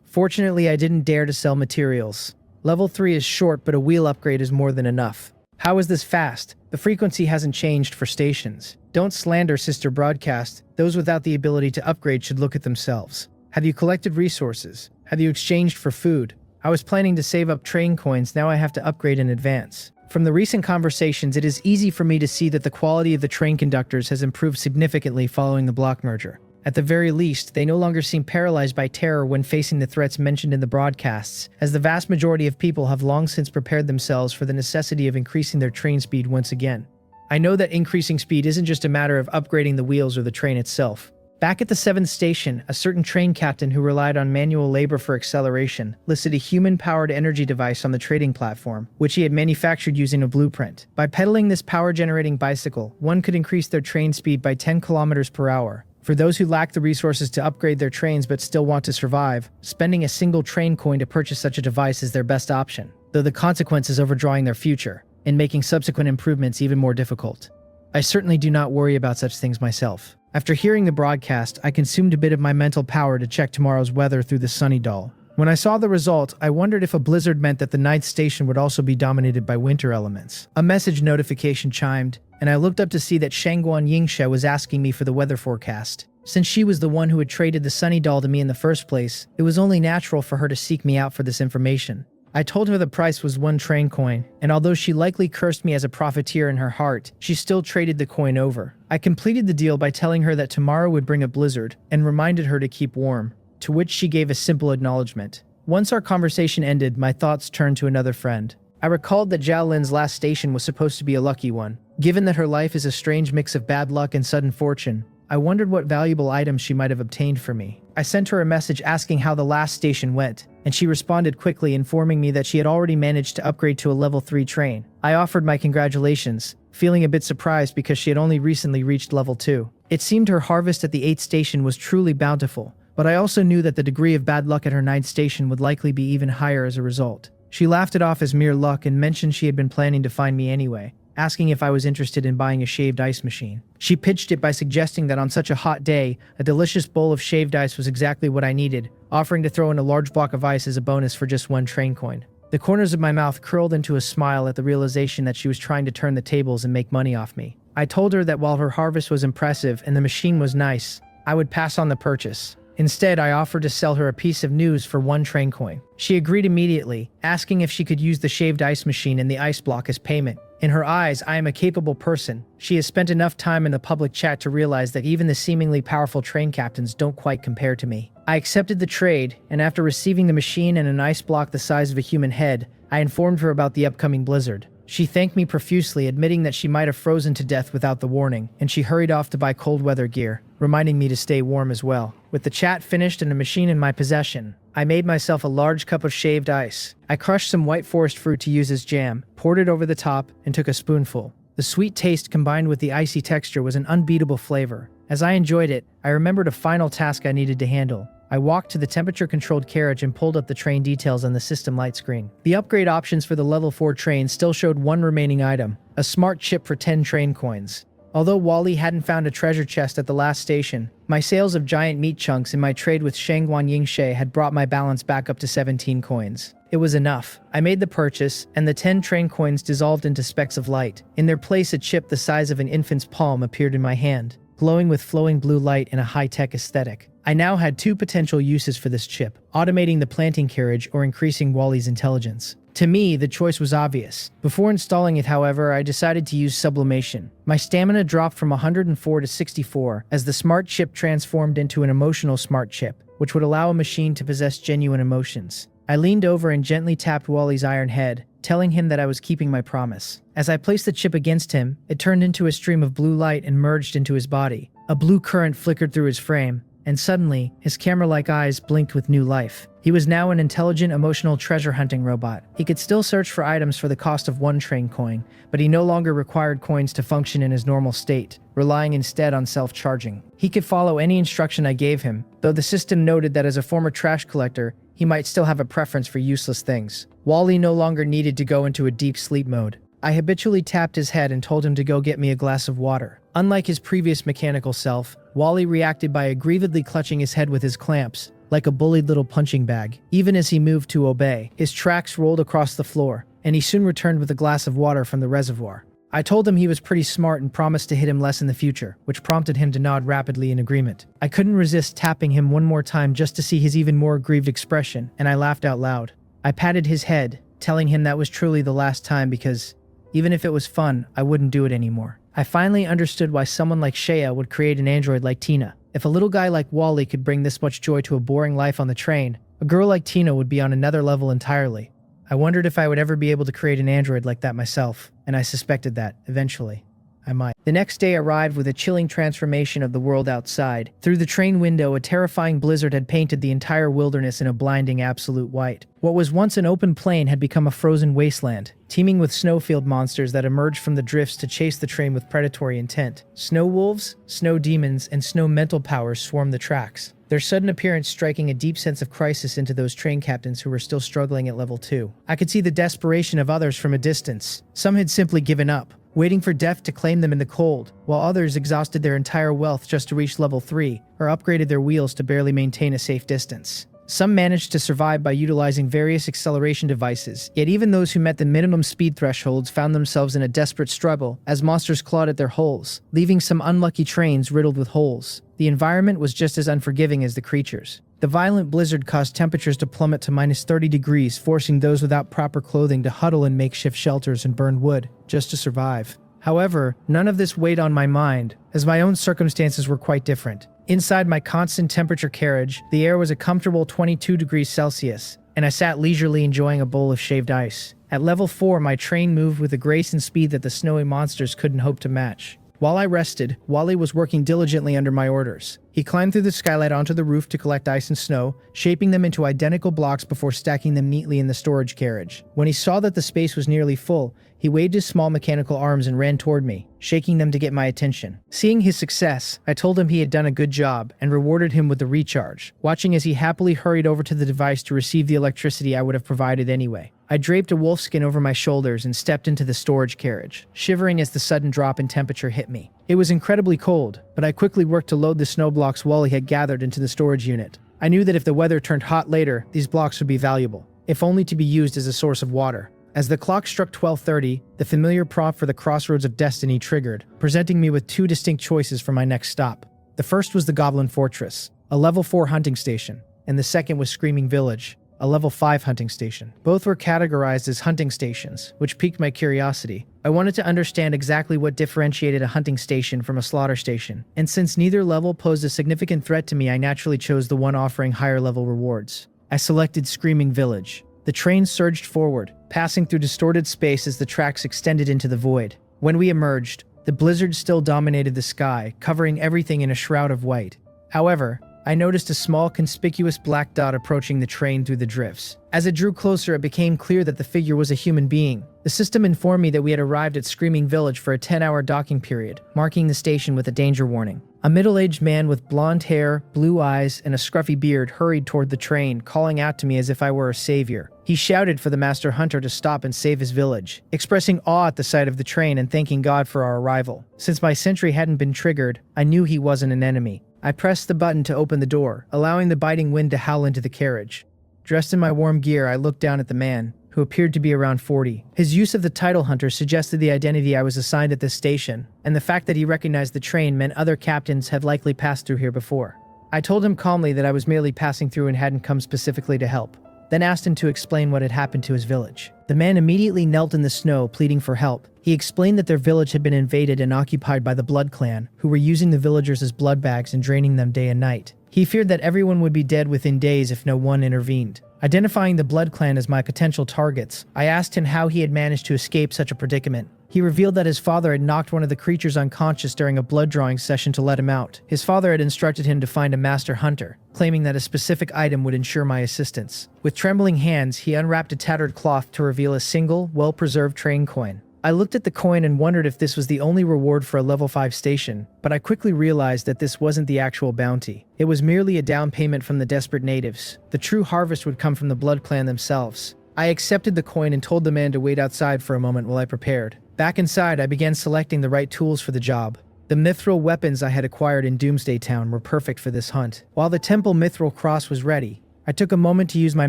Fortunately, I didn't dare to sell materials. Level 3 is short, but a wheel upgrade is more than enough. How is this fast? The frequency hasn't changed for stations. Don't slander sister broadcast. Those without the ability to upgrade should look at themselves. Have you collected resources? Have you exchanged for food? I was planning to save up train coins, now I have to upgrade in advance. From the recent conversations, it is easy for me to see that the quality of the train conductors has improved significantly following the block merger. At the very least, they no longer seem paralyzed by terror when facing the threats mentioned in the broadcasts, as the vast majority of people have long since prepared themselves for the necessity of increasing their train speed once again. I know that increasing speed isn't just a matter of upgrading the wheels or the train itself. Back at the 7th station, a certain train captain who relied on manual labor for acceleration listed a human-powered energy device on the trading platform, which he had manufactured using a blueprint. By pedaling this power-generating bicycle, one could increase their train speed by 10 kilometers per hour. For those who lack the resources to upgrade their trains but still want to survive, spending a single train coin to purchase such a device is their best option, though the consequence is overdrawing their future and making subsequent improvements even more difficult. I certainly do not worry about such things myself. After hearing the broadcast, I consumed a bit of my mental power to check tomorrow's weather through the sunny doll. When I saw the result, I wondered if a blizzard meant that the 9th station would also be dominated by winter elements. A message notification chimed, and I looked up to see that Shangguan Yingshe was asking me for the weather forecast. Since she was the one who had traded the sunny doll to me in the first place, it was only natural for her to seek me out for this information. I told her the price was 1 train coin, and although she likely cursed me as a profiteer in her heart, she still traded the coin over. I completed the deal by telling her that tomorrow would bring a blizzard, and reminded her to keep warm, to which she gave a simple acknowledgement. Once our conversation ended, my thoughts turned to another friend. I recalled that Zhao Lin's last station was supposed to be a lucky one. Given that her life is a strange mix of bad luck and sudden fortune, I wondered what valuable items she might have obtained for me. I sent her a message asking how the last station went, and she responded quickly informing me that she had already managed to upgrade to a level 3 train. I offered my congratulations, feeling a bit surprised because she had only recently reached level 2. It seemed her harvest at the 8th station was truly bountiful, but I also knew that the degree of bad luck at her 9th station would likely be even higher as a result. She laughed it off as mere luck and mentioned she had been planning to find me anyway, asking if I was interested in buying a shaved ice machine. She pitched it by suggesting that on such a hot day, a delicious bowl of shaved ice was exactly what I needed, offering to throw in a large block of ice as a bonus for just 1 train coin. The corners of my mouth curled into a smile at the realization that she was trying to turn the tables and make money off me. I told her that while her harvest was impressive and the machine was nice, I would pass on the purchase. Instead, I offered to sell her a piece of news for 1 train coin. She agreed immediately, asking if she could use the shaved ice machine and the ice block as payment. In her eyes, I am a capable person. She has spent enough time in the public chat to realize that even the seemingly powerful train captains don't quite compare to me. I accepted the trade, and after receiving the machine and an ice block the size of a human head, I informed her about the upcoming blizzard. She thanked me profusely, admitting that she might have frozen to death without the warning, and she hurried off to buy cold weather gear, reminding me to stay warm as well. With the chat finished and the machine in my possession, I made myself a large cup of shaved ice. I crushed some white forest fruit to use as jam, poured it over the top, and took a spoonful. The sweet taste combined with the icy texture was an unbeatable flavor. As I enjoyed it, I remembered a final task I needed to handle. I walked to the temperature-controlled carriage and pulled up the train details on the system light screen. The upgrade options for the level 4 train still showed 1 remaining item, a smart chip for 10 train coins. Although Wally hadn't found a treasure chest at the last station, my sales of giant meat chunks and my trade with Shangguan Yingshe had brought my balance back up to 17 coins. It was enough. I made the purchase, and the 10 train coins dissolved into specks of light. In their place, a chip the size of an infant's palm appeared in my hand, glowing with flowing blue light in a high-tech aesthetic. I now had 2 potential uses for this chip, automating the planting carriage or increasing Wally's intelligence. To me, the choice was obvious. Before installing it, however, I decided to use sublimation. My stamina dropped from 104 to 64 as the smart chip transformed into an emotional smart chip, which would allow a machine to possess genuine emotions. I leaned over and gently tapped Wally's iron head, telling him that I was keeping my promise. As I placed the chip against him, it turned into a stream of blue light and merged into his body. A blue current flickered through his frame, and suddenly, his camera-like eyes blinked with new life. He was now an intelligent, emotional treasure-hunting robot. He could still search for items for the cost of 1 train coin, but he no longer required coins to function in his normal state, relying instead on self-charging. He could follow any instruction I gave him, though the system noted that as a former trash collector, he might still have a preference for useless things. Wally no longer needed to go into a deep sleep mode. I habitually tapped his head and told him to go get me a glass of water. Unlike his previous mechanical self, Wally reacted by aggrievedly clutching his head with his clamps, like a bullied little punching bag. Even as he moved to obey, his tracks rolled across the floor, and he soon returned with a glass of water from the reservoir. I told him he was pretty smart and promised to hit him less in the future, which prompted him to nod rapidly in agreement. I couldn't resist tapping him one more time just to see his even more aggrieved expression, and I laughed out loud. I patted his head, telling him that was truly the last time because, even if it was fun, I wouldn't do it anymore. I finally understood why someone like Shea would create an android like Tina. If a little guy like Wally could bring this much joy to a boring life on the train, a girl like Tina would be on another level entirely. I wondered if I would ever be able to create an android like that myself, and I suspected that, eventually, I might. The next day arrived with a chilling transformation of the world outside. Through the train window, a terrifying blizzard had painted the entire wilderness in a blinding absolute white. What was once an open plain had become a frozen wasteland, teeming with snowfield monsters that emerged from the drifts to chase the train with predatory intent. Snow wolves, snow demons, and snow mental powers swarmed the tracks, their sudden appearance striking a deep sense of crisis into those train captains who were still struggling at level 2. I could see the desperation of others from a distance. Some had simply given up, waiting for death to claim them in the cold, while others exhausted their entire wealth just to reach level 3, or upgraded their wheels to barely maintain a safe distance. Some managed to survive by utilizing various acceleration devices, yet even those who met the minimum speed thresholds found themselves in a desperate struggle as monsters clawed at their hulls, leaving some unlucky trains riddled with holes. The environment was just as unforgiving as the creatures. The violent blizzard caused temperatures to plummet to minus 30 degrees, forcing those without proper clothing to huddle in makeshift shelters and burn wood, just to survive. However, none of this weighed on my mind, as my own circumstances were quite different. Inside my constant temperature carriage, the air was a comfortable 22 degrees Celsius, and I sat leisurely enjoying a bowl of shaved ice. At level 4, my train moved with a grace and speed that the snowy monsters couldn't hope to match. While I rested, Wally was working diligently under my orders. He climbed through the skylight onto the roof to collect ice and snow, shaping them into identical blocks before stacking them neatly in the storage carriage. When he saw that the space was nearly full, he waved his small mechanical arms and ran toward me, shaking them to get my attention. Seeing his success, I told him he had done a good job and rewarded him with the recharge, watching as he happily hurried over to the device to receive the electricity I would have provided anyway. I draped a wolfskin over my shoulders and stepped into the storage carriage, shivering as the sudden drop in temperature hit me. It was incredibly cold, but I quickly worked to load the snow blocks Wally had gathered into the storage unit. I knew that if the weather turned hot later, these blocks would be valuable, if only to be used as a source of water. As the clock struck 12:30, the familiar prompt for the Crossroads of Destiny triggered, presenting me with two distinct choices for my next stop. The first was the Goblin Fortress, a level 4 hunting station, and the second was Screaming Village, a level 5 hunting station. Both were categorized as hunting stations, which piqued my curiosity. I wanted to understand exactly what differentiated a hunting station from a slaughter station, and since neither level posed a significant threat to me, I naturally chose the one offering higher level rewards. I selected Screaming Village. The train surged forward, passing through distorted space as the tracks extended into the void. When we emerged, the blizzard still dominated the sky, covering everything in a shroud of white. However, I noticed a small, conspicuous black dot approaching the train through the drifts. As it drew closer, it became clear that the figure was a human being. The system informed me that we had arrived at Screaming Village for a 10-hour docking period, marking the station with a danger warning. A middle-aged man with blonde hair, blue eyes, and a scruffy beard hurried toward the train, calling out to me as if I were a savior. He shouted for the Master Hunter to stop and save his village, expressing awe at the sight of the train and thanking God for our arrival. Since my sentry hadn't been triggered, I knew he wasn't an enemy. I pressed the button to open the door, allowing the biting wind to howl into the carriage. Dressed in my warm gear, I looked down at the man, who appeared to be around 40. His use of the title hunter suggested the identity I was assigned at this station, and the fact that he recognized the train meant other captains had likely passed through here before. I told him calmly that I was merely passing through and hadn't come specifically to help, then asked him to explain what had happened to his village. The man immediately knelt in the snow, pleading for help. He explained that their village had been invaded and occupied by the Blood Clan, who were using the villagers as blood bags and draining them day and night. He feared that everyone would be dead within days if no one intervened. Identifying the Blood Clan as my potential targets, I asked him how he had managed to escape such a predicament. He revealed that his father had knocked one of the creatures unconscious during a blood drawing session to let him out. His father had instructed him to find a master hunter, claiming that a specific item would ensure my assistance. With trembling hands, he unwrapped a tattered cloth to reveal a single, well-preserved train coin. I looked at the coin and wondered if this was the only reward for a level 5 station, but I quickly realized that this wasn't the actual bounty. It was merely a down payment from the desperate natives. The true harvest would come from the Blood Clan themselves. I accepted the coin and told the man to wait outside for a moment while I prepared. Back inside, I began selecting the right tools for the job. The mithril weapons I had acquired in Doomsday Town were perfect for this hunt. While the temple mithril cross was ready, I took a moment to use my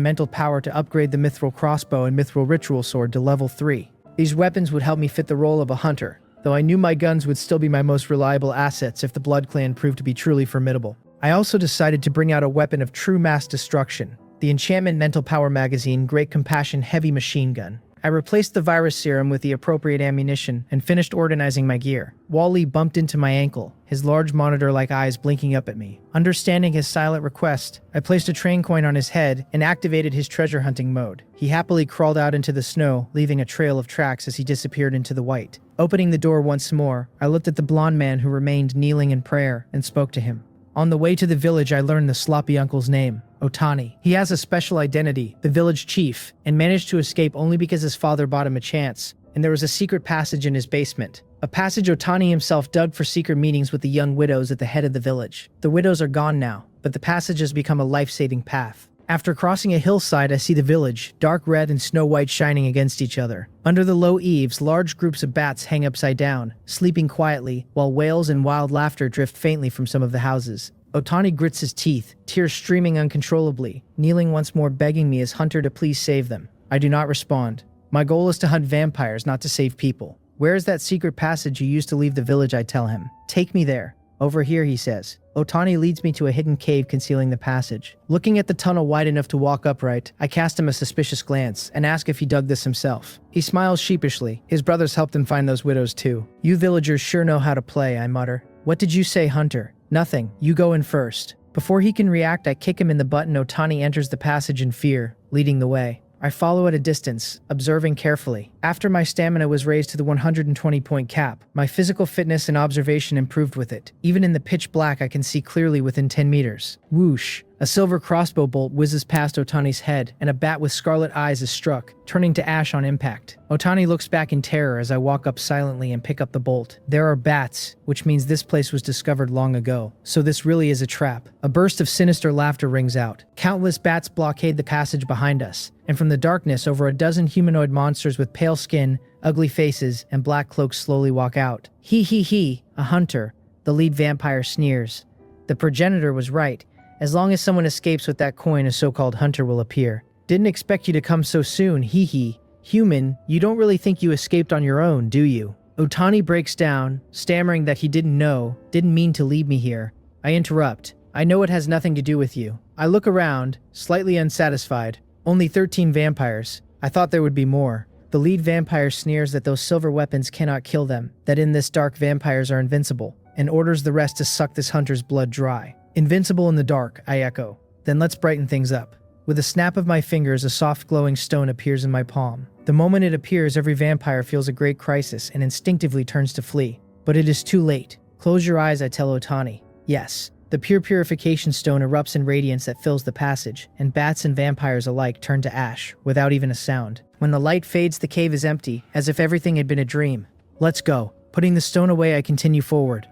mental power to upgrade the mithril crossbow and mithril ritual sword to level 3. These weapons would help me fit the role of a hunter, though I knew my guns would still be my most reliable assets if the Blood Clan proved to be truly formidable. I also decided to bring out a weapon of true mass destruction, the enchantment mental power magazine Great Compassion heavy machine gun. I replaced the virus serum with the appropriate ammunition and finished organizing my gear. Wally bumped into my ankle, his large monitor-like eyes blinking up at me. Understanding his silent request, I placed a train coin on his head and activated his treasure hunting mode. He happily crawled out into the snow, leaving a trail of tracks as he disappeared into the white. Opening the door once more, I looked at the blonde man who remained kneeling in prayer and spoke to him. On the way to the village, I learned the sloppy uncle's name, Otani. He has a special identity, the village chief, and managed to escape only because his father bought him a chance, and there was a secret passage in his basement. A passage Otani himself dug for secret meetings with the young widows at the head of the village. The widows are gone now, but the passage has become a life-saving path. After crossing a hillside, I see the village, dark red and snow white shining against each other. Under the low eaves, large groups of bats hang upside down, sleeping quietly, while wails and wild laughter drift faintly from some of the houses. Otani grits his teeth, tears streaming uncontrollably, kneeling once more begging me as hunter to please save them. I do not respond. My goal is to hunt vampires, not to save people. Where is that secret passage you used to leave the village, I tell him. Take me there. Over here, he says. Otani leads me to a hidden cave concealing the passage. Looking at the tunnel wide enough to walk upright, I cast him a suspicious glance and ask if he dug this himself. He smiles sheepishly. His brothers helped him find those widows too. You villagers sure know how to play, I mutter. What did you say, hunter? Nothing. You go in first. Before he can react, I kick him in the butt and Otani enters the passage in fear, leading the way. I follow at a distance, observing carefully. After my stamina was raised to the 120-point cap, my physical fitness and observation improved with it. Even in the pitch black, I can see clearly within 10 meters. Whoosh! A silver crossbow bolt whizzes past Otani's head, and a bat with scarlet eyes is struck, turning to ash on impact. Otani looks back in terror as I walk up silently and pick up the bolt. There are bats, which means this place was discovered long ago. So this really is a trap. A burst of sinister laughter rings out. Countless bats blockade the passage behind us, and from the darkness, over a dozen humanoid monsters with pale skin, ugly faces, and black cloaks slowly walk out. He, a hunter. The lead vampire sneers. The progenitor was right. As long as someone escapes with that coin, a so-called hunter will appear. Didn't expect you to come so soon, hee. Human, you don't really think you escaped on your own, do you? Otani breaks down, stammering that he didn't mean to lead me here. I interrupt. I know it has nothing to do with you. I look around, slightly unsatisfied. Only 13 vampires. I thought there would be more. The lead vampire sneers that those silver weapons cannot kill them, that in this dark vampires are invincible, and orders the rest to suck this hunter's blood dry. Invincible in the dark, I echo. Then let's brighten things up. With a snap of my fingers, a soft glowing stone appears in my palm. The moment it appears, every vampire feels a great crisis and instinctively turns to flee. But it is too late. Close your eyes, I tell Otani. Yes. The pure purification stone erupts in radiance that fills the passage, and bats and vampires alike turn to ash, without even a sound. When the light fades, the cave is empty, as if everything had been a dream. Let's go. Putting the stone away, I continue forward.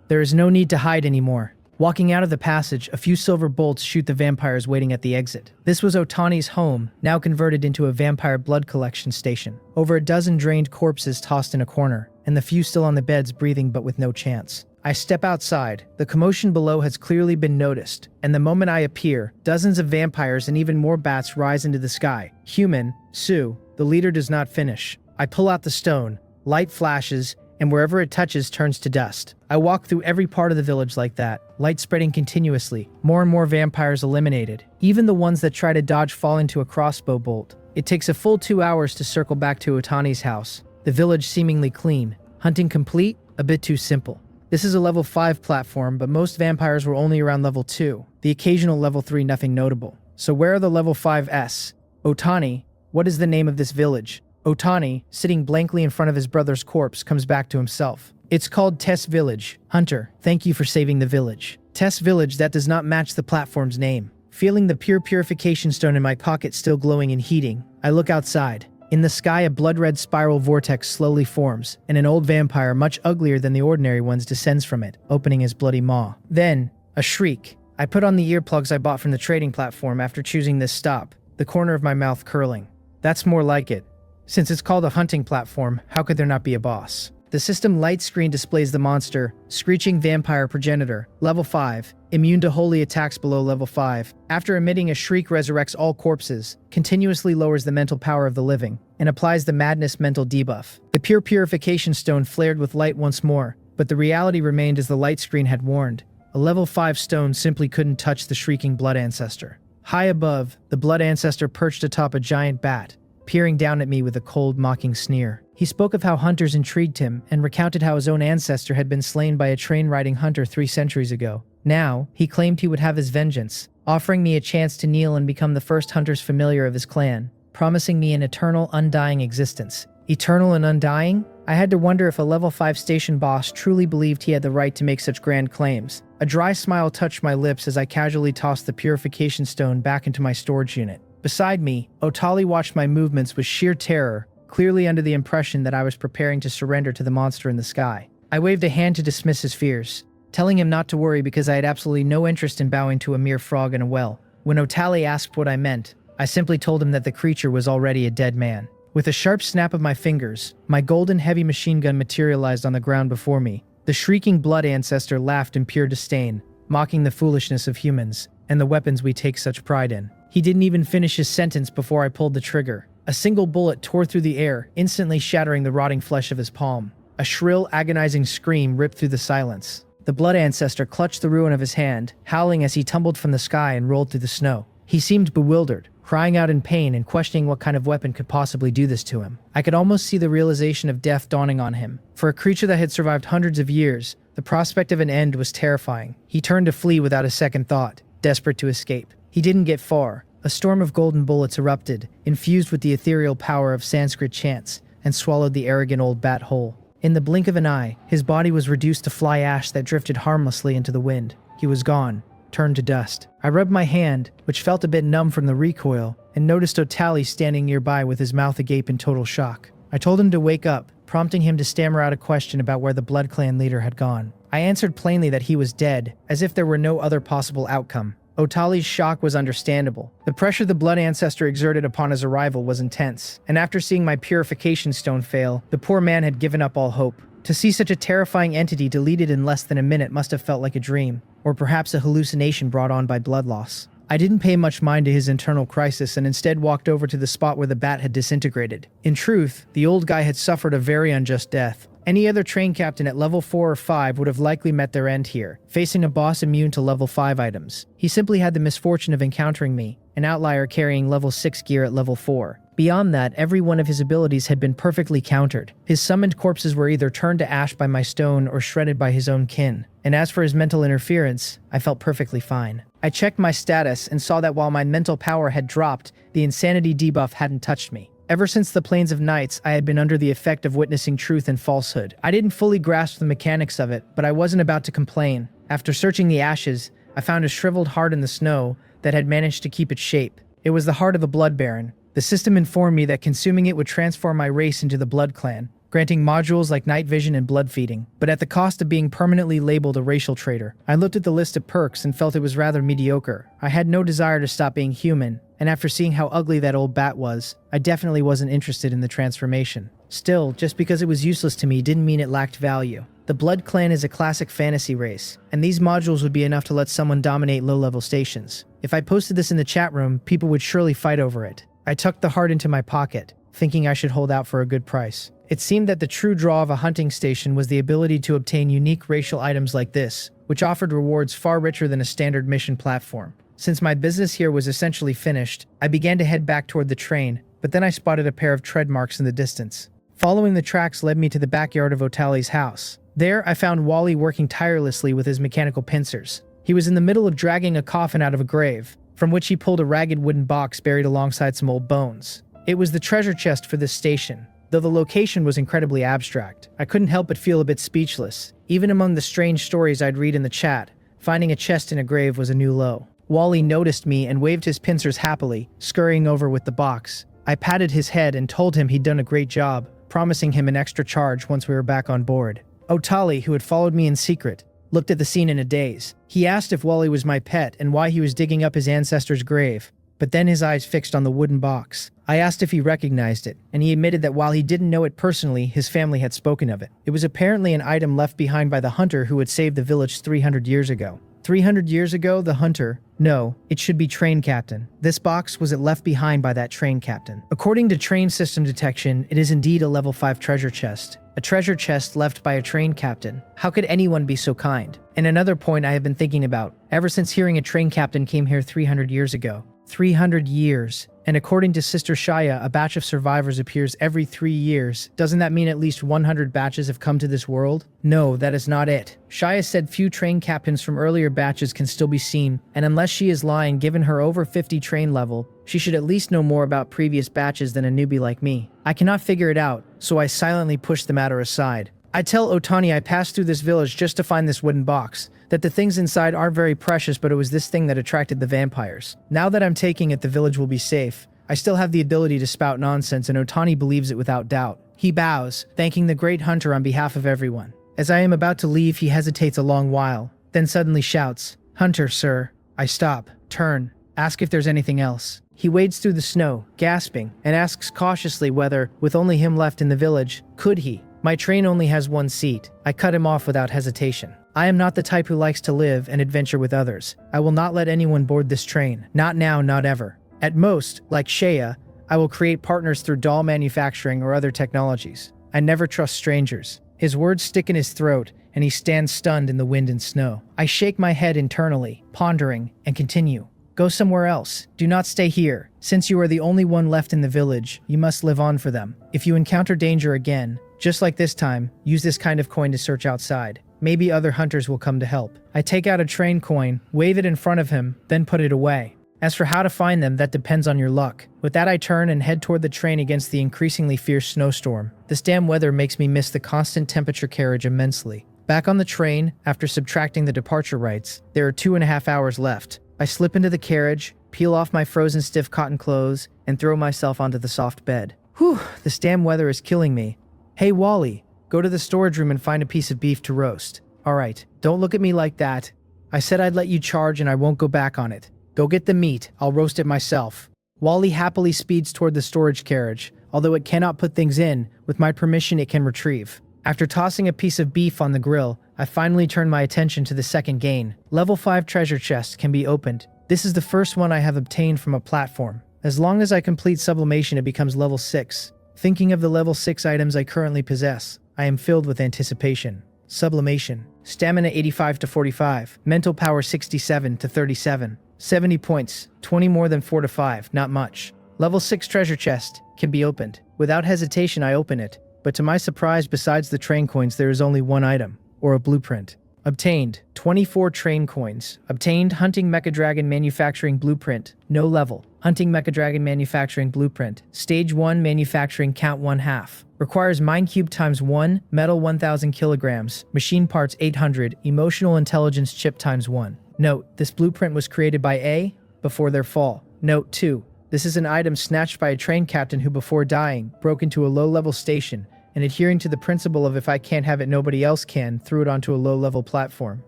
There is no need to hide anymore. Walking out of the passage, a few silver bolts shoot the vampires waiting at the exit. This was Otani's home, now converted into a vampire blood collection station. Over a dozen drained corpses tossed in a corner, and the few still on the beds breathing but with no chance. I step outside. The commotion below has clearly been noticed, and the moment I appear, dozens of vampires and even more bats rise into the sky. Human, Sue, the leader does not finish. I pull out the stone, light flashes, and wherever it touches turns to dust. I walk through every part of the village like that, light spreading continuously, more and more vampires eliminated. Even the ones that try to dodge fall into a crossbow bolt. It takes a full 2 hours to circle back to Otani's house. The village seemingly clean. Hunting complete? A bit too simple. This is a level 5 platform, but most vampires were only around level 2. The occasional level 3, nothing notable. So where are the level 5s? Otani, what is the name of this village? Otani, sitting blankly in front of his brother's corpse, comes back to himself. It's called Tess Village. Hunter, thank you for saving the village. Tess Village, that does not match the platform's name. Feeling the pure purification stone in my pocket still glowing and heating, I look outside. In the sky, a blood-red spiral vortex slowly forms, and an old vampire much uglier than the ordinary ones descends from it, opening his bloody maw. Then, a shriek. I put on the earplugs I bought from the trading platform after choosing this stop, the corner of my mouth curling. That's more like it. Since it's called a hunting platform, how could there not be a boss? The The system light screen displays the monster, Screeching Vampire Progenitor, level 5, immune to holy attacks below level 5. After emitting a shriek, resurrects all corpses, continuously lowers the mental power of the living, and applies the madness mental debuff. The pure purification stone flared with light once more, but the reality remained as the light screen had warned. A level 5 stone simply couldn't touch the shrieking blood ancestor. High above, the blood ancestor perched atop a giant bat, peering down at me with a cold, mocking sneer. He spoke of how hunters intrigued him and recounted how his own ancestor had been slain by a train-riding hunter 3 centuries ago. Now, he claimed he would have his vengeance, offering me a chance to kneel and become the first hunter's familiar of his clan, promising me an eternal, undying existence. Eternal and undying? I had to wonder if a level 5 station boss truly believed he had the right to make such grand claims. A dry smile touched my lips as I casually tossed the purification stone back into my storage unit. Beside me, Otali watched my movements with sheer terror, clearly under the impression that I was preparing to surrender to the monster in the sky. I waved a hand to dismiss his fears, telling him not to worry because I had absolutely no interest in bowing to a mere frog in a well. When Otali asked what I meant, I simply told him that the creature was already a dead man. With a sharp snap of my fingers, my golden heavy machine gun materialized on the ground before me. The shrieking blood ancestor laughed in pure disdain, mocking the foolishness of humans and the weapons we take such pride in. He didn't even finish his sentence before I pulled the trigger. A single bullet tore through the air, instantly shattering the rotting flesh of his palm. A shrill, agonizing scream ripped through the silence. The blood ancestor clutched the ruin of his hand, howling as he tumbled from the sky and rolled through the snow. He seemed bewildered, crying out in pain and questioning what kind of weapon could possibly do this to him. I could almost see the realization of death dawning on him. For a creature that had survived hundreds of years, the prospect of an end was terrifying. He turned to flee without a second thought, desperate to escape. He didn't get far. A storm of golden bullets erupted, infused with the ethereal power of Sanskrit chants, and swallowed the arrogant old bat whole. In the blink of an eye, his body was reduced to fly ash that drifted harmlessly into the wind. He was gone, turned to dust. I rubbed my hand, which felt a bit numb from the recoil, and noticed Otali standing nearby with his mouth agape in total shock. I told him to wake up, prompting him to stammer out a question about where the Blood Clan leader had gone. I answered plainly that he was dead, as if there were no other possible outcome. Otali's shock was understandable. The pressure the blood ancestor exerted upon his arrival was intense, and after seeing my purification stone fail, the poor man had given up all hope. To see such a terrifying entity deleted in less than a minute must have felt like a dream, or perhaps a hallucination brought on by blood loss. I didn't pay much mind to his internal crisis and instead walked over to the spot where the bat had disintegrated. In truth, the old guy had suffered a very unjust death. Any other train captain at level 4 or 5 would have likely met their end here, facing a boss immune to level 5 items. He simply had the misfortune of encountering me, an outlier carrying level 6 gear at level 4. Beyond that, every one of his abilities had been perfectly countered. His summoned corpses were either turned to ash by my stone or shredded by his own kin. And as for his mental interference, I felt perfectly fine. I checked my status and saw that while my mental power had dropped, the insanity debuff hadn't touched me. Ever since the Plains of Nights, I had been under the effect of witnessing truth and falsehood. I didn't fully grasp the mechanics of it, but I wasn't about to complain. After searching the ashes, I found a shriveled heart in the snow that had managed to keep its shape. It was the heart of a blood baron. The system informed me that consuming it would transform my race into the Blood Clan, granting modules like night vision and blood feeding, but at the cost of being permanently labeled a racial traitor. I looked at the list of perks and felt it was rather mediocre. I had no desire to stop being human, and after seeing how ugly that old bat was, I definitely wasn't interested in the transformation. Still, just because it was useless to me didn't mean it lacked value. The Blood Clan is a classic fantasy race, and these modules would be enough to let someone dominate low-level stations. If I posted this in the chat room, people would surely fight over it. I tucked the heart into my pocket, thinking I should hold out for a good price. It seemed that the true draw of a hunting station was the ability to obtain unique racial items like this, which offered rewards far richer than a standard mission platform. Since my business here was essentially finished, I began to head back toward the train, but then I spotted a pair of tread marks in the distance. Following the tracks led me to the backyard of Otali's house. There, I found Wally working tirelessly with his mechanical pincers. He was in the middle of dragging a coffin out of a grave, from which he pulled a ragged wooden box buried alongside some old bones. It was the treasure chest for this station. Though the location was incredibly abstract, I couldn't help but feel a bit speechless. Even among the strange stories I'd read in the chat, finding a chest in a grave was a new low. Wally noticed me and waved his pincers happily, scurrying over with the box. I patted his head and told him he'd done a great job, promising him an extra charge once we were back on board. Otali, who had followed me in secret, looked at the scene in a daze. He asked if Wally was my pet and why he was digging up his ancestor's grave, but then his eyes fixed on the wooden box. I asked if he recognized it, and he admitted that while he didn't know it personally, his family had spoken of it. It was apparently an item left behind by the hunter who had saved the village 300 years ago. 300 years ago, the hunter? No, it should be train captain. This box was left behind by that train captain. According to train system detection, it is indeed a level 5 treasure chest. A treasure chest left by a train captain. How could anyone be so kind? And another point I have been thinking about, ever since hearing a train captain came here 300 years ago. 300 years. And according to Sister Shaya, a batch of survivors appears every 3 years. Doesn't that mean at least 100 batches have come to this world? No, that is not it. Shaya said few train captains from earlier batches can still be seen, and unless she is lying, given her over 50 train level, she should at least know more about previous batches than a newbie like me. I cannot figure it out, so I silently push the matter aside. I tell Otani I passed through this village just to find this wooden box, that the things inside aren't very precious, but it was this thing that attracted the vampires. Now that I'm taking it, the village will be safe. I still have the ability to spout nonsense, and Otani believes it without doubt. He bows, thanking the great hunter on behalf of everyone. As I am about to leave, he hesitates a long while, then suddenly shouts, "Hunter, sir." I stop, turn, ask if there's anything else. He wades through the snow, gasping, and asks cautiously whether, with only him left in the village, could he? My train only has one seat. I cut him off without hesitation. I am not the type who likes to live and adventure with others. I will not let anyone board this train. Not now, not ever. At most, like Shea, I will create partners through doll manufacturing or other technologies. I never trust strangers. His words stick in his throat, and he stands stunned in the wind and snow. I shake my head internally, pondering, and continue. Go somewhere else. Do not stay here. Since you are the only one left in the village, you must live on for them. If you encounter danger again, just like this time, use this kind of coin to search outside. Maybe other hunters will come to help. I take out a train coin, wave it in front of him, then put it away. As for how to find them, that depends on your luck. With that, I turn and head toward the train against the increasingly fierce snowstorm. This damn weather makes me miss the constant temperature carriage immensely. Back on the train, after subtracting the departure rights, there are 2.5 hours left. I slip into the carriage, peel off my frozen stiff cotton clothes, and throw myself onto the soft bed. Whew, this damn weather is killing me. Hey Wally, go to the storage room and find a piece of beef to roast. Alright, don't look at me like that. I said I'd let you charge and I won't go back on it. Go get the meat, I'll roast it myself. Wally happily speeds toward the storage carriage. Although it cannot put things in, with my permission it can retrieve. After tossing a piece of beef on the grill, I finally turn my attention to the second gain. Level 5 treasure chest can be opened. This is the first one I have obtained from a platform. As long as I complete sublimation, it becomes level 6. Thinking of the level 6 items I currently possess, I am filled with anticipation. Sublimation. Stamina 85 to 45. Mental power 67 to 37. 70 points. 20 more than 4 to 5. Not much. Level 6 treasure chest can be opened. Without hesitation, I open it. But to my surprise, besides the train coins, there is only one item, or a blueprint. Obtained. 24 train coins. Obtained Hunting Mecha Dragon Manufacturing Blueprint. No level. Hunting Mecha Dragon Manufacturing Blueprint. Stage 1 Manufacturing Count 1/2. Requires Mind Cube times 1, Metal 1000 kilograms, Machine Parts 800, Emotional Intelligence Chip times 1. Note, this blueprint was created by A before their fall. Note 2. This is an item snatched by a train captain who before dying, broke into a low-level station, and adhering to the principle of if I can't have it nobody else can, threw it onto a low-level platform,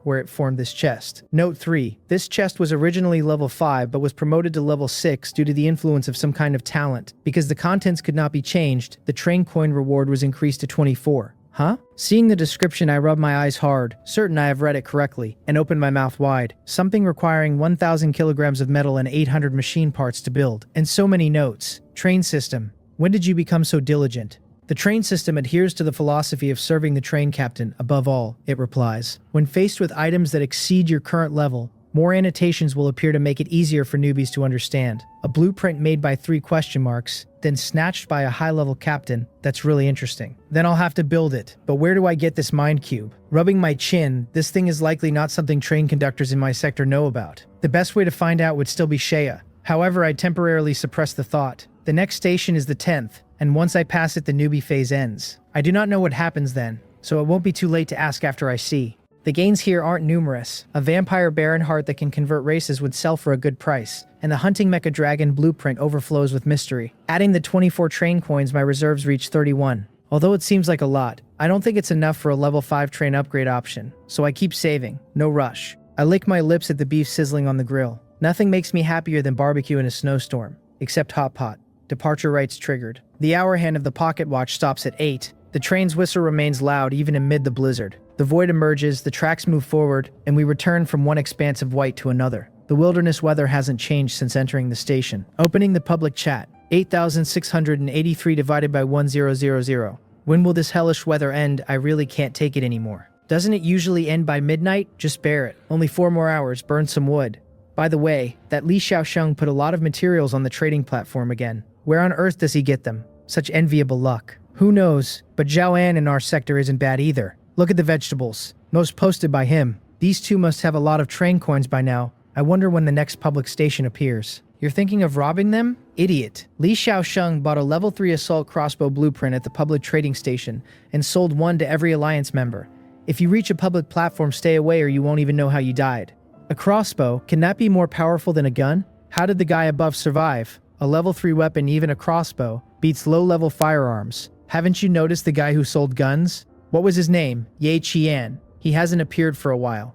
where it formed this chest. Note 3. This chest was originally level 5 but was promoted to level 6 due to the influence of some kind of talent. Because the contents could not be changed, the train coin reward was increased to 24. Huh? Seeing the description, I rub my eyes hard, certain I have read it correctly, and open my mouth wide. Something requiring 1,000 kilograms of metal and 800 machine parts to build. And so many notes. Train system. When did you become so diligent? The train system adheres to the philosophy of serving the train captain, above all, it replies. When faced with items that exceed your current level, more annotations will appear to make it easier for newbies to understand. A blueprint made by 3 question marks, then snatched by a high-level captain, that's really interesting. Then I'll have to build it. But where do I get this mind cube? Rubbing my chin, this thing is likely not something train conductors in my sector know about. The best way to find out would still be Shea. However, I temporarily suppress the thought. The next station is the 10th, and once I pass it, the newbie phase ends. I do not know what happens then, so it won't be too late to ask after I see. The gains here aren't numerous. A vampire Baron heart that can convert races would sell for a good price, and the Hunting Mecha Dragon blueprint overflows with mystery. Adding the 24 train coins, my reserves reach 31. Although it seems like a lot, I don't think it's enough for a level 5 train upgrade option, so I keep saving. No rush. I lick my lips at the beef sizzling on the grill. Nothing makes me happier than barbecue in a snowstorm, except hot pot. Departure rights triggered. The hour hand of the pocket watch stops at 8. The train's whistle remains loud even amid the blizzard. The void emerges, the tracks move forward, and we return from one expanse of white to another. The wilderness weather hasn't changed since entering the station. Opening the public chat. 8,683 divided by 1000. When will this hellish weather end? I really can't take it anymore. Doesn't it usually end by midnight? Just bear it. Only 4 more hours, burn some wood. By the way, that Li Xiaosheng put a lot of materials on the trading platform again. Where on earth does he get them? Such enviable luck. Who knows, but Zhao An in our sector isn't bad either. Look at the vegetables. Most posted by him. These two must have a lot of train coins by now. I wonder when the next public station appears. You're thinking of robbing them? Idiot. Li Xiaosheng bought a level 3 assault crossbow blueprint at the public trading station and sold one to every alliance member. If you reach a public platform, stay away or you won't even know how you died. A crossbow, can that be more powerful than a gun? How did the guy above survive? A level 3 weapon, even a crossbow, beats low-level firearms. Haven't you noticed the guy who sold guns? What was his name? Ye Qian. He hasn't appeared for a while.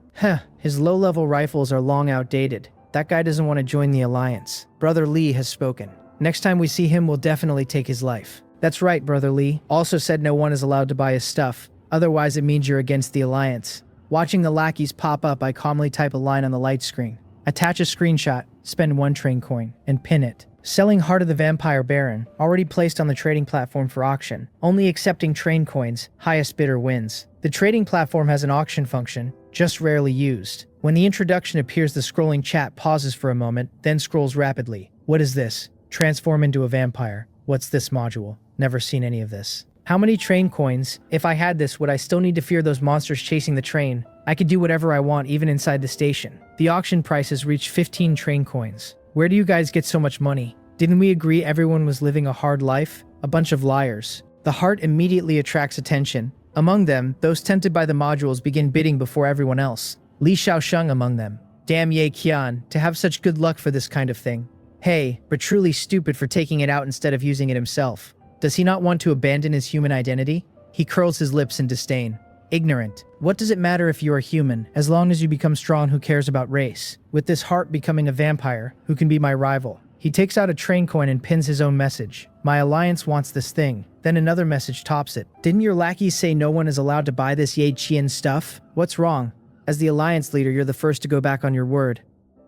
His low-level rifles are long outdated. That guy doesn't want to join the alliance. Brother Li has spoken. Next time we see him, we'll definitely take his life. That's right, Brother Li. Also said no one is allowed to buy his stuff. Otherwise, it means you're against the alliance. Watching the lackeys pop up, I calmly type a line on the light screen. Attach a screenshot, spend 1 train coin, and pin it. Selling Heart of the Vampire Baron, already placed on the trading platform for auction. Only accepting train coins, highest bidder wins. The trading platform has an auction function, just rarely used. When the introduction appears, the scrolling chat pauses for a moment, then scrolls rapidly. What is this? Transform into a vampire. What's this module? Never seen any of this. How many train coins? If I had this, would I still need to fear those monsters chasing the train? I could do whatever I want, even inside the station. The auction price has reached 15 train coins. Where do you guys get so much money? Didn't we agree everyone was living a hard life? A bunch of liars. The heart immediately attracts attention. Among them, those tempted by the modules begin bidding before everyone else. Li Xiaosheng among them. Damn Ye Qian, to have such good luck for this kind of thing. Hey, but truly stupid for taking it out instead of using it himself. Does he not want to abandon his human identity? He curls his lips in disdain. Ignorant. What does it matter if you are human, as long as you become strong? Who cares about race? With this heart becoming a vampire, who can be my rival? He takes out a train coin and pins his own message. My alliance wants this thing. Then another message tops it. Didn't your lackeys say no one is allowed to buy this Ye Qian stuff? What's wrong? As the alliance leader, you're the first to go back on your word.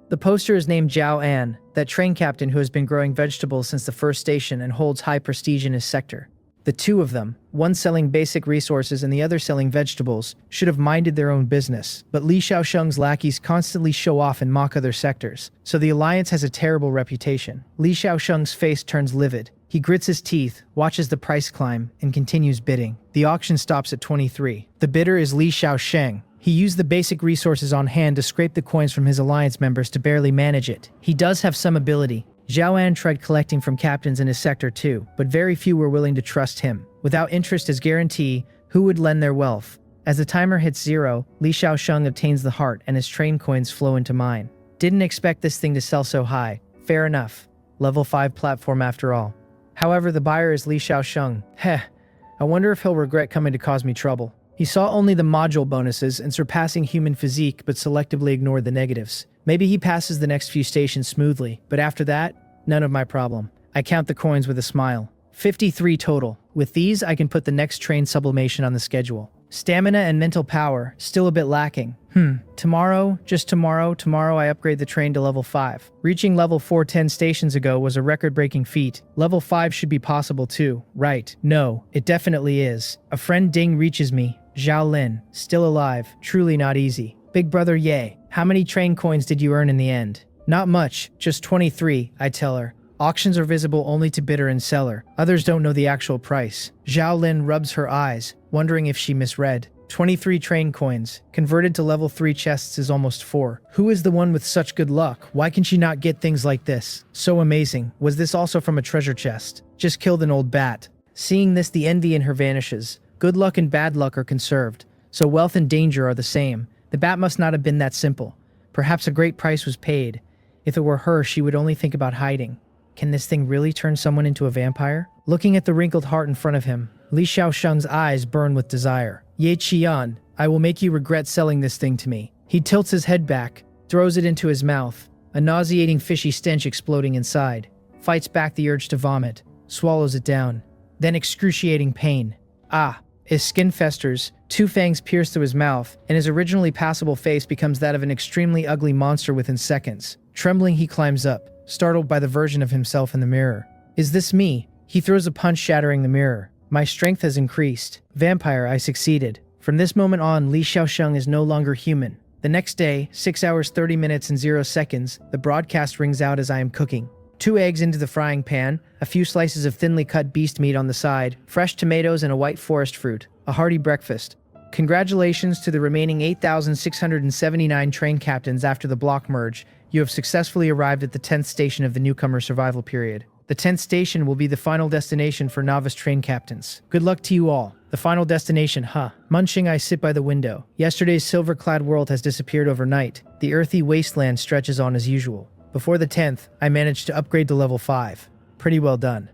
The poster is named Zhao An, that train captain who has been growing vegetables since the first station and holds high prestige in his sector. The two of them, one selling basic resources and the other selling vegetables, should have minded their own business, but Li Xiaosheng's lackeys constantly show off and mock other sectors, so the alliance has a terrible reputation. Li Xiaosheng's face turns livid. He grits his teeth, watches the price climb, and continues bidding. The auction stops at 23. The bidder is Li Xiaosheng. He used the basic resources on hand to scrape the coins from his alliance members to barely manage it. He does have some ability. Zhao An tried collecting from captains in his sector too, but very few were willing to trust him. Without interest as guarantee, who would lend their wealth? As the timer hits 0, Li Xiaosheng obtains the heart and his train coins flow into mine. Didn't expect this thing to sell so high. Fair enough. Level 5 platform after all. However, the buyer is Li Xiaosheng. I wonder if he'll regret coming to cause me trouble. He saw only the module bonuses and surpassing human physique, but selectively ignored the negatives. Maybe he passes the next few stations smoothly, but after that, none of my problem. I count the coins with a smile. 53 total. With these, I can put the next train sublimation on the schedule. Stamina and mental power, still a bit lacking. Tomorrow, just tomorrow I upgrade the train to level 5. Reaching level 4 10 stations ago was a record-breaking feat. Level 5 should be possible too, right? No, it definitely is. A friend Ding reaches me. Zhao Lin, still alive, truly not easy. Big brother Ye, how many train coins did you earn in the end? Not much, just 23, I tell her. Auctions are visible only to bidder and seller. Others don't know the actual price. Zhao Lin rubs her eyes, wondering if she misread. 23 train coins, converted to level 3 chests is almost 4. Who is the one with such good luck? Why can she not get things like this? So amazing. Was this also from a treasure chest? Just killed an old bat. Seeing this, the envy in her vanishes. Good luck and bad luck are conserved, so wealth and danger are the same. The bat must not have been that simple. Perhaps a great price was paid. If it were her, she would only think about hiding. Can this thing really turn someone into a vampire? Looking at the wrinkled heart in front of him, Li Xiaosheng's eyes burn with desire. Ye Qian, I will make you regret selling this thing to me. He tilts his head back, throws it into his mouth. a nauseating fishy stench exploding inside. Fights back the urge to vomit, swallows it down. Then excruciating pain. Ah, his skin festers, two fangs pierce through his mouth, and his originally passable face becomes that of an extremely ugly monster within seconds. Trembling, he climbs up, startled by the version of himself in the mirror. Is this me? He throws a punch, shattering the mirror. My strength has increased. Vampire, I succeeded. From this moment on, Li Xiaosheng is no longer human. The next day, 6 hours 30 minutes and 0 seconds, the broadcast rings out as I am cooking. 2 eggs into the frying pan, a few slices of thinly cut beast meat on the side, fresh tomatoes and a white forest fruit. A hearty breakfast. Congratulations to the remaining 8,679 train captains after the block merge. You have successfully arrived at the 10th station of the newcomer survival period. The 10th station will be the final destination for novice train captains. Good luck to you all. The final destination, huh? Munching, I sit by the window. Yesterday's silver-clad world has disappeared overnight. The earthy wasteland stretches on as usual. Before the 10th, I managed to upgrade to level 5. Pretty well done.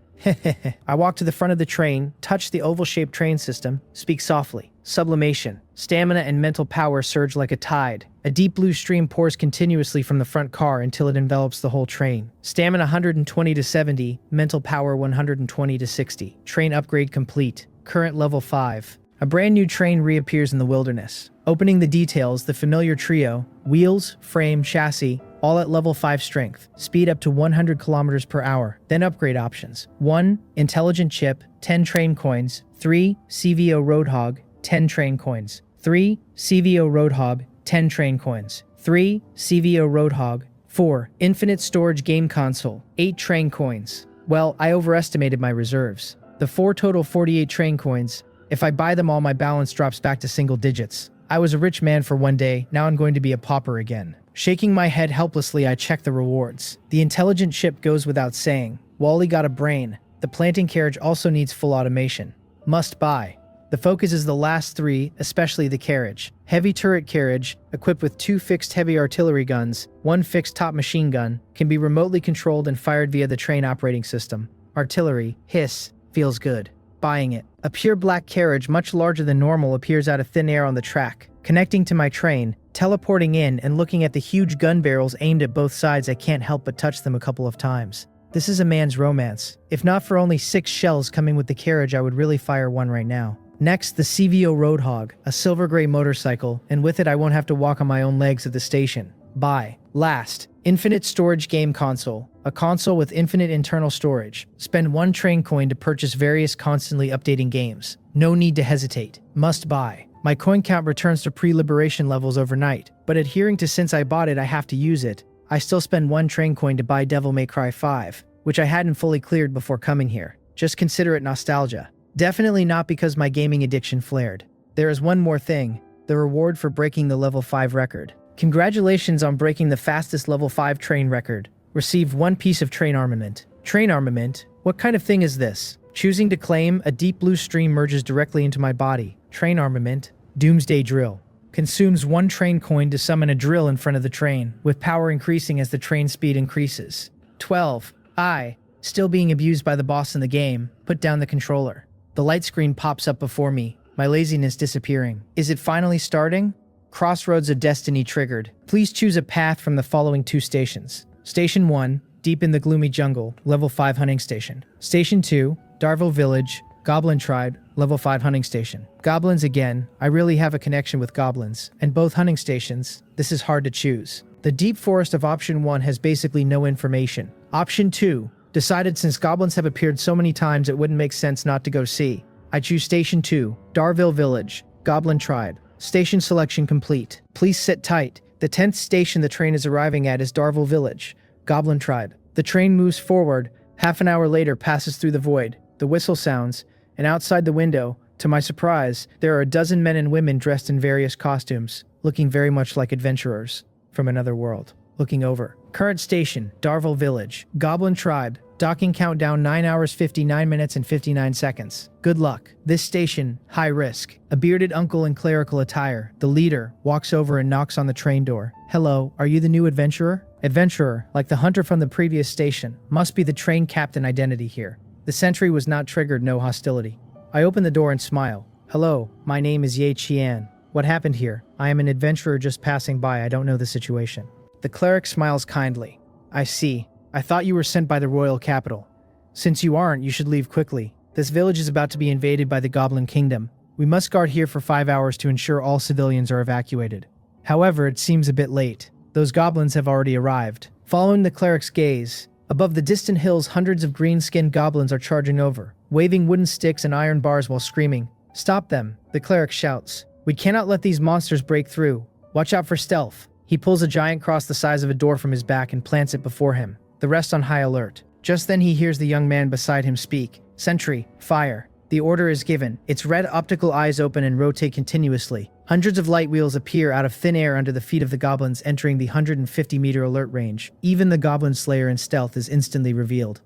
I walk to the front of the train, touch the oval-shaped train system, speak softly. Sublimation. Stamina and mental power surge like a tide. A deep blue stream pours continuously from the front car until it envelops the whole train. Stamina 120 to 70, mental power 120 to 60. Train upgrade complete. Current level 5. A brand new train reappears in the wilderness. Opening the details, the familiar trio, wheels, frame, chassis, all at level 5 strength, speed up to 100 kilometers per hour. Then upgrade options. 1. Intelligent chip, 10 train coins. 3. CVO Roadhog, 10 train coins. 3. CVO Roadhog, 10 train coins. 3. CVO Roadhog. 4. Infinite storage game console, 8 train coins. Well, I overestimated my reserves. The 4 total 48 train coins. If I buy them all, my balance drops back to single digits. I was a rich man for one day, now I'm going to be a pauper again. Shaking my head helplessly, I check the rewards. The intelligent chip goes without saying. Wally got a brain. The planting carriage also needs full automation. Must buy. The focus is the last 3, especially the carriage. Heavy turret carriage, equipped with 2 fixed heavy artillery guns, 1 fixed top machine gun, can be remotely controlled and fired via the train operating system. Artillery, hiss, feels good. Buying it. A pure black carriage much larger than normal appears out of thin air on the track. Connecting to my train, teleporting in and looking at the huge gun barrels aimed at both sides, I can't help but touch them a couple of times. This is a man's romance. If not for only 6 shells coming with the carriage, I would really fire one right now. Next, the CVO Roadhog, a silver gray motorcycle, and with it I won't have to walk on my own legs at the station. Buy. Last, infinite storage game console, a console with infinite internal storage. Spend 1 train coin to purchase various constantly updating games. No need to hesitate. Must buy. My coin count returns to pre-liberation levels overnight, but adhering to since I bought it I have to use it, I still spend 1 train coin to buy Devil May Cry 5, which I hadn't fully cleared before coming here. Just consider it nostalgia. Definitely not because my gaming addiction flared. There is one more thing, the reward for breaking the level 5 record. Congratulations on breaking the fastest level 5 train record. Receive 1 piece of train armament. Train armament? What kind of thing is this? Choosing to claim, a deep blue stream merges directly into my body. Train armament. Doomsday drill. Consumes 1 train coin to summon a drill in front of the train, with power increasing as the train speed increases. 12. I, still being abused by the boss in the game, put down the controller. The light screen pops up before me, my laziness disappearing. Is it finally starting? Crossroads of Destiny triggered. Please choose a path from the following 2 stations. Station 1, deep in the gloomy jungle, level 5 hunting station. Station 2, Darville Village, Goblin Tribe, level 5 hunting station. Goblins again, I really have a connection with goblins, and both hunting stations, this is hard to choose. The deep forest of option 1 has basically no information. Option 2, decided since goblins have appeared so many times it wouldn't make sense not to go see. I choose Station 2, Darville Village, Goblin Tribe. Station selection complete. Please sit tight. The 10th station the train is arriving at is Darville Village, Goblin Tribe. The train moves forward, half an hour later passes through the void. The whistle sounds, and outside the window, to my surprise, there are a dozen men and women dressed in various costumes, looking very much like adventurers from another world. Looking over. Current station, Darville Village, Goblin Tribe. Docking countdown 9 hours 59 minutes and 59 seconds. Good luck. This station, high risk. A bearded uncle in clerical attire, the leader, walks over and knocks on the train door. Hello, are you the new adventurer? Adventurer, like the hunter from the previous station, must be the train captain identity here. The sentry was not triggered, no hostility. I open the door and smile. Hello, my name is Ye Qian. What happened here? I am an adventurer just passing by, I don't know the situation. The cleric smiles kindly. I see. I thought you were sent by the royal capital. Since you aren't, you should leave quickly. This village is about to be invaded by the Goblin Kingdom. We must guard here for 5 hours to ensure all civilians are evacuated. However, it seems a bit late. Those goblins have already arrived. Following the cleric's gaze, above the distant hills, hundreds of green-skinned goblins are charging over, waving wooden sticks and iron bars while screaming. Stop them, the cleric shouts. We cannot let these monsters break through. Watch out for stealth. He pulls a giant cross the size of a door from his back and plants it before him, the rest on high alert. Just then he hears the young man beside him speak. Sentry, fire. The order is given. Its red optical eyes open and rotate continuously. Hundreds of light wheels appear out of thin air under the feet of the goblins, entering the 150-meter alert range. Even the goblin slayer in stealth is instantly revealed.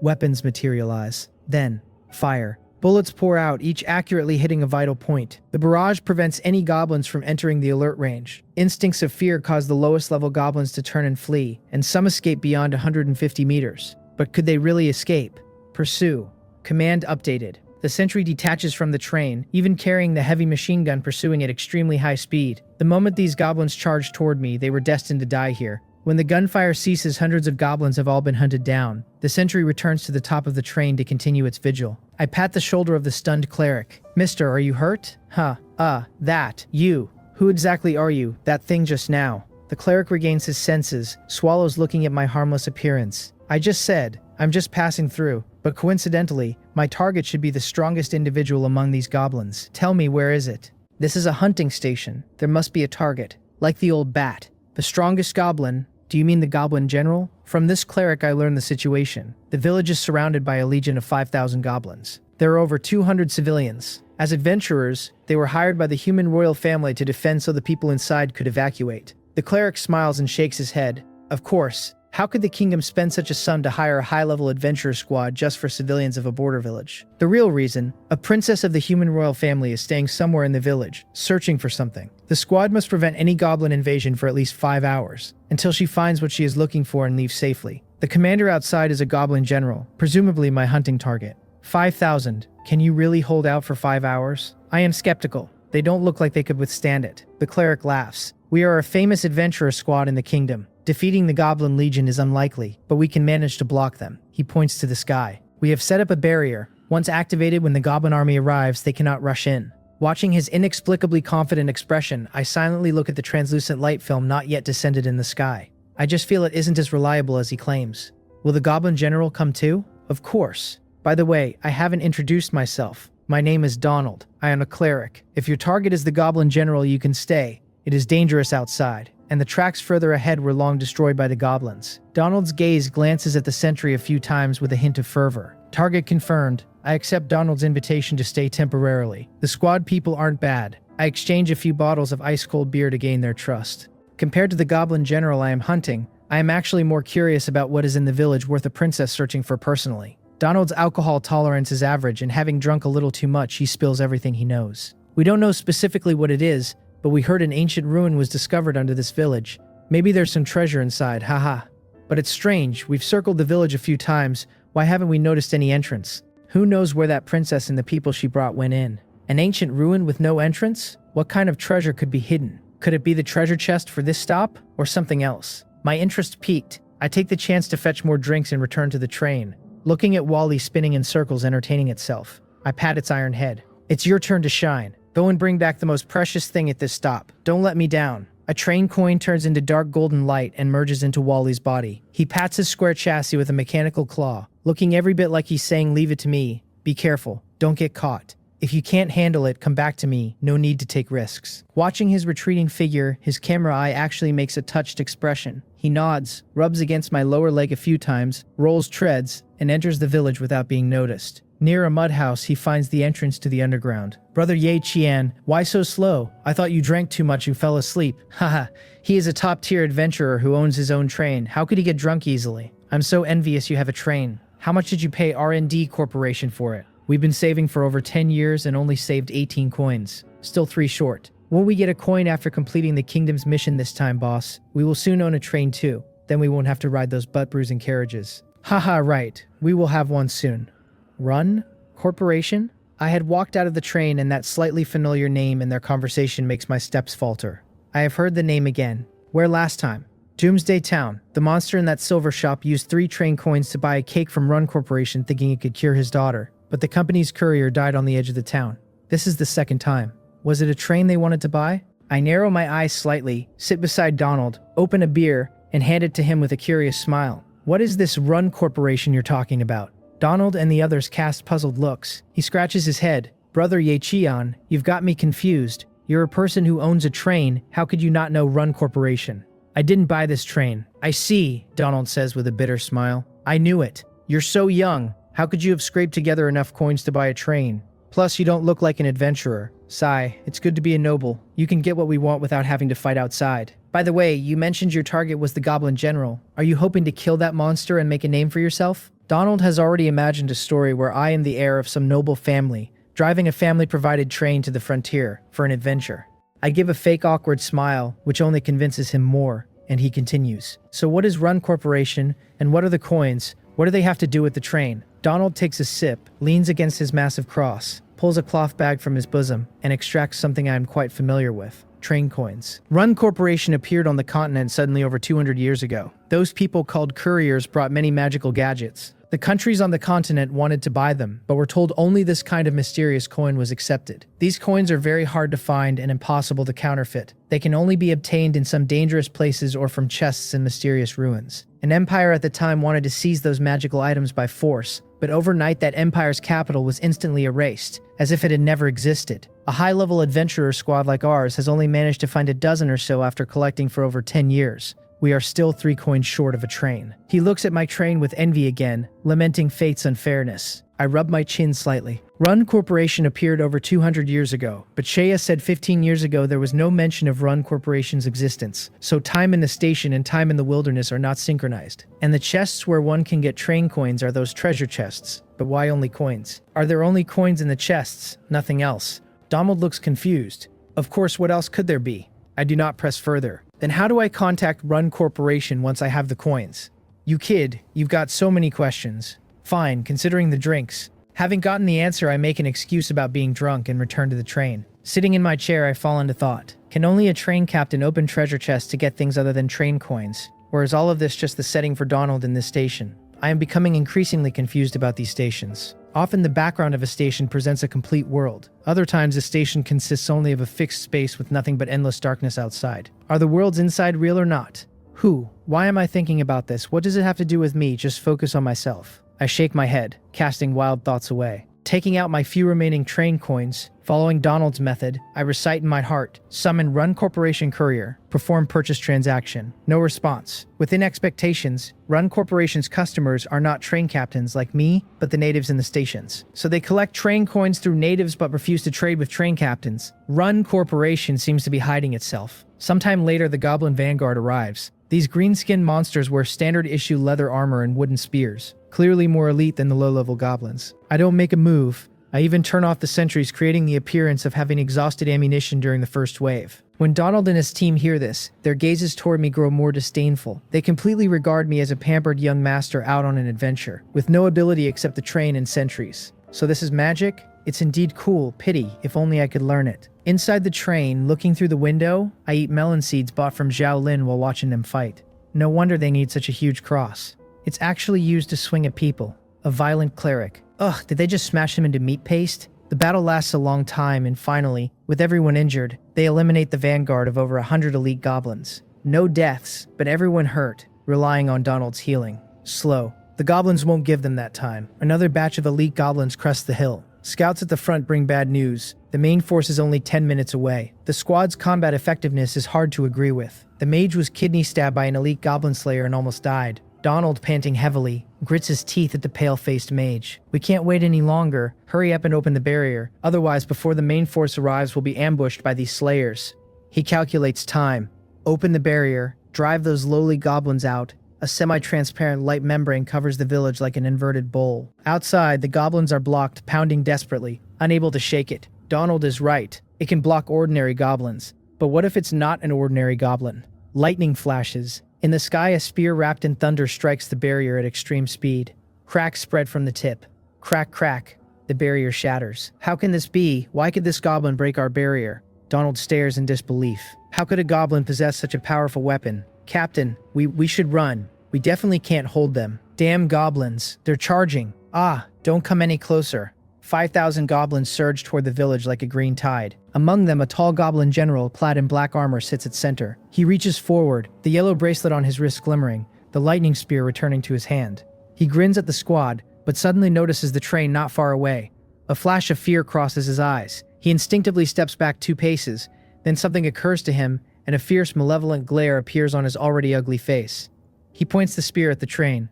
Weapons materialize. Then, fire. Bullets pour out, each accurately hitting a vital point. The barrage prevents any goblins from entering the alert range. Instincts of fear cause the lowest level goblins to turn and flee, and some escape beyond 150 meters. But could they really escape? Pursue. Command updated. The sentry detaches from the train, even carrying the heavy machine gun, pursuing at extremely high speed. The moment these goblins charged toward me, they were destined to die here. When the gunfire ceases, hundreds of goblins have all been hunted down. The sentry returns to the top of the train to continue its vigil. I pat the shoulder of the stunned cleric. Mister, are you hurt? That. You. Who exactly are you? That thing just now. The cleric regains his senses, swallows, looking at my harmless appearance. I just said, I'm just passing through. But coincidentally, my target should be the strongest individual among these goblins. Tell me, where is it? This is a hunting station. There must be a target. Like the old bat. The strongest goblin. Do you mean the goblin general? From this cleric I learned the situation. The village is surrounded by a legion of 5,000 goblins. There are over 200 civilians. As adventurers, they were hired by the human royal family to defend so the people inside could evacuate. The cleric smiles and shakes his head. Of course. How could the kingdom spend such a sum to hire a high-level adventurer squad just for civilians of a border village? The real reason, a princess of the human royal family is staying somewhere in the village, searching for something. The squad must prevent any goblin invasion for at least 5 hours, until she finds what she is looking for and leaves safely. The commander outside is a goblin general, presumably my hunting target. 5,000. Can you really hold out for 5 hours? I am skeptical. They don't look like they could withstand it. The cleric laughs. We are a famous adventurer squad in the kingdom. Defeating the Goblin Legion is unlikely, but we can manage to block them. He points to the sky. We have set up a barrier. Once activated, when the Goblin army arrives, they cannot rush in. Watching his inexplicably confident expression, I silently look at the translucent light film not yet descended in the sky. I just feel it isn't as reliable as he claims. Will the Goblin General come too? Of course. By the way, I haven't introduced myself. My name is Donald. I am a cleric. If your target is the Goblin General, you can stay. It is dangerous outside. And the tracks further ahead were long destroyed by the goblins. Donald's gaze glances at the sentry a few times with a hint of fervor. Target confirmed. I accept Donald's invitation to stay temporarily. The squad people aren't bad. I exchange a few bottles of ice-cold beer to gain their trust. Compared to the goblin general I am hunting, I am actually more curious about what is in the village worth a princess searching for personally. Donald's alcohol tolerance is average, and having drunk a little too much, he spills everything he knows. We don't know specifically what it is, but we heard an ancient ruin was discovered under this village. Maybe there's some treasure inside, haha. But it's strange, we've circled the village a few times, why haven't we noticed any entrance? Who knows where that princess and the people she brought went in? An ancient ruin with no entrance? What kind of treasure could be hidden? Could it be the treasure chest for this stop, or something else? My interest piqued. I take the chance to fetch more drinks and return to the train, looking at Wally spinning in circles entertaining itself. I pat its iron head. It's your turn to shine. Go and bring back the most precious thing at this stop. Don't let me down. A train coin turns into dark golden light and merges into Wally's body. He pats his square chassis with a mechanical claw, looking every bit like he's saying, leave it to me. Be careful. Don't get caught. If you can't handle it, come back to me. No need to take risks. Watching his retreating figure, his camera eye actually makes a touched expression. He nods, rubs against my lower leg a few times, rolls treads, and enters the village without being noticed. Near a mud house, he finds the entrance to the underground. Brother Ye Qian, why so slow? I thought you drank too much and fell asleep. Haha, he is a top-tier adventurer who owns his own train. How could he get drunk easily? I'm so envious you have a train. How much did you pay R&D Corporation for it? We've been saving for over 10 years and only saved 18 coins. Still 3 short. Will we get a coin after completing the kingdom's mission this time, boss? We will soon own a train too. Then we won't have to ride those butt-bruising carriages. Haha, right. We will have one soon. Run? Corporation? I had walked out of the train, and that slightly familiar name in their conversation makes my steps falter. I have heard the name again. Where last time? Doomsday Town. The monster in that silver shop used 3 train coins to buy a cake from Run Corporation thinking it could cure his daughter, but the company's courier died on the edge of the town. This is the second time. Was it a train they wanted to buy? I narrow my eyes slightly, sit beside Donald, open a beer, and hand it to him with a curious smile. What is this Run Corporation you're talking about? Donald and the others cast puzzled looks. He scratches his head. Brother Ye-Chian, you've got me confused. You're a person who owns a train. How could you not know Run Corporation? I didn't buy this train. I see, Donald says with a bitter smile. I knew it. You're so young. How could you have scraped together enough coins to buy a train? Plus, you don't look like an adventurer. Sigh, it's good to be a noble. You can get what we want without having to fight outside. By the way, you mentioned your target was the Goblin General. Are you hoping to kill that monster and make a name for yourself? Donald has already imagined a story where I am the heir of some noble family, driving a family-provided train to the frontier for an adventure. I give a fake awkward smile, which only convinces him more, and he continues. So what is Run Corporation, and what are the coins? What do they have to do with the train? Donald takes a sip, leans against his massive cross, pulls a cloth bag from his bosom, and extracts something I am quite familiar with. Train coins. Run Corporation appeared on the continent suddenly over 200 years ago. Those people called couriers brought many magical gadgets. The countries on the continent wanted to buy them, but were told only this kind of mysterious coin was accepted. These coins are very hard to find and impossible to counterfeit. They can only be obtained in some dangerous places or from chests in mysterious ruins. An empire at the time wanted to seize those magical items by force, but overnight that empire's capital was instantly erased, as if it had never existed. A high-level adventurer squad like ours has only managed to find a dozen or so after collecting for over 10 years. We are still 3 coins short of a train. He looks at my train with envy again, lamenting fate's unfairness. I rub my chin slightly. Run Corporation appeared over 200 years ago, but Shea said 15 years ago there was no mention of Run Corporation's existence, so time in the station and time in the wilderness are not synchronized. And the chests where one can get train coins are those treasure chests. But why only coins? Are there only coins in the chests? Nothing else? Donald looks confused. Of course, what else could there be? I do not press further. Then how do I contact Run Corporation once I have the coins? You kid, you've got so many questions. Fine, considering the drinks. Having gotten the answer, I make an excuse about being drunk and return to the train. Sitting in my chair, I fall into thought. Can only a train captain open treasure chests to get things other than train coins? Or is all of this just the setting for Donald in this station? I am becoming increasingly confused about these stations. Often the background of a station presents a complete world. Other times a station consists only of a fixed space with nothing but endless darkness outside. Are the worlds inside real or not? Who? Why am I thinking about this? What does it have to do with me? Just focus on myself. I shake my head, casting wild thoughts away. Taking out my few remaining train coins, following Donald's method, I recite in my heart, summon Run Corporation Courier, perform purchase transaction. No response. Within expectations, Run Corporation's customers are not train captains like me, but the natives in the stations. So they collect train coins through natives but refuse to trade with train captains. Run Corporation seems to be hiding itself. Sometime later, the Goblin Vanguard arrives. These green-skinned monsters wear standard-issue leather armor and wooden spears, clearly more elite than the low-level goblins. I don't make a move. I even turn off the sentries, creating the appearance of having exhausted ammunition during the first wave. When Donald and his team hear this, their gazes toward me grow more disdainful. They completely regard me as a pampered young master out on an adventure, with no ability except the train and sentries. So this is magic? It's indeed cool. Pity, if only I could learn it. Inside the train, looking through the window, I eat melon seeds bought from Zhao Lin while watching them fight. No wonder they need such a huge cross. It's actually used to swing at people. A violent cleric. Ugh, did they just smash him into meat paste? The battle lasts a long time, and finally, with everyone injured, they eliminate the vanguard of over 100 elite goblins. No deaths, but everyone hurt, relying on Donald's healing. Slow. The goblins won't give them that time. Another batch of elite goblins crest the hill. Scouts at the front bring bad news. The main force is only 10 minutes away. The squad's combat effectiveness is hard to agree with. The mage was kidney stabbed by an elite goblin slayer and almost died. Donald, panting heavily, grits his teeth at the pale-faced mage. We can't wait any longer. Hurry up and open the barrier. Otherwise, before the main force arrives, we'll be ambushed by these slayers. He calculates time. Open the barrier. Drive those lowly goblins out. A semi-transparent light membrane covers the village like an inverted bowl. Outside, the goblins are blocked, pounding desperately, unable to shake it. Donald is right. It can block ordinary goblins. But what if it's not an ordinary goblin? Lightning flashes. In the sky, a spear wrapped in thunder strikes the barrier at extreme speed. Cracks spread from the tip. Crack, crack. The barrier shatters. How can this be? Why could this goblin break our barrier? Donald stares in disbelief. How could a goblin possess such a powerful weapon? Captain, we should run. We definitely can't hold them. Damn goblins. They're charging. Ah, don't come any closer. 5,000 goblins surge toward the village like a green tide. Among them, a tall goblin general clad in black armor sits at center. He reaches forward, the yellow bracelet on his wrist glimmering, the lightning spear returning to his hand. He grins at the squad, but suddenly notices the train not far away. A flash of fear crosses his eyes. He instinctively steps back 2 paces, then something occurs to him, and a fierce, malevolent glare appears on his already ugly face. He points the spear at the train.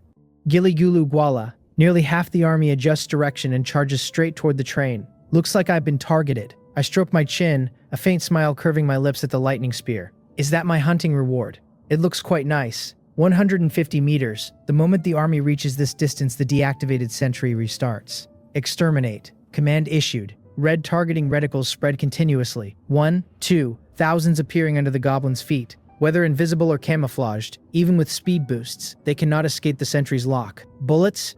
Gili-gulu gwala. Nearly half the army adjusts direction and charges straight toward the train. Looks like I've been targeted. I stroke my chin, a faint smile curving my lips at the lightning spear. Is that my hunting reward? It looks quite nice. 150 meters. The moment the army reaches this distance, the deactivated sentry restarts. Exterminate. Command issued. Red targeting reticles spread continuously. 1, 2, thousands appearing under the goblins' feet. Whether invisible or camouflaged, even with speed boosts, they cannot escape the sentry's lock. Bullets?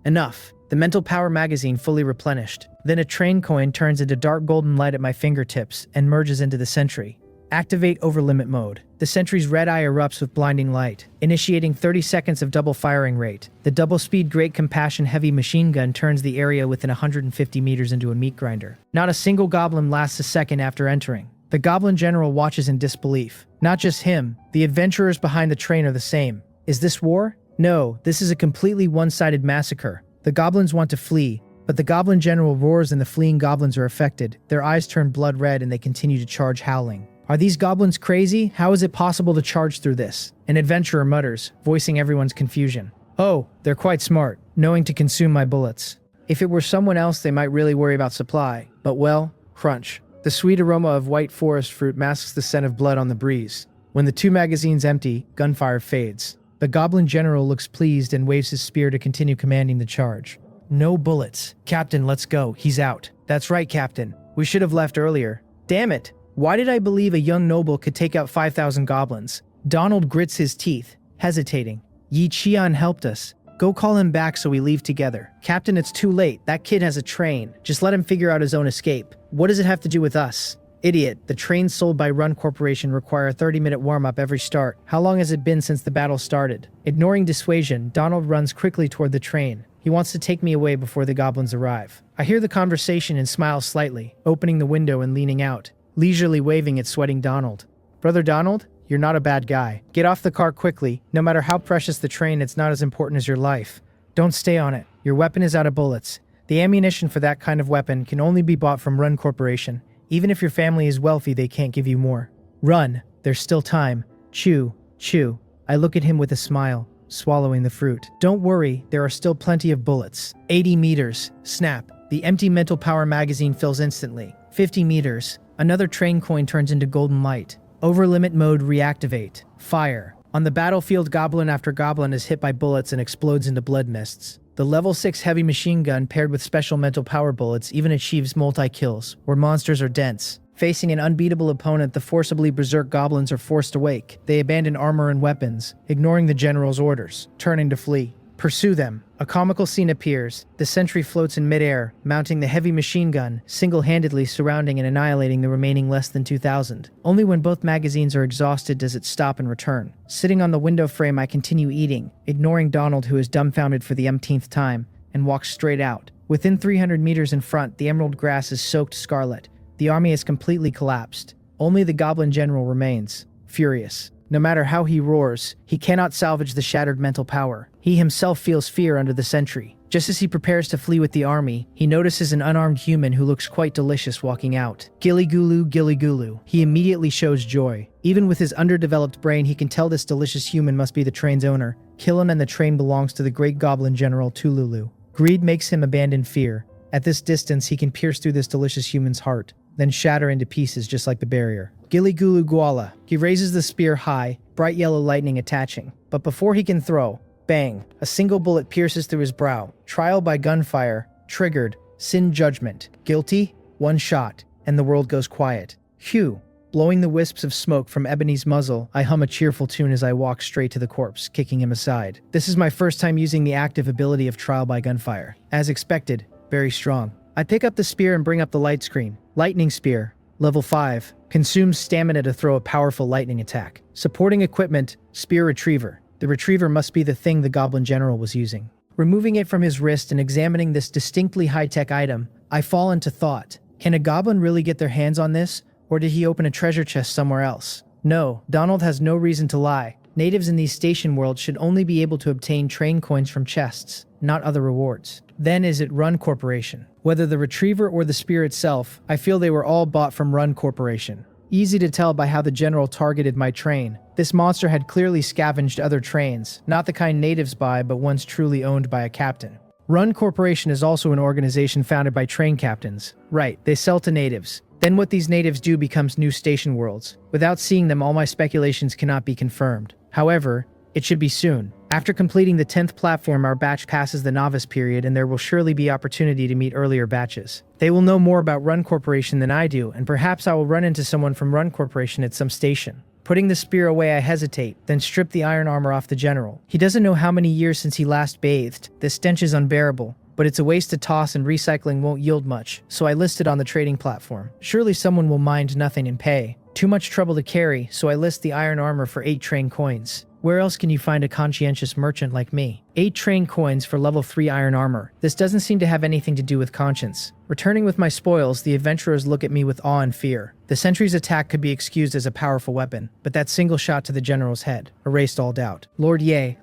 Enough. The mental power magazine fully replenished. Then a train coin turns into dark golden light at my fingertips and merges into the sentry. Activate overlimit mode. The sentry's red eye erupts with blinding light, initiating 30 seconds of double firing rate. The double-speed Great Compassion heavy machine gun turns the area within 150 meters into a meat grinder. Not a single goblin lasts a second after entering. The goblin general watches in disbelief. Not just him, the adventurers behind the train are the same. Is this war? No, this is a completely one-sided massacre. The goblins want to flee, but the goblin general roars and the fleeing goblins are affected. Their eyes turn blood red and they continue to charge, howling. Are these goblins crazy? How is it possible to charge through this? An adventurer mutters, voicing everyone's confusion. Oh, they're quite smart, knowing to consume my bullets. If it were someone else, they might really worry about supply. But well, crunch. The sweet aroma of white forest fruit masks the scent of blood on the breeze. When the 2 magazines empty, gunfire fades. The goblin general looks pleased and waves his spear to continue commanding the charge. No bullets. Captain, let's go. He's out. That's right, Captain. We should have left earlier. Damn it. Why did I believe a young noble could take out 5,000 goblins? Donald grits his teeth, hesitating. Yi Qian helped us. Go call him back so we leave together. Captain, it's too late. That kid has a train. Just let him figure out his own escape. What does it have to do with us? Idiot. The trains sold by Run Corporation require a 30-minute warm-up every start. How long has it been since the battle started? Ignoring dissuasion, Donald runs quickly toward the train. He wants to take me away before the goblins arrive. I hear the conversation and smile slightly, opening the window and leaning out, leisurely waving at sweating Donald. Brother Donald, you're not a bad guy. Get off the car quickly. No matter how precious the train, it's not as important as your life. Don't stay on it. Your weapon is out of bullets. The ammunition for that kind of weapon can only be bought from Run Corporation. Even if your family is wealthy, they can't give you more. Run. There's still time. Chew. Chew. I look at him with a smile, swallowing the fruit. Don't worry, there are still plenty of bullets. 80 meters. Snap. The empty mental power magazine fills instantly. 50 meters. Another train coin turns into golden light. Overlimit mode reactivate. Fire. On the battlefield, goblin after goblin is hit by bullets and explodes into blood mists. The level 6 heavy machine gun paired with special mental power bullets even achieves multi-kills, where monsters are dense. Facing an unbeatable opponent, the forcibly berserk goblins are forced awake. They abandon armor and weapons, ignoring the general's orders, turning to flee. Pursue them. A comical scene appears. The sentry floats in midair, mounting the heavy machine gun, single-handedly surrounding and annihilating the remaining less than 2,000. Only when both magazines are exhausted does it stop and return. Sitting on the window frame, I continue eating, ignoring Donald, who is dumbfounded for the umpteenth time, and walks straight out. Within 300 meters in front, the emerald grass is soaked scarlet. The army has completely collapsed. Only the goblin general remains, furious. No matter how he roars, he cannot salvage the shattered mental power. He himself feels fear under the sentry. Just as he prepares to flee with the army, he notices an unarmed human who looks quite delicious walking out. Gili-gulu, Gili-gulu. He immediately shows joy. Even with his underdeveloped brain, he can tell this delicious human must be the train's owner. Kill him and the train belongs to the great goblin general Tululu. Greed makes him abandon fear. At this distance, he can pierce through this delicious human's heart, then shatter into pieces just like the barrier. Gili-gulu gwala. He raises the spear high, bright yellow lightning attaching. But before he can throw, bang, a single bullet pierces through his brow. Trial by gunfire. Triggered. Sin judgment. Guilty. 1 shot. And the world goes quiet. Phew. Blowing the wisps of smoke from Ebony's muzzle, I hum a cheerful tune as I walk straight to the corpse, kicking him aside. This is my first time using the active ability of trial by gunfire. As expected, very strong. I pick up the spear and bring up the light screen. Lightning spear. Level 5. Consumes stamina to throw a powerful lightning attack. Supporting equipment, spear retriever. The retriever must be the thing the goblin general was using. Removing it from his wrist and examining this distinctly high-tech item, I fall into thought. Can a goblin really get their hands on this, or did he open a treasure chest somewhere else? No, Donald has no reason to lie. Natives in these station worlds should only be able to obtain train coins from chests, not other rewards. Then is it Run Corporation? Whether the retriever or the spear itself, I feel they were all bought from Run Corporation. Easy to tell by how the general targeted my train. This monster had clearly scavenged other trains, not the kind natives buy, but ones truly owned by a captain. Run Corporation is also an organization founded by train captains. Right, they sell to natives. Then what these natives do becomes new station worlds. Without seeing them, all my speculations cannot be confirmed. However, it should be soon. After completing the 10th platform, our batch passes the novice period, and there will surely be opportunity to meet earlier batches. They will know more about Run Corporation than I do, and perhaps I will run into someone from Run Corporation at some station. Putting the spear away, I hesitate, then strip the iron armor off the general. He doesn't know how many years since he last bathed. The stench is unbearable, but it's a waste to toss and recycling won't yield much, so I list it on the trading platform. Surely someone will mind nothing and pay. Too much trouble to carry, so I list the iron armor for 8 train coins. Where else can you find a conscientious merchant like me? 8 train coins for level 3 iron armor. This doesn't seem to have anything to do with conscience. Returning with my spoils, the adventurers look at me with awe and fear. The sentry's attack could be excused as a powerful weapon, but that single shot to the general's head erased all doubt. Lord Ye,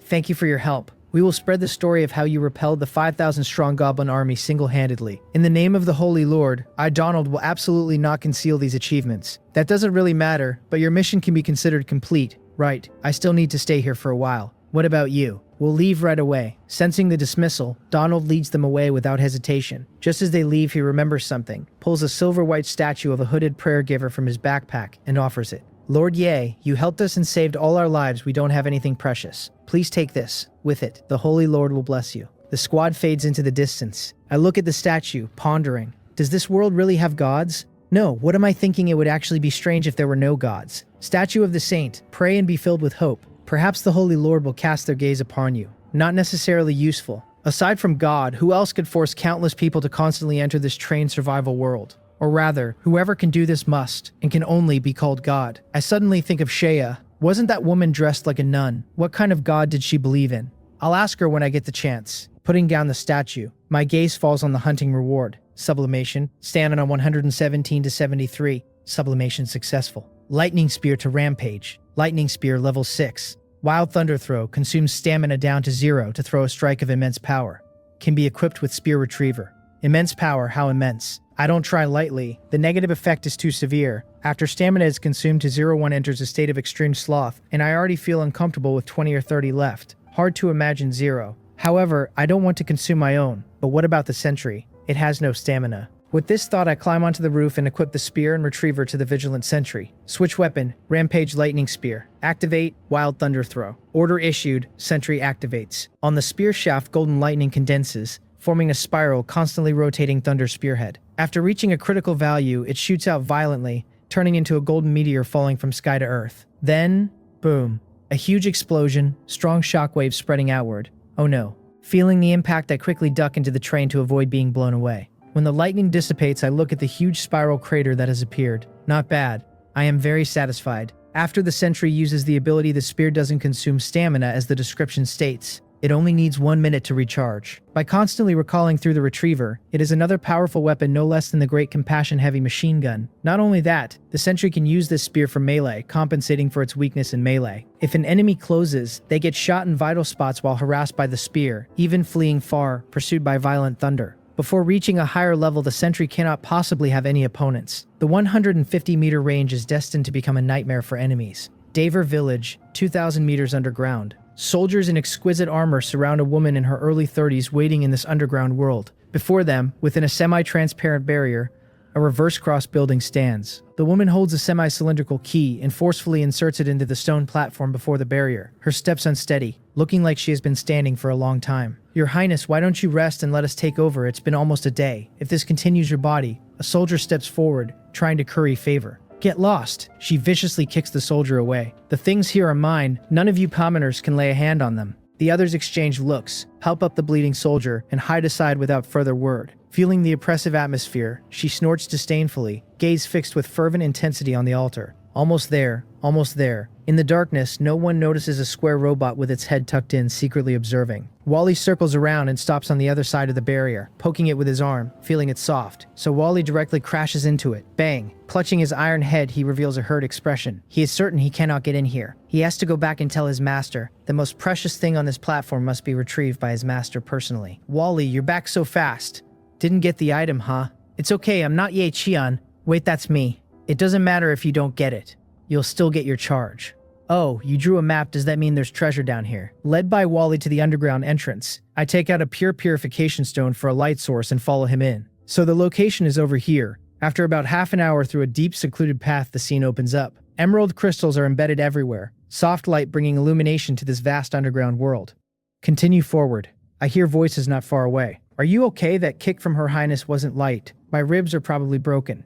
thank you for your help. We will spread the story of how you repelled the 5,000-strong goblin army single-handedly. In the name of the Holy Lord, I, Donald, will absolutely not conceal these achievements. That doesn't really matter, but your mission can be considered complete. Right, I still need to stay here for a while. What about you? We'll leave right away. Sensing the dismissal, Donald leads them away without hesitation. Just as they leave, he remembers something, pulls a silver-white statue of a hooded prayer giver from his backpack, and offers it. Lord Ye, you helped us and saved all our lives. We don't have anything precious. Please take this. With it, the Holy Lord will bless you. The squad fades into the distance. I look at the statue, pondering. Does this world really have gods? No, what am I thinking? It would actually be strange if there were no gods. Statue of the saint, pray and be filled with hope. Perhaps the Holy Lord will cast their gaze upon you. Not necessarily useful. Aside from God, who else could force countless people to constantly enter this train survival world? Or rather, whoever can do this must, and can only be called God. I suddenly think of Shea. Wasn't that woman dressed like a nun? What kind of god did she believe in? I'll ask her when I get the chance. Putting down the statue, my gaze falls on the hunting reward. Sublimation, standing on 117 to 73. Sublimation successful. Lightning Spear to Rampage. Lightning Spear level 6. Wild Thunder Throw consumes stamina down to 0 to throw a strike of immense power. Can be equipped with Spear Retriever. Immense power, how immense? I don't try lightly. The negative effect is too severe. After stamina is consumed to 0, one enters a state of extreme sloth, and I already feel uncomfortable with 20 or 30 left. Hard to imagine 0. However, I don't want to consume my own. But what about the sentry? It has no stamina. With this thought, I climb onto the roof and equip the spear and retriever to the vigilant sentry. Switch weapon, Rampage Lightning Spear. Activate, Wild Thunder Throw. Order issued, sentry activates. On the spear shaft, golden lightning condenses, forming a spiral, constantly rotating thunder spearhead. After reaching a critical value, it shoots out violently, turning into a golden meteor falling from sky to earth. Then, boom. A huge explosion, strong shockwaves spreading outward. Oh no. Feeling the impact, I quickly duck into the train to avoid being blown away. When the lightning dissipates, I look at the huge spiral crater that has appeared. Not bad. I am very satisfied. After the sentry uses the ability, the spear doesn't consume stamina as the description states. It only needs 1 minute to recharge. By constantly recalling through the retriever, it is another powerful weapon no less than the Great Compassion Heavy Machine Gun. Not only that, the sentry can use this spear for melee, compensating for its weakness in melee. If an enemy closes, they get shot in vital spots while harassed by the spear, even fleeing far, pursued by violent thunder. Before reaching a higher level, the sentry cannot possibly have any opponents. The 150-meter range is destined to become a nightmare for enemies. Daver Village, 2,000 meters underground. Soldiers in exquisite armor surround a woman in her early 30s waiting in this underground world. Before them, within a semi-transparent barrier, a reverse cross building stands. The woman holds a semi-cylindrical key and forcefully inserts it into the stone platform before the barrier, her steps unsteady, looking like she has been standing for a long time. Your Highness, why don't you rest and let us take over? It's been almost a day. If this continues your body, a soldier steps forward, trying to curry favor. Get lost. She viciously kicks the soldier away. The things here are mine. None of you commoners can lay a hand on them. The others exchange looks, help up the bleeding soldier, and hide aside without further word. Feeling the oppressive atmosphere, she snorts disdainfully, gaze fixed with fervent intensity on the altar. Almost there, almost there. In the darkness, no one notices a square robot with its head tucked in, secretly observing. Wally circles around and stops on the other side of the barrier, poking it with his arm, feeling it soft. So Wally directly crashes into it. Bang! Clutching his iron head, he reveals a hurt expression. He is certain he cannot get in here. He has to go back and tell his master. The most precious thing on this platform must be retrieved by his master personally. Wally, you're back so fast. Didn't get the item, huh? It's okay, I'm not Ye Qian. Wait, that's me. It doesn't matter if you don't get it. You'll still get your charge. Oh, you drew a map. Does that mean there's treasure down here? Led by Wally to the underground entrance, I take out a pure purification stone for a light source and follow him in. So the location is over here. After about half an hour through a deep secluded path, the scene opens up. Emerald crystals are embedded everywhere, soft light bringing illumination to this vast underground world. Continue forward. I hear voices not far away. Are you okay? That kick from Her Highness wasn't light. My ribs are probably broken.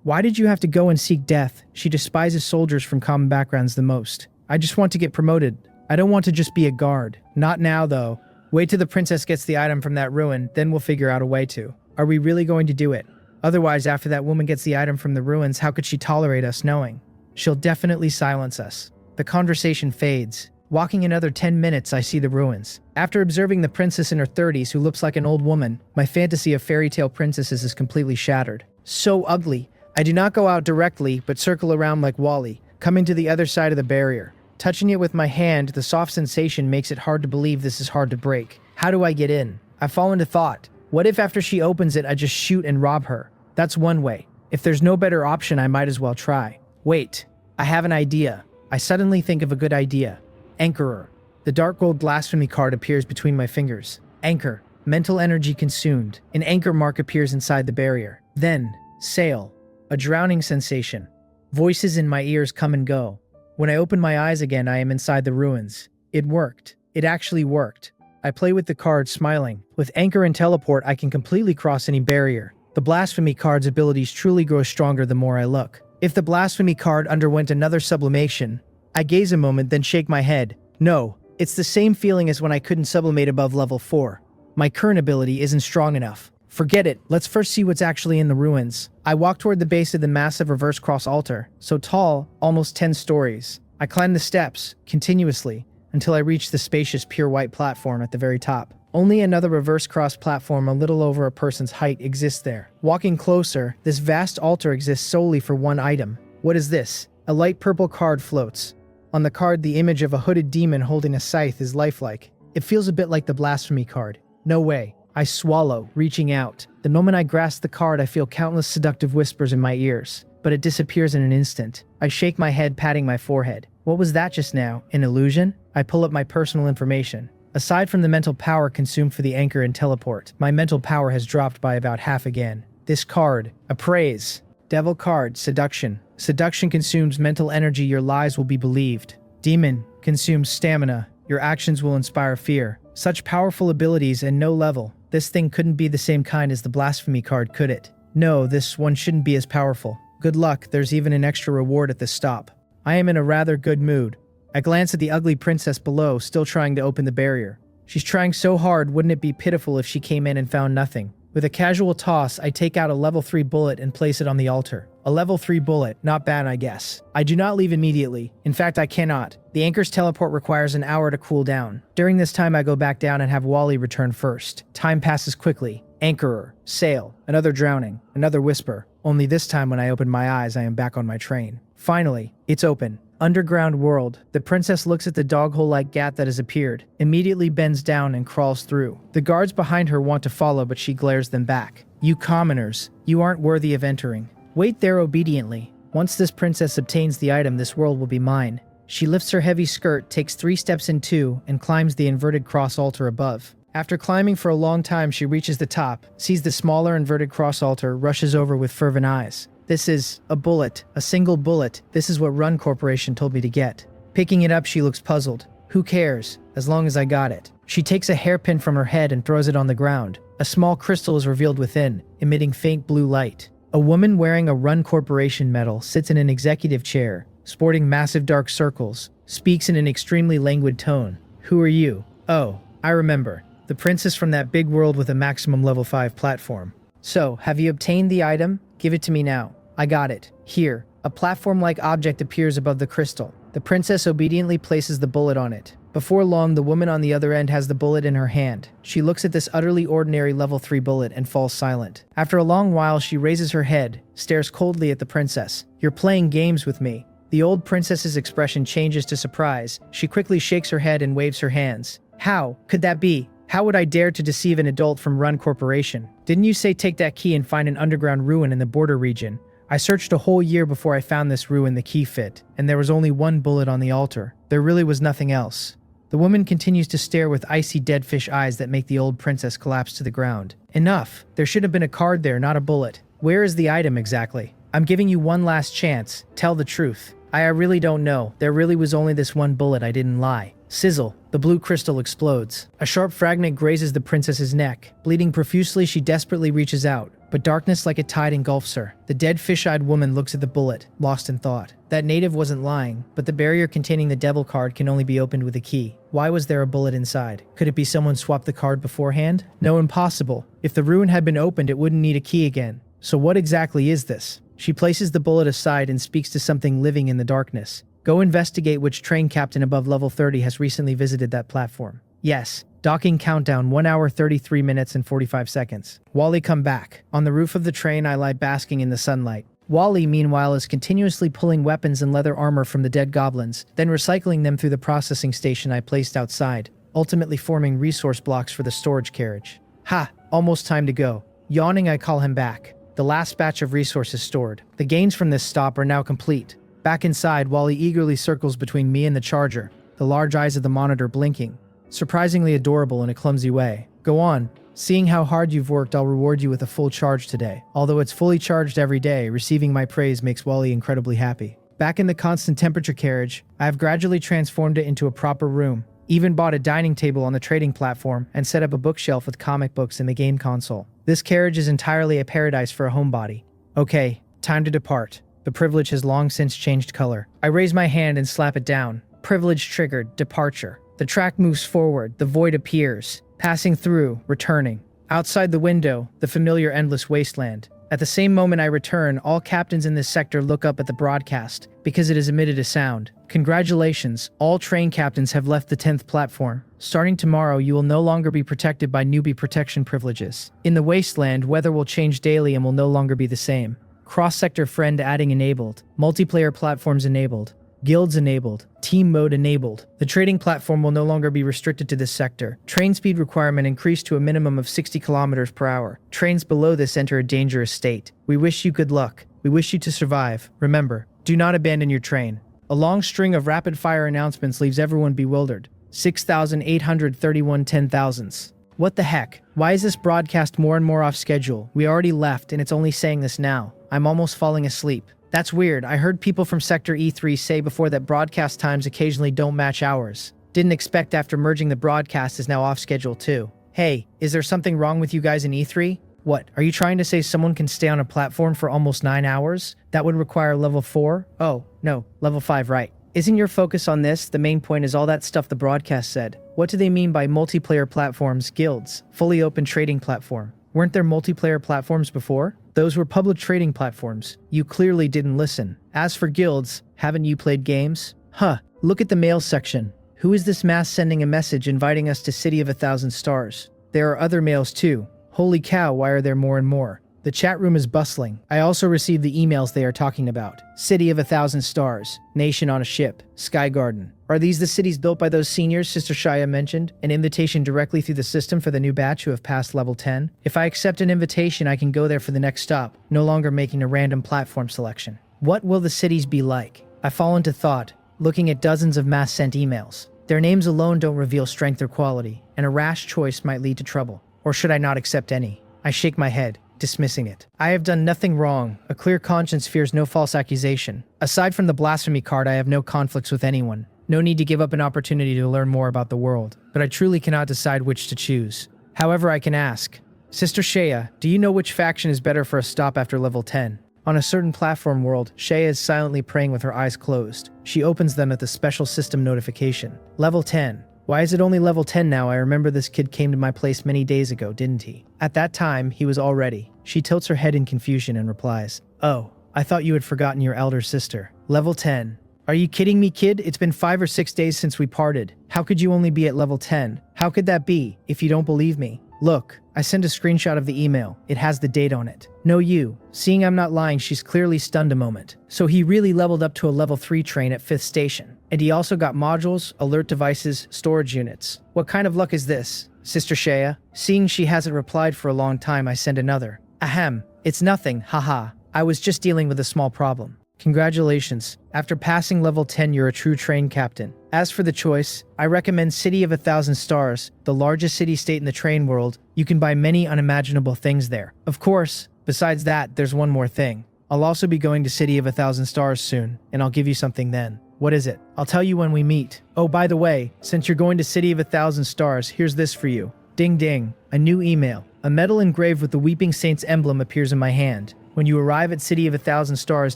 Why did you have to go and seek death? She despises soldiers from common backgrounds the most. I just want to get promoted. I don't want to just be a guard. Not now, though. Wait till the princess gets the item from that ruin, then we'll figure out a way to. Are we really going to do it? Otherwise, after that woman gets the item from the ruins, how could she tolerate us knowing? She'll definitely silence us. The conversation fades. Walking another 10 minutes, I see the ruins. After observing the princess in her 30s who looks like an old woman, my fantasy of fairy tale princesses is completely shattered. So ugly. I do not go out directly, but circle around like Wally, coming to the other side of the barrier. Touching it with my hand, the soft sensation makes it hard to believe this is hard to break. How do I get in? I fall into thought. What if after she opens it, I just shoot and rob her? That's one way. If there's no better option, I might as well try. Wait, I have an idea. I suddenly think of a good idea. Anchorer. The dark gold blasphemy card appears between my fingers. Anchor. Mental energy consumed. An anchor mark appears inside the barrier. Then, sail. A drowning sensation. Voices in my ears come and go. When I open my eyes again, I am inside the ruins. It worked. It actually worked. I play with the card, smiling. With Anchor and Teleport, I can completely cross any barrier. The Blasphemy card's abilities truly grow stronger the more I look. If the Blasphemy card underwent another sublimation, I gaze a moment, then shake my head. No, it's the same feeling as when I couldn't sublimate above level 4. My current ability isn't strong enough. Forget it, let's first see what's actually in the ruins. I walk toward the base of the massive reverse cross altar, so tall, almost 10 stories. I climb the steps, continuously, until I reach the spacious pure white platform at the very top. Only another reverse cross platform a little over a person's height exists there. Walking closer, this vast altar exists solely for one item. What is this? A light purple card floats. On the card, the image of a hooded demon holding a scythe is lifelike. It feels a bit like the Blasphemy card. No way. I swallow, reaching out. The moment I grasp the card, I feel countless seductive whispers in my ears, but it disappears in an instant. I shake my head, patting my forehead. What was that just now? An illusion? I pull up my personal information. Aside from the mental power consumed for the Anchor and Teleport, my mental power has dropped by about half again. This card, Appraise. Devil card, Seduction. Seduction consumes mental energy, your lies will be believed. Demon consumes stamina, your actions will inspire fear. Such powerful abilities and no level. This thing couldn't be the same kind as the Blasphemy card, could it? No, this one shouldn't be as powerful. Good luck, there's even an extra reward at the stop. I am in a rather good mood. I glance at the ugly princess below, still trying to open the barrier. She's trying so hard, wouldn't it be pitiful if she came in and found nothing? With a casual toss, I take out a level 3 bullet and place it on the altar. A level 3 bullet, not bad I guess. I do not leave immediately. In fact, I cannot. The Anchor's teleport requires an hour to cool down. During this time, I go back down and have Wally return first. Time passes quickly. Anchorer, sail, another drowning, another whisper. Only this time when I open my eyes, I am back on my train. Finally, it's open. Underground world. The princess looks at the dog-hole-like gap that has appeared, immediately bends down and crawls through. The guards behind her want to follow, but she glares them back. You commoners, you aren't worthy of entering. Wait there obediently. Once this princess obtains the item, this world will be mine. She lifts her heavy skirt, takes 3 steps in 2, and climbs the inverted cross altar above. After climbing for a long time, she reaches the top, sees the smaller inverted cross altar, rushes over with fervent eyes. This is a bullet, a single bullet. This is what Run Corporation told me to get. Picking it up, she looks puzzled. Who cares, as long as I got it. She takes a hairpin from her head and throws it on the ground. A small crystal is revealed within, emitting faint blue light. A woman wearing a Run Corporation medal sits in an executive chair, sporting massive dark circles, speaks in an extremely languid tone. Who are you? Oh, I remember. The princess from that big world with a maximum level 5 platform. So, have you obtained the item? Give it to me now. I got it. Here. A platform-like object appears above the crystal. The princess obediently places the bullet on it. Before long, the woman on the other end has the bullet in her hand. She looks at this utterly ordinary level 3 bullet and falls silent. After a long while, she raises her head, stares coldly at the princess. You're playing games with me. The old princess's expression changes to surprise. She quickly shakes her head and waves her hands. How could that be? How would I dare to deceive an adult from Run Corporation? Didn't you say take that key and find an underground ruin in the border region? I searched a whole year before I found this ruin the key fit, and there was only one bullet on the altar. There really was nothing else. The woman continues to stare with icy dead fish eyes that make the old princess collapse to the ground. Enough. There should have been a card there, not a bullet. Where is the item exactly? I'm giving you one last chance. Tell the truth. I really don't know. There really was only this one bullet, I didn't lie. Sizzle. The blue crystal explodes. A sharp fragment grazes the princess's neck. Bleeding profusely, she desperately reaches out, but darkness like a tide engulfs her. The dead fish-eyed woman looks at the bullet, lost in thought. That native wasn't lying, but the barrier containing the devil card can only be opened with a key. Why was there a bullet inside? Could it be someone swapped the card beforehand? No, impossible. If the ruin had been opened, it wouldn't need a key again. So what exactly is this? She places the bullet aside and speaks to something living in the darkness. Go investigate which train captain above level 30 has recently visited that platform. Yes. Docking countdown 1 hour 33 minutes and 45 seconds. Wally, come back. On the roof of the train, I lie basking in the sunlight. Wally, meanwhile, is continuously pulling weapons and leather armor from the dead goblins, then recycling them through the processing station I placed outside, ultimately forming resource blocks for the storage carriage. Ha! Almost time to go. Yawning, I call him back. The last batch of resources stored. The gains from this stop are now complete. Back inside, Wally eagerly circles between me and the charger, the large eyes of the monitor blinking. Surprisingly adorable in a clumsy way. Go on. Seeing how hard you've worked, I'll reward you with a full charge today. Although it's fully charged every day, receiving my praise makes Wally incredibly happy. Back in the constant temperature carriage, I have gradually transformed it into a proper room. Even bought a dining table on the trading platform and set up a bookshelf with comic books in the game console. This carriage is entirely a paradise for a homebody. Okay, time to depart. The privilege has long since changed color. I raise my hand and slap it down. Privilege triggered. Departure. The track moves forward. The void appears. Passing through. Returning. Outside the window, the familiar endless wasteland. At the same moment I return, all captains in this sector look up at the broadcast, because it has emitted a sound. Congratulations, all train captains have left the 10th platform. Starting tomorrow, you will no longer be protected by Newbie Protection privileges. In the wasteland, weather will change daily and will no longer be the same. Cross-sector friend adding enabled. Multiplayer platforms enabled. Guilds enabled. Team mode enabled. The trading platform will no longer be restricted to this sector. Train speed requirement increased to a minimum of 60 kilometers per hour. Trains below this enter a dangerous state. We wish you good luck. We wish you to survive. Remember, do not abandon your train. A long string of rapid-fire announcements leaves everyone bewildered. 6,831 10,000s. What the heck? Why is this broadcast more and more off schedule? We already left and it's only saying this now. I'm almost falling asleep. That's weird. I heard people from Sector E3 say before that broadcast times occasionally don't match ours. Didn't expect after merging the broadcast is now off schedule too. Hey, is there something wrong with you guys in E3? What, are you trying to say someone can stay on a platform for almost 9 hours? That would require level 4? Oh, no, level 5, right. Isn't your focus on this? The main point is all that stuff the broadcast said. What do they mean by multiplayer platforms, guilds, fully open trading platform? Weren't there multiplayer platforms before? Those were public trading platforms. You clearly didn't listen. As for guilds, haven't you played games? Huh, look at the mail section. Who is this mass sending a message inviting us to City of 1,000 Stars? There are other mails too. Holy cow, why are there more and more? The chat room is bustling. I also received the emails they are talking about. City of 1,000 Stars. Nation on a ship. Sky Garden. Are these the cities built by those seniors Sister Shaya mentioned? An invitation directly through the system for the new batch who have passed level 10? If I accept an invitation, I can go there for the next stop, no longer making a random platform selection. What will the cities be like? I fall into thought, looking at dozens of mass-sent emails. Their names alone don't reveal strength or quality, and a rash choice might lead to trouble. Or should I not accept any? I shake my head, dismissing it. I have done nothing wrong. A clear conscience fears no false accusation. Aside from the blasphemy card, I have no conflicts with anyone. No need to give up an opportunity to learn more about the world, but I truly cannot decide which to choose. However, I can ask. Sister Shaya, do you know which faction is better for a stop after level 10? On a certain platform world, Shaya is silently praying with her eyes closed. She opens them at the special system notification. Level 10. Why is it only level 10 now? I remember this kid came to my place many days ago, didn't he? At that time, he was all ready. She tilts her head in confusion and replies, "Oh, I thought you had forgotten your elder sister. Level 10. Are you kidding me, kid? It's been 5 or 6 days since we parted. How could you only be at level 10? How could that be, if you don't believe me? Look, I sent a screenshot of the email. It has the date on it." No, you. Seeing I'm not lying, she's clearly stunned a moment. So he really leveled up to a level 3 train at 5th station. And he also got modules, alert devices, storage units. What kind of luck is this, Sister Shea? Seeing she hasn't replied for a long time, I send another. Ahem. It's nothing, haha. I was just dealing with a small problem. Congratulations. After passing level 10, you're a true train captain. As for the choice, I recommend City of 1,000 Stars, the largest city-state in the train world. You can buy many unimaginable things there. Of course, besides that, there's one more thing. I'll also be going to City of 1,000 Stars soon, and I'll give you something then. What is it? I'll tell you when we meet. Oh, by the way, since you're going to City of 1,000 Stars, here's this for you. Ding ding. A new email. A medal engraved with the Weeping Saint's emblem appears in my hand. When you arrive at City of 1,000 Stars,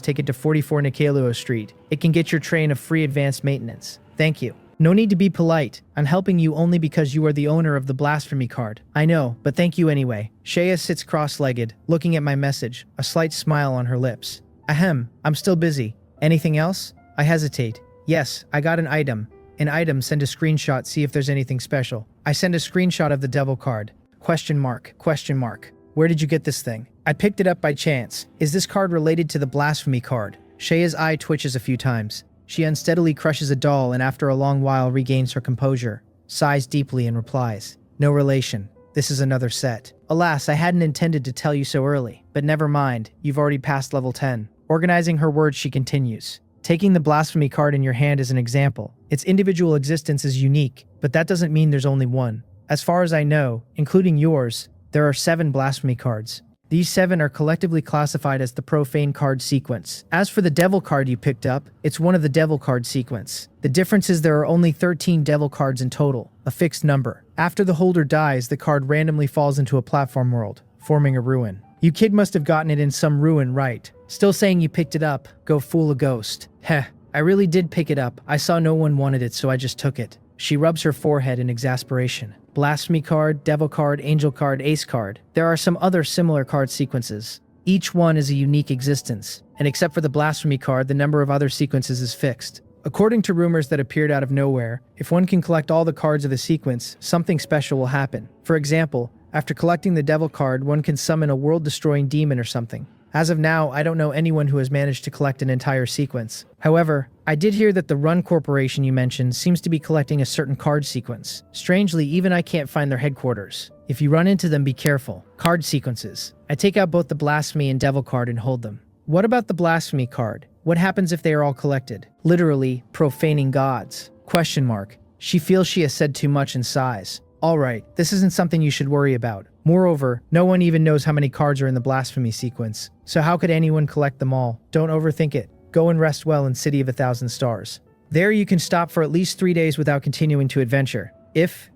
take it to 44 Nikelio Street. It can get your train a free advanced maintenance. Thank you. No need to be polite. I'm helping you only because you are the owner of the blasphemy card. I know, but thank you anyway. Shea sits cross-legged, looking at my message, a slight smile on her lips. Ahem, I'm still busy. Anything else? I hesitate. Yes, I got an item. An item, send a screenshot, see if there's anything special. I send a screenshot of the devil card. Question mark, question mark. Where did you get this thing? I picked it up by chance. Is this card related to the blasphemy card? Shea's eye twitches a few times. She unsteadily crushes a doll and after a long while regains her composure, sighs deeply and replies, "No relation. This is another set." Alas, I hadn't intended to tell you so early, but never mind, you've already passed level 10. Organizing her words, she continues. Taking the blasphemy card in your hand as an example, its individual existence is unique, but that doesn't mean there's only one. As far as I know, including yours, there are 7 blasphemy cards. These 7 are collectively classified as the profane card sequence. As for the devil card you picked up, it's one of the devil card sequence. The difference is there are only 13 devil cards in total, a fixed number. After the holder dies, the card randomly falls into a platform world, forming a ruin. You kid must have gotten it in some ruin, right? Still saying you picked it up, go fool a ghost. Heh, I really did pick it up. I saw no one wanted it, so I just took it. She rubs her forehead in exasperation. Blasphemy card, devil card, angel card, ace card. There are some other similar card sequences. Each one is a unique existence, and except for the blasphemy card, the number of other sequences is fixed. According to rumors that appeared out of nowhere, if one can collect all the cards of the sequence, something special will happen. For example, after collecting the devil card, one can summon a world-destroying demon or something. As of now, I don't know anyone who has managed to collect an entire sequence. However, I did hear that the Run Corporation you mentioned seems to be collecting a certain card sequence. Strangely, even I can't find their headquarters. If you run into them, be careful. Card sequences. I take out both the Blasphemy and Devil card and hold them. What about the Blasphemy card? What happens if they are all collected? Literally, profaning gods. Question mark. She feels she has said too much and sighs. Alright, this isn't something you should worry about. Moreover, no one even knows how many cards are in the Blasphemy sequence. So how could anyone collect them all? Don't overthink it. Go and rest well in City of 1,000 Stars. There you can stop for at least 3 days without continuing to adventure.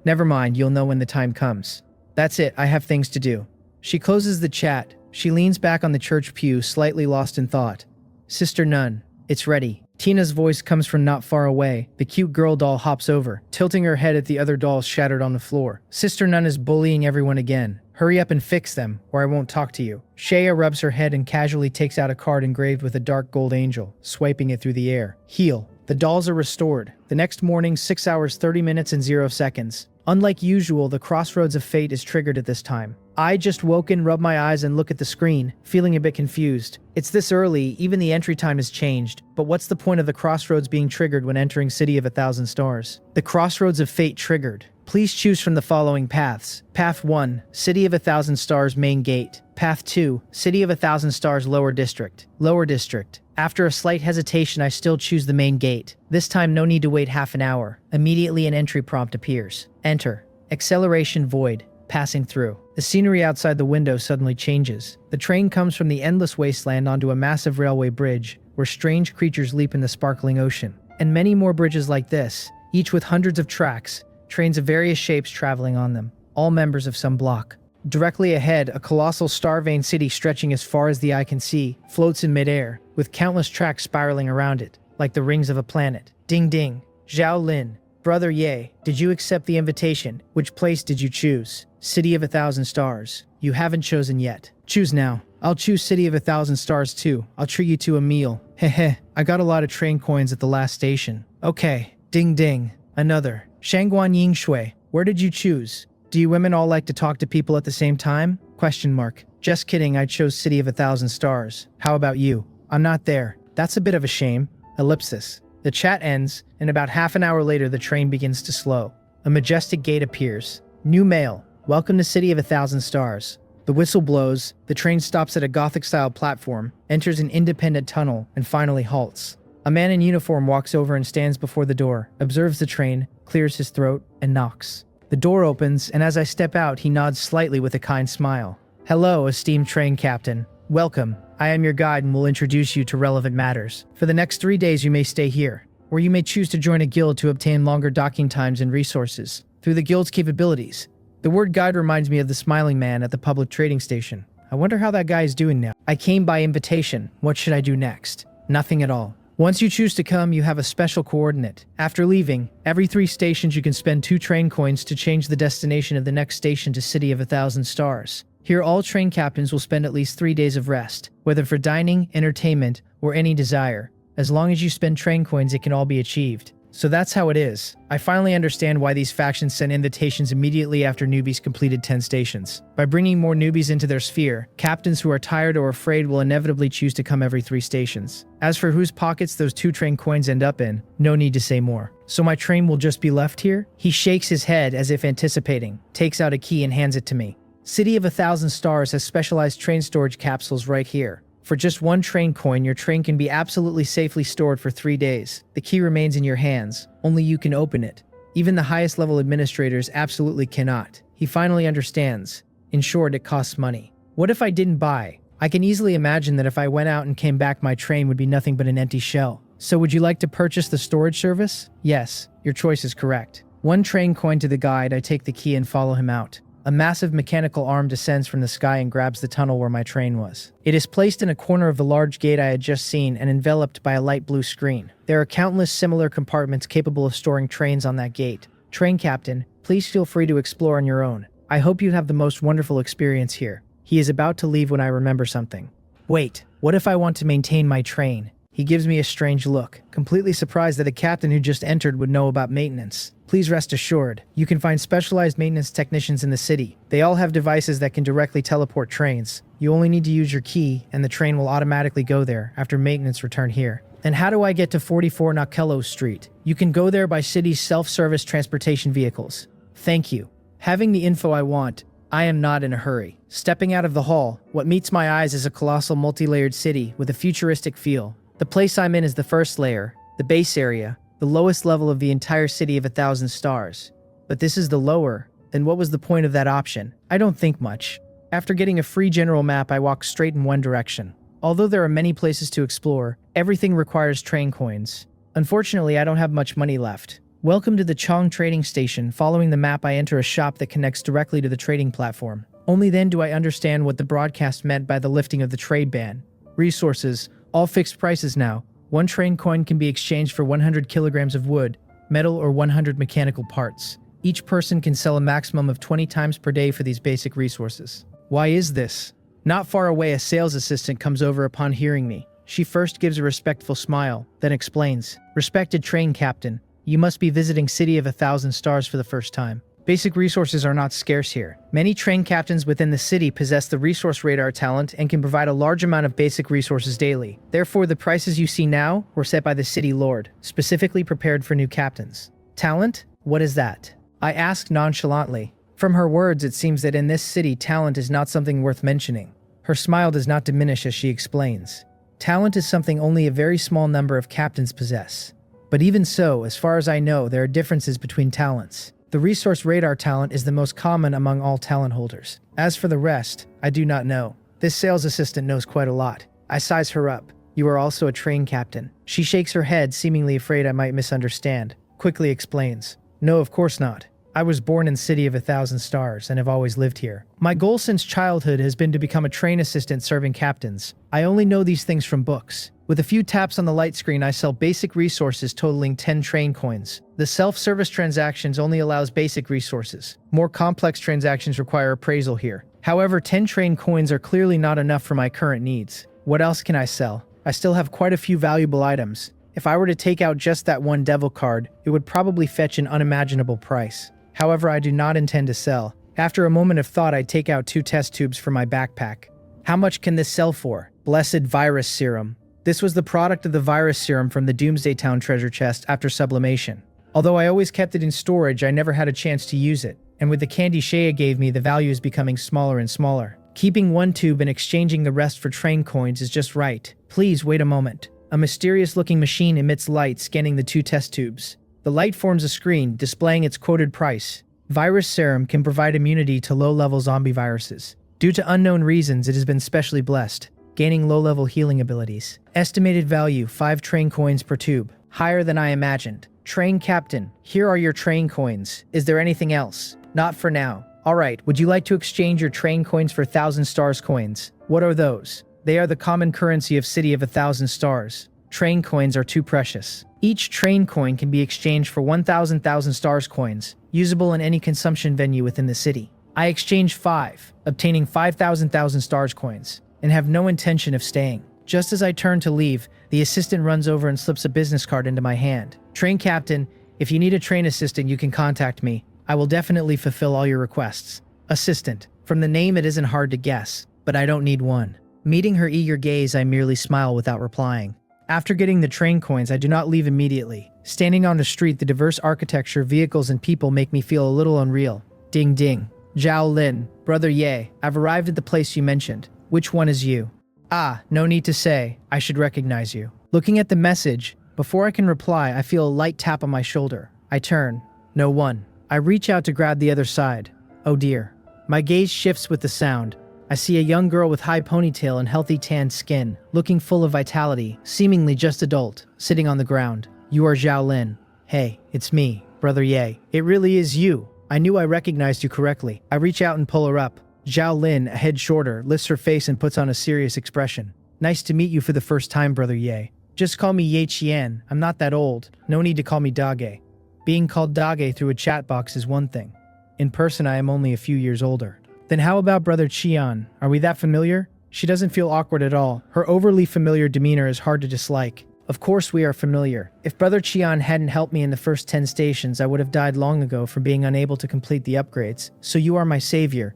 Never mind, you'll know when the time comes. That's it, I have things to do. She closes the chat. She leans back on the church pew, slightly lost in thought. Sister Nun, it's ready. Tina's voice comes from not far away. The cute girl doll hops over, tilting her head at the other dolls shattered on the floor. Sister Nun is bullying everyone again. Hurry up and fix them, or I won't talk to you. Shea rubs her head and casually takes out a card engraved with a dark gold angel, swiping it through the air. Heal. The dolls are restored. The next morning, 6 hours, 30 minutes, and 0 seconds. Unlike usual, the crossroads of fate is triggered at this time. I just woken, rub my eyes, and look at the screen, feeling a bit confused. It's this early, even the entry time has changed, but what's the point of the crossroads being triggered when entering City of 1,000 Stars? The crossroads of fate triggered. Please choose from the following paths. Path 1, City of 1,000 Stars main gate. Path 2, City of 1,000 Stars lower district. Lower district. After a slight hesitation, I still choose the main gate. This time, no need to wait half an hour. Immediately an entry prompt appears. Enter. Acceleration void. Passing through. The scenery outside the window suddenly changes. The train comes from the endless wasteland onto a massive railway bridge, where strange creatures leap in the sparkling ocean. And many more bridges like this, each with hundreds of tracks, trains of various shapes traveling on them, all members of some block. Directly ahead, a colossal starvation city stretching as far as the eye can see, floats in midair, with countless tracks spiraling around it, like the rings of a planet. Ding ding. Zhao Lin. Brother Ye, did you accept the invitation? Which place did you choose? City of 1,000 stars. You haven't chosen yet. Choose now. I'll choose City of 1,000 stars too. I'll treat you to a meal. Heh. I got a lot of train coins at the last station. Okay. Ding ding. Another. Shangguan Ying Shui. Where did you choose? Do you women all like to talk to people at the same time? Question mark. Just kidding, I chose City of 1,000 stars. How about you? I'm not there. That's a bit of a shame. Ellipsis. The chat ends, and about half an hour later the train begins to slow. A majestic gate appears. New mail. Welcome to City of 1,000 stars. The whistle blows, the train stops at a Gothic-style platform, enters an independent tunnel, and finally halts. A man in uniform walks over and stands before the door, observes the train, clears his throat, and knocks. The door opens, and as I step out, he nods slightly with a kind smile. Hello, esteemed train captain. Welcome. I am your guide and will introduce you to relevant matters. For the next 3 days you may stay here, or you may choose to join a guild to obtain longer docking times and resources. Through the guild's capabilities. The word guide reminds me of the smiling man at the public trading station. I wonder how that guy is doing now. I came by invitation. What should I do next? Nothing at all. Once you choose to come, you have a special coordinate. After leaving, every 3 stations you can spend 2 train coins to change the destination of the next station to City of 1,000 stars. Here all train captains will spend at least 3 days of rest, whether for dining, entertainment, or any desire. As long as you spend train coins, it can all be achieved. So that's how it is. I finally understand why these factions send invitations immediately after newbies completed 10 stations. By bringing more newbies into their sphere, captains who are tired or afraid will inevitably choose to come every 3 stations. As for whose pockets those 2 train coins end up in, no need to say more. So my train will just be left here? He shakes his head as if anticipating, takes out a key and hands it to me. City of 1,000 stars has specialized train storage capsules right here. For just 1 train coin, your train can be absolutely safely stored for 3 days. The key remains in your hands. Only you can open it. Even the highest level administrators absolutely cannot. He finally understands. In short, it costs money. What if I didn't buy? I can easily imagine that if I went out and came back, my train would be nothing but an empty shell. So would you like to purchase the storage service? Yes, your choice is correct. 1 train coin to the guide, I take the key and follow him out. A massive mechanical arm descends from the sky and grabs the tunnel where my train was. It is placed in a corner of the large gate I had just seen and enveloped by a light blue screen. There are countless similar compartments capable of storing trains on that gate. Train captain, please feel free to explore on your own. I hope you have the most wonderful experience here. He is about to leave when I remember something. Wait, what if I want to maintain my train? He gives me a strange look, completely surprised that a captain who just entered would know about maintenance. Please rest assured, you can find specialized maintenance technicians in the city. They all have devices that can directly teleport trains. You only need to use your key, and the train will automatically go there after maintenance return here. And how do I get to 44 Nakello Street? You can go there by city's self-service transportation vehicles. Thank you. Having the info I want, I am not in a hurry. Stepping out of the hall, what meets my eyes is a colossal multi-layered city with a futuristic feel. The place I'm in is the first layer, the base area, the lowest level of the entire City of 1,000 stars. But this is the lower, then what was the point of that option? I don't think much. After getting a free general map, I walk straight in one direction. Although there are many places to explore, everything requires train coins. Unfortunately, I don't have much money left. Welcome to the Chong Trading Station. Following the map, I enter a shop that connects directly to the trading platform. Only then do I understand what the broadcast meant by the lifting of the trade ban. Resources, all fixed prices now. 1 train coin can be exchanged for 100 kilograms of wood, metal, or 100 mechanical parts. Each person can sell a maximum of 20 times per day for these basic resources. Why is this? Not far away, a sales assistant comes over upon hearing me. She first gives a respectful smile, then explains, "Respected train captain, you must be visiting City of 1,000 stars for the first time. Basic resources are not scarce here. Many train captains within the city possess the resource radar talent and can provide a large amount of basic resources daily. Therefore, the prices you see now were set by the city lord, specifically prepared for new captains." Talent? What is that? I asked nonchalantly. From her words, it seems that in this city, talent is not something worth mentioning. Her smile does not diminish as she explains. Talent is something only a very small number of captains possess. But even so, as far as I know, there are differences between talents. The resource radar talent is the most common among all talent holders. As for the rest, I do not know. This sales assistant knows quite a lot. I size her up. "You are also a train captain." She shakes her head, seemingly afraid I might misunderstand. Quickly explains, "No, of course not. I was born in City of 1,000 Stars and have always lived here. My goal since childhood has been to become a train assistant serving captains. I only know these things from books. With a few taps on the light screen, I sell basic resources totaling 10 train coins. The self-service transactions only allows basic resources. More complex transactions require appraisal here. However, 10 train coins are clearly not enough for my current needs. What else can I sell? I still have quite a few valuable items. If I were to take out just that one devil card, it would probably fetch an unimaginable price. However, I do not intend to sell. After a moment of thought, I take out 2 test tubes from my backpack. How much can this sell for? Blessed virus serum. This was the product of the virus serum from the Doomsday Town treasure chest after sublimation. Although I always kept it in storage, I never had a chance to use it. And with the candy Shea gave me, the value is becoming smaller and smaller. Keeping one tube and exchanging the rest for train coins is just right. Please wait a moment. A mysterious-looking machine emits light, scanning the 2 test tubes. The light forms a screen, displaying its quoted price. Virus serum can provide immunity to low-level zombie viruses. Due to unknown reasons, it has been specially blessed, gaining low-level healing abilities. Estimated value, 5 train coins per tube. Higher than I imagined. Train captain, here are your train coins. Is there anything else? Not for now. Alright, would you like to exchange your train coins for 1,000 stars coins? What are those? They are the common currency of City of 1,000 Stars. Train coins are too precious. Each train coin can be exchanged for 1,000 stars coins, usable in any consumption venue within the city. I exchange 5, obtaining 5,000 stars coins, and have no intention of staying. Just as I turn to leave, the assistant runs over and slips a business card into my hand. Train captain, if you need a train assistant, you can contact me. I will definitely fulfill all your requests. Assistant. From the name, it isn't hard to guess, but I don't need one. Meeting her eager gaze, I merely smile without replying. After getting the train coins, I do not leave immediately. Standing on the street, the diverse architecture, vehicles, and people make me feel a little unreal. Ding ding. Zhao Lin, Brother Ye, I've arrived at the place you mentioned. Which one is you? Ah, no need to say. I should recognize you. Looking at the message, before I can reply, I feel a light tap on my shoulder. I turn. No one. I reach out to grab the other side. Oh dear. My gaze shifts with the sound. I see a young girl with high ponytail and healthy tanned skin, looking full of vitality, seemingly just adult, sitting on the ground. You are Zhao Lin. Hey, it's me, Brother Ye. It really is you. I knew I recognized you correctly. I reach out and pull her up. Zhao Lin, a head shorter, lifts her face and puts on a serious expression. Nice to meet you for the first time, Brother Ye. Just call me Ye Qian. I'm not that old. No need to call me Dage. Being called Dage through a chat box is one thing. In person, I am only a few years older. Then how about Brother Qian? Are we that familiar? She doesn't feel awkward at all. Her overly familiar demeanor is hard to dislike. Of course we are familiar. If Brother Qian hadn't helped me in the first 10 stations, I would have died long ago from being unable to complete the upgrades. So you are my savior.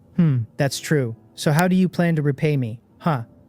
That's true. So how do you plan to repay me?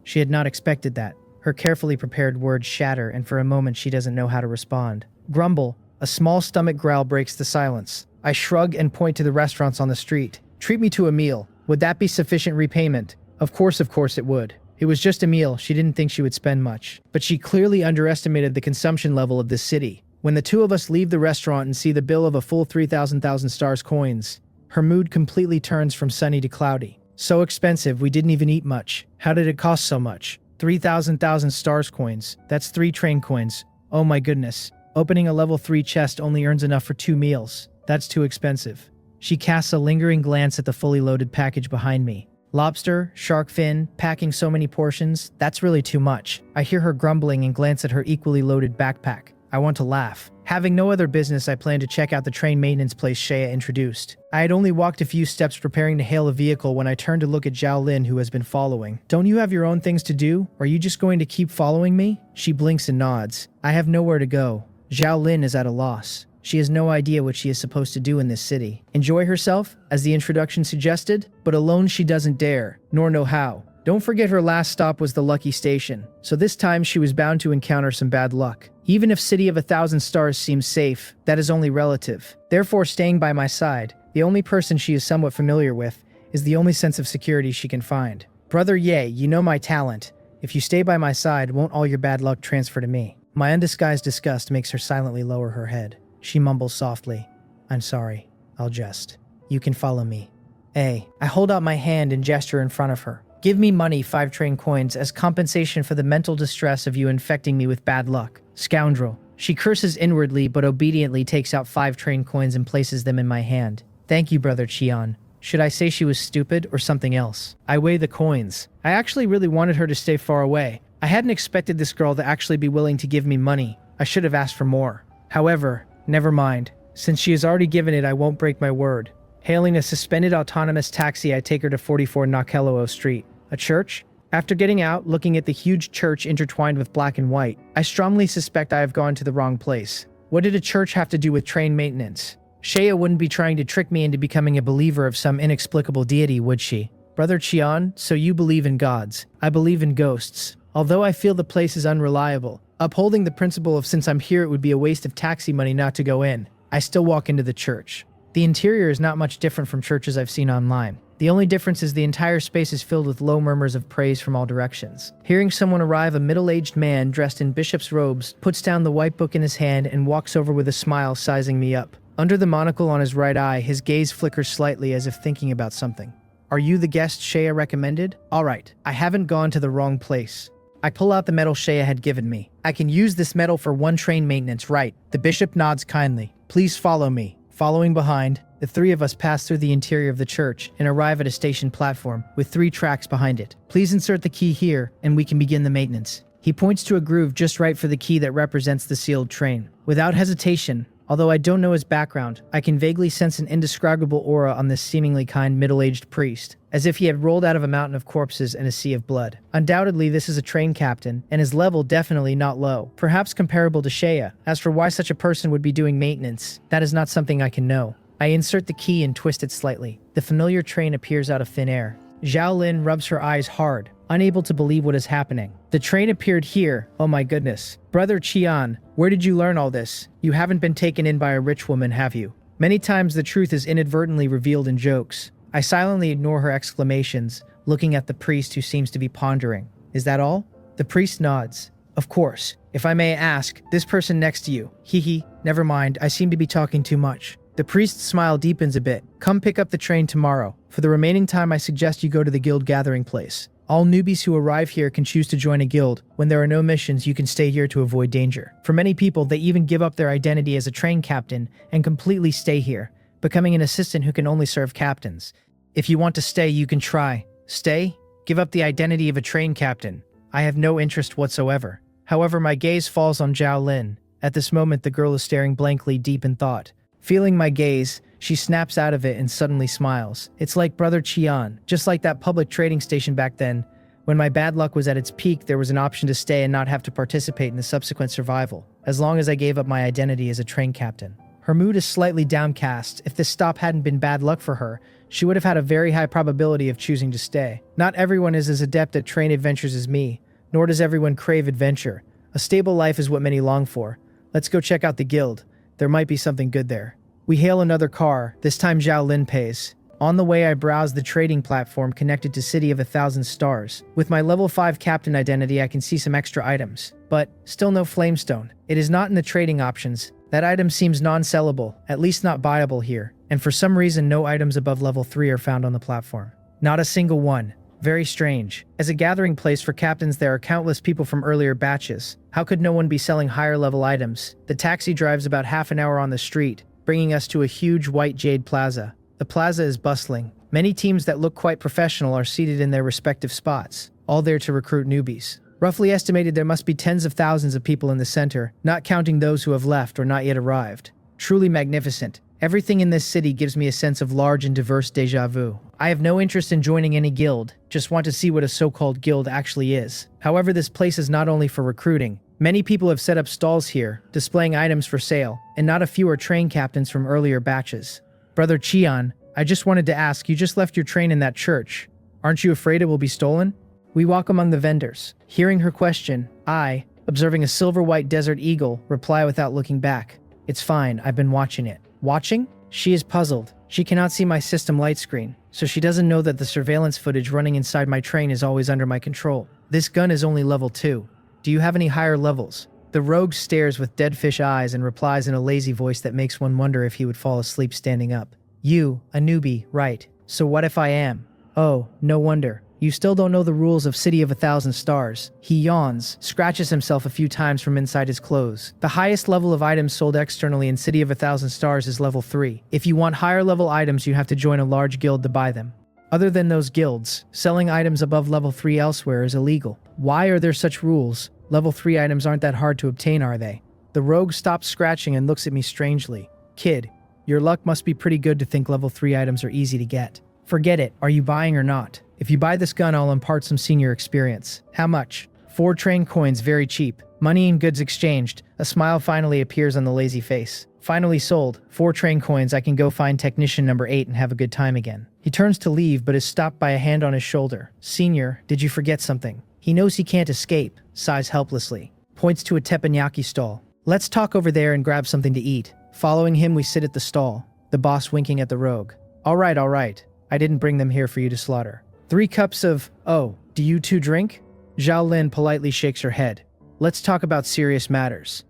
She had not expected that. Her carefully prepared words shatter, and for a moment she doesn't know how to respond. Grumble. A small stomach growl breaks the silence. I shrug and point to the restaurants on the street. Treat me to a meal. Would that be sufficient repayment? Of course it would. It was just a meal. She didn't think she would spend much. But she clearly underestimated the consumption level of this city. When the two of us leave the restaurant and see the bill of a full 3,000 stars coins, her mood completely turns from sunny to cloudy. So expensive, we didn't even eat much. How did it cost so much? 3,000 stars coins. That's 3 train coins. Oh my goodness. Opening a level 3 chest only earns enough for 2 meals. That's too expensive. She casts a lingering glance at the fully loaded package behind me. Lobster, shark fin, packing so many portions, that's really too much. I hear her grumbling and glance at her equally loaded backpack. I want to laugh. Having no other business, I plan to check out the train maintenance place Shea introduced. I had only walked a few steps preparing to hail a vehicle when I turned to look at Zhao Lin, who has been following. Don't you have your own things to do? Are you just going to keep following me? She blinks and nods. I have nowhere to go. Zhao Lin is at a loss. She has no idea what she is supposed to do in this city. Enjoy herself, as the introduction suggested, but alone she doesn't dare, nor know how. Don't forget her last stop was the Lucky Station, so this time she was bound to encounter some bad luck. Even if City of 1,000 Stars seems safe, that is only relative. Therefore, staying by my side, the only person she is somewhat familiar with, is the only sense of security she can find. Brother Ye, you know my talent. If you stay by my side, won't all your bad luck transfer to me? My undisguised disgust makes her silently lower her head. She mumbles softly, I'm sorry, I'll just. You can follow me. I hold out my hand and gesture in front of her. Give me money, 5 train coins, as compensation for the mental distress of you infecting me with bad luck. Scoundrel. She curses inwardly but obediently takes out 5 train coins and places them in my hand. Thank you, Brother Chian. Should I say she was stupid or something else? I weigh the coins. I actually really wanted her to stay far away. I hadn't expected this girl to actually be willing to give me money. I should have asked for more. However, never mind. Since she has already given it, I won't break my word. Hailing a suspended autonomous taxi, I take her to 44 Nakeloo Street. A church? After getting out, looking at the huge church intertwined with black and white, I strongly suspect I have gone to the wrong place. What did a church have to do with train maintenance? Shea wouldn't be trying to trick me into becoming a believer of some inexplicable deity, would she? Brother Chian, so you believe in gods. I believe in ghosts. Although I feel the place is unreliable, upholding the principle of since I'm here it would be a waste of taxi money not to go in, I still walk into the church. The interior is not much different from churches I've seen online. The only difference is the entire space is filled with low murmurs of praise from all directions. Hearing someone arrive, a middle-aged man dressed in bishop's robes puts down the white book in his hand and walks over with a smile, sizing me up. Under the monocle on his right eye, his gaze flickers slightly as if thinking about something. Are you the guest Shea recommended? Alright, I haven't gone to the wrong place. I pull out the medal Shea had given me. I can use this medal for one train maintenance, right? The bishop nods kindly. Please follow me. Following behind, the three of us pass through the interior of the church and arrive at a station platform with 3 tracks behind it. Please insert the key here and we can begin the maintenance. He points to a groove just right for the key that represents the sealed train. Without hesitation, although I don't know his background, I can vaguely sense an indescribable aura on this seemingly kind middle-aged priest, as if he had rolled out of a mountain of corpses and a sea of blood. Undoubtedly, this is a train captain, and his level definitely not low, perhaps comparable to Shea. As for why such a person would be doing maintenance, that is not something I can know. I insert the key and twist it slightly. The familiar train appears out of thin air. Zhao Lin rubs her eyes hard, unable to believe what is happening. The train appeared here. Oh my goodness. Brother Chian, where did you learn all this? You haven't been taken in by a rich woman, have you? Many times the truth is inadvertently revealed in jokes. I silently ignore her exclamations, looking at the priest who seems to be pondering. Is that all? The priest nods. Of course. If I may ask, this person next to you. Hee. Never mind, I seem to be talking too much. The priest's smile deepens a bit. Come pick up the train tomorrow. For the remaining time, I suggest you go to the guild gathering place. All newbies who arrive here can choose to join a guild. When there are no missions, you can stay here to avoid danger. For many people, they even give up their identity as a train captain and completely stay here, becoming an assistant who can only serve captains. If you want to stay, you can try. Stay? Give up the identity of a train captain. I have no interest whatsoever. However, my gaze falls on Zhao Lin. At this moment, the girl is staring blankly, deep in thought. Feeling my gaze, she snaps out of it and suddenly smiles. It's like Brother Chian, just like that public trading station back then. When my bad luck was at its peak, there was an option to stay and not have to participate in the subsequent survival, as long as I gave up my identity as a train captain. Her mood is slightly downcast. If this stop hadn't been bad luck for her, she would have had a very high probability of choosing to stay. Not everyone is as adept at train adventures as me, nor does everyone crave adventure. A stable life is what many long for. Let's go check out the guild. There might be something good there. We hail another car, this time Zhao Lin pays. On the way, I browse the trading platform connected to City of 1,000 Stars. With my level 5 captain identity, I can see some extra items. But still no flamestone. It is not in the trading options. That item seems non-sellable, at least not buyable here. And for some reason, no items above level 3 are found on the platform. Not a single one. Very strange. As a gathering place for captains, there are countless people from earlier batches. How could no one be selling higher level items? The taxi drives about half an hour on the street, bringing us to a huge white jade plaza. The plaza is bustling. Many teams that look quite professional are seated in their respective spots, all there to recruit newbies. Roughly estimated, there must be tens of thousands of people in the center, not counting those who have left or not yet arrived. Truly magnificent. Everything in this city gives me a sense of large and diverse déjà vu. I have no interest in joining any guild, just want to see what a so-called guild actually is. However, this place is not only for recruiting. Many people have set up stalls here, displaying items for sale, and not a few are train captains from earlier batches. Brother Chian, I just wanted to ask, you just left your train in that church. Aren't you afraid it will be stolen? We walk among the vendors. Hearing her question, I, observing a silver-white desert eagle, reply without looking back. It's fine, I've been watching it. Watching? She is puzzled. She cannot see my system light screen, so she doesn't know that the surveillance footage running inside my train is always under my control. This gun is only level 2. Do you have any higher levels? The rogue stares with dead fish eyes and replies in a lazy voice that makes one wonder if he would fall asleep standing up. You, a newbie, right. So what if I am? Oh, no wonder. You still don't know the rules of City of 1,000 Stars. He yawns, scratches himself a few times from inside his clothes. The highest level of items sold externally in City of 1,000 Stars is level 3. If you want higher level items, you have to join a large guild to buy them. Other than those guilds, selling items above level 3 elsewhere is illegal. Why are there such rules? Level 3 items aren't that hard to obtain, are they? The rogue stops scratching and looks at me strangely. Kid, your luck must be pretty good to think level 3 items are easy to get. Forget it, are you buying or not? If you buy this gun, I'll impart some senior experience. How much? 4 train coins, very cheap. Money and goods exchanged. A smile finally appears on the lazy face. Finally sold. 4 train coins, I can go find technician number 8 and have a good time again. He turns to leave, but is stopped by a hand on his shoulder. Senior, did you forget something? He knows he can't escape, sighs helplessly. Points to a teppanyaki stall. Let's talk over there and grab something to eat. Following him, we sit at the stall, the boss winking at the rogue. All right. I didn't bring them here for you to slaughter. 3 cups of, oh, do you two drink? Zhao Lin politely shakes her head. Let's talk about serious matters.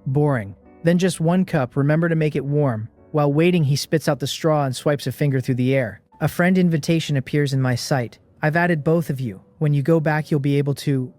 Boring. Then just 1 cup, remember to make it warm. While waiting, he spits out the straw and swipes a finger through the air. A friend invitation appears in my sight. I've added both of you. When you go back, you'll be able to,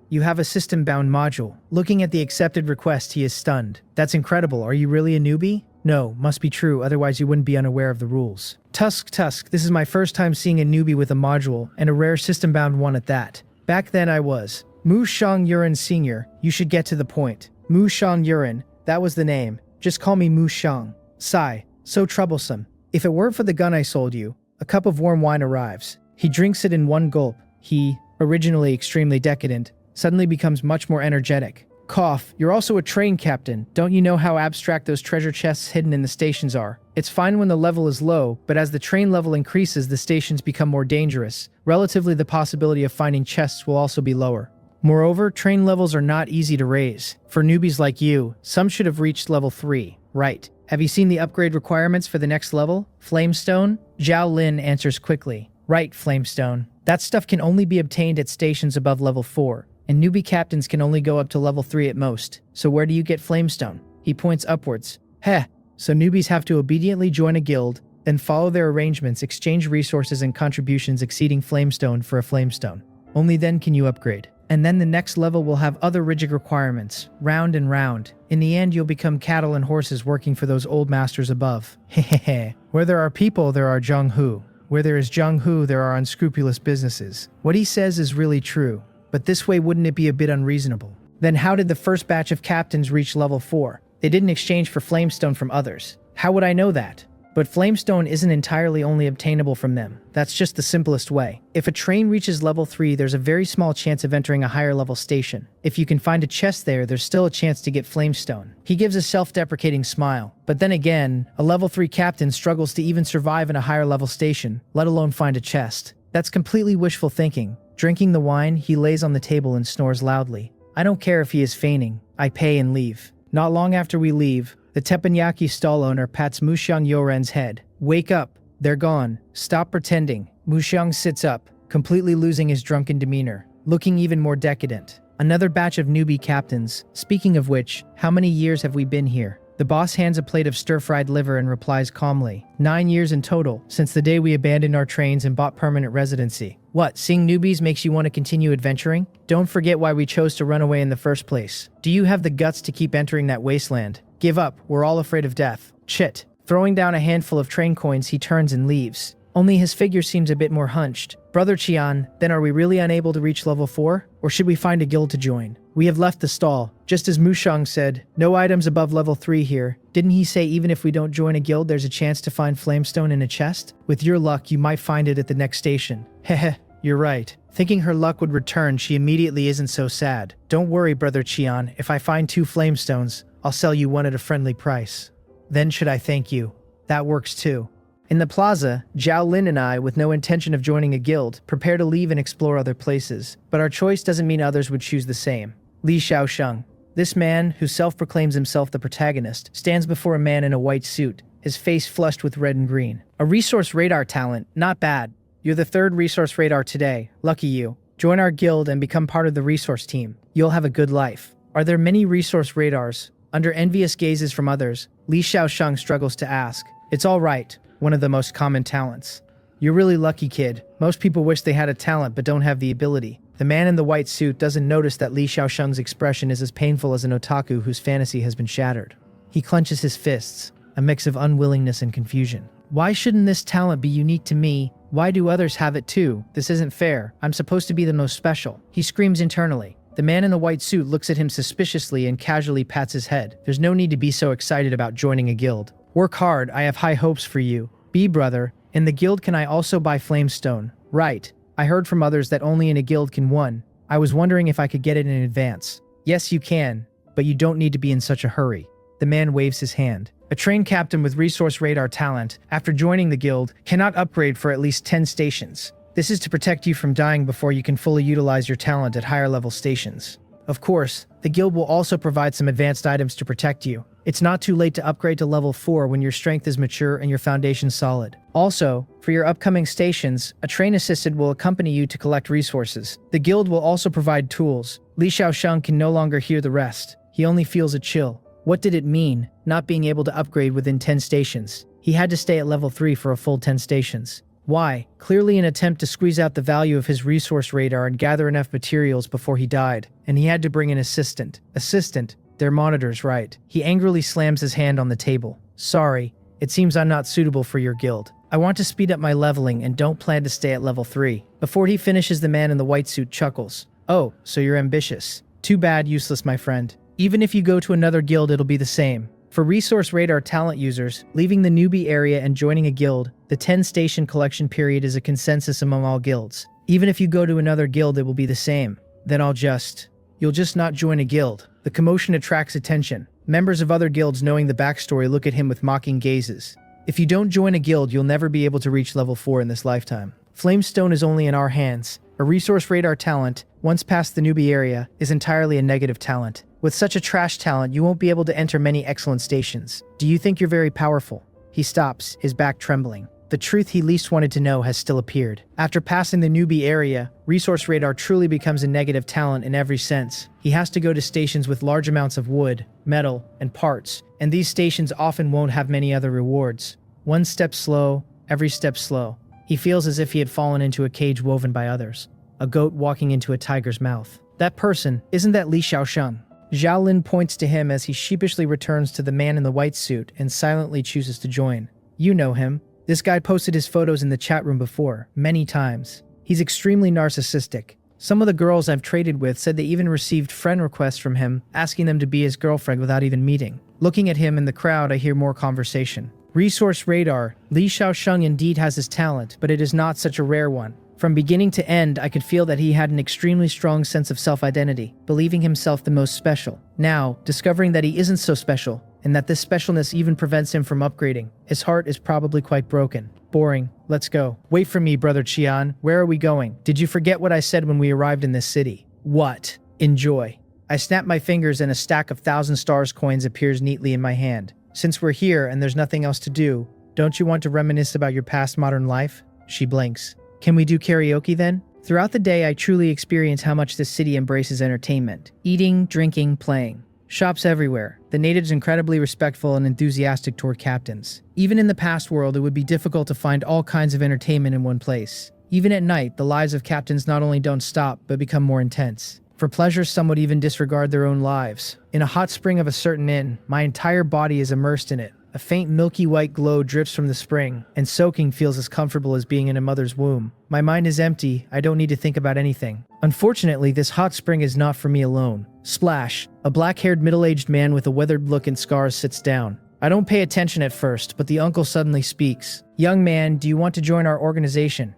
you have a system-bound module. Looking at the accepted request, he is stunned. That's incredible. Are you really a newbie? No, must be true, otherwise you wouldn't be unaware of the rules. Tusk, this is my first time seeing a newbie with a module, and a rare system-bound one at that. Back then I was. Mu Shang Yuran Sr., you should get to the point. Mu Shang Yuran, that was the name. Just call me Mu Shang. Sigh, so troublesome. If it weren't for the gun I sold you, a cup of warm wine arrives. He drinks it in 1 gulp. He, originally extremely decadent, suddenly becomes much more energetic. Cough, you're also a train captain. Don't you know how abstract those treasure chests hidden in the stations are? It's fine when the level is low, but as the train level increases, the stations become more dangerous. Relatively, the possibility of finding chests will also be lower. Moreover, train levels are not easy to raise. For newbies like you, some should have reached level 3. Right. Have you seen the upgrade requirements for the next level? Flamestone? Zhao Lin answers quickly. Right, Flamestone. That stuff can only be obtained at stations above level 4. And newbie captains can only go up to level 3 at most. So where do you get Flamestone? He points upwards. Heh, so newbies have to obediently join a guild, then follow their arrangements, exchange resources and contributions exceeding Flamestone for a Flamestone. Only then can you upgrade. And then the next level will have other rigid requirements, round and round. In the end, you'll become cattle and horses working for those old masters above. Hehehe. Where there are people, there are Zheng-hu. Where there is Zheng-hu, there are unscrupulous businesses. What he says is really true. But this way, wouldn't it be a bit unreasonable? Then how did the first batch of captains reach level 4? They didn't exchange for Flamestone from others. How would I know that? But Flamestone isn't entirely only obtainable from them. That's just the simplest way. If a train reaches level 3, there's a very small chance of entering a higher level station. If you can find a chest there, there's still a chance to get Flamestone. He gives a self-deprecating smile. But then again, a level 3 captain struggles to even survive in a higher level station, let alone find a chest. That's completely wishful thinking. Drinking the wine, he lays on the table and snores loudly. I don't care if he is feigning. I pay and leave. Not long after we leave, the teppanyaki stall owner pats Muxiang Yoren's head. Wake up. They're gone. Stop pretending. Muxiang sits up, completely losing his drunken demeanor, looking even more decadent. Another batch of newbie captains. Speaking of which, how many years have we been here? The boss hands a plate of stir-fried liver and replies calmly. 9 years in total, since the day we abandoned our trains and bought permanent residency. What, seeing newbies makes you want to continue adventuring? Don't forget why we chose to run away in the first place. Do you have the guts to keep entering that wasteland? Give up, we're all afraid of death. Chit. Throwing down a handful of train coins, he turns and leaves. Only his figure seems a bit more hunched. Brother Qian, then are we really unable to reach level 4? Or should we find a guild to join? We have left the stall. Just as Mushang said, no items above level 3 here. Didn't he say even if we don't join a guild, there's a chance to find Flamestone in a chest? With your luck, you might find it at the next station. Heh, you're right. Thinking her luck would return, she immediately isn't so sad. Don't worry, Brother Qian. If I find 2 Flamestones, I'll sell you one at a friendly price. Then should I thank you? That works too. In the plaza, Zhao Lin and I, with no intention of joining a guild, prepare to leave and explore other places. But our choice doesn't mean others would choose the same. Li Xiaosheng. This man, who self-proclaims himself the protagonist, stands before a man in a white suit, his face flushed with red and green. A resource radar talent, not bad. You're the 3rd resource radar today. Lucky you. Join our guild and become part of the resource team. You'll have a good life. Are there many resource radars? Under envious gazes from others, Li Xiaosheng struggles to ask. It's all right. One of the most common talents. You're really lucky, kid. Most people wish they had a talent but don't have the ability. The man in the white suit doesn't notice that Li Xiaosheng's expression is as painful as an otaku whose fantasy has been shattered. He clenches his fists, a mix of unwillingness and confusion. Why shouldn't this talent be unique to me? Why do others have it too? This isn't fair. I'm supposed to be the most special. He screams internally. The man in the white suit looks at him suspiciously and casually pats his head. There's no need to be so excited about joining a guild. Work hard, I have high hopes for you. B brother, in the guild can I also buy flamestone? Right. I heard from others that only in a guild can one. I was wondering if I could get it in advance. Yes, you can, but you don't need to be in such a hurry. The man waves his hand. A trained captain with resource radar talent, after joining the guild, cannot upgrade for at least 10 stations. This is to protect you from dying before you can fully utilize your talent at higher level stations. Of course, the guild will also provide some advanced items to protect you. It's not too late to upgrade to level 4 when your strength is mature and your foundation solid. Also, for your upcoming stations, a train assisted will accompany you to collect resources. The guild will also provide tools. Li Xiaosheng can no longer hear the rest. He only feels a chill. What did it mean, not being able to upgrade within 10 stations? He had to stay at level 3 for a full 10 stations. Why? Clearly an attempt to squeeze out the value of his resource radar and gather enough materials before he died. And he had to bring an assistant. Assistant? Their monitors, right. He angrily slams his hand on the table. Sorry, it seems I'm not suitable for your guild. I want to speed up my leveling and don't plan to stay at level 3. Before he finishes, the man in the white suit chuckles. Oh, so you're ambitious. Too bad, useless my friend. Even if you go to another guild, it'll be the same. For resource radar talent users, leaving the newbie area and joining a guild, the 10-station collection period is a consensus among all guilds. Even if you go to another guild, it will be the same. Then you'll just not join a guild. The commotion attracts attention. Members of other guilds knowing the backstory look at him with mocking gazes. If you don't join a guild, you'll never be able to reach level 4 in this lifetime. Flamestone is only in our hands. A resource radar talent, once past the newbie area, is entirely a negative talent. With such a trash talent, you won't be able to enter many excellent stations. Do you think you're very powerful? He stops, his back trembling. The truth he least wanted to know has still appeared. After passing the newbie area, resource radar truly becomes a negative talent in every sense. He has to go to stations with large amounts of wood, metal, and parts, and these stations often won't have many other rewards. One step slow, every step slow. He feels as if he had fallen into a cage woven by others. A goat walking into a tiger's mouth. That person, isn't that Li Xiaosheng? Zhao Lin points to him as he sheepishly returns to the man in the white suit and silently chooses to join. You know him. This guy posted his photos in the chat room before, many times. He's extremely narcissistic. Some of the girls I've traded with said they even received friend requests from him, asking them to be his girlfriend without even meeting. Looking at him in the crowd, I hear more conversation. Resource radar. Li Xiaosheng indeed has his talent, but it is not such a rare one. From beginning to end, I could feel that he had an extremely strong sense of self-identity, believing himself the most special. Now, discovering that he isn't so special, and that this specialness even prevents him from upgrading, his heart is probably quite broken. Boring. Let's go. Wait for me, Brother Qian. Where are we going? Did you forget what I said when we arrived in this city? What? Enjoy. I snap my fingers and a stack of 1,000 stars coins appears neatly in my hand. Since we're here and there's nothing else to do, don't you want to reminisce about your past modern life? She blinks. Can we do karaoke then? Throughout the day, I truly experience how much this city embraces entertainment. Eating, drinking, playing. Shops everywhere. The natives incredibly respectful and enthusiastic toward captains. Even in the past world, it would be difficult to find all kinds of entertainment in one place. Even at night, the lives of captains not only don't stop, but become more intense. For pleasure, some would even disregard their own lives. In a hot spring of a certain inn, my entire body is immersed in it. A faint milky white glow drips from the spring, and soaking feels as comfortable as being in a mother's womb. My mind is empty, I don't need to think about anything. Unfortunately, this hot spring is not for me alone. Splash! A black-haired middle-aged man with a weathered look and scars sits down. I don't pay attention at first, but the uncle suddenly speaks. Young man, do you want to join our organization? ?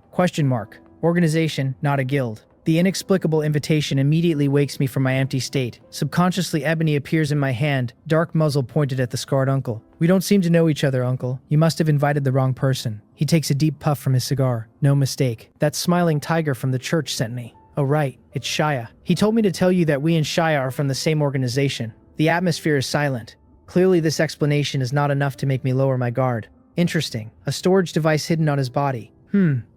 Organization, not a guild. The inexplicable invitation immediately wakes me from my empty state. Subconsciously, ebony appears in my hand, dark muzzle pointed at the scarred uncle. We don't seem to know each other, uncle. You must have invited the wrong person. He takes a deep puff from his cigar. No mistake. That smiling tiger from the church sent me. Oh right, it's Shia. He told me to tell you that we and Shia are from the same organization. The atmosphere is silent. Clearly this explanation is not enough to make me lower my guard. Interesting. A storage device hidden on his body.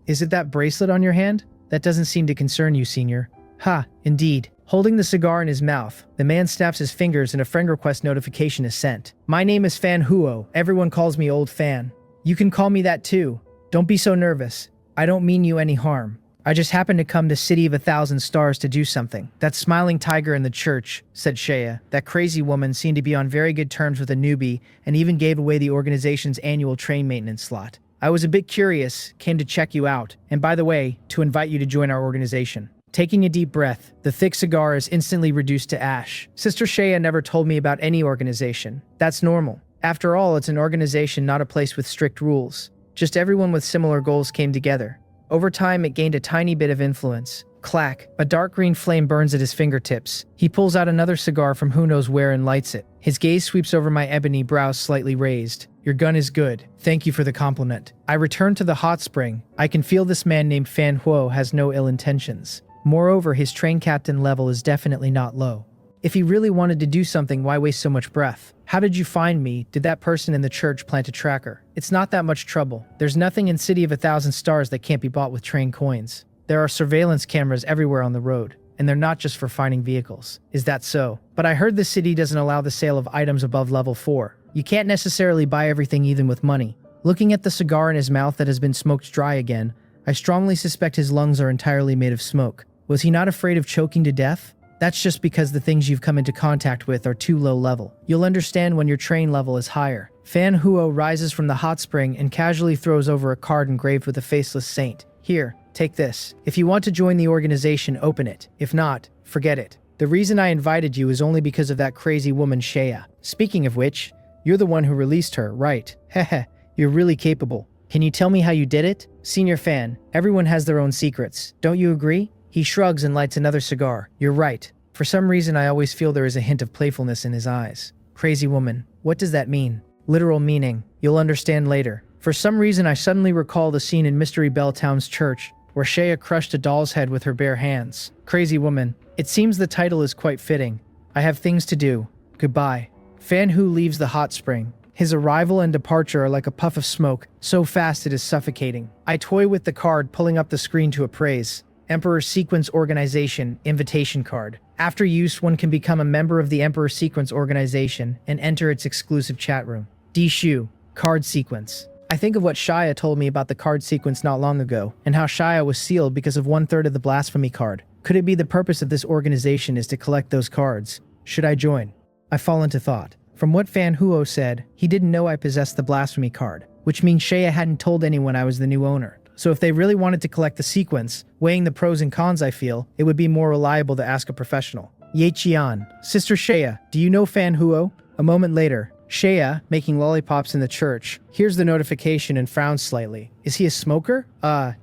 Is it that bracelet on your hand? That doesn't seem to concern you, senior. Ha, indeed. Holding the cigar in his mouth, the man snaps his fingers and a friend request notification is sent. My name is Fan Huo. Everyone calls me Old Fan. You can call me that too. Don't be so nervous. I don't mean you any harm. I just happened to come to City of 1,000 Stars to do something. That smiling tiger in the church, said Shea. That crazy woman seemed to be on very good terms with a newbie and even gave away the organization's annual train maintenance slot. I was a bit curious, came to check you out, and by the way, to invite you to join our organization. Taking a deep breath, the thick cigar is instantly reduced to ash. Sister Shea never told me about any organization. That's normal. After all, it's an organization, not a place with strict rules. Just everyone with similar goals came together. Over time, it gained a tiny bit of influence. Clack, a dark green flame burns at his fingertips. He pulls out another cigar from who knows where and lights it. His gaze sweeps over my ebony brows slightly raised. Your gun is good. Thank you for the compliment. I return to the hot spring. I can feel this man named Fan Huo has no ill intentions. Moreover, his train captain level is definitely not low. If he really wanted to do something, why waste so much breath? How did you find me? Did that person in the church plant a tracker? It's not that much trouble. There's nothing in City of 1,000 Stars that can't be bought with train coins. There are surveillance cameras everywhere on the road, and they're not just for finding vehicles. Is that so? But I heard the city doesn't allow the sale of items above level 4. You can't necessarily buy everything even with money. Looking at the cigar in his mouth that has been smoked dry again, I strongly suspect his lungs are entirely made of smoke. Was he not afraid of choking to death? That's just because the things you've come into contact with are too low level. You'll understand when your train level is higher. Fan Huo rises from the hot spring and casually throws over a card engraved with a faceless saint. Here, take this. If you want to join the organization, open it. If not, forget it. The reason I invited you is only because of that crazy woman Shea. Speaking of which, you're the one who released her, right? Heh, you're really capable. Can you tell me how you did it? Senior Fan, everyone has their own secrets. Don't you agree? He shrugs and lights another cigar. You're right. For some reason, I always feel there is a hint of playfulness in his eyes. Crazy woman. What does that mean? Literal meaning. You'll understand later. For some reason, I suddenly recall the scene in Mystery Bell Town's church, where Shea crushed a doll's head with her bare hands. Crazy woman. It seems the title is quite fitting. I have things to do. Goodbye. Fan Hu leaves the hot spring. His arrival and departure are like a puff of smoke, so fast it is suffocating. I toy with the card, pulling up the screen to appraise. Emperor Sequence Organization Invitation Card. After use, one can become a member of the Emperor Sequence Organization and enter its exclusive chat room. D-Shu. Card Sequence. I think of what Shia told me about the card sequence not long ago, and how Shia was sealed because of 1/3 of the blasphemy card. Could it be the purpose of this organization is to collect those cards? Should I join? I fall into thought. From what Fan Huo said, he didn't know I possessed the blasphemy card, which means Shea hadn't told anyone I was the new owner. So if they really wanted to collect the sequence, weighing the pros and cons, I feel, it would be more reliable to ask a professional. Ye Qian. Sister Shea, do you know Fan Huo? A moment later, Shea, making lollipops in the church, hears the notification and frowns slightly. Is he a smoker?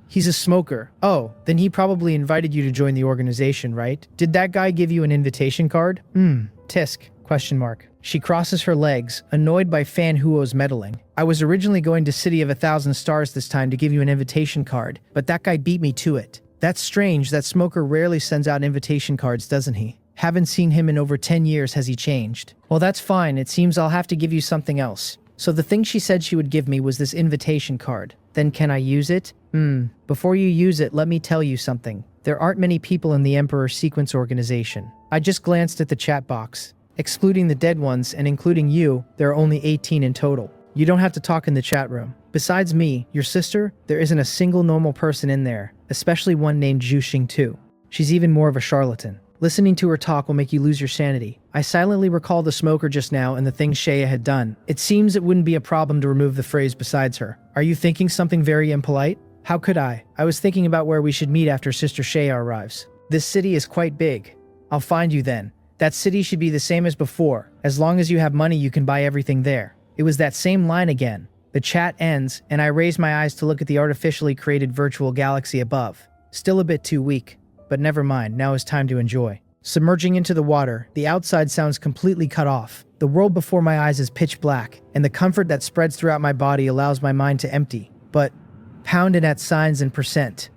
He's a smoker. Oh, then he probably invited you to join the organization, right? Did that guy give you an invitation card? Tisk. ? She crosses her legs, annoyed by Fan Huo's meddling. I was originally going to City of 1,000 Stars this time to give you an invitation card, but that guy beat me to it. That's strange, that smoker rarely sends out invitation cards, doesn't he? Haven't seen him in over 10 years, has he changed? Well, that's fine, it seems I'll have to give you something else. So the thing she said she would give me was this invitation card. Then can I use it? Before you use it, let me tell you something. There aren't many people in the Emperor Sequence Organization. I just glanced at the chat box. Excluding the dead ones and including you, there are only 18 in total. You don't have to talk in the chat room. Besides me, your sister, there isn't a single normal person in there, especially one named Zhu Xing too. She's even more of a charlatan. Listening to her talk will make you lose your sanity. I silently recall the smoker just now and the things Shea had done. It seems it wouldn't be a problem to remove the phrase besides her. Are you thinking something very impolite? How could I? I was thinking about where we should meet after Sister Shea arrives. This city is quite big. I'll find you then. That city should be the same as before. As long as you have money, you can buy everything there. It was that same line again. The chat ends, and I raise my eyes to look at the artificially created virtual galaxy above. Still a bit too weak, but never mind, now is time to enjoy. Submerging into the water, the outside sounds completely cut off. The world before my eyes is pitch black, and the comfort that spreads throughout my body allows my mind to empty. But, pound in at signs and %.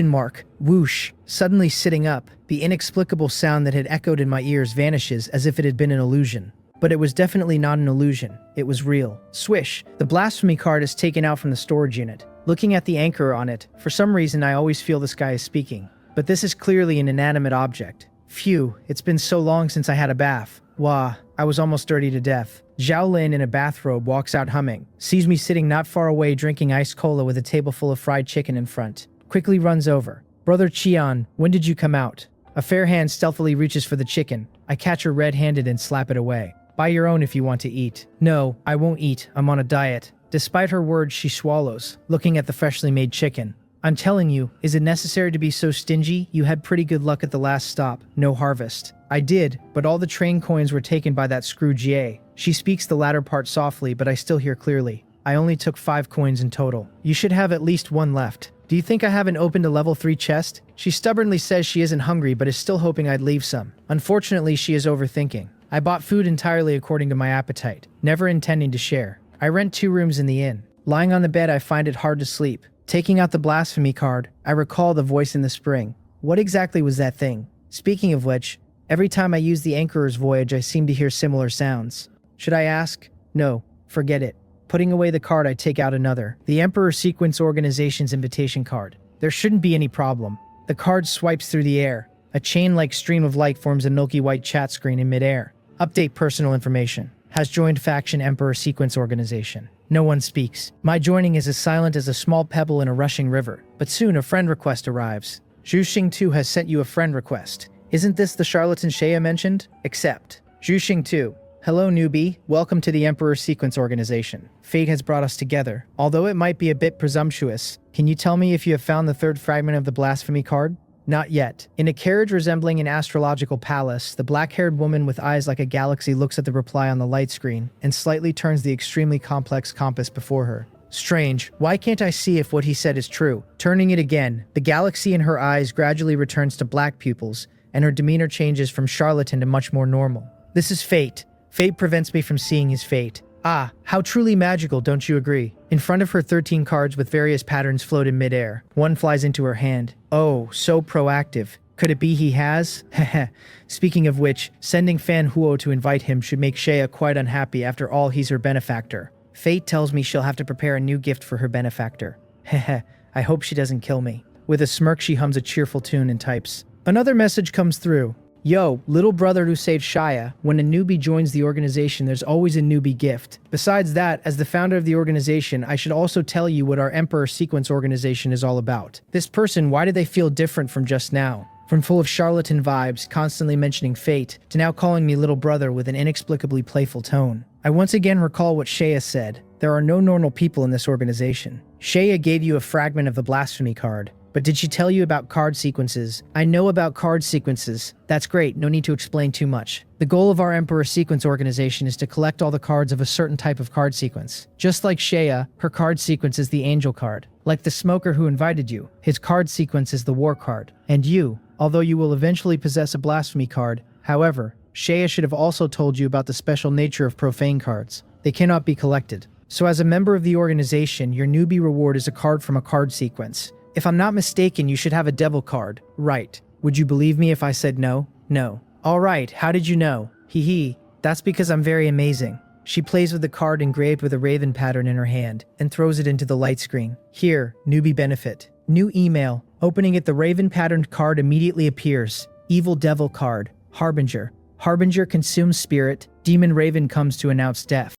? Whoosh. Suddenly sitting up, the inexplicable sound that had echoed in my ears vanishes as if it had been an illusion. But it was definitely not an illusion. It was real. Swish. The blasphemy card is taken out from the storage unit. Looking at the anchor on it, for some reason I always feel this guy is speaking. But this is clearly an inanimate object. Phew, it's been so long since I had a bath. Wah, I was almost dirty to death. Zhao Lin in a bathrobe walks out humming, sees me sitting not far away drinking iced cola with a table full of fried chicken in front. Quickly runs over. Brother Qian, when did you come out? A fair hand stealthily reaches for the chicken. I catch her red-handed and slap it away. Buy your own if you want to eat. No, I won't eat. I'm on a diet. Despite her words, she swallows, looking at the freshly made chicken. I'm telling you, is it necessary to be so stingy? You had pretty good luck at the last stop. No harvest. I did, but all the train coins were taken by that screw Jie. She speaks the latter part softly, but I still hear clearly. I only took 5 coins in total. You should have at least 1 left. Do you think I haven't opened a level 3 chest? She stubbornly says she isn't hungry but is still hoping I'd leave some. Unfortunately, she is overthinking. I bought food entirely according to my appetite, never intending to share. I rent 2 rooms in the inn. Lying on the bed, I find it hard to sleep. Taking out the blasphemy card, I recall the voice in the spring. What exactly was that thing? Speaking of which, every time I use the Anchor's Voyage, I seem to hear similar sounds. Should I ask? No, forget it. Putting away the card, I take out another. The Emperor Sequence Organization's invitation card. There shouldn't be any problem. The card swipes through the air. A chain-like stream of light forms a milky white chat screen in midair. Update personal information. Has joined faction Emperor Sequence Organization. No one speaks. My joining is as silent as a small pebble in a rushing river. But soon a friend request arrives. Zhu Xing2 has sent you a friend request. Isn't this the charlatan Shea mentioned? Accept. Zhu Xing2. Hello newbie, welcome to the Emperor Sequence Organization. Fate has brought us together. Although it might be a bit presumptuous, can you tell me if you have found the 3rd fragment of the blasphemy card? Not yet. In a carriage resembling an astrological palace, the black-haired woman with eyes like a galaxy looks at the reply on the light screen and slightly turns the extremely complex compass before her. Strange, why can't I see if what he said is true? Turning it again, the galaxy in her eyes gradually returns to black pupils, and her demeanor changes from charlatan to much more normal. This is fate. Fate prevents me from seeing his fate. Ah, how truly magical, don't you agree? In front of her 13 cards with various patterns float in midair. One flies into her hand. Oh, so proactive. Could it be he has? Heh. Speaking of which, sending Fan Huo to invite him should make Shea quite unhappy. After all, he's her benefactor. Fate tells me she'll have to prepare a new gift for her benefactor. Heh. I hope she doesn't kill me. With a smirk, she hums a cheerful tune and types. Another message comes through. Yo, little brother who saved Shia, when a newbie joins the organization, there's always a newbie gift. Besides that, as the founder of the organization, I should also tell you what our Emperor Sequence Organization is all about. This person, why do they feel different from just now? From full of charlatan vibes, constantly mentioning fate, to now calling me little brother with an inexplicably playful tone. I once again recall what Shea said. There are no normal people in this organization. Shea gave you a fragment of the blasphemy card. But did she tell you about card sequences? I know about card sequences. That's great, no need to explain too much. The goal of our Emperor Sequence Organization is to collect all the cards of a certain type of card sequence. Just like Shea, her card sequence is the angel card. Like the smoker who invited you, his card sequence is the war card. And you, although you will eventually possess a blasphemy card, however, Shea should have also told you about the special nature of profane cards. They cannot be collected. So as a member of the organization, your newbie reward is a card from a card sequence. If I'm not mistaken, you should have a devil card. Right. Would you believe me if I said no? No. Alright, how did you know? Hee. That's because I'm very amazing. She plays with the card engraved with a raven pattern in her hand and throws it into the light screen. Here, newbie benefit. New email. Opening it, the raven patterned card immediately appears. Evil devil card. Harbinger. Harbinger consumes spirit. Demon raven comes to announce death.